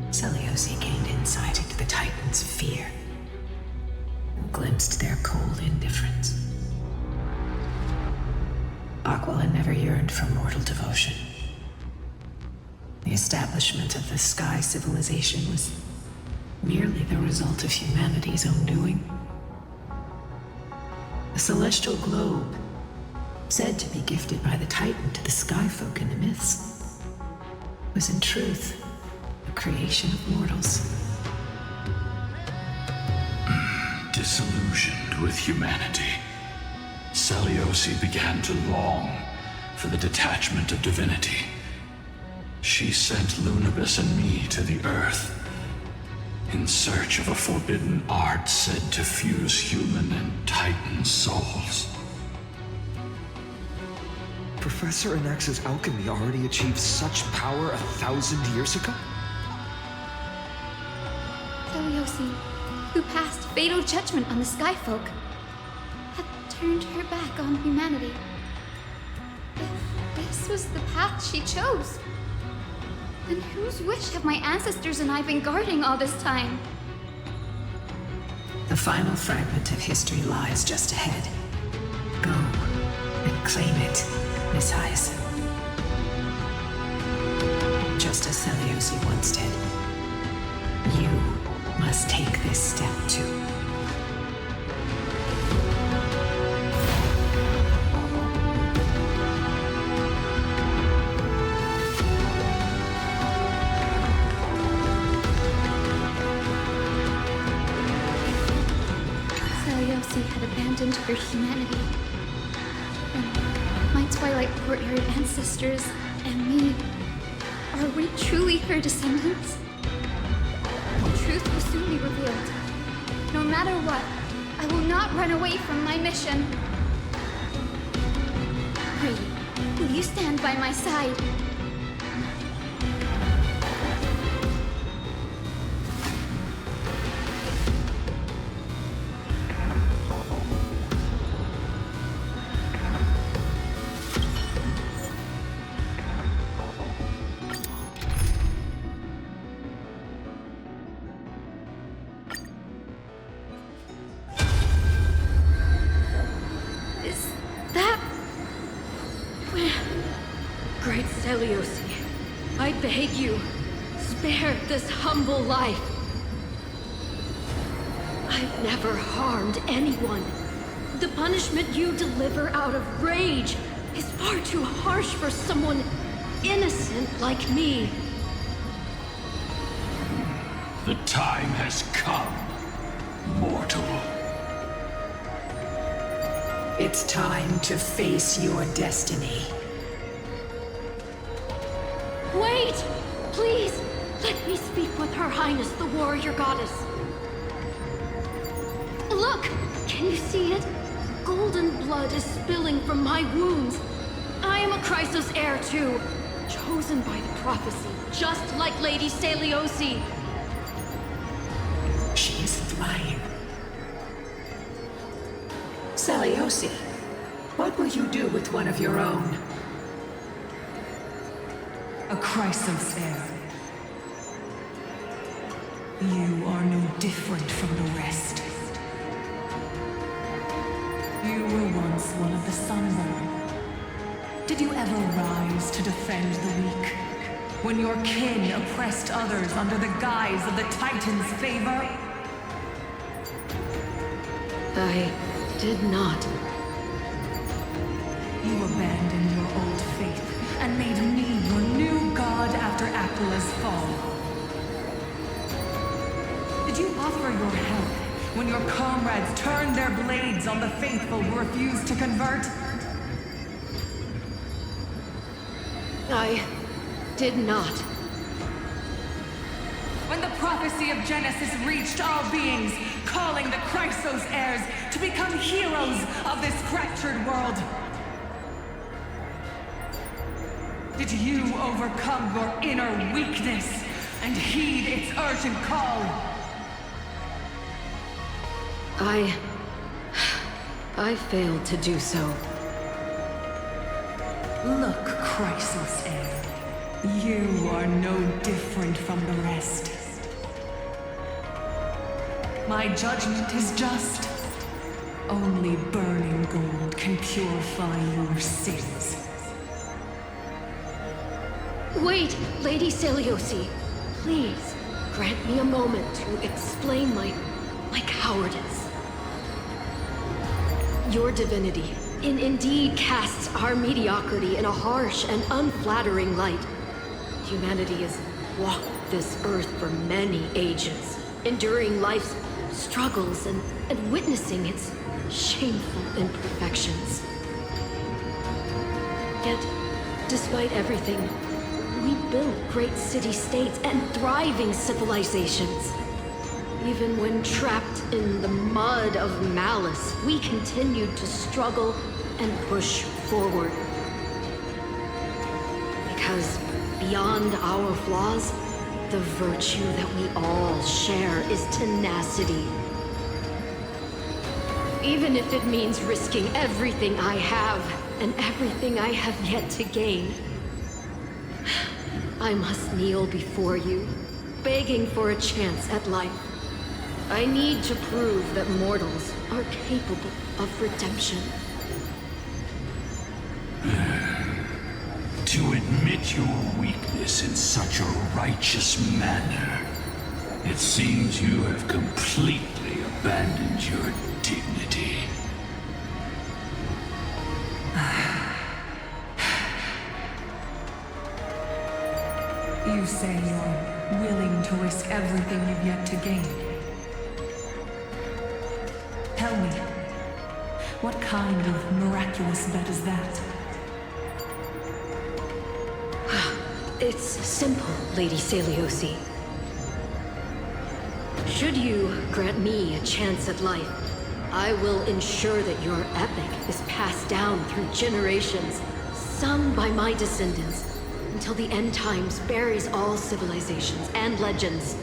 Celiosi gained insight into the Titans' fear and glimpsed their cold indifference. Aquila never yearned for mortal devotion. The establishment of the Sky Civilization was merely the result of humanity's own doing. The celestial globe, said to be gifted by the Titan to the Skyfolk in the myths, was in truth a creation of mortals. Disillusioned with humanity, Celiosi began to long for the detachment of divinity. She sent Lunabus and me to the Earth in search of a forbidden art said to fuse human and Titan souls. Professor Anax's alchemy already achieved such power 1,000 years ago? Celiosi, who passed fatal judgment on the Skyfolk, had turned her back on humanity. If this was the path she chose, then whose wish have my ancestors and I been guarding all this time? The final fragment of history lies just ahead. Go and claim it, Miss Hyacinth. Just as Celiosi once did, you must take this step too. Had abandoned her humanity. And my Twilight Courtyard ancestors and me, are we truly her descendants? The truth will soon be revealed. No matter what, I will not run away from my mission. Pray, will you stand by my side? Great Celiosi, I beg you, spare this humble life. I've never harmed anyone. The punishment you deliver out of rage is far too harsh for someone innocent like me. The time has come, mortal. It's time to face your destiny. Wait! Please, let me speak with Her Highness, the warrior goddess. Look! Can you see it? Golden blood is spilling from my wounds. I am a Chrysos heir too, chosen by the prophecy, just like Lady Celiosi. She isn't lying. Celiosi, what will you do with one of your own? A Chrysos heir. You are no different from the rest. You were once one of the Sunborn. Did you ever rise to defend the weak? When your kin oppressed others under the guise of the Titan's favor? I did not. You abandoned your old faith and made me your new god after Aquila's fall. Did you offer your help when your comrades turned their blades on the faithful who refused to convert? I did not. When the prophecy of Genesis reached all beings, calling the Chrysos heirs to become heroes of this fractured world, did you overcome your inner weakness and heed its urgent call? I failed to do so. Look, Chrysos heir, you are no different from the rest. My judgment is just. Only burning gold can purify your sins. Wait, Lady Seliosi. Please, grant me a moment to explain my cowardice. Your divinity indeed casts our mediocrity in a harsh and unflattering light. Humanity has walked this earth for many ages, enduring life's struggles and witnessing its shameful imperfections. Yet, despite everything, we built great city-states and thriving civilizations. Even when trapped in the mud of malice, we continued to struggle and push forward. Because beyond our flaws, the virtue that we all share is tenacity. Even if it means risking everything I have and everything I have yet to gain. I must kneel before you, begging for a chance at life. I need to prove that mortals are capable of redemption. To admit your weakness in such a righteous manner, it seems you have completely abandoned your dignity. You say you're willing to risk everything you've yet to gain. Tell me, what kind of miraculous bet is that? It's simple, Lady Seliosi. Should you grant me a chance at life, I will ensure that your epic is passed down through generations, sung by my descendants, until the end times buries all civilizations and legends.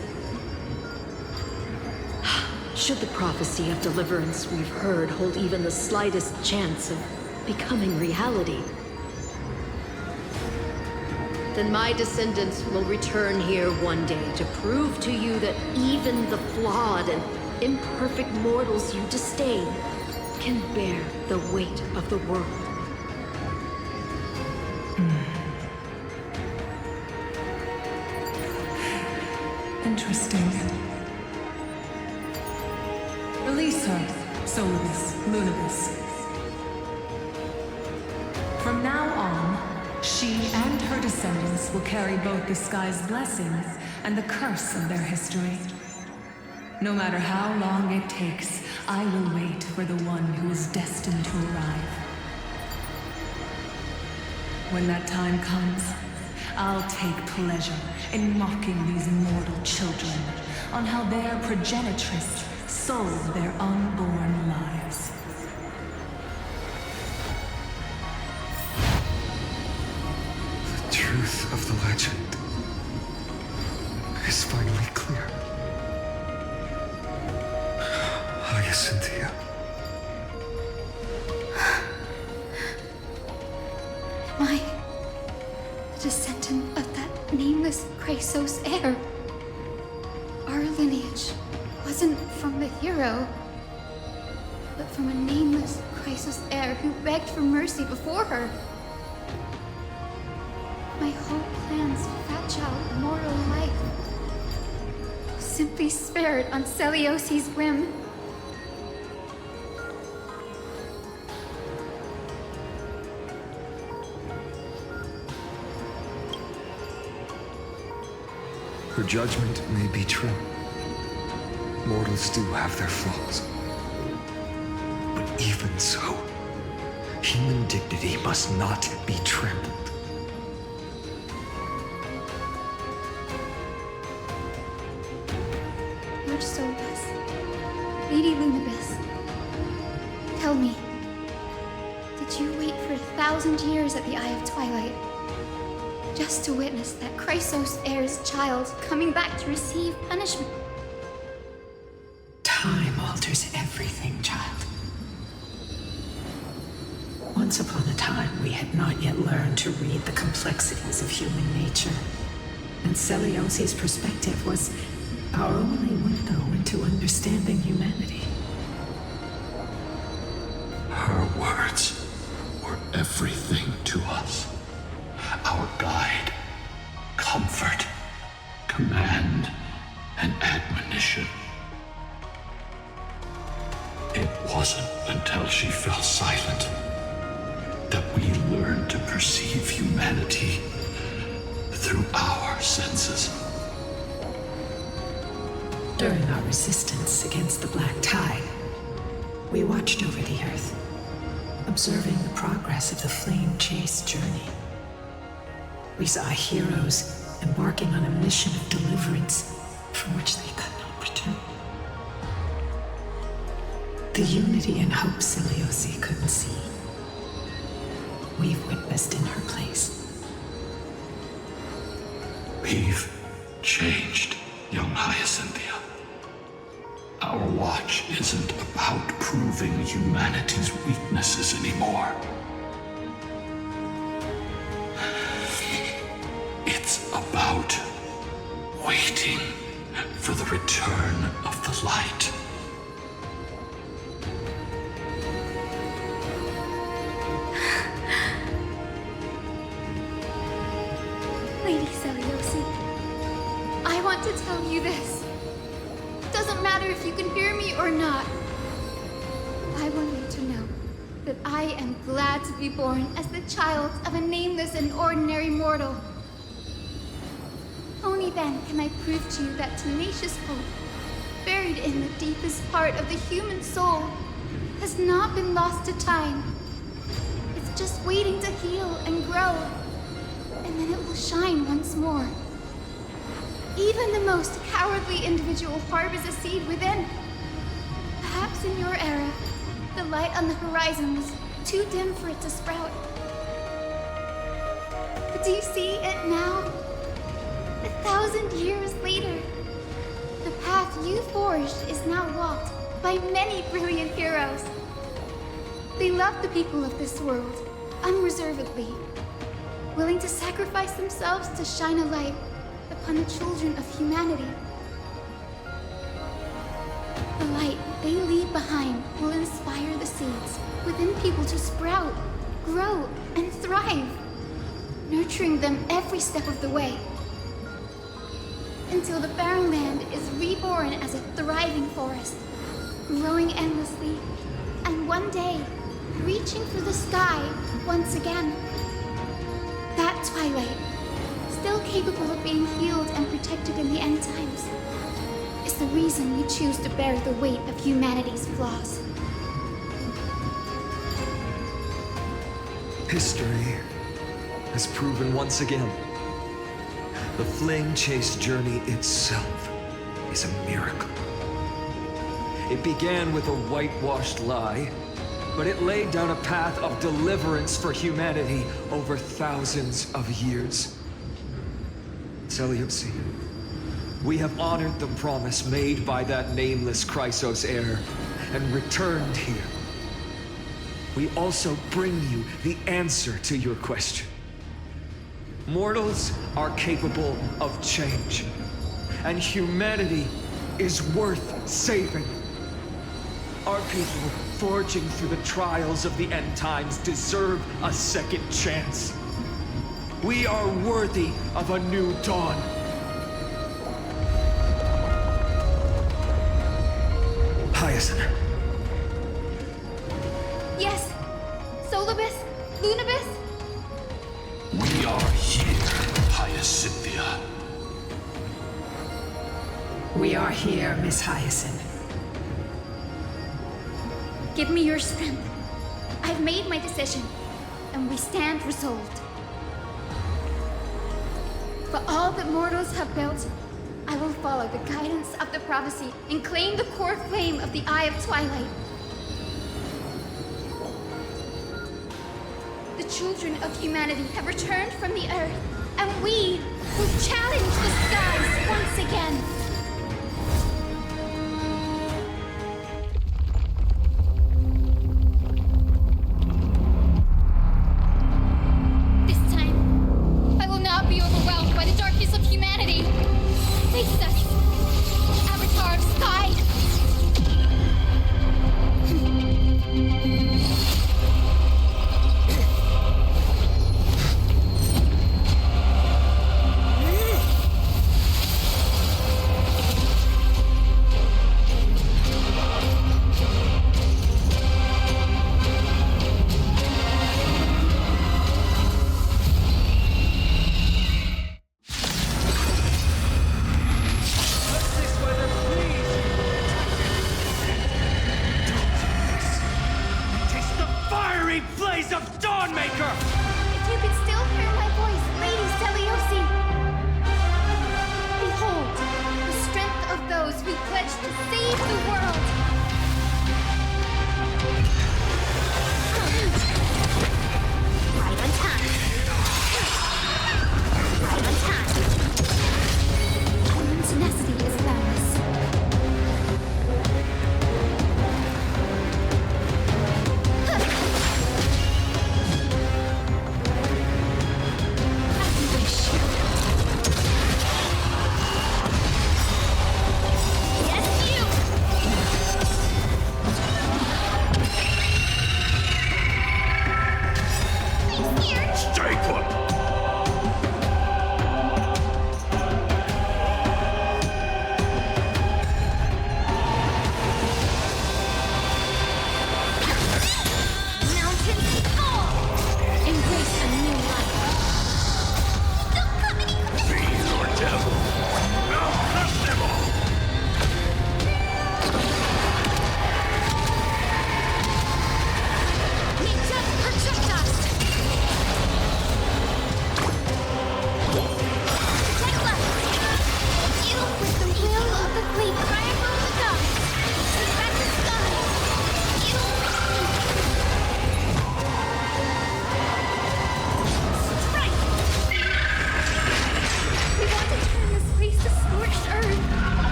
Should the prophecy of deliverance we've heard hold even the slightest chance of becoming reality, then my descendants will return here one day to prove to you that even the flawed and imperfect mortals you disdain can bear the weight of the world. Interesting. Release her, Solibus, Lunibus. From now on, she and her descendants will carry both the sky's blessings and the curse of their history. No matter how long it takes, I will wait for the one who is destined to arrive. When that time comes, I'll take pleasure in mocking these mortal children on how their progenitress sold their unborn lives. The truth of the legend is finally clear. Hyacinthia. Am I a descendant of that nameless Chrysos heir? Our lineage wasn't from the hero, but from a nameless Chrysos heir who begged for mercy before her. My whole plan's fragile mortal life was simply spared on Seliosi's whim. Her judgment may be true. Mortals do have their flaws. But even so, human dignity must not be trampled. Lord Solus, Lady Lunabis, tell me, did you wait for 1,000 years at the Eye of Twilight just to witness that Chrysos heir's child coming back to receive punishment? Time alters everything, child. Once upon a time, we had not yet learned to read the complexities of human nature, and Celiosi's perspective was our only window into understanding humanity. Her words were everything to us. Our guide, comfort, command, and admonition. It wasn't until she fell silent that we learned to perceive humanity through our senses. During our resistance against the Black Tide, we watched over the Earth, observing the progress of the flame chase journey. We saw heroes embarking on a mission of deliverance from which they could not return. The unity and hope Celiosi couldn't see, we've witnessed in her place. We've changed, young Hyacinthia. Our watch isn't about proving humanity's weaknesses anymore. It's about waiting for the return of the light. Lady Celiosi, I want to tell you this. Doesn't matter if you can hear me or not. I want you to know that I am glad to be born as the child of a nameless and ordinary mortal. Only then can I prove to you that tenacious hope, buried in the deepest part of the human soul, has not been lost to time. It's just waiting to heal and grow, and then it will shine once more. Even the most cowardly individual harbors a seed within. Perhaps in your era, the light on the horizon was too dim for it to sprout. But do you see it now? 1,000 years later, the path you forged is now walked by many brilliant heroes. They love the people of this world, unreservedly, willing to sacrifice themselves to shine a light upon the children of humanity. The light they leave behind will inspire the seeds within people to sprout, grow, and thrive, nurturing them every step of the way, until the barren land is reborn as a thriving forest, growing endlessly, and one day, reaching for the sky once again. That twilight, still capable of being healed and protected in the end times, is the reason we choose to bear the weight of humanity's flaws. History has proven once again, the flame chase journey itself is a miracle. It began with a whitewashed lie, but it laid down a path of deliverance for humanity over thousands of years. Celiosi, we have honored the promise made by that nameless Chrysos heir and returned here. We also bring you the answer to your question. Mortals are capable of change, and humanity is worth saving. Our people forging through the trials of the end times deserve a second chance. We are worthy of a new dawn. Hyacinth. Yes! Solibus? Lunabis? We are here, Hyacinthia. We are here, Miss Hyacinth. Give me your strength. I've made my decision, and we stand resolved. For all that mortals have built, I will follow the guidance of the prophecy and claim the core flame of the Eye of Twilight. The children of humanity have returned from the earth, and we will challenge the skies once again. This time, I will not be overwhelmed by the darkness of humanity. Face us, Avatar of Sky!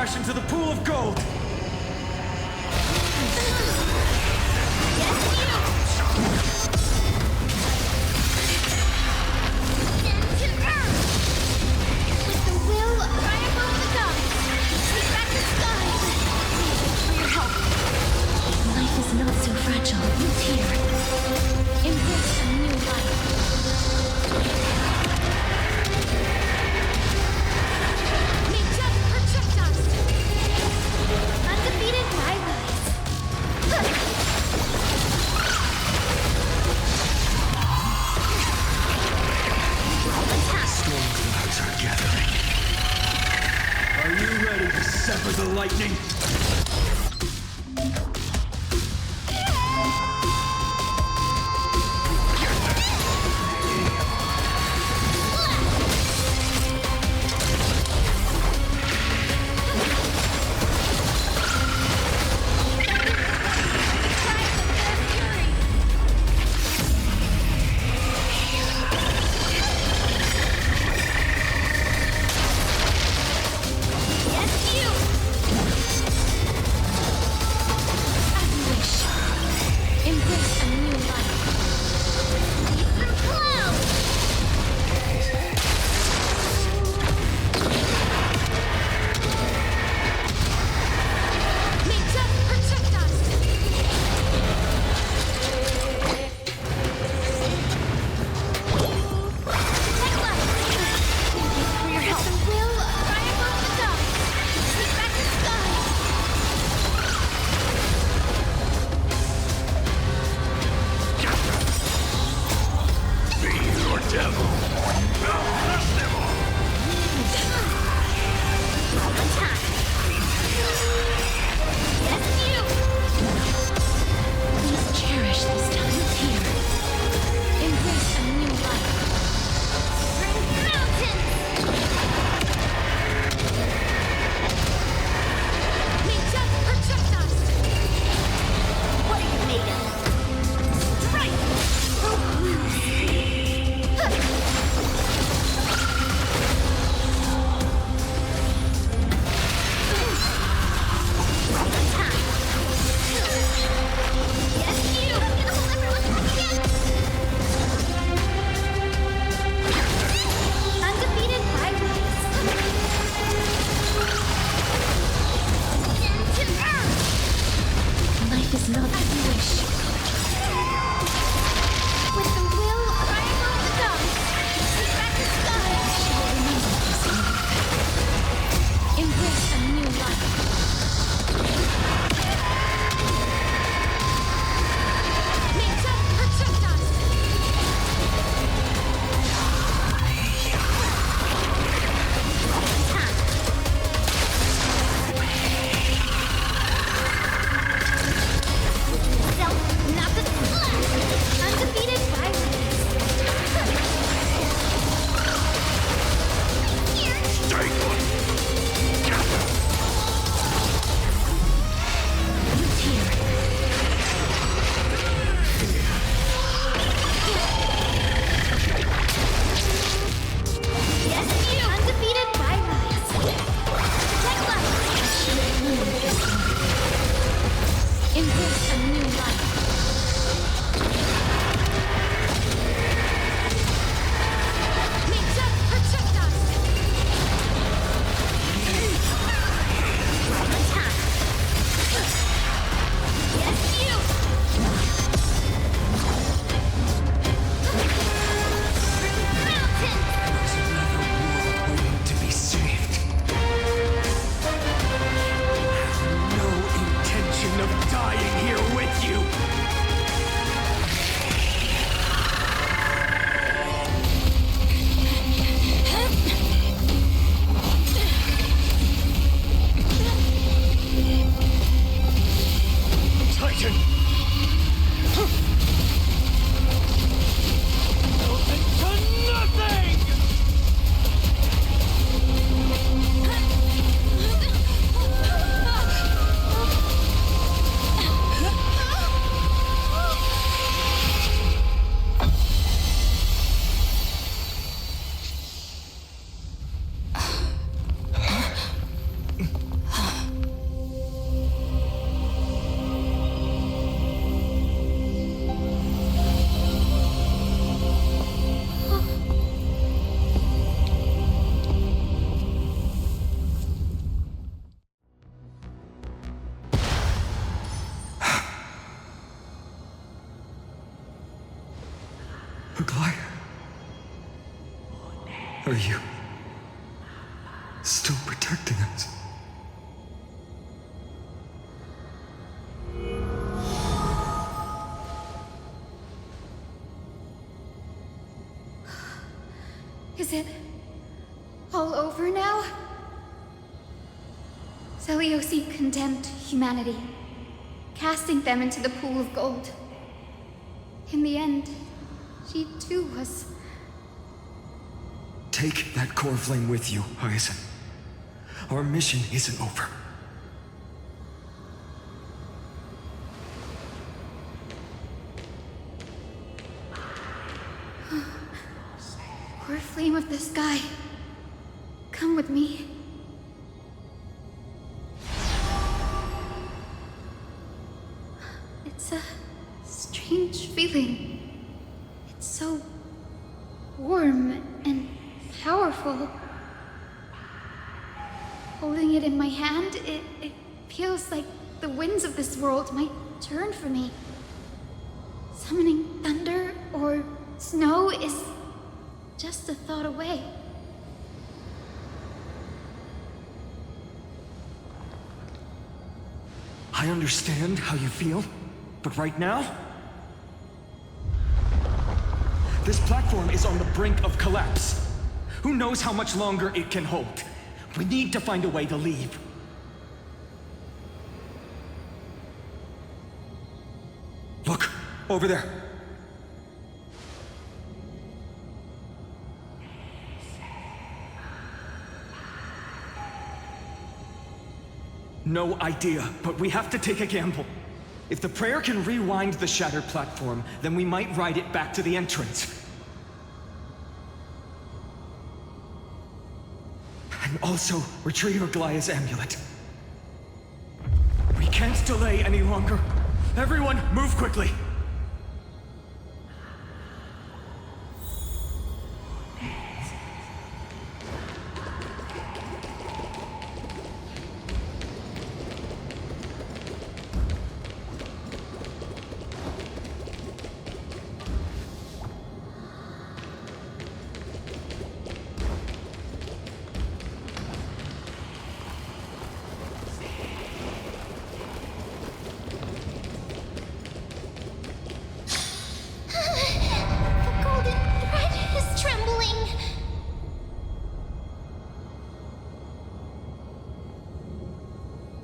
crash into the pool of gold! With the will right above the gods, take back the skies. Thanks for your help. Life is not so fragile. It's here. Embrace a new life. May death protect us! glider. Are you still protecting us? Is it all over now? Seleucid condemned humanity, casting them into the pool of gold. In the end, she too was... Take that core flame with you, Hyacinth. Our mission isn't over. Core flame of the sky, come with me. It's a strange feeling. It's so warm and powerful. Holding it in my hand, it feels like the winds of this world might turn for me. Summoning thunder or snow is just a thought away. I understand how you feel, but right now, this platform is on the brink of collapse. Who knows how much longer it can hold? We need to find a way to leave. Look, over there. No idea, but we have to take a gamble. If the prayer can rewind the shattered platform, then we might ride it back to the entrance. And also, retrieve Aglaya's amulet. We can't delay any longer. Everyone, move quickly!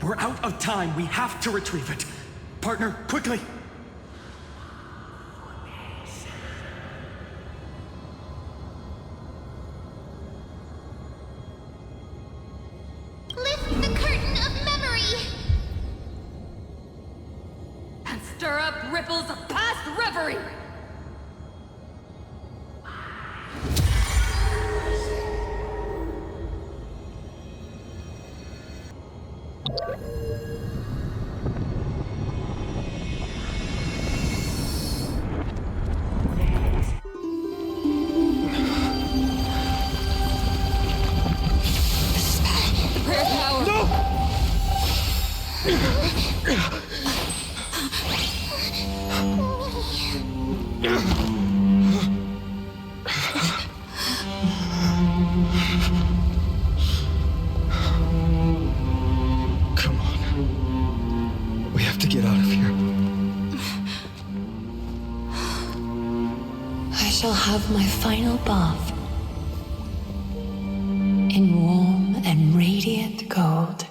We're out of time. We have to retrieve it. Partner, quickly! Lift the curtain of memory! And stir up ripples of past reverie! Come on. We have to get out of here. I shall have my final bath in warm and radiant gold.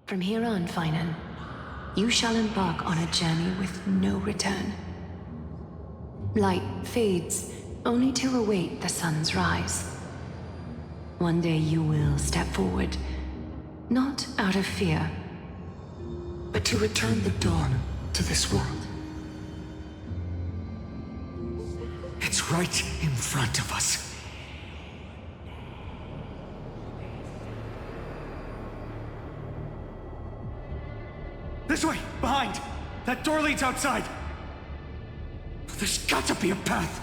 From here on, Finan, you shall embark on a journey with no return. Light fades, only to await the sun's rise. One day you will step forward, not out of fear, but to return the dawn to this world. It's right in front of us. This way! Behind! That door leads outside! There's got to be a path!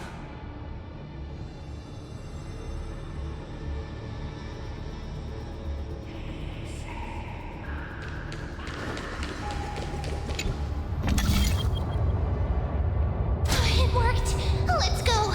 It worked! Let's go!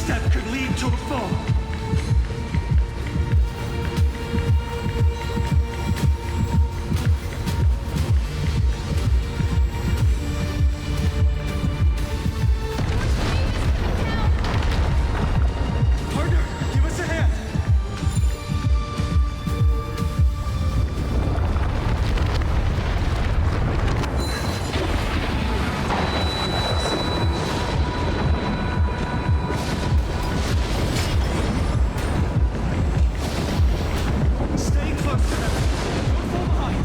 misstep could lead to a fall. Partner, give us a hand. Stay close to them. Don't fall behind.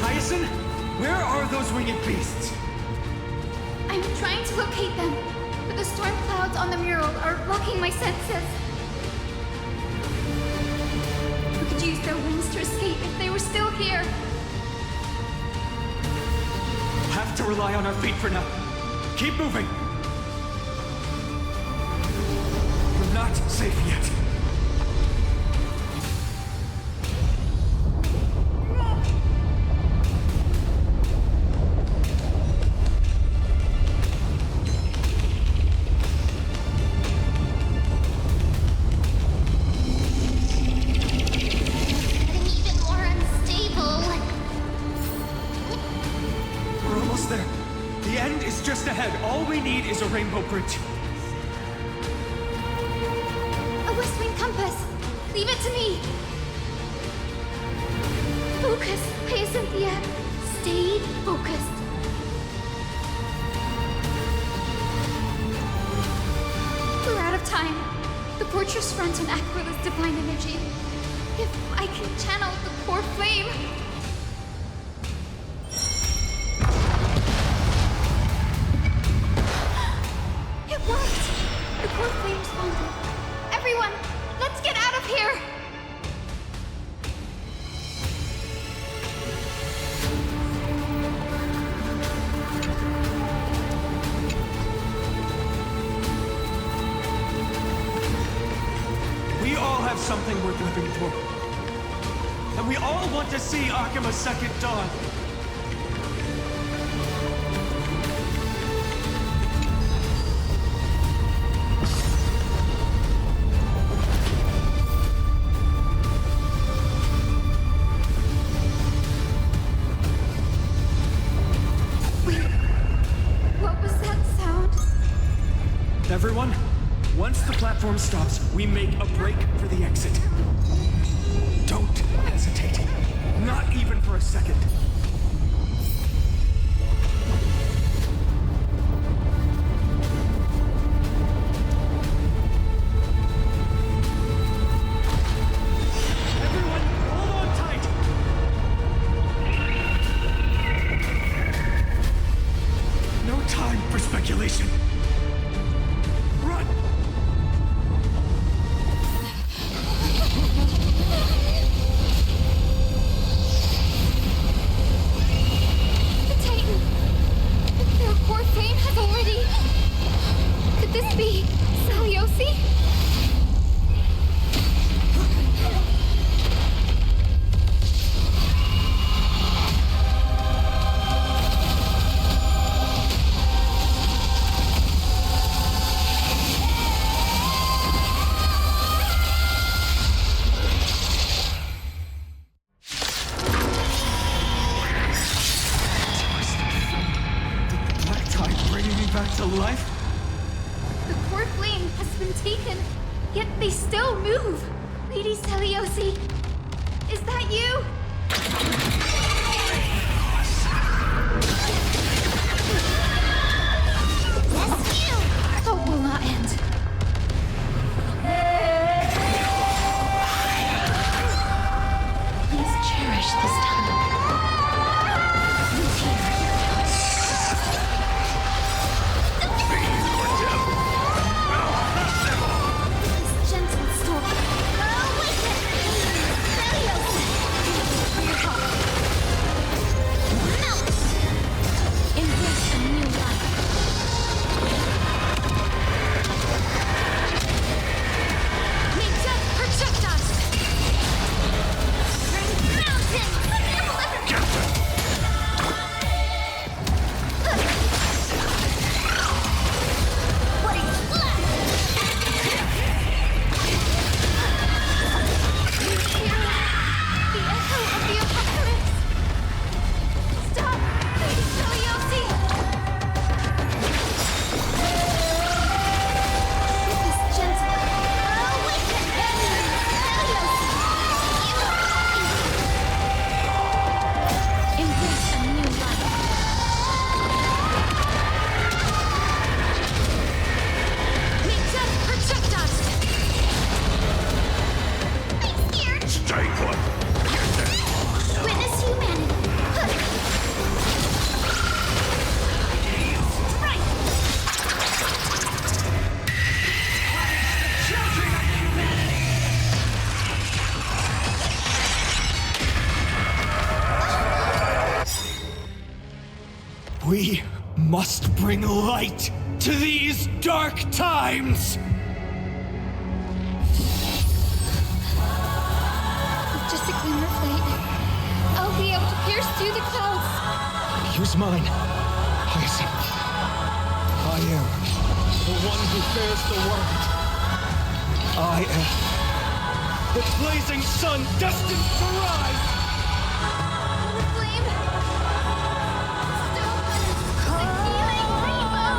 Hyacinth, where are those winged beasts? I'm trying to locate them, but the storm clouds on the mural are blocking my senses. We could use their wings to escape if they were still here. Have to rely on our feet for now. Keep moving. We're not safe yet. Getting even more unstable. We're almost there. The end is just ahead. All we need is a rainbow bridge. A West Wing compass. Leave it to me. Focus, Hyacinthia. Stay focused. We're out of time. The fortress runs on Aquilus' divine energy. If I can channel the core flame. It worked! The core flame responded. Everyone, let's get out of here! We all have something worth living for. And we all want to see Akima's second dawn. Wait, what was that sound? Everyone, once the platform stops, we make a break for the exit. Don't hesitate. Not even for a second. Everyone, hold on tight. No time for speculation. Run! The Titan! Their core flame has already... Could this be Saliosi? Black tide bringing me back to life? The core flame has been taken, yet they still move. Lady Saliosi, is that you? Rescue! Hope will not end. Please cherish this time. Who's here? This gentle storm. Awaken! Saliosi! For your help. Melt! Embrace a new life. May death protect us! We must bring light to these dark times! With just a glimmer of light, I'll be able to pierce through the clouds. Here's mine, Hyacinth. I am the one who bears the world. I am the blazing sun destined to rise! The flame! Still, the healing rainbow!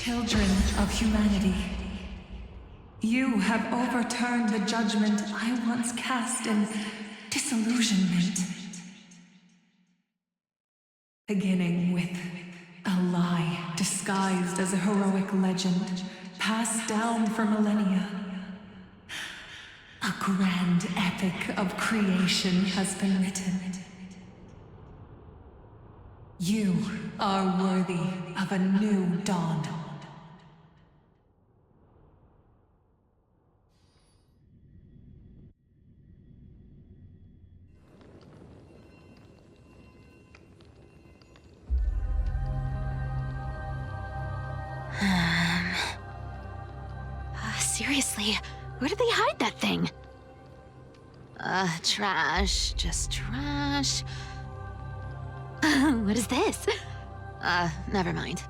Children of humanity, you have overturned the judgment I once cast in disillusionment. Beginning with a lie disguised as a heroic legend, passed down for millennia. A grand epic of creation has been written. You are worthy of a new dawn. Seriously, where did they hide that thing? Trash. Just trash. What is this? Never mind.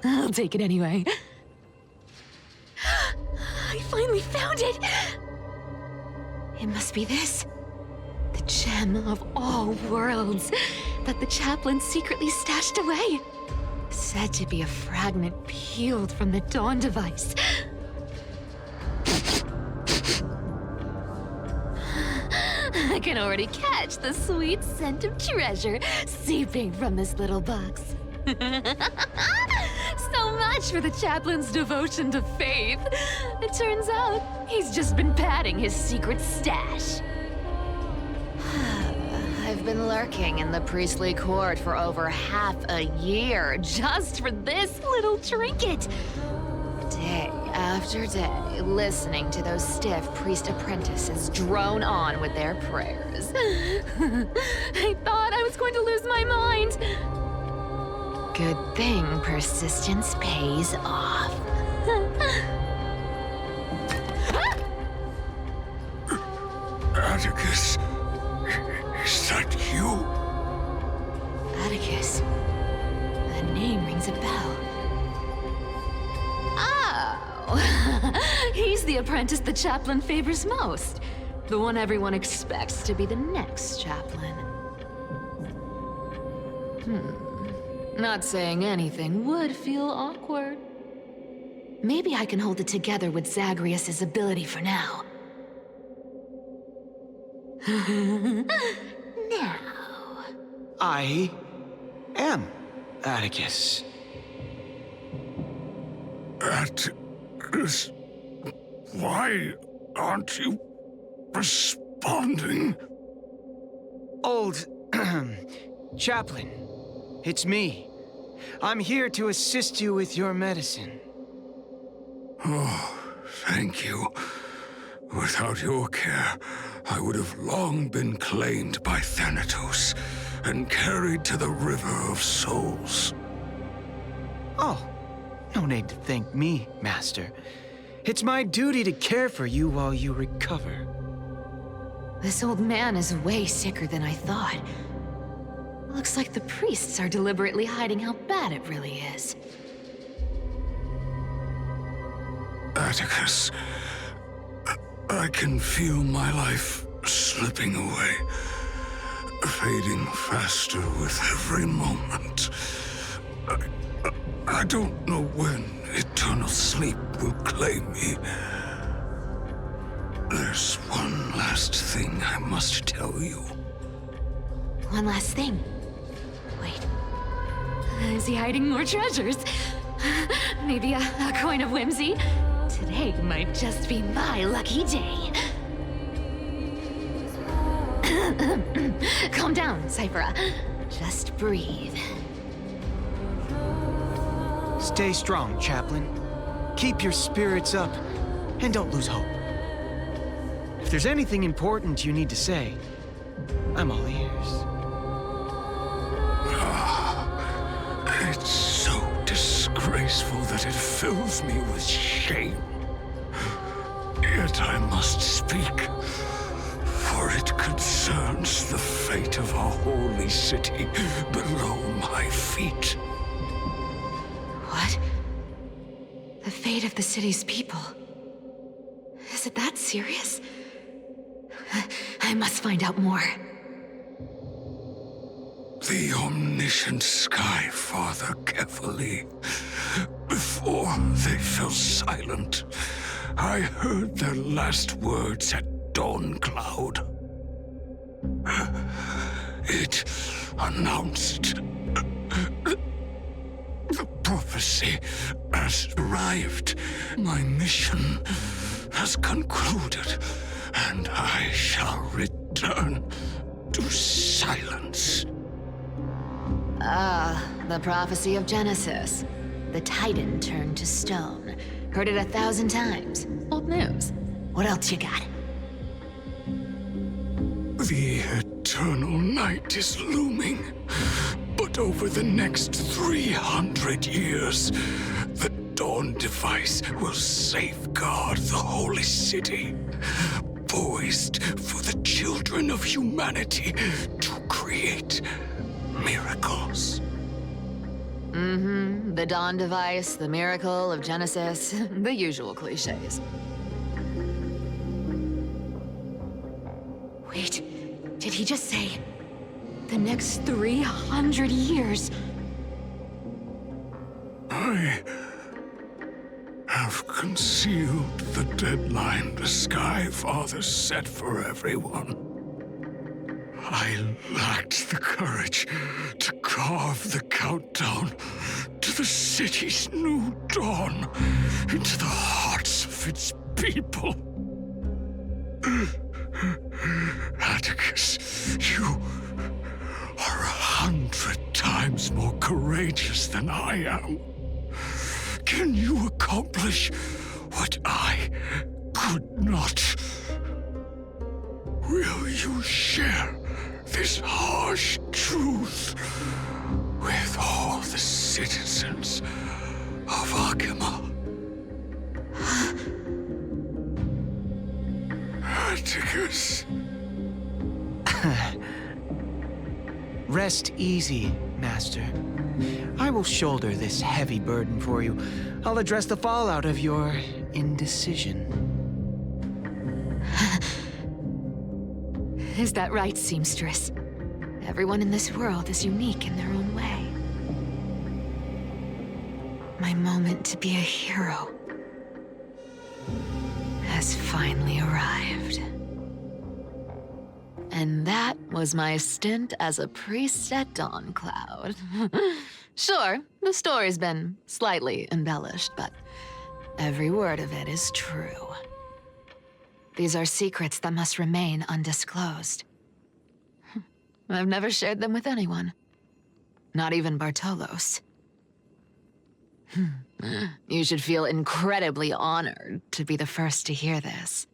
I'll take it anyway. I finally found it! It must be this. The gem of all worlds that the chaplain secretly stashed away. Said to be a fragment peeled from the Dawn device. I can already catch the sweet scent of treasure seeping from this little box. So much for the chaplain's devotion to faith. It turns out he's just been padding his secret stash. I've been lurking in the priestly court for over half a year just for this little trinket. Day after day, listening to those stiff priest apprentices drone on with their prayers. I thought I was going to lose my mind. Good thing persistence pays off. Atticus, is that you? Atticus. That name rings a bell. Oh! He's the apprentice the chaplain favors most. The one everyone expects to be the next chaplain. Not saying anything would feel awkward. Maybe I can hold it together with Zagreus's ability for now. Now. I am Atticus. Atticus, why aren't you responding? Old chaplain, it's me. I'm here to assist you with your medicine. Oh, thank you. Without your care, I would have long been claimed by Thanatos and carried to the River of Souls. Oh, no need to thank me, Master. It's my duty to care for you while you recover. This old man is way sicker than I thought. Looks like the priests are deliberately hiding how bad it really is. Atticus, I can feel my life slipping away, fading faster with every moment. I don't know when eternal sleep will claim me. There's one last thing I must tell you. One last thing. Wait. Is he hiding more treasures? Maybe a coin of whimsy? Today might just be my lucky day. Calm down, Cyphera. Just breathe. Stay strong, Chaplain. Keep your spirits up, and don't lose hope. If there's anything important you need to say, I'm all ears. It's so disgraceful that it fills me with shame. Yet I must speak, for it concerns the fate of our holy city below my feet. What? The fate of the city's people? Is it that serious? I must find out more. The omniscient Sky Father Kefali Before they fell silent, I heard their last words at dawn cloud. It announced the prophecy has arrived. My mission has concluded, and I shall return to silence. The prophecy of Genesis. The Titan turned to stone. Heard it 1,000 times. Old news. What else you got? The eternal night is looming, but over the next 300 years, the Dawn device will safeguard the holy city, poised for the children of humanity to create miracles. The Dawn device, the miracle of Genesis, the usual cliches. Wait, did he just say the next 300 years? I have concealed the deadline the Sky Father set for everyone. I lacked the courage to carve the countdown to the city's new dawn into the hearts of its people. Atticus, you are 100 times more courageous than I am. Can you accomplish what I could not? Will you share this harsh truth with all the citizens of Akima? Atticus. Rest easy, Master. I will shoulder this heavy burden for you. I'll address the fallout of your indecision. Is that right, seamstress? Everyone in this world is unique in their own way. My moment to be a hero has finally arrived. And that was my stint as a priest at Dawn Cloud. Sure, the story's been slightly embellished, but every word of it is true. These are secrets that must remain undisclosed. I've never shared them with anyone. Not even Bartolos. You should feel incredibly honored to be the first to hear this.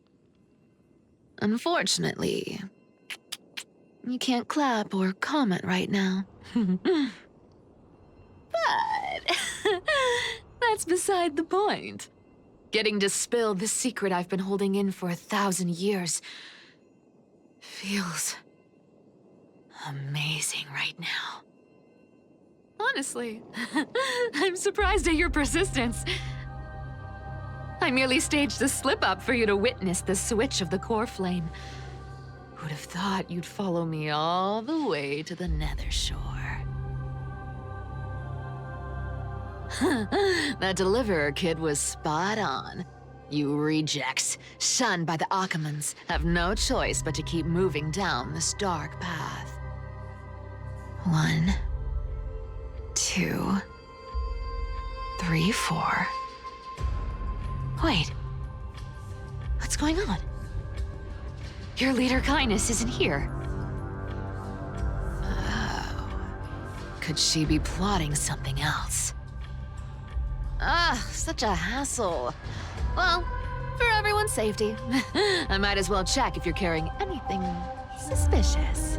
Unfortunately, you can't clap or comment right now. But that's beside the point. Getting to spill the secret I've been holding in for 1,000 years feels amazing right now. Honestly, I'm surprised at your persistence. I merely staged a slip-up for you to witness the switch of the core flame. Who'd have thought you'd follow me all the way to the Nether Shore? That deliverer kid was spot on. You rejects, shunned by the Akamans, have no choice but to keep moving down this dark path. 1, 2, 3, 4. Wait. What's going on? Your leader Kindness isn't here. Oh. Could she be plotting something else? Such a hassle. Well, for everyone's safety, I might as well check if you're carrying anything suspicious.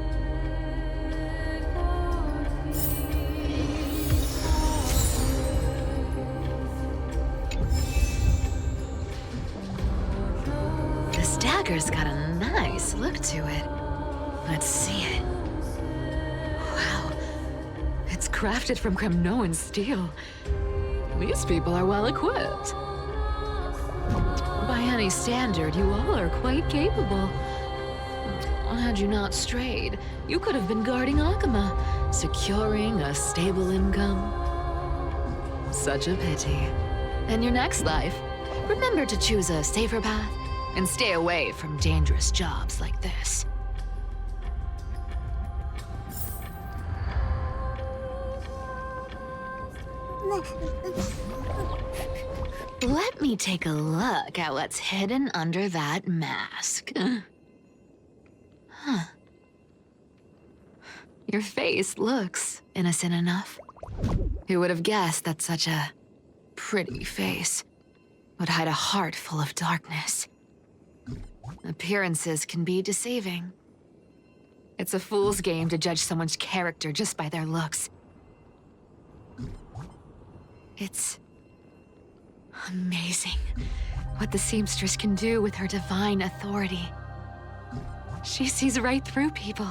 This dagger's got a nice look to it. Let's see it. Wow. It's crafted from Kremnoan steel. These people are well equipped. By any standard, you all are quite capable. Had you not strayed, you could have been guarding Akima, securing a stable income. Such a pity. In your next life, remember to choose a safer path and stay away from dangerous jobs like this. Let me take a look at what's hidden under that mask. Huh. Your face looks innocent enough. Who would have guessed that such a pretty face would hide a heart full of darkness? Appearances can be deceiving. It's a fool's game to judge someone's character just by their looks. It's amazing what the seamstress can do with her divine authority. She sees right through people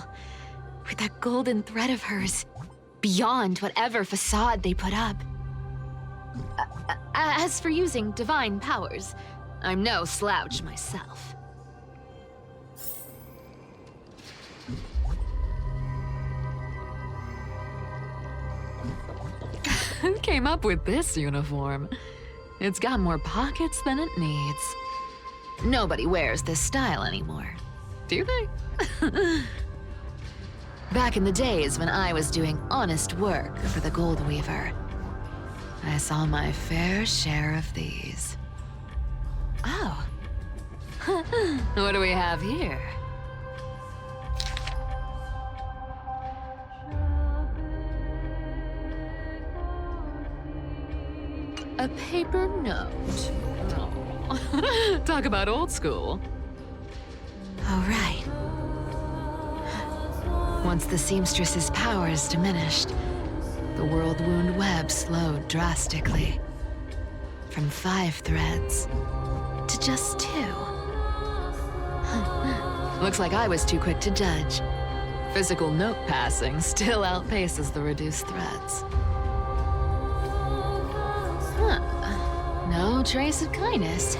with that golden thread of hers, beyond whatever facade they put up. As for using divine powers, I'm no slouch myself. Who came up with this uniform? It's got more pockets than it needs. Nobody wears this style anymore, do they? Back in the days when I was doing honest work for the Gold Weaver, I saw my fair share of these. Oh. What do we have here? A paper note. Oh. Talk about old school. All right. Once the seamstress's powers diminished, the world wound web slowed drastically. From 5 threads to just 2. Looks like I was too quick to judge. Physical note passing still outpaces the reduced threads. No trace of kindness.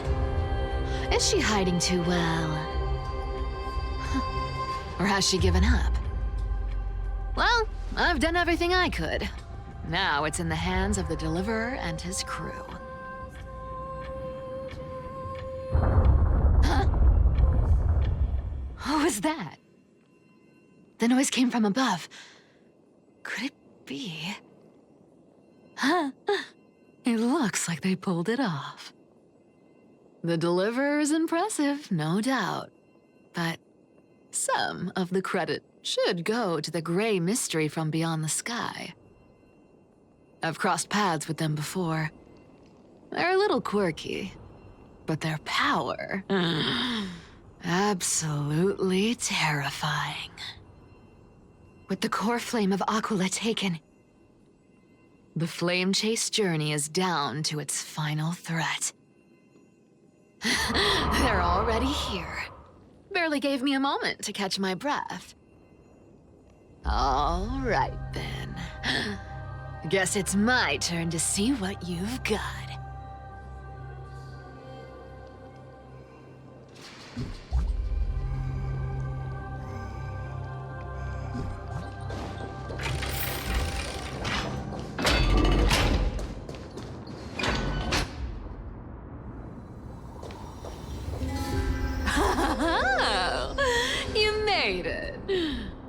Is she hiding too well? Or has she given up? Well, I've done everything I could. Now it's in the hands of the Deliverer and his crew. Huh? What was that? The noise came from above. Could it be? Huh? It looks like they pulled it off. The Deliverer is impressive, no doubt. But some of the credit should go to the gray mystery from beyond the sky. I've crossed paths with them before. They're a little quirky, but their power, absolutely terrifying. With the core flame of Aquila taken, the flame chase journey is down to its final threat. They're already here. Barely gave me a moment to catch my breath. All right, then. Guess it's my turn to see what you've got. You made it.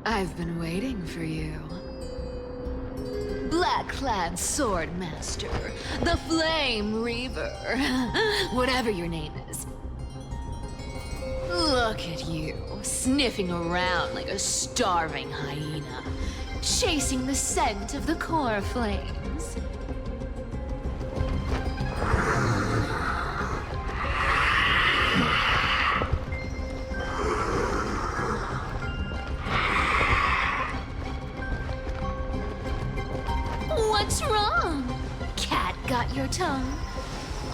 I've been waiting for you. Black-clad sword master, the Flame Reaver, whatever your name is. Look at you, sniffing around like a starving hyena, chasing the scent of the core flames. What's wrong? Cat got your tongue?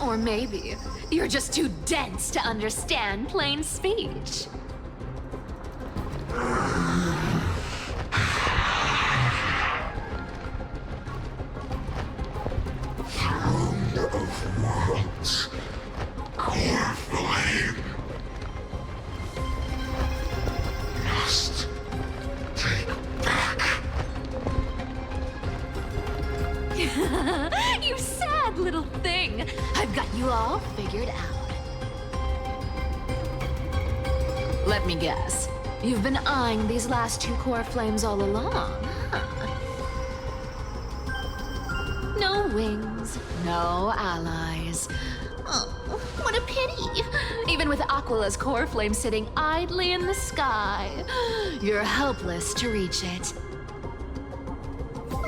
Or maybe you're just too dense to understand plain speech. Throne of Worlds, core flame. Must take back. You said single thing. I've got you all figured out. Let me guess. You've been eyeing these last 2 core flames all along, huh? No wings, no allies. Oh, what a pity. Even with Aquila's core flame sitting idly in the sky, you're helpless to reach it.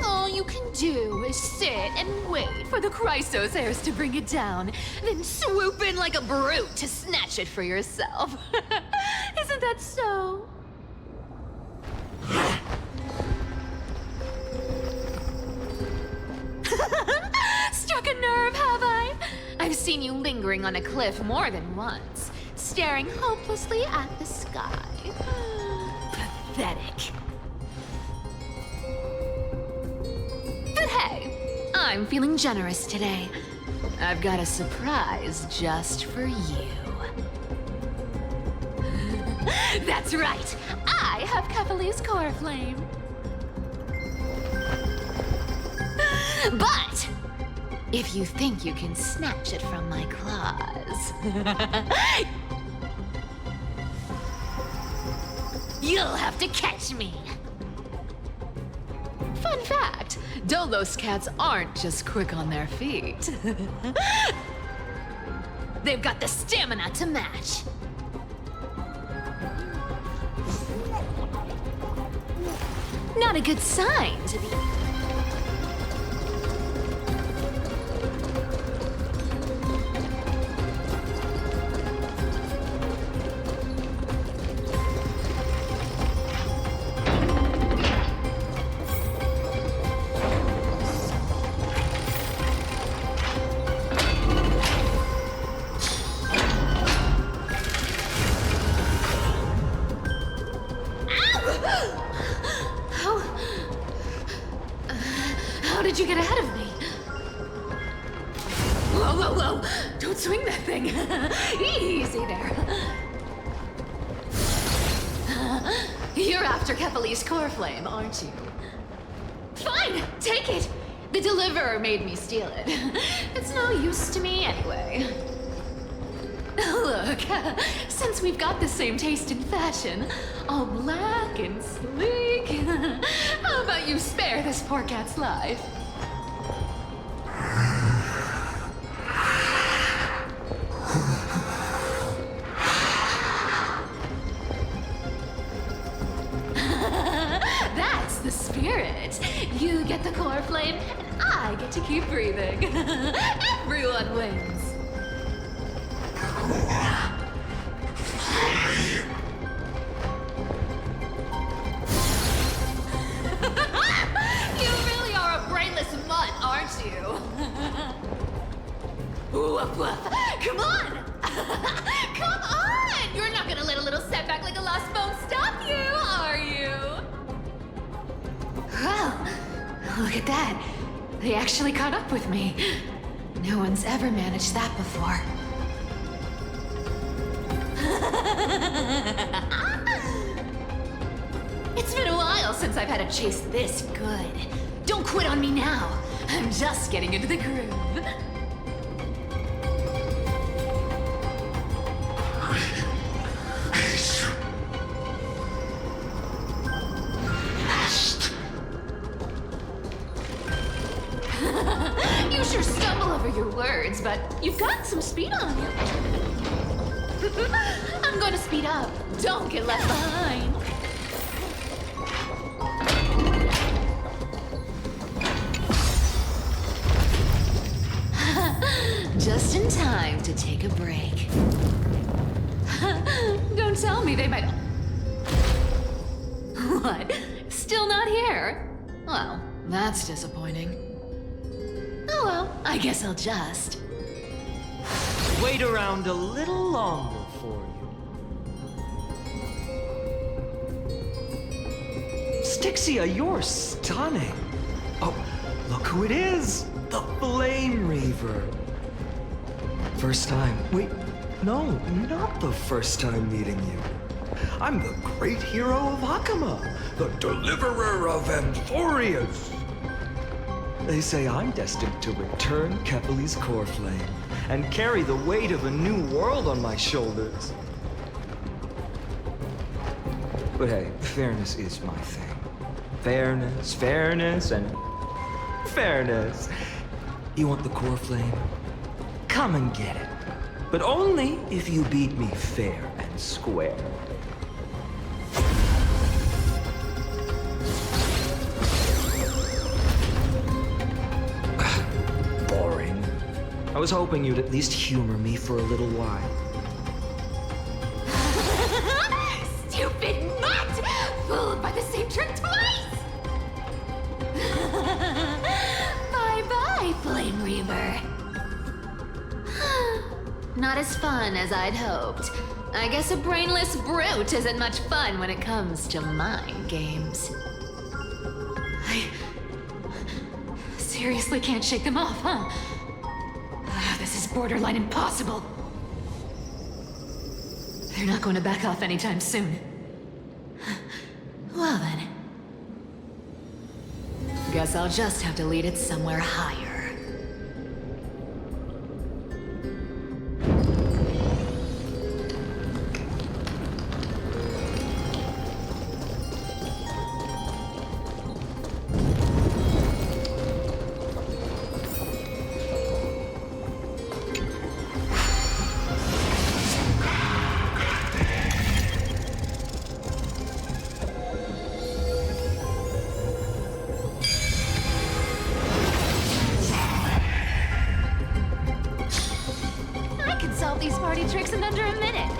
All you can do is sit and wait for the Chrysos heirs to bring it down, then swoop in like a brute to snatch it for yourself. Isn't that so? Struck a nerve, have I? I've seen you lingering on a cliff more than once, staring hopelessly at the sky. Pathetic. But hey, I'm feeling generous today. I've got a surprise just for you. That's right, I have Kefali's core flame. But if you think you can snatch it from my claws, you'll have to catch me. Fun fact, Dolos cats aren't just quick on their feet. They've got the stamina to match. Not a good sign to be... How did you get ahead of me? Whoa, whoa, whoa! Don't swing that thing! Easy there. You're after Kefali's core flame, aren't you? Fine! Take it! The deliverer made me steal it. It's no use to me anyway. Look, since we've got the same taste in fashion, all black and sleek, how about you spare this poor cat's life? That's the spirit. You get the core flame, and I get to keep breathing. Everyone wins. You really are a brainless mutt, aren't you? Woof woof. Come on! Come on! You're not gonna let a little setback like a lost bone stop you, are you? Well, look at that. They actually caught up with me. No one's ever managed that before. It's been a while since I've had a chase this good. Don't quit on me now. I'm just getting into the groove. You sure stumble over your words, but you've got some speed on you. I'm going to speed up. Don't get left behind. Just in time to take a break. Don't tell me they might... What? Still not here? Well, that's disappointing. Oh well, I guess I'll just... Wait around a little longer for you. Styxia, you're stunning. Oh, look who it is. The Flame Reaver. First time. Wait, no, not the first time meeting you. I'm the great hero of Hakama, the deliverer of Amphorius. They say I'm destined to return Kepali's core flame and carry the weight of a new world on my shoulders. But hey, fairness is my thing. Fairness, and fairness. You want the core flame? Come and get it. But only if you beat me fair and square. Boring. I was hoping you'd at least humor me for a little while. Stupid mutt! Fooled by the same trick twice! Bye-bye, Flame Reaver. Not as fun as I'd hoped. I guess a brainless brute isn't much fun when it comes to mind games. I seriously can't shake them off, huh? This is borderline impossible. They're not going to back off anytime soon. Well then. Guess I'll just have to lead it somewhere higher. Solve these party tricks in under a minute.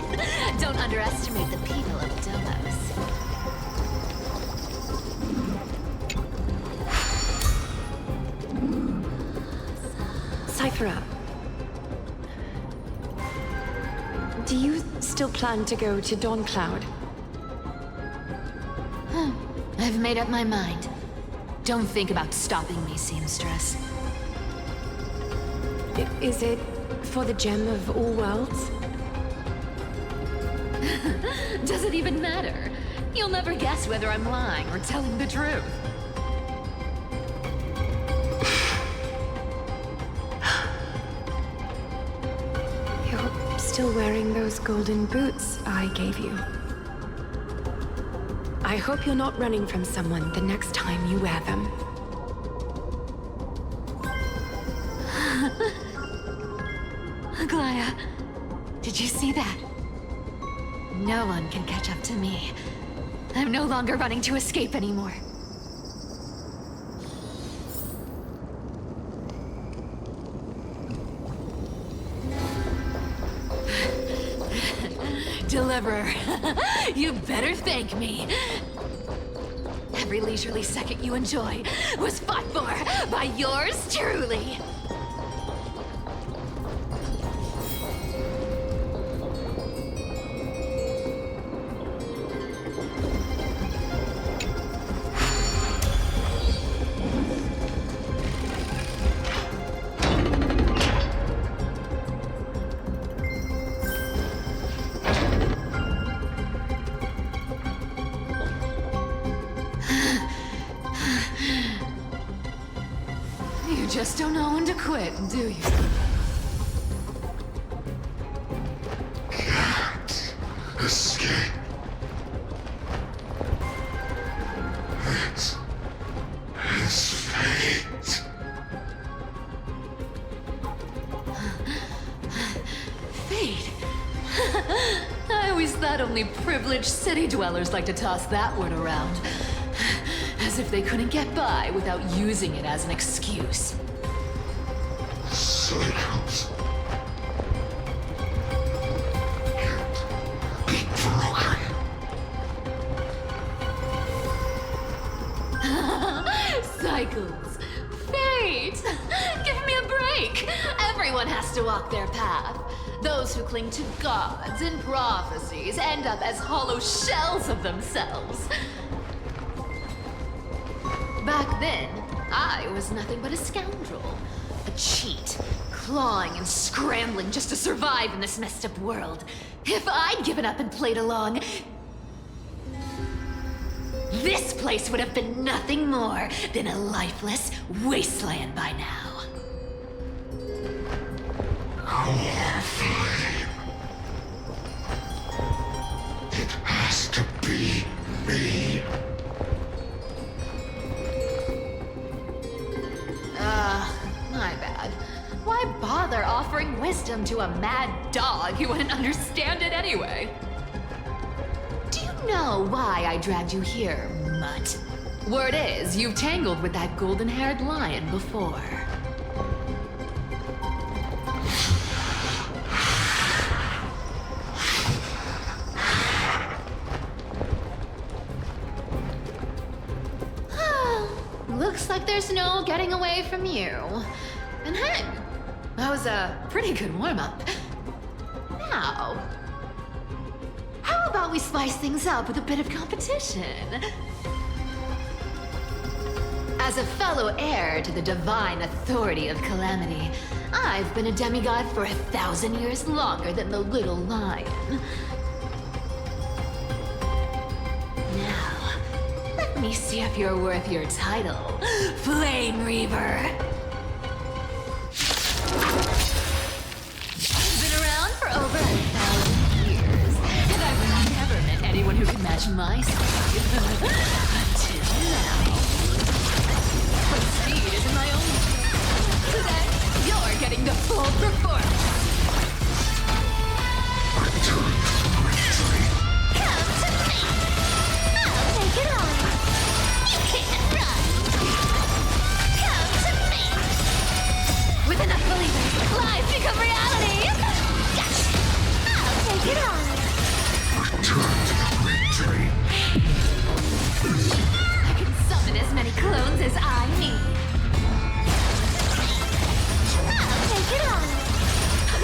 Don't underestimate the people of Delos. Cythera, do you still plan to go to Dawn Cloud? I've made up my mind. Don't think about stopping me, seamstress. Is it for the gem of all worlds? Does it even matter? You'll never guess whether I'm lying or telling the truth. You're still wearing those golden boots I gave you. I hope you're not running from someone the next time you wear them. Glaya, did you see that? No one can catch up to me. I'm no longer running to escape anymore. Deliverer, you better thank me. Every leisurely second you enjoy was fought for by yours truly. You just don't know when to quit, do you? Can't escape. It is fate. Fate? I always thought only privileged city dwellers like to toss that word around. As if they couldn't get by without using it as an excuse. Cycles can't be broken. Cycles. Fate! Give me a break! Everyone has to walk their path. Those who cling to gods and prophecies end up as hollow shells of themselves. Back then, I was nothing but a scoundrel. A cheat, clawing and scrambling just to survive in this messed up world. If I'd given up and played along, this place would have been nothing more than a lifeless wasteland by now. It has to be me. My bad. Why bother offering wisdom to a mad dog who wouldn't understand it anyway? Do you know why I dragged you here, mutt? Word is, you've tangled with that golden-haired lion before. Looks like there's no getting away from you. And hey, that was a pretty good warm-up. Now, how about we spice things up with a bit of competition? As a fellow heir to the divine authority of Calamity, I've been a demigod for 1,000 years longer than the little lion. Now, let me see if you're worth your title, Flame Reaver. I've been around for over 1,000 years, and I've never met anyone who can match my speed. Until now. But speed isn't my only strength. Today, you're getting the full performance. Return to victory. Come to me! I'll take it on! You can't run! Come to me! With enough believers, lies become reality! I'll take it on! Return to victory. I can summon as many clones as I need. I'll take it on! Good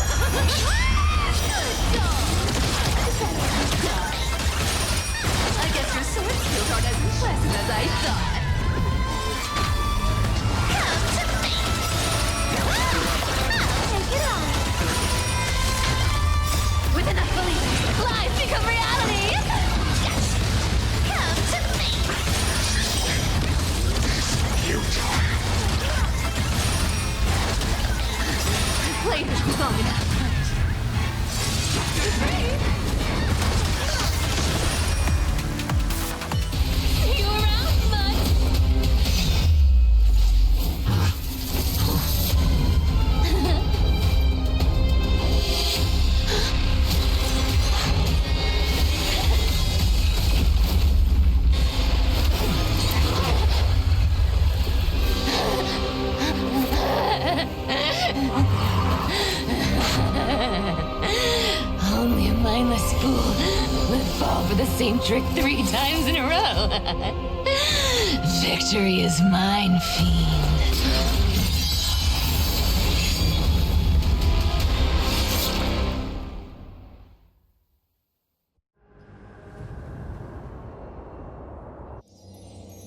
dog! I guess your sword skills aren't as impressive as I thought. Come to me! I'll take it on! With enough believers, lies become reality! Come to me! Played with you long enough. See you around, bud. Only a mindless fool would fall for the same trick 3 times in a row. Victory is mine, fiend.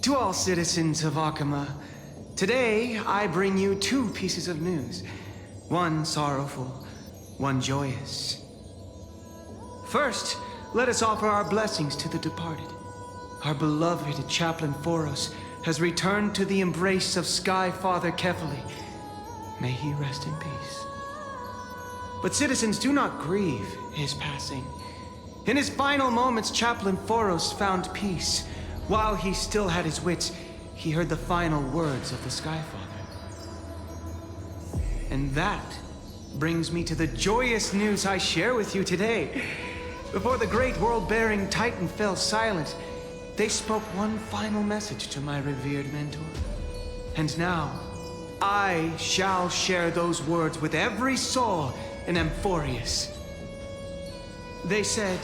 To all citizens of Akama, today I bring you 2 pieces of news. One sorrowful, one joyous. First, let us offer our blessings to the departed. Our beloved Chaplain Foros has returned to the embrace of Sky Father Kefali. May he rest in peace. But citizens, do not grieve his passing. In his final moments, Chaplain Foros found peace. While he still had his wits, he heard the final words of the Sky Father. And that brings me to the joyous news I share with you today. Before the great world-bearing Titan fell silent, they spoke one final message to my revered mentor. And now, I shall share those words with every soul in Amphorius. They said,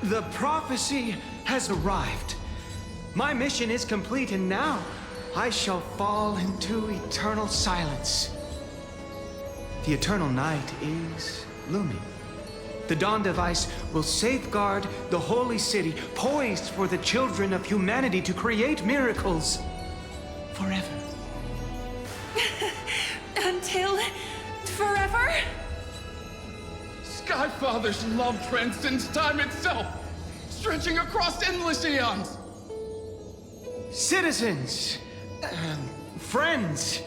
"The prophecy has arrived. My mission is complete, and now I shall fall into eternal silence." The eternal night is looming. The dawn device will safeguard the holy city, poised for the children of humanity to create miracles forever. Until forever? Skyfather's love transcends time itself, stretching across endless eons. Citizens, friends,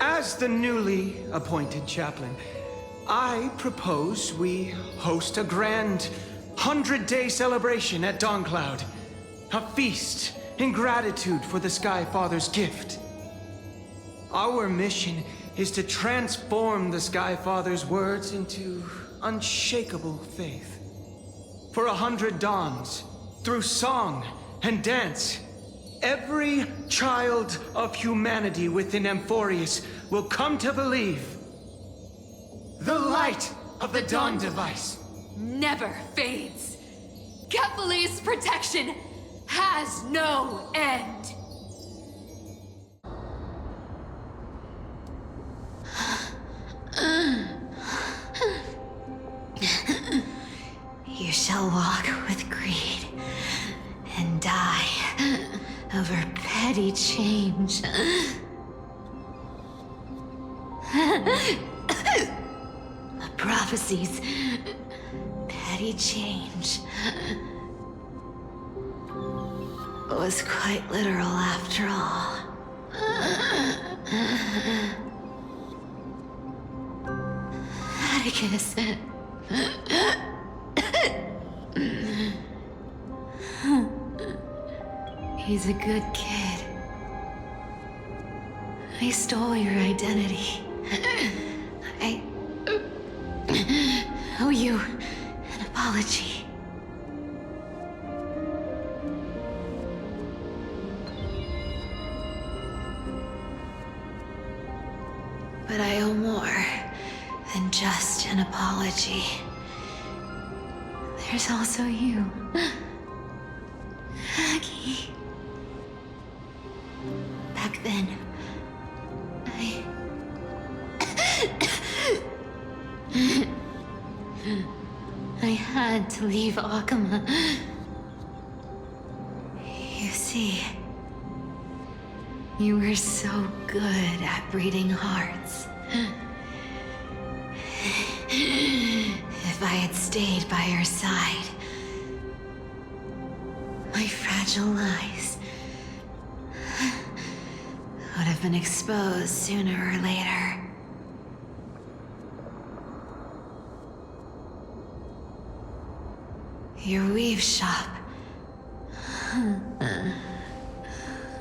as the newly appointed chaplain, I propose we host a grand 100-day celebration at Dawncloud. A feast in gratitude for the Sky Father's gift. Our mission is to transform the Sky Father's words into unshakable faith. For 100 dawns, through song and dance, every child of humanity within Amphorius will come to believe the light of the Dawn Device never fades. Kephales's protection has no end. You shall walk with greed and die over petty change. The prophecies, petty change, was quite literal after all. Atticus. He's a good kid. I stole your identity. I owe you an apology. But I owe more than just an apology. There's also you, Aggie. Back then, I had to leave Akama. You see, you were so good at breeding hearts. If I had stayed by your side, my fragile lies would have been exposed sooner or later. Your weave shop.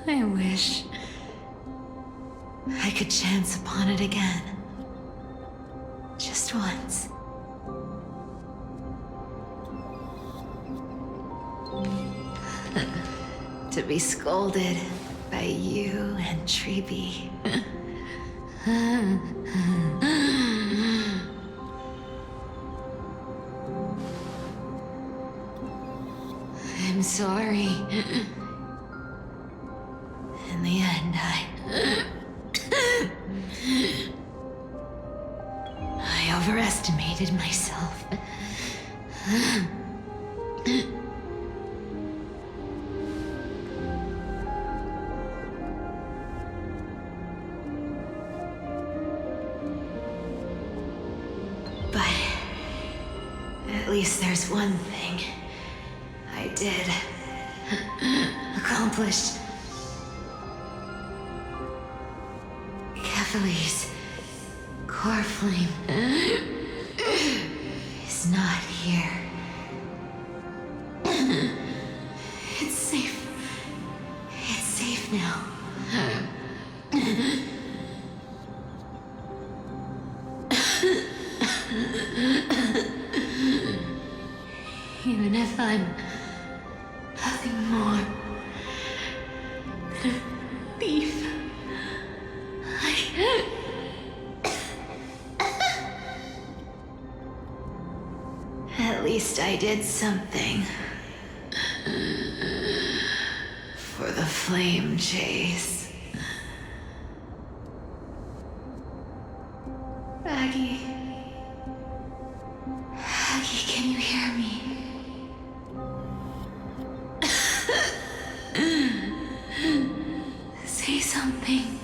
I wish I could chance upon it again. Just once. To be scolded by you and Treeby. I'm sorry. In the end, I overestimated myself. But at least there's one thing I did accomplish. Kephales's core flame is not here. It's safe. It's safe now. Even if I'm nothing more than a thief, at least I did something for the flame chase. Aggie. Aggie, can you hear me? Say something.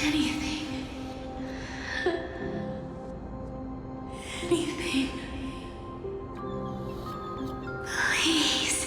Anything. Anything. Please.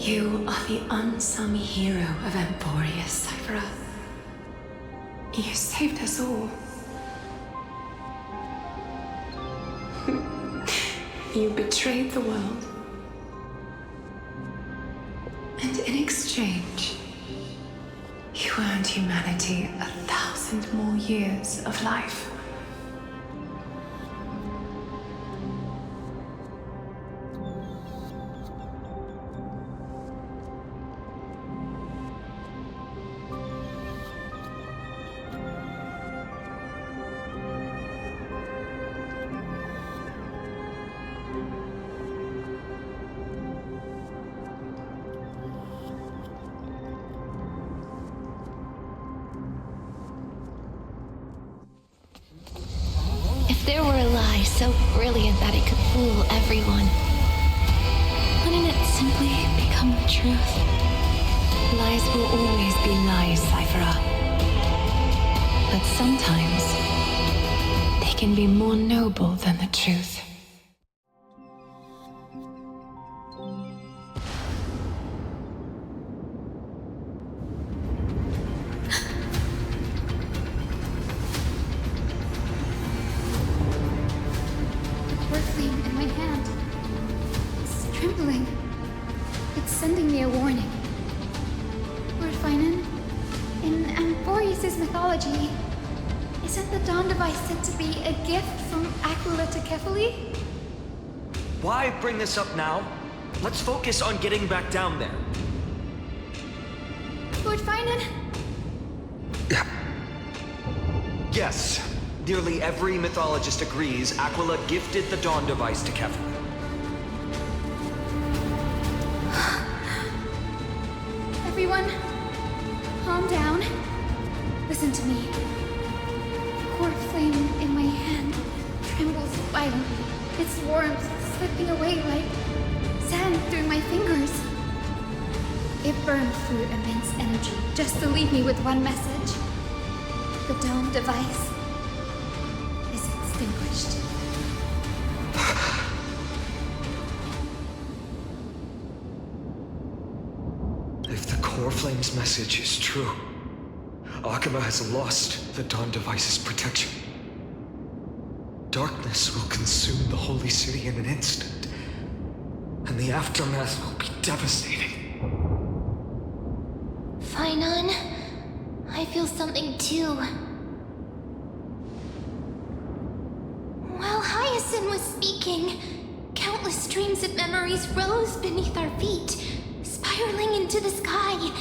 You are the unsung hero of Emporius, Cypher. You saved us all. You betrayed the world. And in exchange, you earned humanity 1,000 more years of life. If there were a lie so brilliant that it could fool everyone, wouldn't it simply become the truth? Lies will always be lies, Cypher. But sometimes they can be more noble than the truth. Why bring this up now? Let's focus on getting back down there. Lord Finan? Yes. Nearly every mythologist agrees Aquila gifted the Dawn device to Kefla. Everyone, calm down. Listen to me. The core flame in my hand trembles violently. Its warmth slipping away like sand through my fingers. It burned through immense energy just to leave me with one message. The Dawn device is extinguished. If the core flame's message is true, Akama has lost the Dawn device's protection. Darkness will consume the holy city in an instant, and the aftermath will be devastating. Finan, I feel something too. While Hyacinth was speaking, countless streams of memories rose beneath our feet, spiraling into the sky.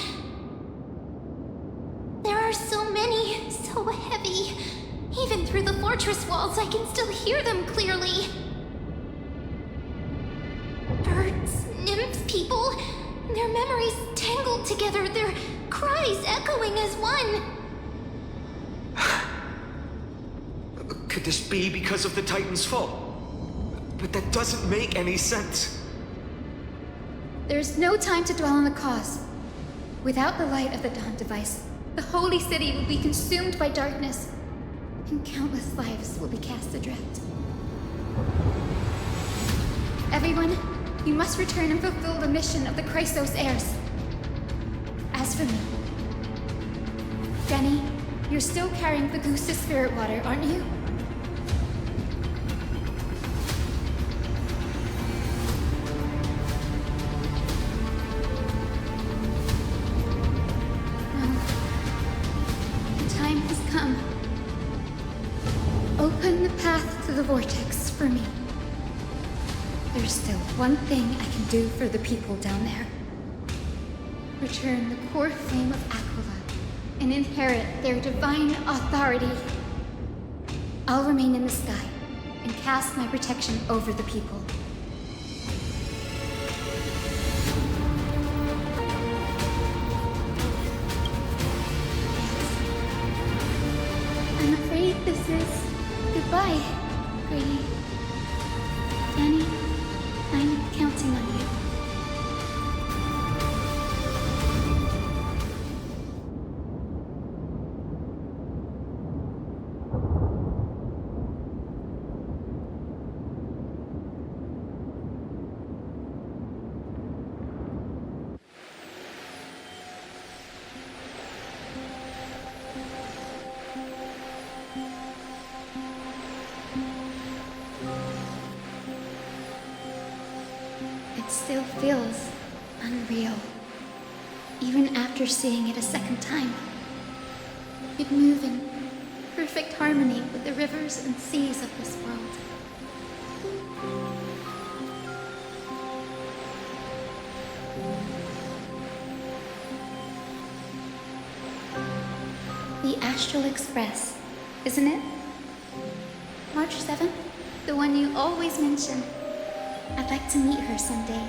There are so many, so heavy. Even through the fortress walls, I can still hear them clearly. Birds, nymphs, people, their memories tangled together, their cries echoing as one. Could this be because of the Titan's fall? But that doesn't make any sense. There's no time to dwell on the cause. Without the light of the Dawn device, the holy city will be consumed by darkness, and countless lives will be cast adrift. Everyone, you must return and fulfill the mission of the Chrysos heirs. As for me, Denny, you're still carrying the Gusta's spirit water, aren't you? Open the path to the vortex for me. There's still one thing I can do for the people down there. Return the core flame of Aquila and inherit their divine authority. I'll remain in the sky and cast my protection over the people. I'm afraid this is goodbye, Grady. Danny, I'm counting on you. still feels unreal, even after seeing it a second time. It moves in perfect harmony with the rivers and seas of this world. The Astral Express, isn't it? March 7th? The one you always mention. I'd like to meet her someday.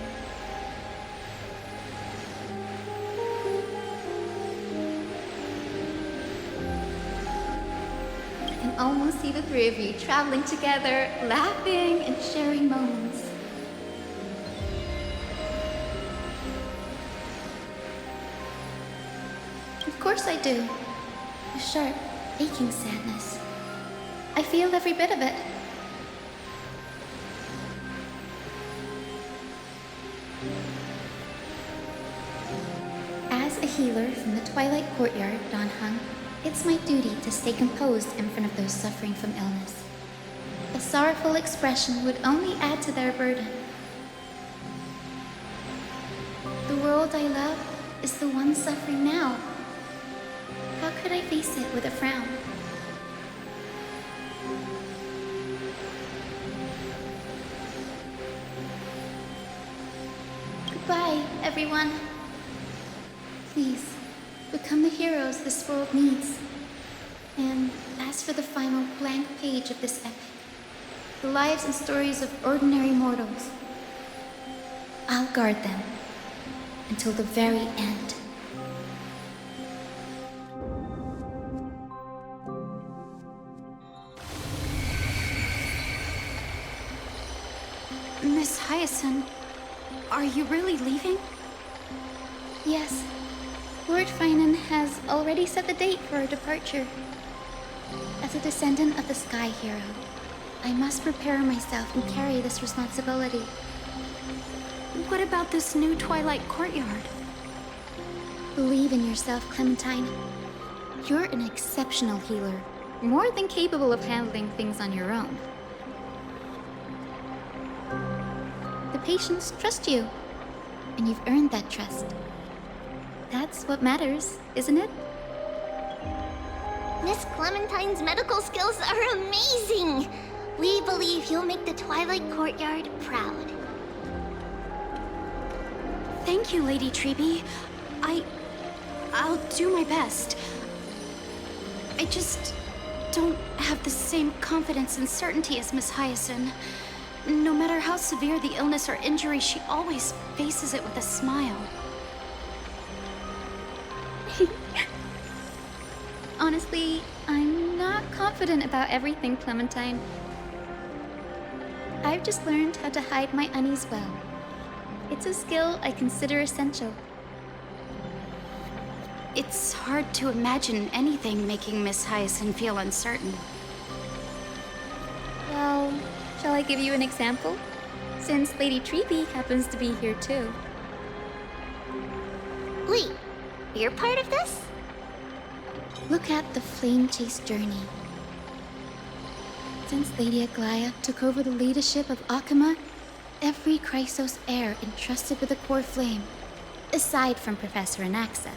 I can almost see the three of you traveling together, laughing and sharing moments. Of course I do. A sharp, aching sadness. I feel every bit of it. As a healer from the Twilight Courtyard, Don Hung, it's my duty to stay composed in front of those suffering from illness. A sorrowful expression would only add to their burden. The world I love is the one suffering now. How could I face it with a frown? Goodbye, everyone. Please, become the heroes this world needs. And as for the final blank page of this epic, the lives and stories of ordinary mortals, I'll guard them until the very end. Miss Hyacinth, are you really leaving? Yes. Lord Finan has already set the date for our departure. As a descendant of the Sky Hero, I must prepare myself and carry this responsibility. What about this new Twilight Courtyard? Believe in yourself, Clementine. You're an exceptional healer, more than capable of handling things on your own. The patients trust you, and you've earned that trust. That's what matters, isn't it? Miss Clementine's medical skills are amazing! We believe you'll make the Twilight Courtyard proud. Thank you, Lady Treby. I'll do my best. I just don't have the same confidence and certainty as Miss Hyacinth. No matter how severe the illness or injury, she always faces it with a smile. Honestly, I'm not confident about everything, Clementine. I've just learned how to hide my unease well. It's a skill I consider essential. It's hard to imagine anything making Miss Hyacinth feel uncertain. Well, shall I give you an example? Since Lady Treby happens to be here too. Wait, you're part of this? Look at the Flame Chase journey. Since Lady Aglaya took over the leadership of Akama, every Chrysos heir entrusted with the core flame, aside from Professor Anaxa,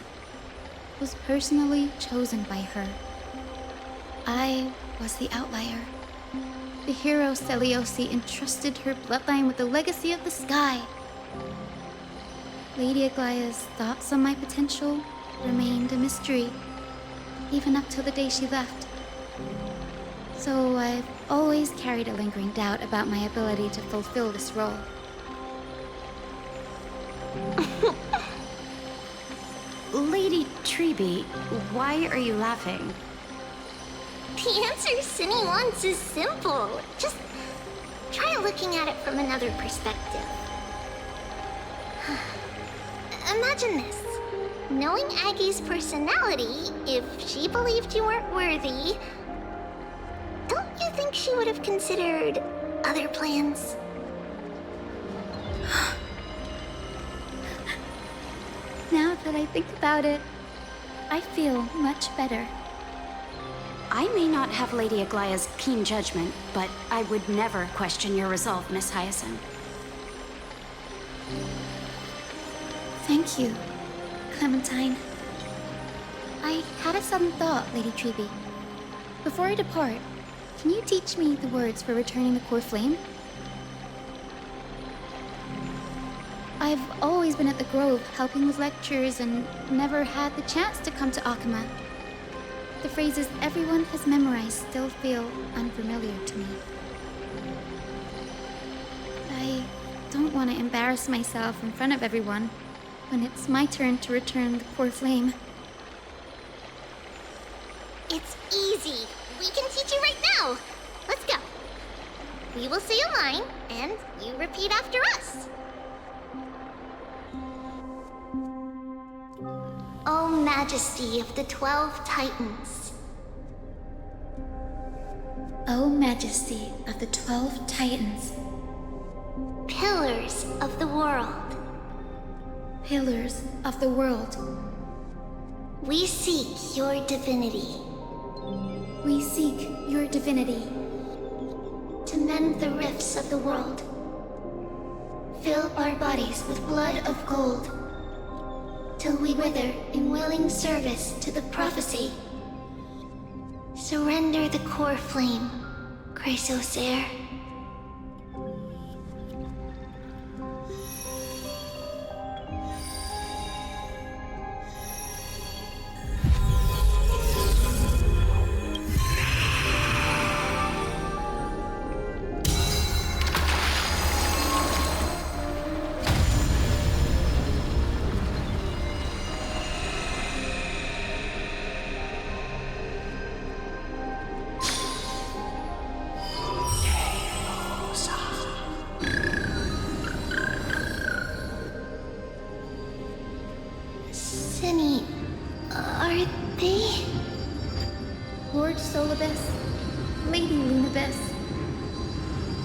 was personally chosen by her. I was the outlier. The hero Celiosi entrusted her bloodline with the legacy of the sky. Lady Aglaya's thoughts on my potential remained a mystery, even up till the day she left. So I've always carried a lingering doubt about my ability to fulfill this role. Lady Treby, why are you laughing? The answer Cindy wants is simple. Just try looking at it from another perspective. Imagine this. Knowing Aggie's personality, if she believed you weren't worthy, don't you think she would have considered other plans? Now that I think about it, I feel much better. I may not have Lady Aglaya's keen judgment, but I would never question your resolve, Miss Hyacinth. Thank you, Clementine. I had a sudden thought, Lady Treby. Before I depart, can you teach me the words for returning the core flame? I've always been at the Grove helping with lectures and never had the chance to come to Akama. The phrases everyone has memorized still feel unfamiliar to me. I don't want to embarrass myself in front of everyone when it's my turn to return the core flame. It's easy. We can teach you right now. Let's go. We will say a line, and you repeat after us. O Majesty of the 12 Titans. O Majesty of the 12 Titans. Pillars of the world. Pillars of the world. We seek your divinity. We seek your divinity. To mend the rifts of the world. Fill our bodies with blood of gold. Till we wither in willing service to the prophecy. Surrender the core flame, Chrysos Heir.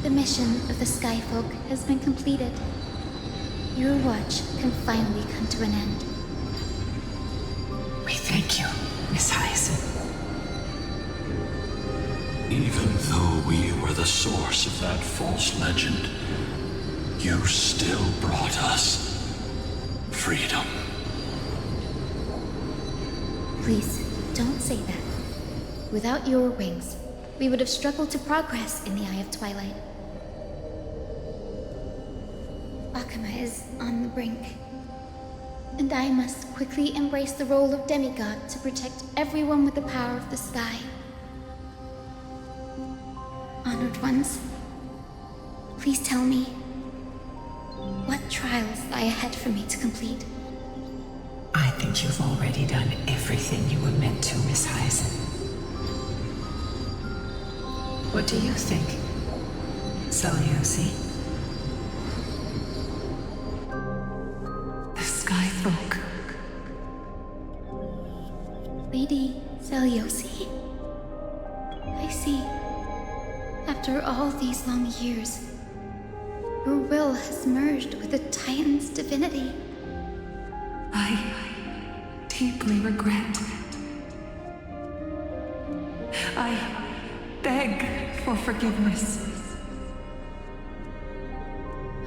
The mission of the Skyfolk has been completed. Your watch can finally come to an end. We thank you, Miss Hyacinth. Even though we were the source of that false legend, you still brought us freedom. Please, don't say that. Without your wings, we would have struggled to progress in the Eye of Twilight. Akama is on the brink, and I must quickly embrace the role of demigod to protect everyone with the power of the sky. Honored ones, please tell me, what trials lie ahead for me to complete? I think you've already done everything you were meant to, Miss Hyacinth. What do you think, Seliosi? The Skyfolk. Lady Seliosi. I see. After all these long years, your will has merged with the Titan's divinity. I deeply regret. I beg for forgiveness.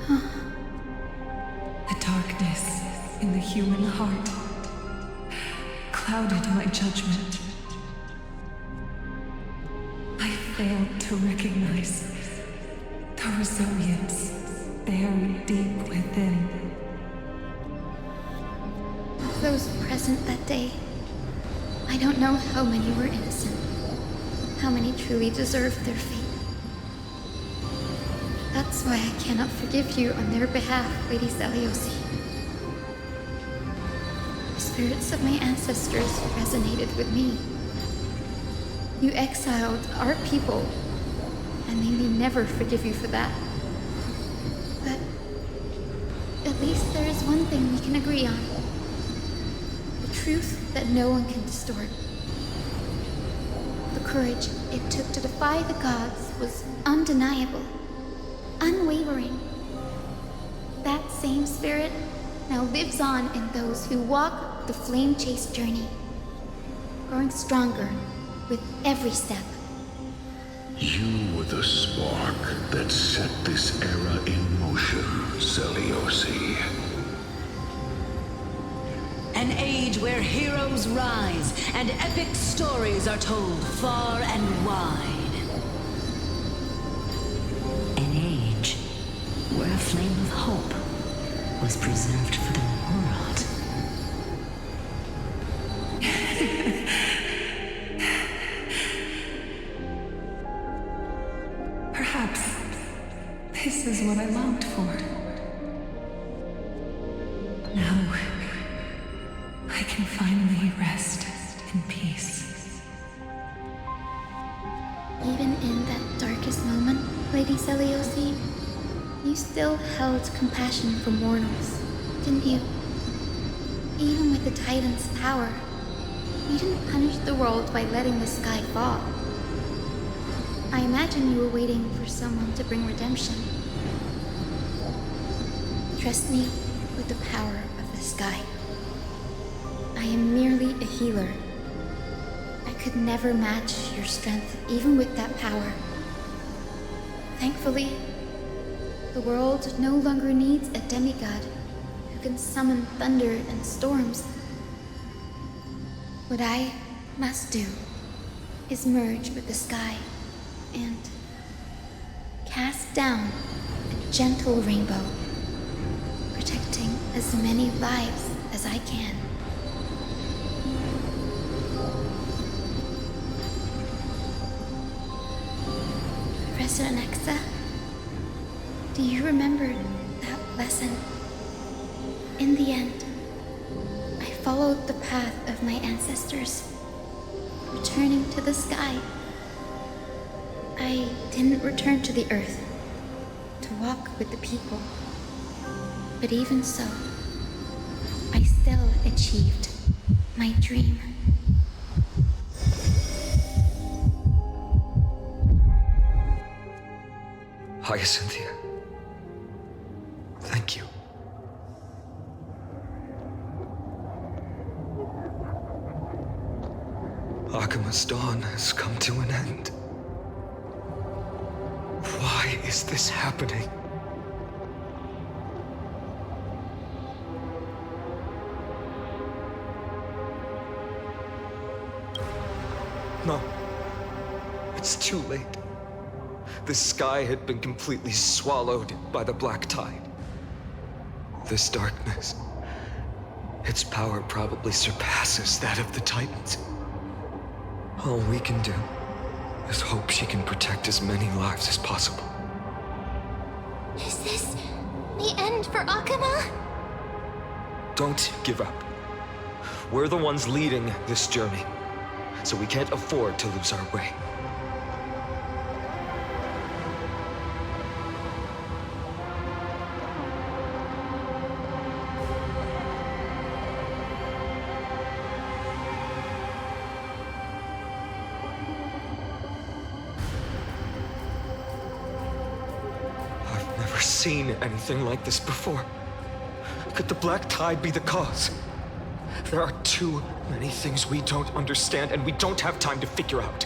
The darkness in the human heart clouded my judgment. I failed to recognize the resilience buried deep within. Of those present that day, I don't know how many were innocent, how many truly deserved their fate. That's why I cannot forgive you on their behalf, Lady Seliosi. The spirits of my ancestors resonated with me. You exiled our people, and they may never forgive you for that. But at least there is one thing we can agree on. The truth that no one can distort. The courage it took to defy the gods was undeniable, unwavering. That same spirit now lives on in those who walk the flame-chased journey, growing stronger with every step. You were the spark that set this era in motion, Seliosi. An age where heroes rise and epic stories are told far and wide. An age where a flame of hope was preserved for the world. Perhaps this is what I longed for. Now, I can finally rest in peace. Even in that darkest moment, Lady Seliosi, you still held compassion for mortals, didn't you? Even with the Titan's power, you didn't punish the world by letting the sky fall. I imagine you were waiting for someone to bring redemption. Trust me with the power of the sky. I am merely a healer. I could never match your strength, even with that power. Thankfully, the world no longer needs a demigod who can summon thunder and storms. What I must do is merge with the sky and cast down a gentle rainbow, protecting as many lives as I can. Professor Nexa, do you remember that lesson? In the end, I followed the path of my ancestors, returning to the sky. I didn't return to the earth to walk with the people. But even so, I still achieved my dream. Hyacinthia. Thank you. Akima's dawn has come to an end. Why is this happening? No. It's too late. The sky had been completely swallowed by the black tide. This darkness, its power probably surpasses that of the Titans. All we can do is hope she can protect as many lives as possible. Is this the end for Akuma? Don't give up. We're the ones leading this journey, so we can't afford to lose our way. Seen anything like this before. Could the black tide be the cause? There are too many things we don't understand, and we don't have time to figure out.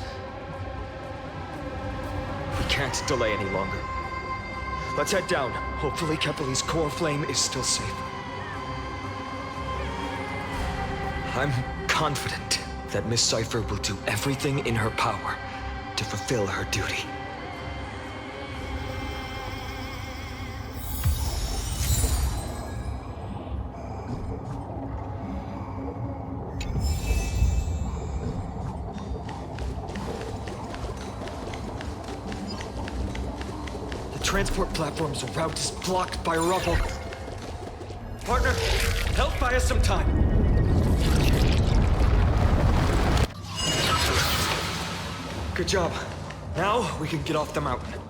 We can't delay any longer. Let's head down. Hopefully Keppeli's core flame is still safe. I'm confident that Miss Cypher will do everything in her power to fulfill her duty. Transport platform's route is blocked by rubble. Partner, help buy us some time. Good job. Now we can get off the mountain.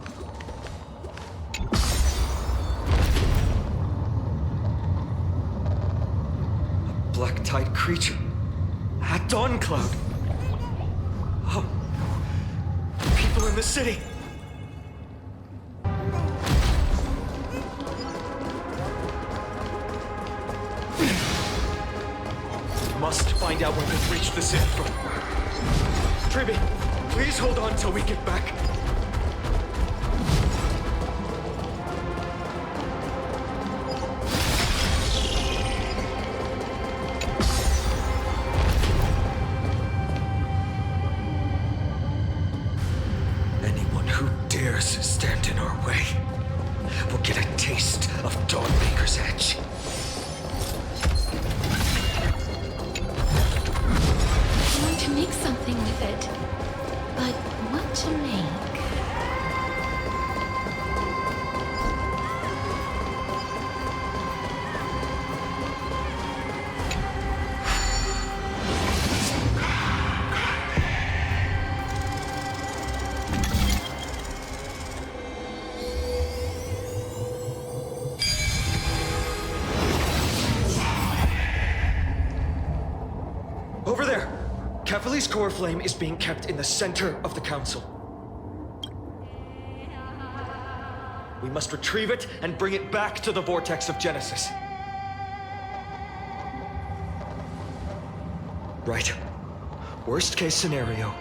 A black tide creature. At Dawn Cloud. Oh. People in the city. Must find out where they've reached the sand from. Triby, please hold on till we get back. dares stand in our way will get a taste of Dawnmaker's edge. I want to make something with it. But what to make? Over there! Kefali's core flame is being kept in the center of the council. We must retrieve it and bring it back to the vortex of Genesis. Right. Worst case scenario,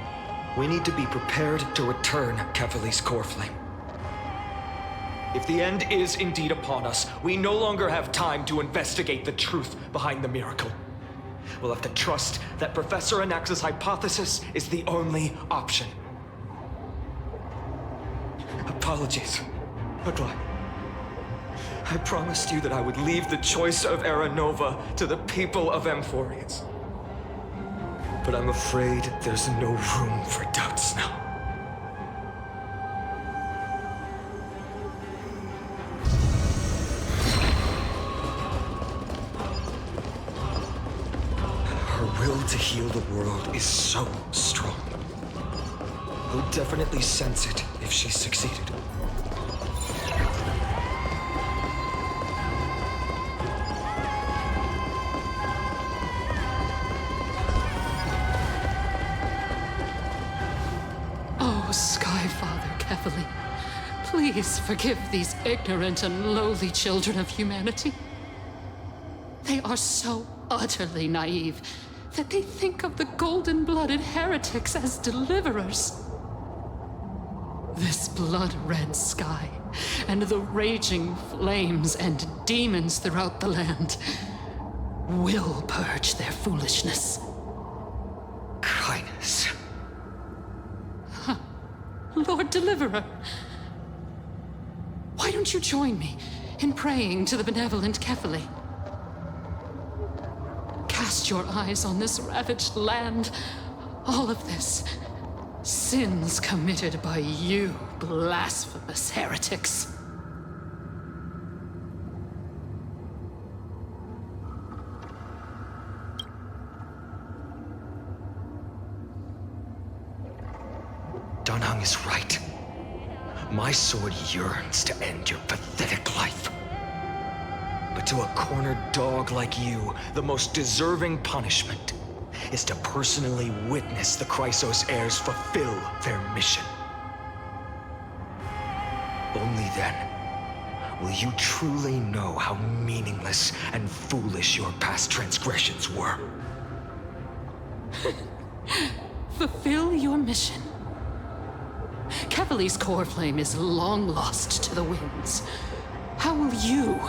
we need to be prepared to return Kefali's core flame. If the end is indeed upon us, we no longer have time to investigate the truth behind the miracle. We'll have to trust that Professor Anaxa's hypothesis is the only option. Apologies, Agli. I promised you that I would leave the choice of Era Nova to the people of Amphorians. But I'm afraid there's no room for doubts now. Her will to heal the world is so strong. We'll definitely sense it if she succeeded. Oh, Skyfather Kefali, please forgive these ignorant and lowly children of humanity. They are so utterly naive that they think of the golden-blooded heretics as deliverers. This blood-red sky, and the raging flames and demons throughout the land will purge their foolishness. Kindness. Lord Deliverer, why don't you join me in praying to the benevolent Kefali? Cast your eyes on this ravaged land. All of this, sins committed by you, blasphemous heretics. Danheng is right. My sword yearns to end your pathetic life. But to a cornered dog like you, the most deserving punishment is to personally witness the Chrysos heirs fulfill their mission. Only then will you truly know how meaningless and foolish your past transgressions were. Fulfill your mission. Kefali's core flame is long lost to the winds. How will you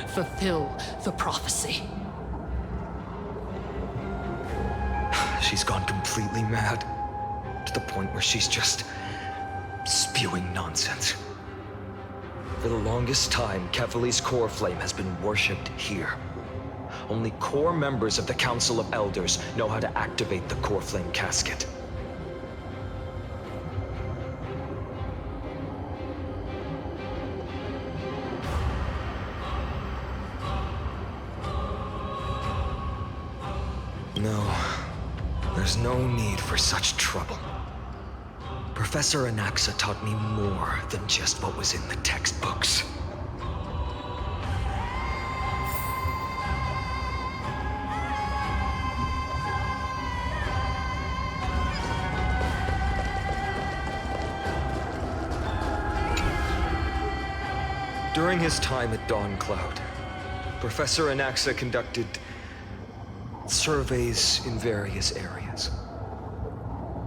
fulfill the prophecy? She's gone completely mad, to the point where she's just spewing nonsense. For the longest time, Kefali's core flame has been worshipped here. Only core members of the Council of Elders know how to activate the core flame casket. No, there's no need for such trouble. Professor Anaxa taught me more than just what was in the textbooks. During his time at Dawn Cloud, Professor Anaxa conducted surveys in various areas.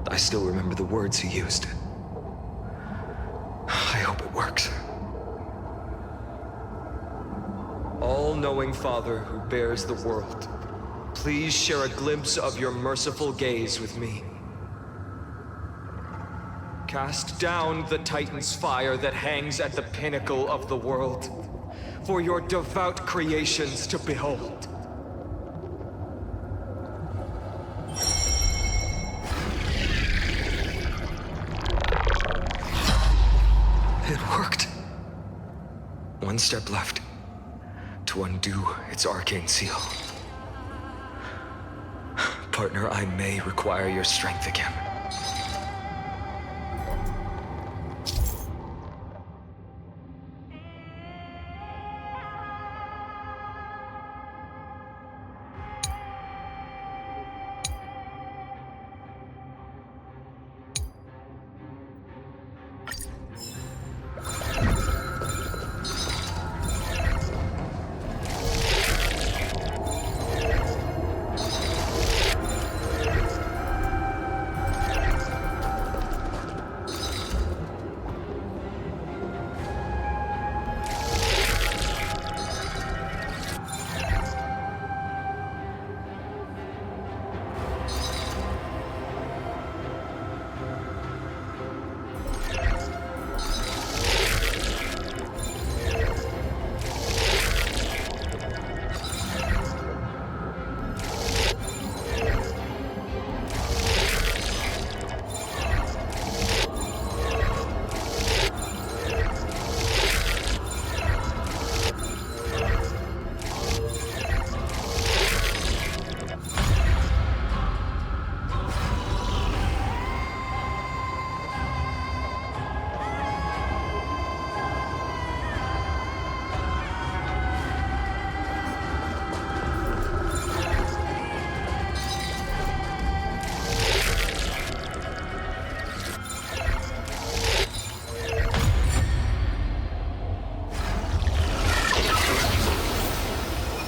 I still remember the words he used. I hope it works. All-knowing Father who bears the world, please share a glimpse of your merciful gaze with me. Cast down the Titan's fire that hangs at the pinnacle of the world, for your devout creations to behold. It worked. One step left to undo its arcane seal. Partner, I may require your strength again.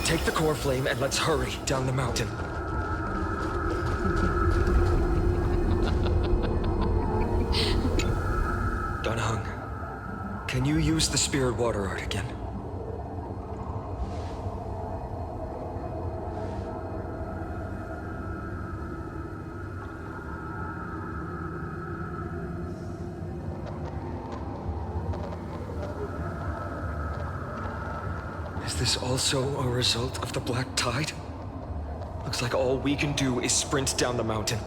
Take the core flame and let's hurry down the mountain. Donahung, can you use the spirit water art again? Is this also a result of the black tide? Looks like all we can do is sprint down the mountain.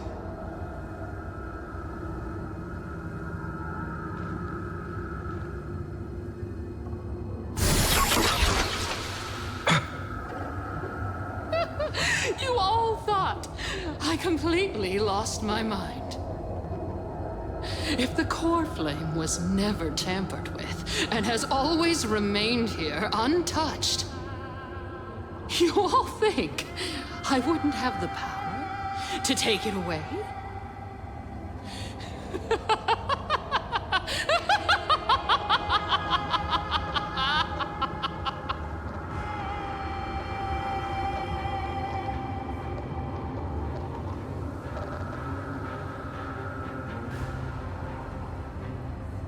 You all thought I completely lost my mind. If the core flame was never tampered with and has always remained here untouched, you all think I wouldn't have the power to take it away?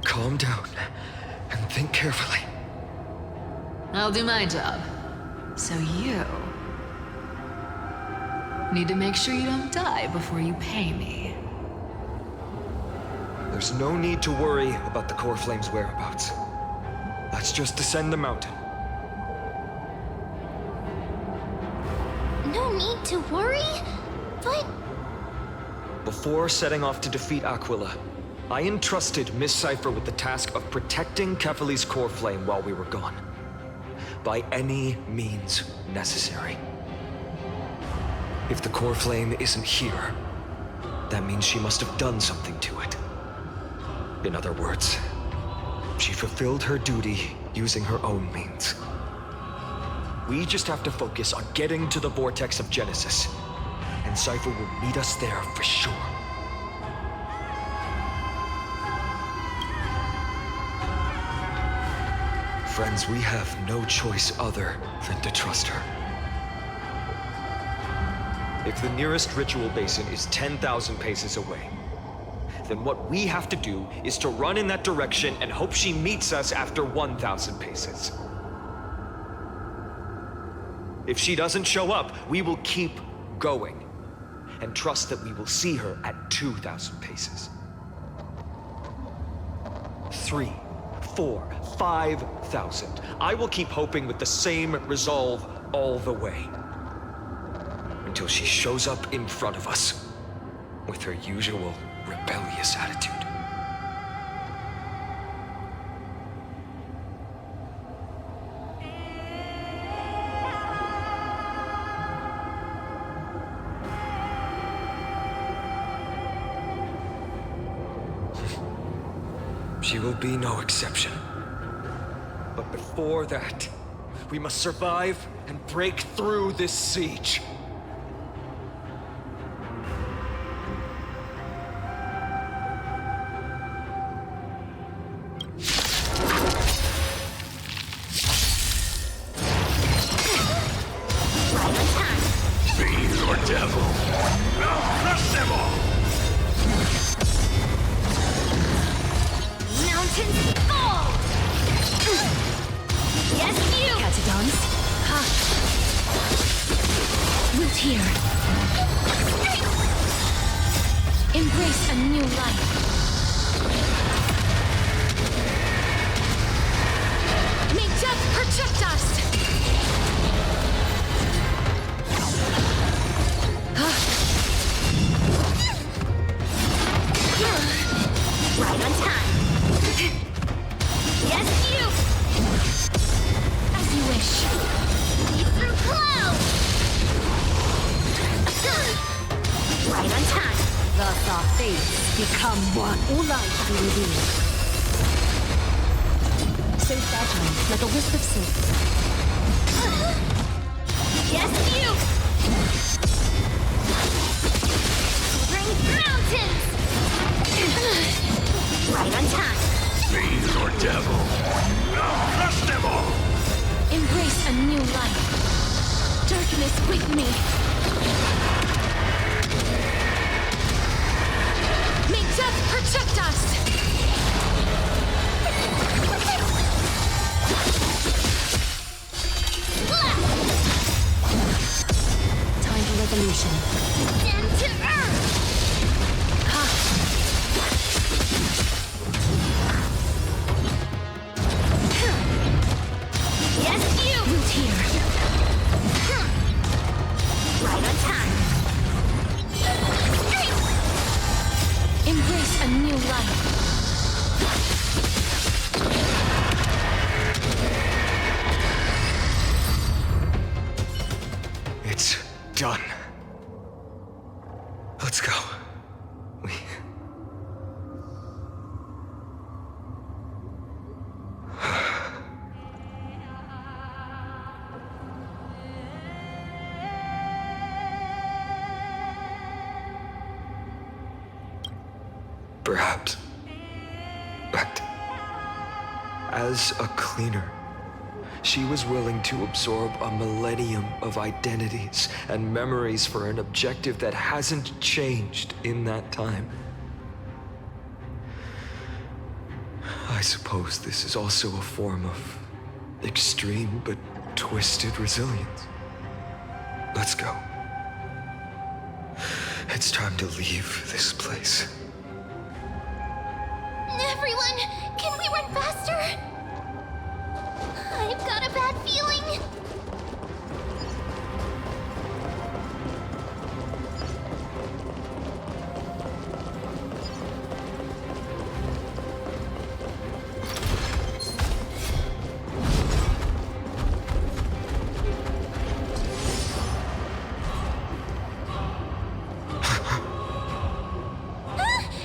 Calm down and think carefully. I'll do my job. So you need to make sure you don't die before you pay me. There's no need to worry about the core flame's whereabouts. Let's just descend the mountain. No need to worry? But... Before setting off to defeat Aquila, I entrusted Miss Cypher with the task of protecting Kefali's core flame while we were gone. By any means necessary. If the core flame isn't here, that means she must have done something to it. In other words, she fulfilled her duty using her own means. We just have to focus on getting to the vortex of Genesis, and Cypher will meet us there for sure. Friends, we have no choice other than to trust her. If the nearest ritual basin is 10,000 paces away, then what we have to do is to run in that direction and hope she meets us after 1,000 paces. If she doesn't show up, we will keep going and trust that we will see her at 2,000 paces. 3, 4, 5,000. I will keep hoping with the same resolve all the way. Until she shows up in front of us with her usual rebellious attitude. She will be no exception. But before that, we must survive and break through this siege. Fiend or devil, I'll crush them all! Mountains fall! Yes, you! Catadons. Ha! Root here. Embrace a new life. May death protect us! Right on time. Yes, you! As you wish. Lead through clouds! Right on time. Thus our fates become one. All life be revealed. So fragile, like a wisp of silk. Yes, you! Bring mountains! Right on time. Fiend or devil, I'll crush them all! Embrace a new life. Darkness with me. May death protect us! Time for revolution. Stand to earth! Yes, you! Root here. Right on time. Embrace a new life. It's done. Let's go. Perhaps. But as a cleaner, she was willing to absorb a millennium of identities and memories for an objective that hasn't changed in that time. I suppose this is also a form of extreme but twisted resilience. Let's go. It's time to leave this place. Everyone, can we run faster? I've got a bad feeling.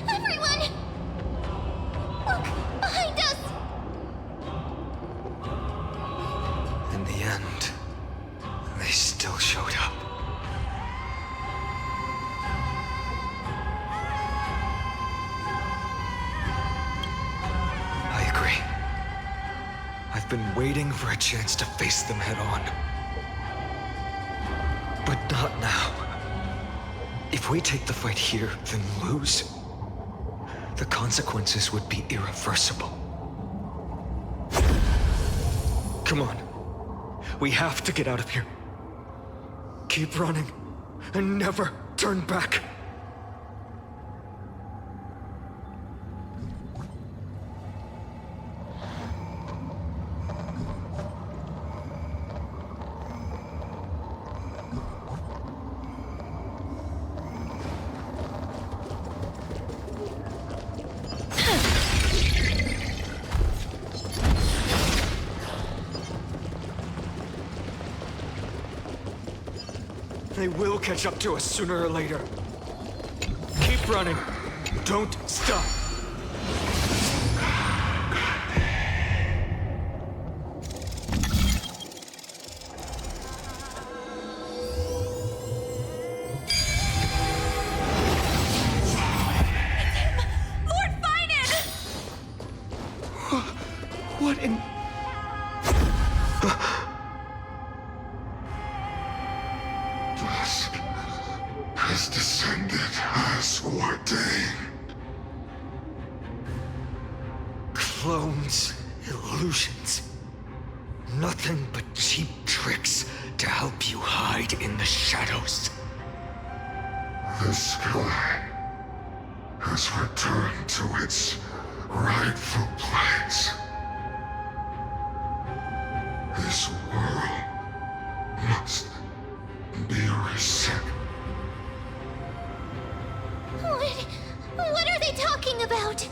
Everyone! Look, behind us! In the end, they still showed up. I agree. I've been waiting for a chance to face them head on. But not now. If we take the fight here, then lose, the consequences would be irreversible. Come on. We have to get out of here. Keep running and never turn back. They will catch up to us sooner or later. Keep running. Don't stop. What in... Dusk has descended as ordained. Clones, illusions. Nothing but cheap tricks to help you hide in the shadows. The sky has returned to its rightful place. This world must be reset. What are they talking about?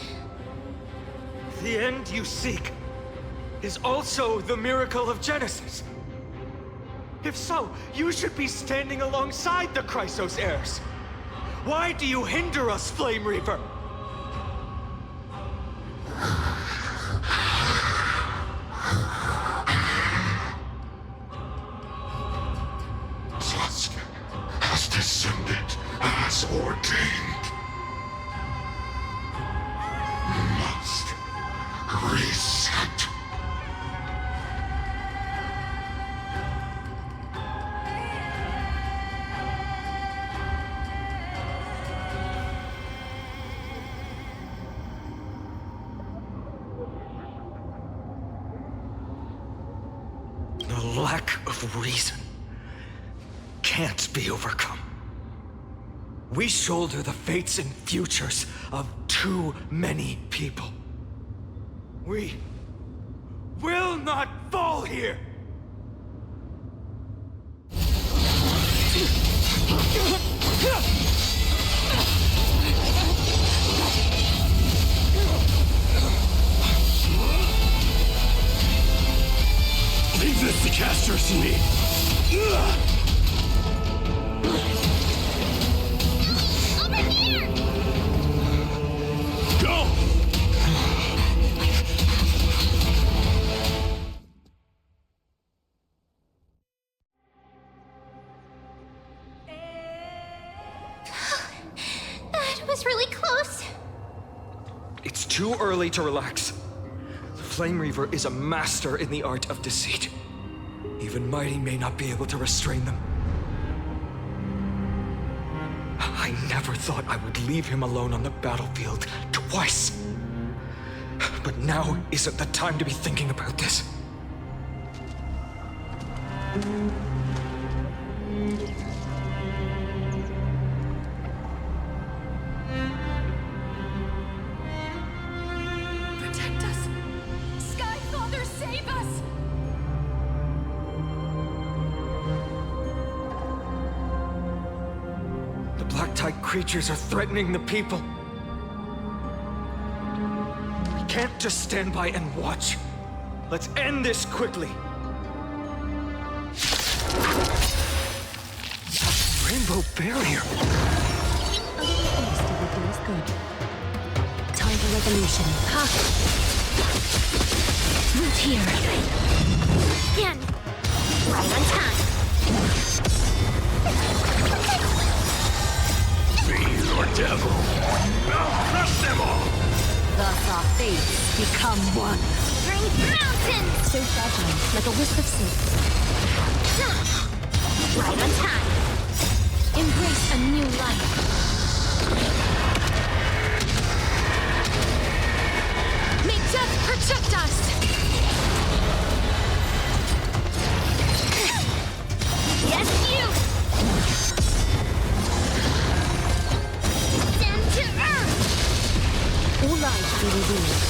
The end you seek is also the miracle of Genesis. If so, you should be standing alongside the Chrysos heirs. Why do you hinder us, Flame Reaper? Dusk has descended as ordained. Must reset. The lack of reason can't be overcome. We shoulder the fates and futures of too many people. We will not fall here! Leave this to casters and me. Over here! Go! That was really close. It's too early to relax. The Flame Reaver is a master in the art of deceit. Even Mighty may not be able to restrain them. I never thought I would leave him alone on the battlefield twice. But now isn't the time to be thinking about this. Protect us! Sky Father, save us! The black-tide creatures are threatening the people. We can't just stand by and watch. Let's end this quickly. Rainbow barrier. A little honesty will do us good. Time for revolution. Ha! Root here. Again. Right on time. Be your devil. I'll crush them all. Thus our fates become one. Bring mountains! So fragile, like a wisp of silk. Right on time. Embrace a new life. May death protect us! Yes, you! Stand to earth! All life be revealed.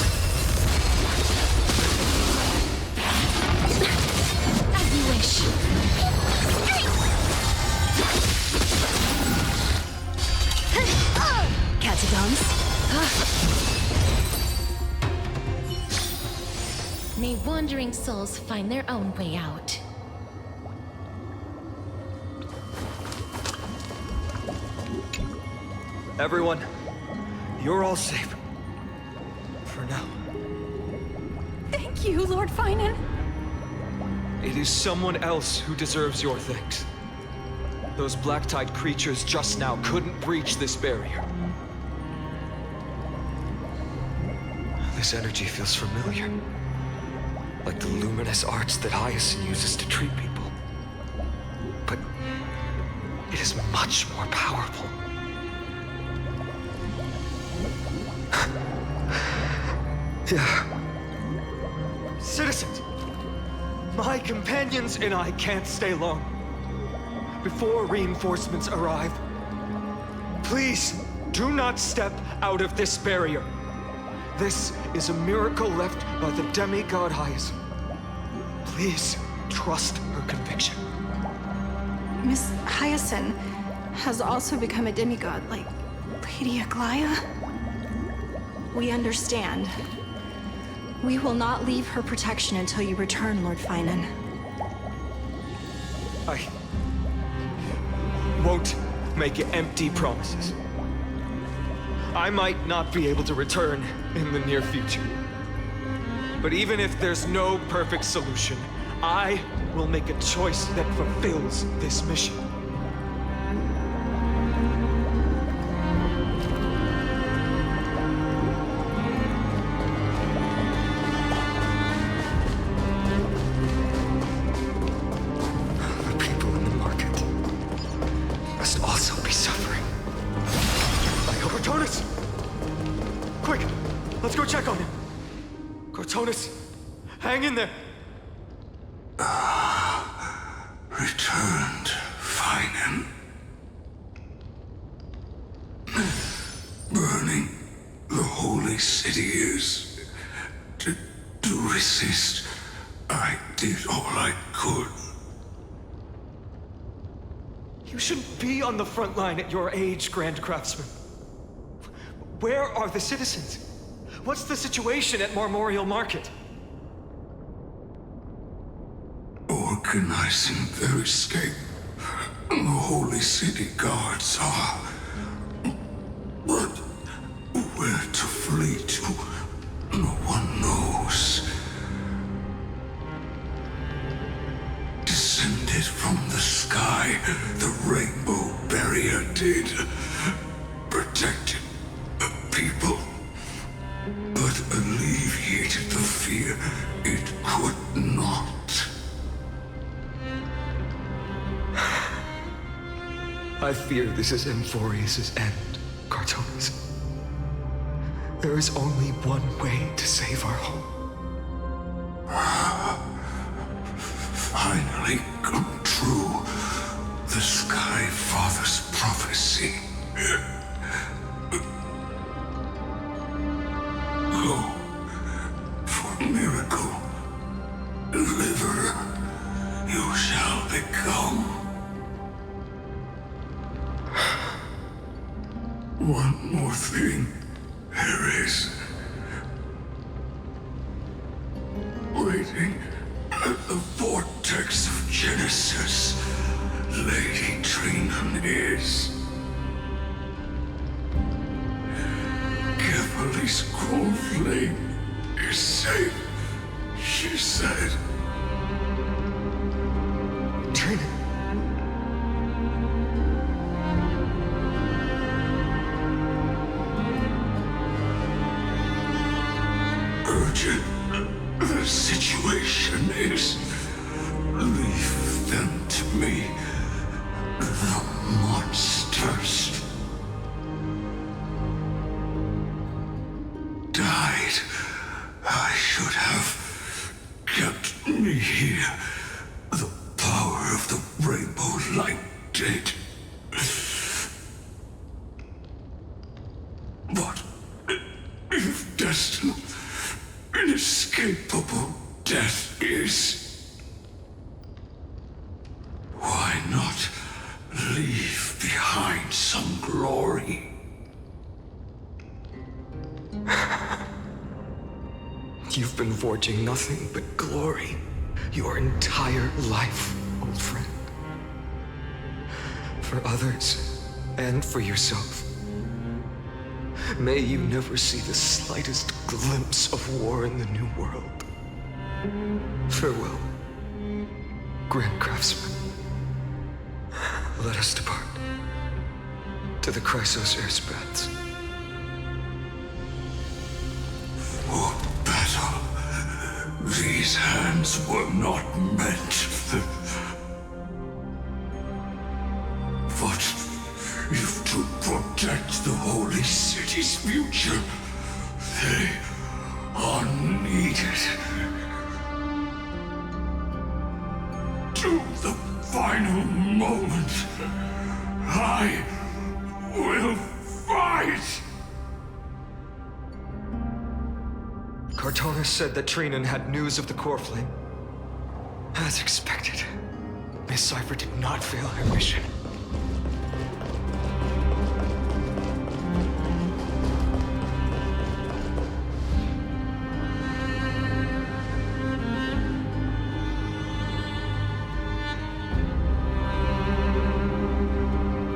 As you wish. Catacombs. May wandering souls find their own way out. Everyone, you're all safe. For now. Thank you, Lord Finan. It is someone else who deserves your thanks. Those black-tide creatures just now couldn't breach this barrier. This energy feels familiar. Like the luminous arts that Hyacinth uses to treat people. But it is much more powerful. Yeah. Citizens! My companions and I can't stay long. Before reinforcements arrive, please do not step out of this barrier. This is a miracle left by the demigod Hyacinth. Please trust her conviction. Miss Hyacinth has also become a demigod, like Lady Aglaya. We understand. We will not leave her protection until you return, Lord Finan. I won't make empty promises. I might not be able to return in the near future. But even if there's no perfect solution, I will make a choice that fulfills this mission. The people in the market must also be suffering. Cortonis! Quick! Let's go check on him! Cortonis! Hang in there! Returned, Finan. Burning the holy city is... To resist, I did all I could. You shouldn't be on the front line at your age, Grand Craftsman. Where are the citizens? What's the situation at Memorial Market? Organizing their escape. The holy city guards are... But where to flee to, no one knows. Descended from the sky, the rainbow barrier did. Protected people, but alleviated the fear it could not. I fear this is Emphorius' end, Cortonis. There is only one way to save our home. Finally come true, the Sky Father's prophecy. Go for miracle, deliverer, you shall become. One more thing, there is. Waiting at the vortex of Genesis, Lady Trinan is. Kephale's cold flame is safe, she said. Trinan. Urgent. The situation is... Leave them to me. The monsters. Died. I should have kept me here. The power of the rainbow light did. But if destined, inescapable death is, why not leave behind some glory? You've been forging nothing but glory your entire life, old friend. For others, and for yourself. May you never see the slightest glimpse of war in the New World. Farewell, Grand Craftsman. Let us depart to the Chrysos airspats. For battle, these hands were not meant. But if to protect the Holy City's future, they are needed. To the final moment, I will fight! Cartonis said that Trinan had news of the core flame. As expected, Miss Cypher did not fail her mission.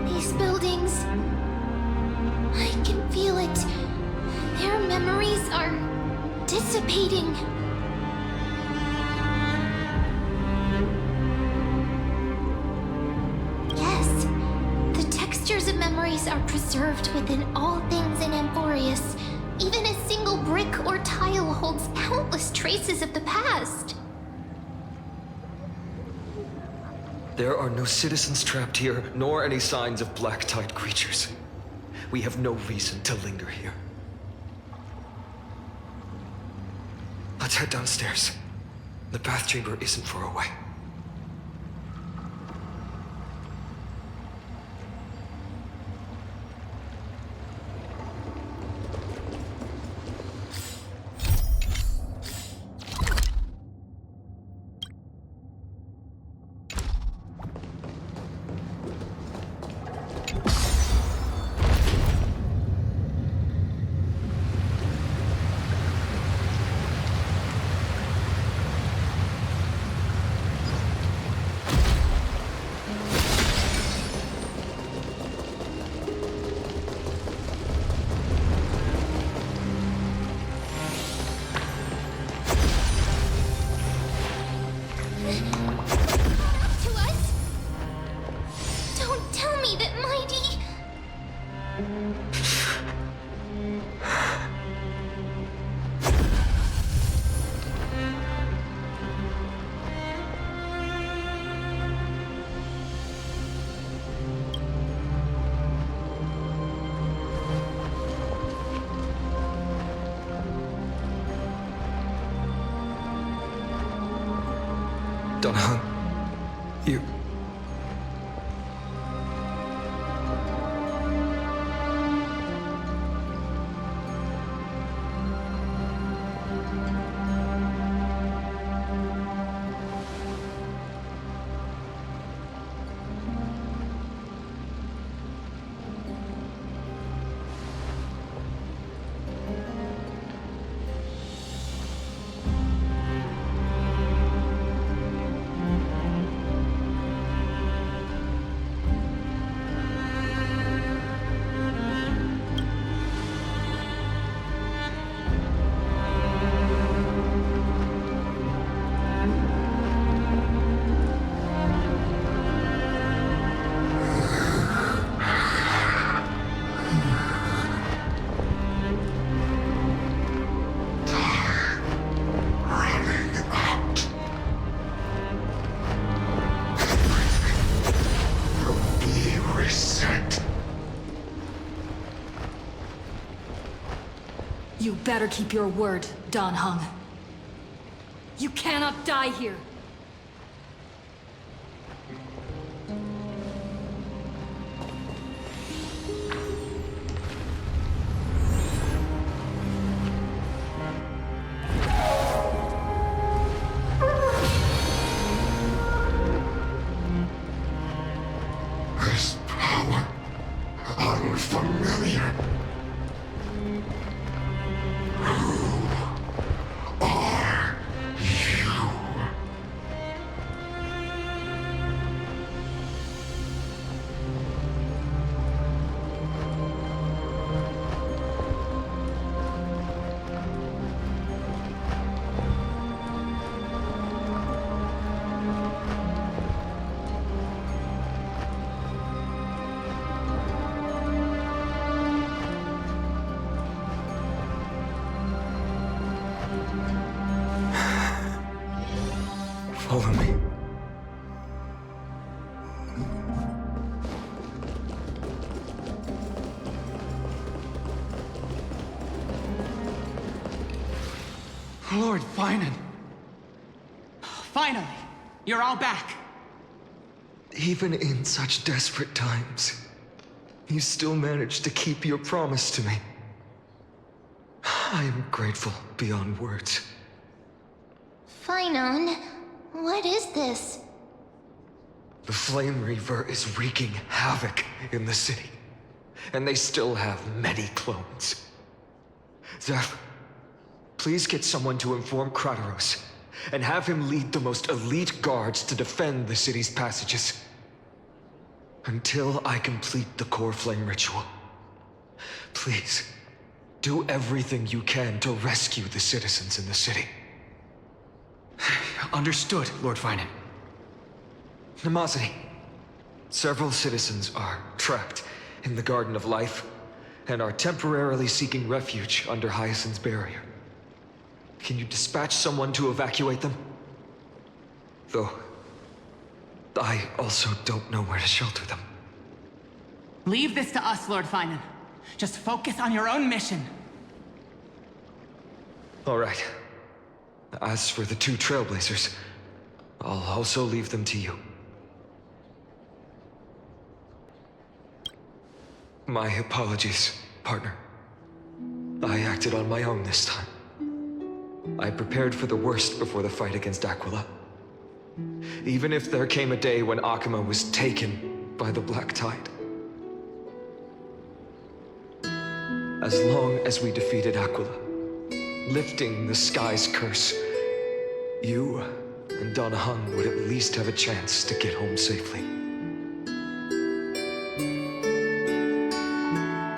These buildings, I can feel it. Their memories are dissipating. Yes, the textures of memories are preserved within all things in Amphorius. Even a single brick or tile holds countless traces of the past. There are no citizens trapped here, nor any signs of black-tide creatures. We have no reason to linger here. Let's head downstairs. The bath chamber isn't far away. To us? Don't tell me that Mighty... Donhan, you... You better keep your word, Dan Heng. You cannot die here. This power, unfamiliar. Who are you? Follow me. Lord Finan. Finally, you're all back. Even in such desperate times, you still managed to keep your promise to me. I am grateful beyond words. Finan, what is this? The Flame Reaver is wreaking havoc in the city, and they still have many clones. Zeph, please get someone to inform Kratos, and have him lead the most elite guards to defend the city's passages. Until I complete the core flame ritual. Please, do everything you can to rescue the citizens in the city. Understood, Lord Finan. Nemazity, several citizens are trapped in the Garden of Life and are temporarily seeking refuge under Hyacinth's barrier. Can you dispatch someone to evacuate them? Though, I also don't know where to shelter them. Leave this to us, Lord Finan. Just focus on your own mission. All right. As for the two Trailblazers, I'll also leave them to you. My apologies, partner. I acted on my own this time. I prepared for the worst before the fight against Aquila. Even if there came a day when Akuma was taken by the Black Tide. As long as we defeated Aquila, lifting the sky's curse, you and Donahung would at least have a chance to get home safely.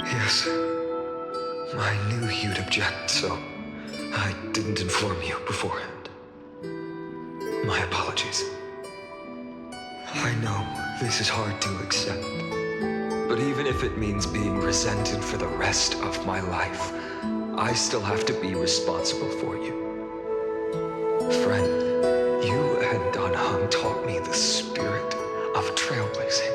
Yes, I knew you'd object, so I didn't inform you beforehand. My apologies. I know this is hard to accept, but even if it means being resented for the rest of my life, I still have to be responsible for you. Friend, you and Donahung taught me the spirit of trailblazing.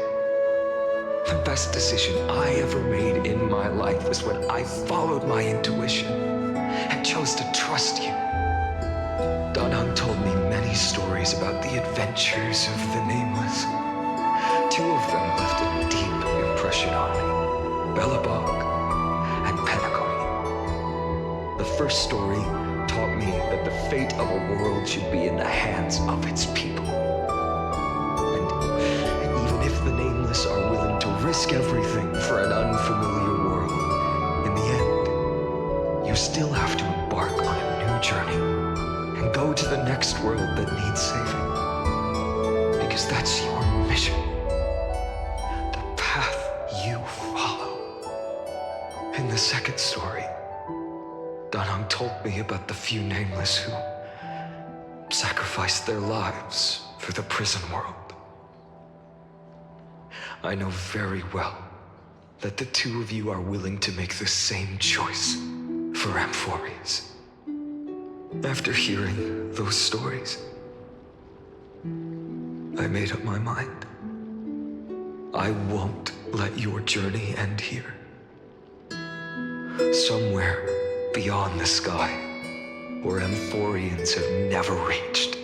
The best decision I ever made in my life was when I followed my intuition and chose to trust you. Donahung told me many stories about the adventures of the Nameless. Two of them left a deep impression on me, Bellabog and Penacony. The first story taught me that the fate of a world should be in the hands of its people. And even if the Nameless are willing to risk everything for an unfamiliar world, in the end, you still have to embark on a new journey and go to the next world that needs saving. Because that's your mission. The path you follow. In the second story, Donahung told me about the few Nameless who sacrificed their lives for the prison world. I know very well that the two of you are willing to make the same choice for Amphorius. After hearing those stories, I made up my mind. I won't let your journey end here. Somewhere beyond the sky, where Amphorians have never reached,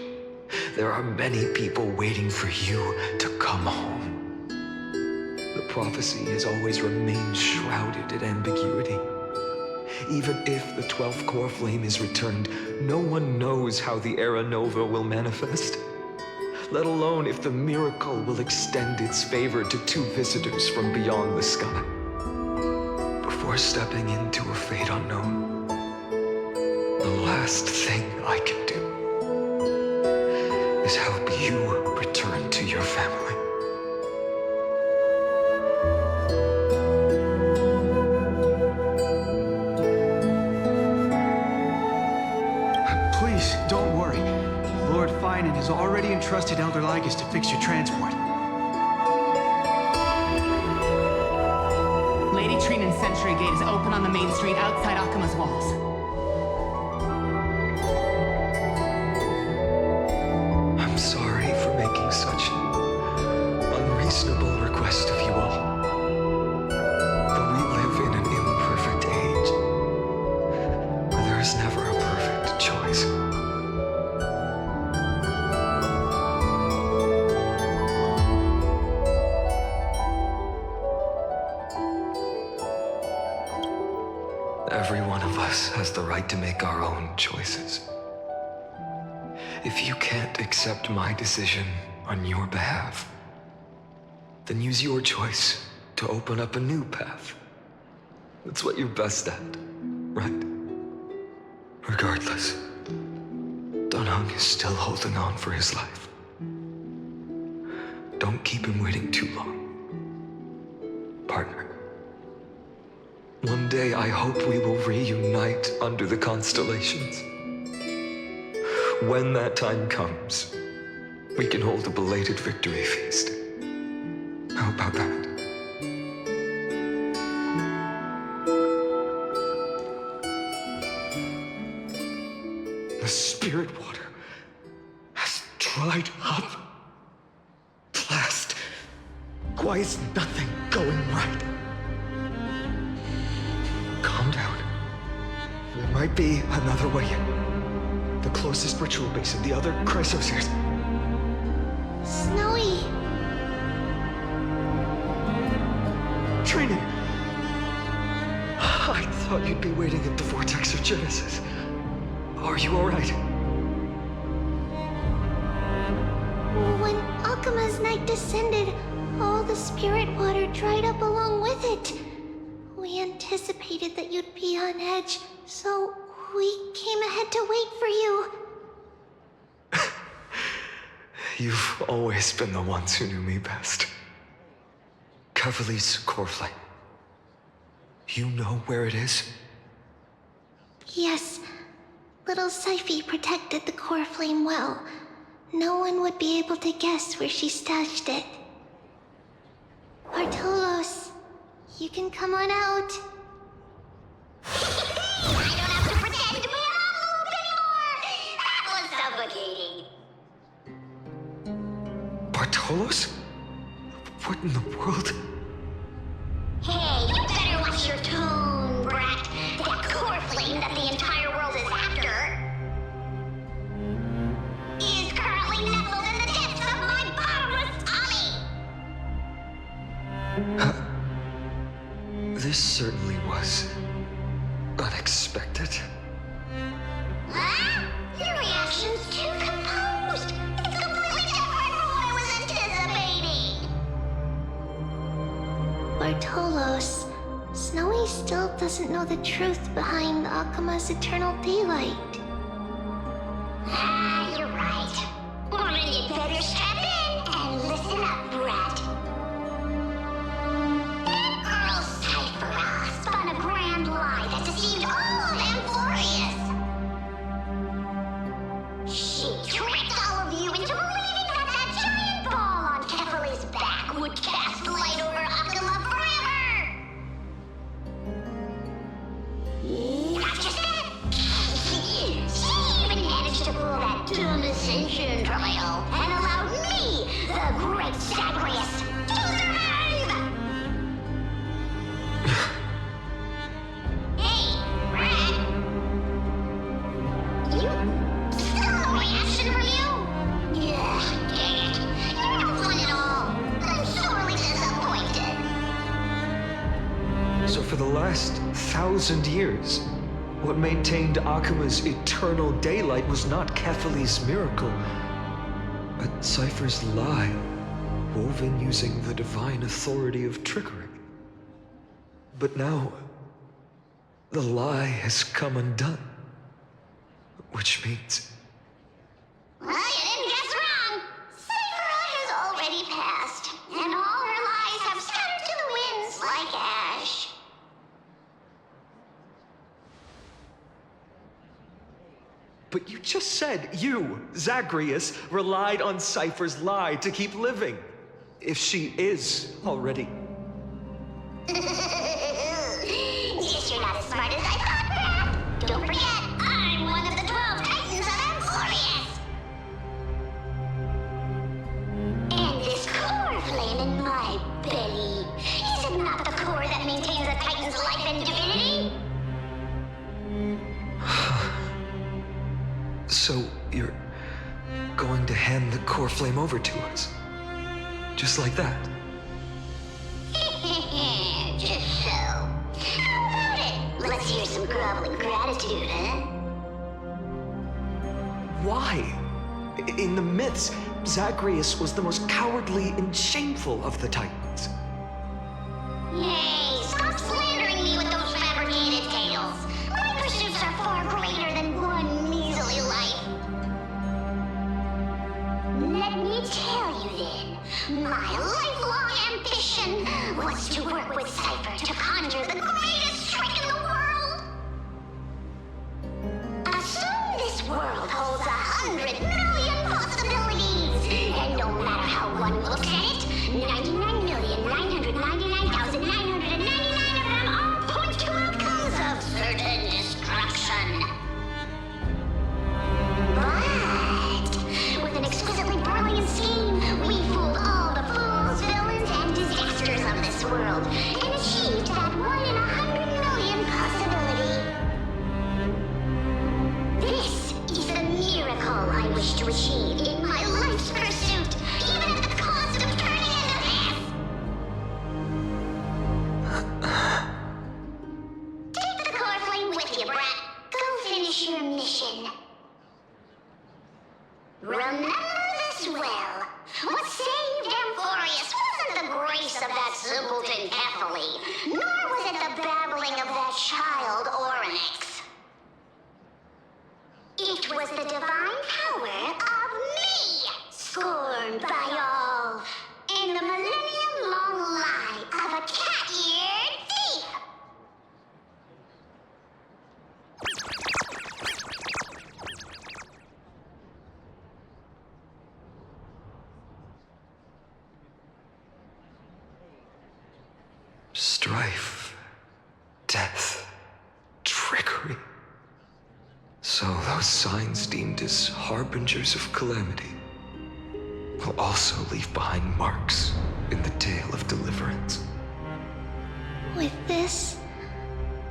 there are many people waiting for you to come home. The prophecy has always remained shrouded in ambiguity. Even if the 12th core flame is returned, no one knows how the Era Nova will manifest, let alone if the miracle will extend its favor to two visitors from beyond the sky. Before stepping into a fate unknown, the last thing I can do is help you return to your family. Please, don't worry. Lord Finan has already entrusted Elder Lygus to fix your transport. Lady Trinan's Sentry Gate is open on the main street outside Akuma's walls. I'm sorry. Every one of us has the right to make our own choices. If you can't accept my decision on your behalf, then use your choice to open up a new path. That's what you're best at, right? Regardless, Dunhung is still holding on for his life. Don't keep him waiting too long, partner. One day I hope we will reunite under the constellations. When that time comes, we can hold a belated victory feast. How about that? The spirit water has dried up. Blast. Why is nothing going right? Calm down. There might be another way. The closest ritual base and the other Chrysospheres. Snowy! Training! I thought you'd be waiting at the Vortex of Genesis. Are you alright? When Akuma's night descended, all the spirit water dried up along with it. We anticipated that you'd be on edge, so we came ahead to wait for you. You've always been the ones who knew me best. Kevali's core flame. You know where it is? Yes. Little Syphie protected the core flame well. No one would be able to guess where she stashed it. Bartolos, you can come on out. I don't have to pretend to be an envelope anymore! That was suffocating. Bartolos? What in the world? Hey, you better watch your tone, brat. That core flame that the entire world is after is currently nestled in the depths of my bottomless tummy. This certainly was unexpected. Huh? Your reaction's too composed. It's completely different from what I was anticipating. Bartolos, Snowy still doesn't know the truth behind Akuma's eternal daylight. Ah, you're right. Well, then you'd better strap in and listen up, brat. That girl Cypher spun a grand lie that deceived all of Amphorius. She tricked all of you into believing that that giant ball on Kefali's back would cast light over Akuma forever. Not just that. She even managed to pull that dumb ascension trial and allowed me, the great Zagreus, to survive! Hey, Brad. Still no reaction from you? Yeah, dang it. You're no fun at all. I'm sorely disappointed. So for the last 1,000 years, what maintained Akuma's eternal daylight was not Kefali's miracle, but Cypher's lie, woven using the divine authority of trickery. But now, the lie has come undone, which means... Well, you didn't guess wrong. Cypher has already passed, and all her lies have scattered to the winds like ash. But you just said you, Zagreus, relied on Cypher's lie to keep living. If she is already. Guess you're not as smart as I thought, Brad. Don't forget, I'm one of the 12 Titans of Amphorius. And this core flame in my belly, is it not the core that maintains a Titan's life and divinity? So you're going to hand the core flame over to us? Just like that? Just so. How about it? Let's hear some groveling gratitude, huh? Why? In the myths, Zagreus was the most cowardly and shameful of the Titans. Hey, stop slandering me with those fabricated tales. My pursuits are far greater than one measly life. Let me tell you then, my lifelong ambition was to work with Cypher to conjure the greatest trick in the world. Assume this world holds 100 million possibilities, and no matter how one looks at it, 99,999,999 of them all point to outcomes of certain destruction. But with an exquisitely brilliant scheme, we fooled all the fools, villains, and disasters of this world, and achieved that 1 in 100 million possibility. This is the miracle I wish to achieve in my life's pursuit, even at the cost of turning into this. Take the core flame with you, brat. Go finish your mission. Remember this well. What saved Amphorius wasn't the grace of that simpleton Kephale, nor was it the babbling of that child Oryx. It was the divine power of me, scorned by all, and the millennium-long lie of a cat-eared thief. Strife, death, trickery. So those signs deemed as harbingers of calamity will also leave behind marks in the tale of deliverance. With this,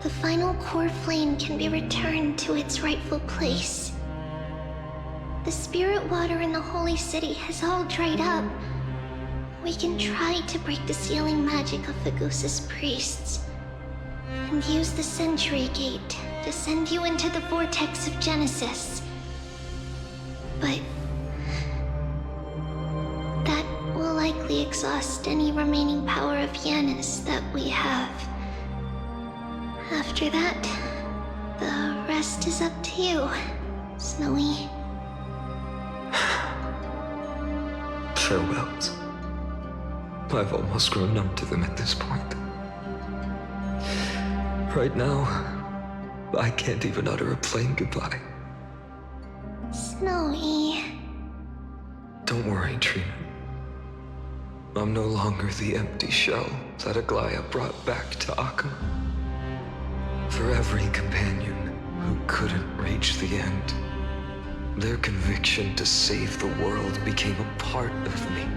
the final core flame can be returned to its rightful place. The spirit water in the holy city has all dried up. We can try to break the sealing magic of the Goose's priests and use the Century Gate to send you into the vortex of Genesis. But that will likely exhaust any remaining power of Janus that we have. After that, the rest is up to you, Snowy. Farewells. I've almost grown numb to them at this point. Right now, I can't even utter a plain goodbye. Snowy. Don't worry, Trina. I'm no longer the empty shell that Aglaya brought back to Akka. For every companion who couldn't reach the end, their conviction to save the world became a part of me,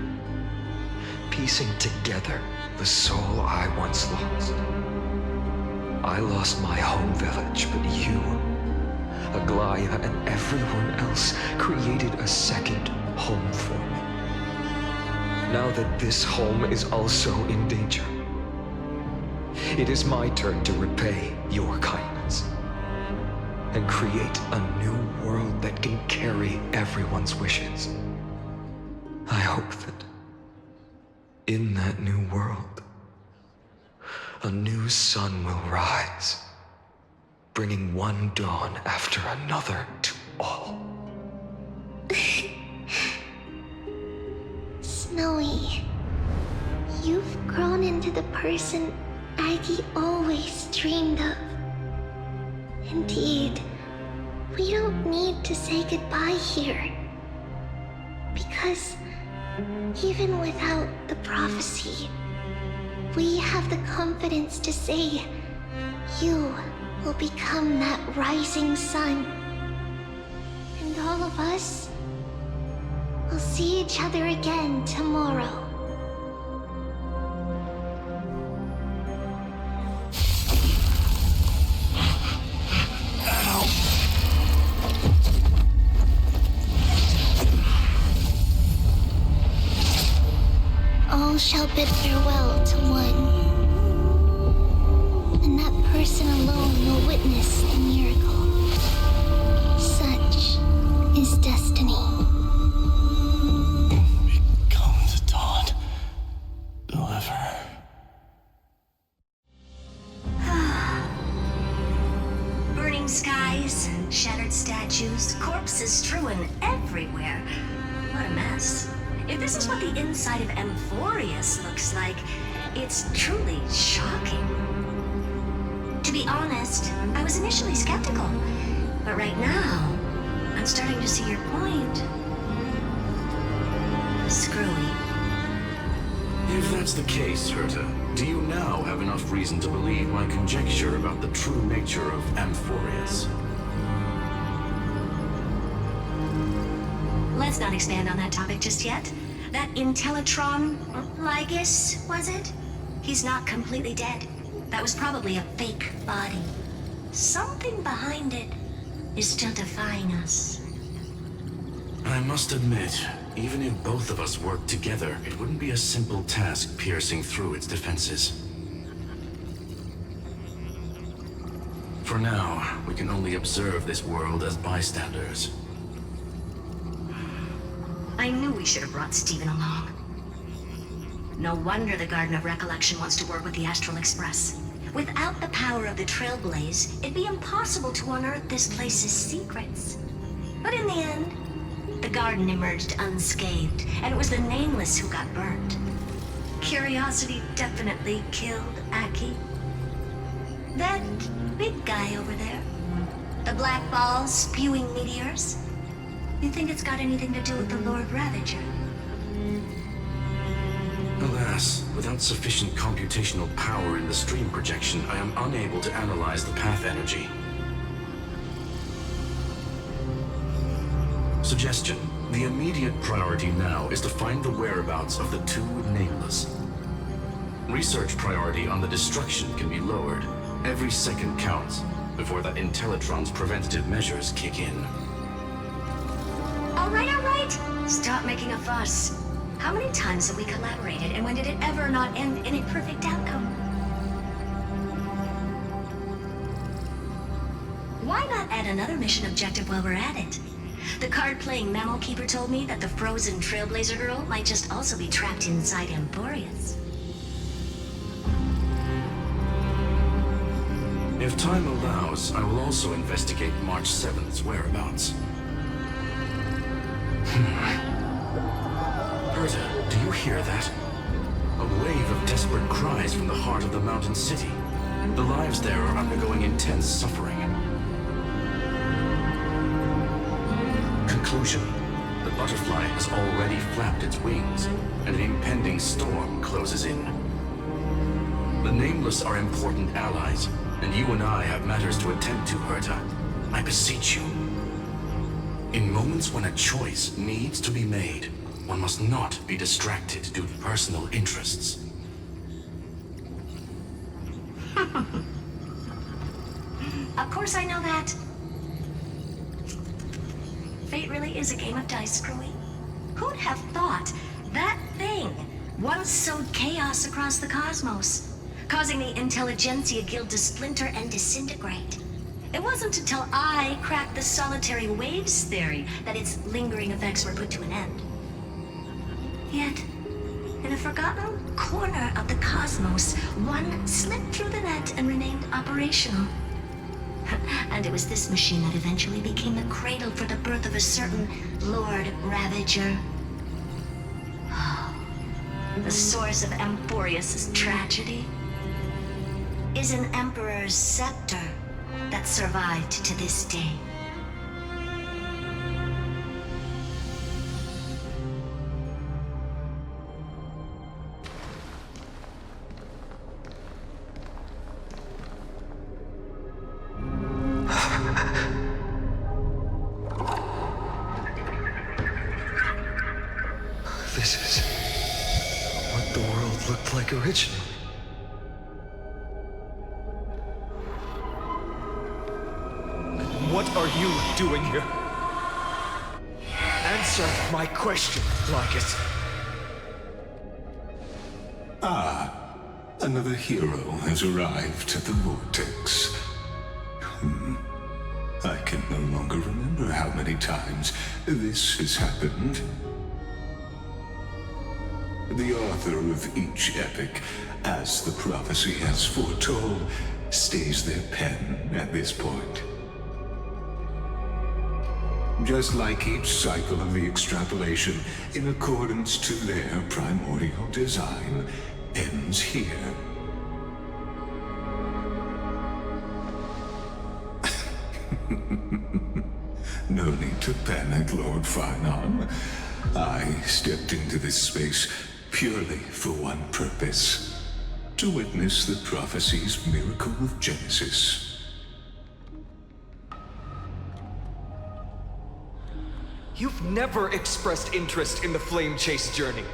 piecing together the soul I once lost. I lost my home village, but you, Aglaya, and everyone else created a second home for me. Now that this home is also in danger, it is my turn to repay your kindness and create a new world that can carry everyone's wishes. I hope that in that new world, a new sun will rise, bringing one dawn after another to all. Snowy, you've grown into the person Aggie always dreamed of. Indeed, we don't need to say goodbye here. Because even without the prophecy, we have the confidence to say you will become that rising sun. And all of us will see each other again tomorrow. All shall bid farewell to one, and that person alone will witness Flickering skies, shattered statues, corpses strewn everywhere. What a mess. If this is what the inside of Amphorius looks like, it's truly shocking. To be honest, I was initially skeptical, but right now, I'm starting to see your point. Screwy. If that's the case, Herta, do you now have enough reason to believe my conjecture about the true nature of Amphorius? Let's not expand on that topic just yet. That Intellitron, Lygus, was it? He's not completely dead. That was probably a fake body. Something behind it is still defying us. I must admit, even if both of us worked together, it wouldn't be a simple task piercing through its defenses. For now, we can only observe this world as bystanders. I knew we should have brought Stephen along. No wonder the Garden of Recollection wants to work with the Astral Express. Without the power of the Trailblaze, it'd be impossible to unearth this place's secrets. But in the end, the garden emerged unscathed, and it was the Nameless who got burnt. Curiosity definitely killed Aki. That big guy over there, the black balls spewing meteors, you think it's got anything to do with the Lord Ravager? Alas, without sufficient computational power in the stream projection, I am unable to analyze the path energy. Suggestion. The immediate priority now is to find the whereabouts of the two Nameless. Research priority on the destruction can be lowered. Every second counts before the Intellitron's preventative measures kick in. All right. Stop making a fuss. How many times have we collaborated, and when did it ever not end in a perfect outcome? Why not add another mission objective while we're at it? The card-playing Mammal Keeper told me that the frozen Trailblazer girl might just also be trapped inside Amphorius. If time allows, I will also investigate March 7th's whereabouts. Herta, do you hear that? A wave of desperate cries from the heart of the mountain city. The lives there are undergoing intense suffering. Conclusion. The butterfly has already flapped its wings, and an impending storm closes in. The Nameless are important allies, and you and I have matters to attend to, Herta. I beseech you. In moments when a choice needs to be made, one must not be distracted due to personal interests. Of course I know that. Fate really is a game of dice, Screwy. Who'd have thought that thing once sowed chaos across the cosmos, causing the Intelligentsia Guild to splinter and disintegrate? It wasn't until I cracked the solitary waves theory that its lingering effects were put to an end. Yet, in a forgotten corner of the cosmos, one slipped through the net and remained operational. And it was this machine that eventually became the cradle for the birth of a certain Lord Ravager. The source of Amphorius' tragedy is an Emperor's scepter that survived to this day. This is what the world looked like originally. What are you doing here? Answer my question, Lygus. Ah, another hero has arrived at the Vortex. I can no longer remember how many times this has happened. The author of each epic, as the prophecy has foretold, stays their pen at this point. just like each cycle of the extrapolation, in accordance to their primordial design, ends here. No need to panic, Lord Farnon. I stepped into this space purely for one purpose. To witness the prophecy's miracle of Genesis. You've never expressed interest in the flame chase journey.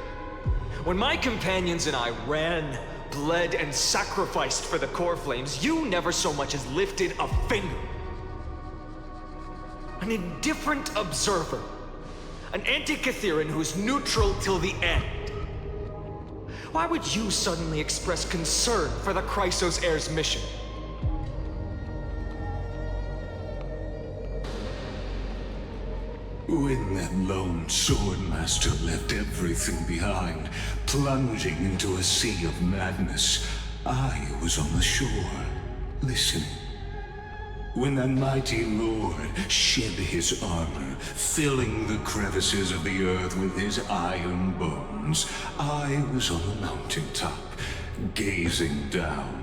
When my companions and I ran, bled, and sacrificed for the core flames, you never so much as lifted a finger. An indifferent observer. An anti-Catharan who's neutral till the end. Why would you suddenly express concern for the Chrysos Heir's mission? When that lone swordmaster left everything behind, plunging into a sea of madness, I was on the shore, listening. When that mighty lord shed his armor, filling the crevices of the earth with his iron bones, I was on the mountaintop, gazing down.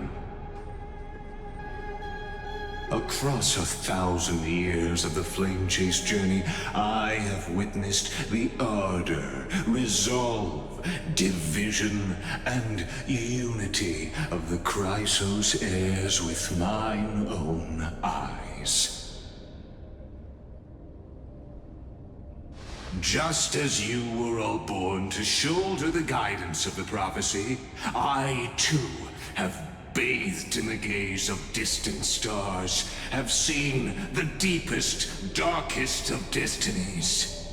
Across 1,000 years of the flame chase journey, I have witnessed the ardor, resolve, division, and unity of the Chrysos heirs with mine own eyes. Just as you were all born to shoulder the guidance of the prophecy, I too have bathed in the gaze of distant stars, have seen the deepest, darkest of destinies.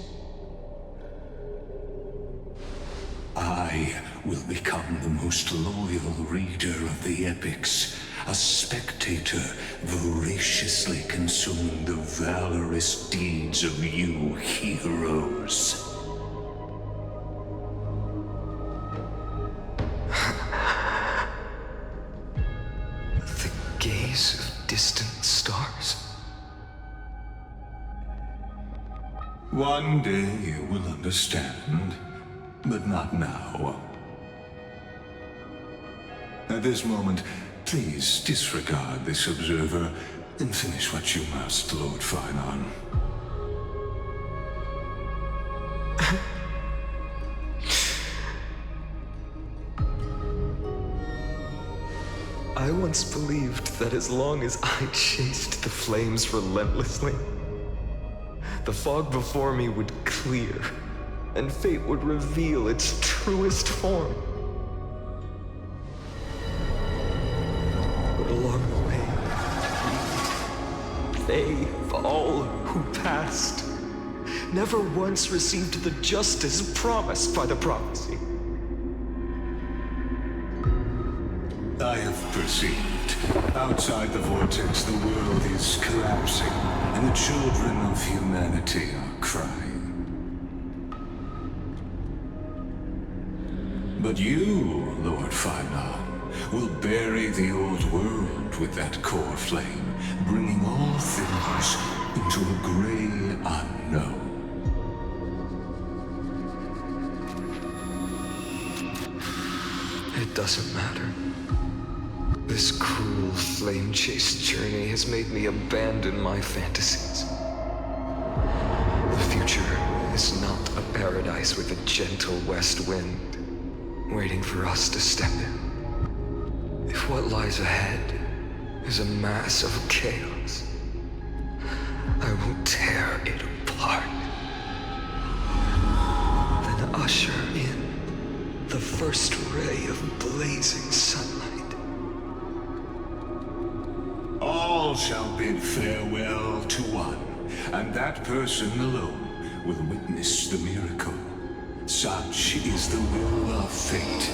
I will become the most loyal reader of the epics, a spectator voraciously consuming the valorous deeds of you heroes. Gaze of distant stars. One day you will understand, but not now. At this moment, please disregard this observer and finish what you must, Lord Farnon. I once believed that as long as I chased the flames relentlessly, the fog before me would clear, and fate would reveal its truest form. But along the way, they, all who passed, never once received the justice promised by the prophecy. I have perceived. Outside the vortex, the world is collapsing, and the children of humanity are crying. But you, Lord Farnon, will bury the old world with that core flame, bringing all things into a gray unknown. It doesn't matter. This cruel flame chase journey has made me abandon my fantasies. The future is not a paradise with a gentle west wind, waiting for us to step in. If what lies ahead is a mass of chaos, I will tear it apart. Then usher in the first ray of blazing sunlight. All shall bid farewell to one, and that person alone will witness the miracle. Such is the will of fate.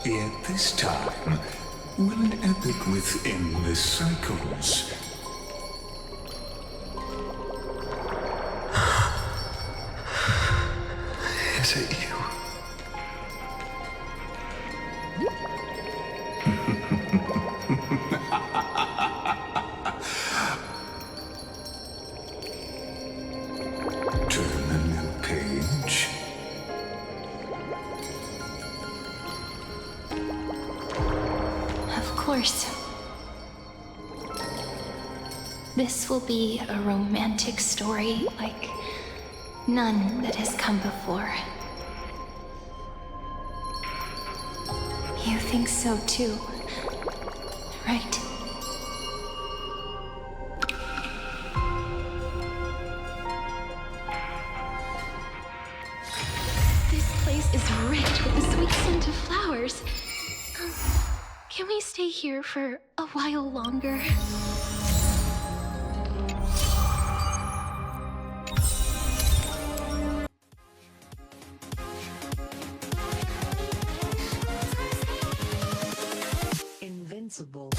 Yet this time, will an epic with endless cycles. Is it you? course. This will be a romantic story like none that has come before. You think so too, right? This place is rich with the sweet scent of flowers. Can we stay here for a while longer? Invincible.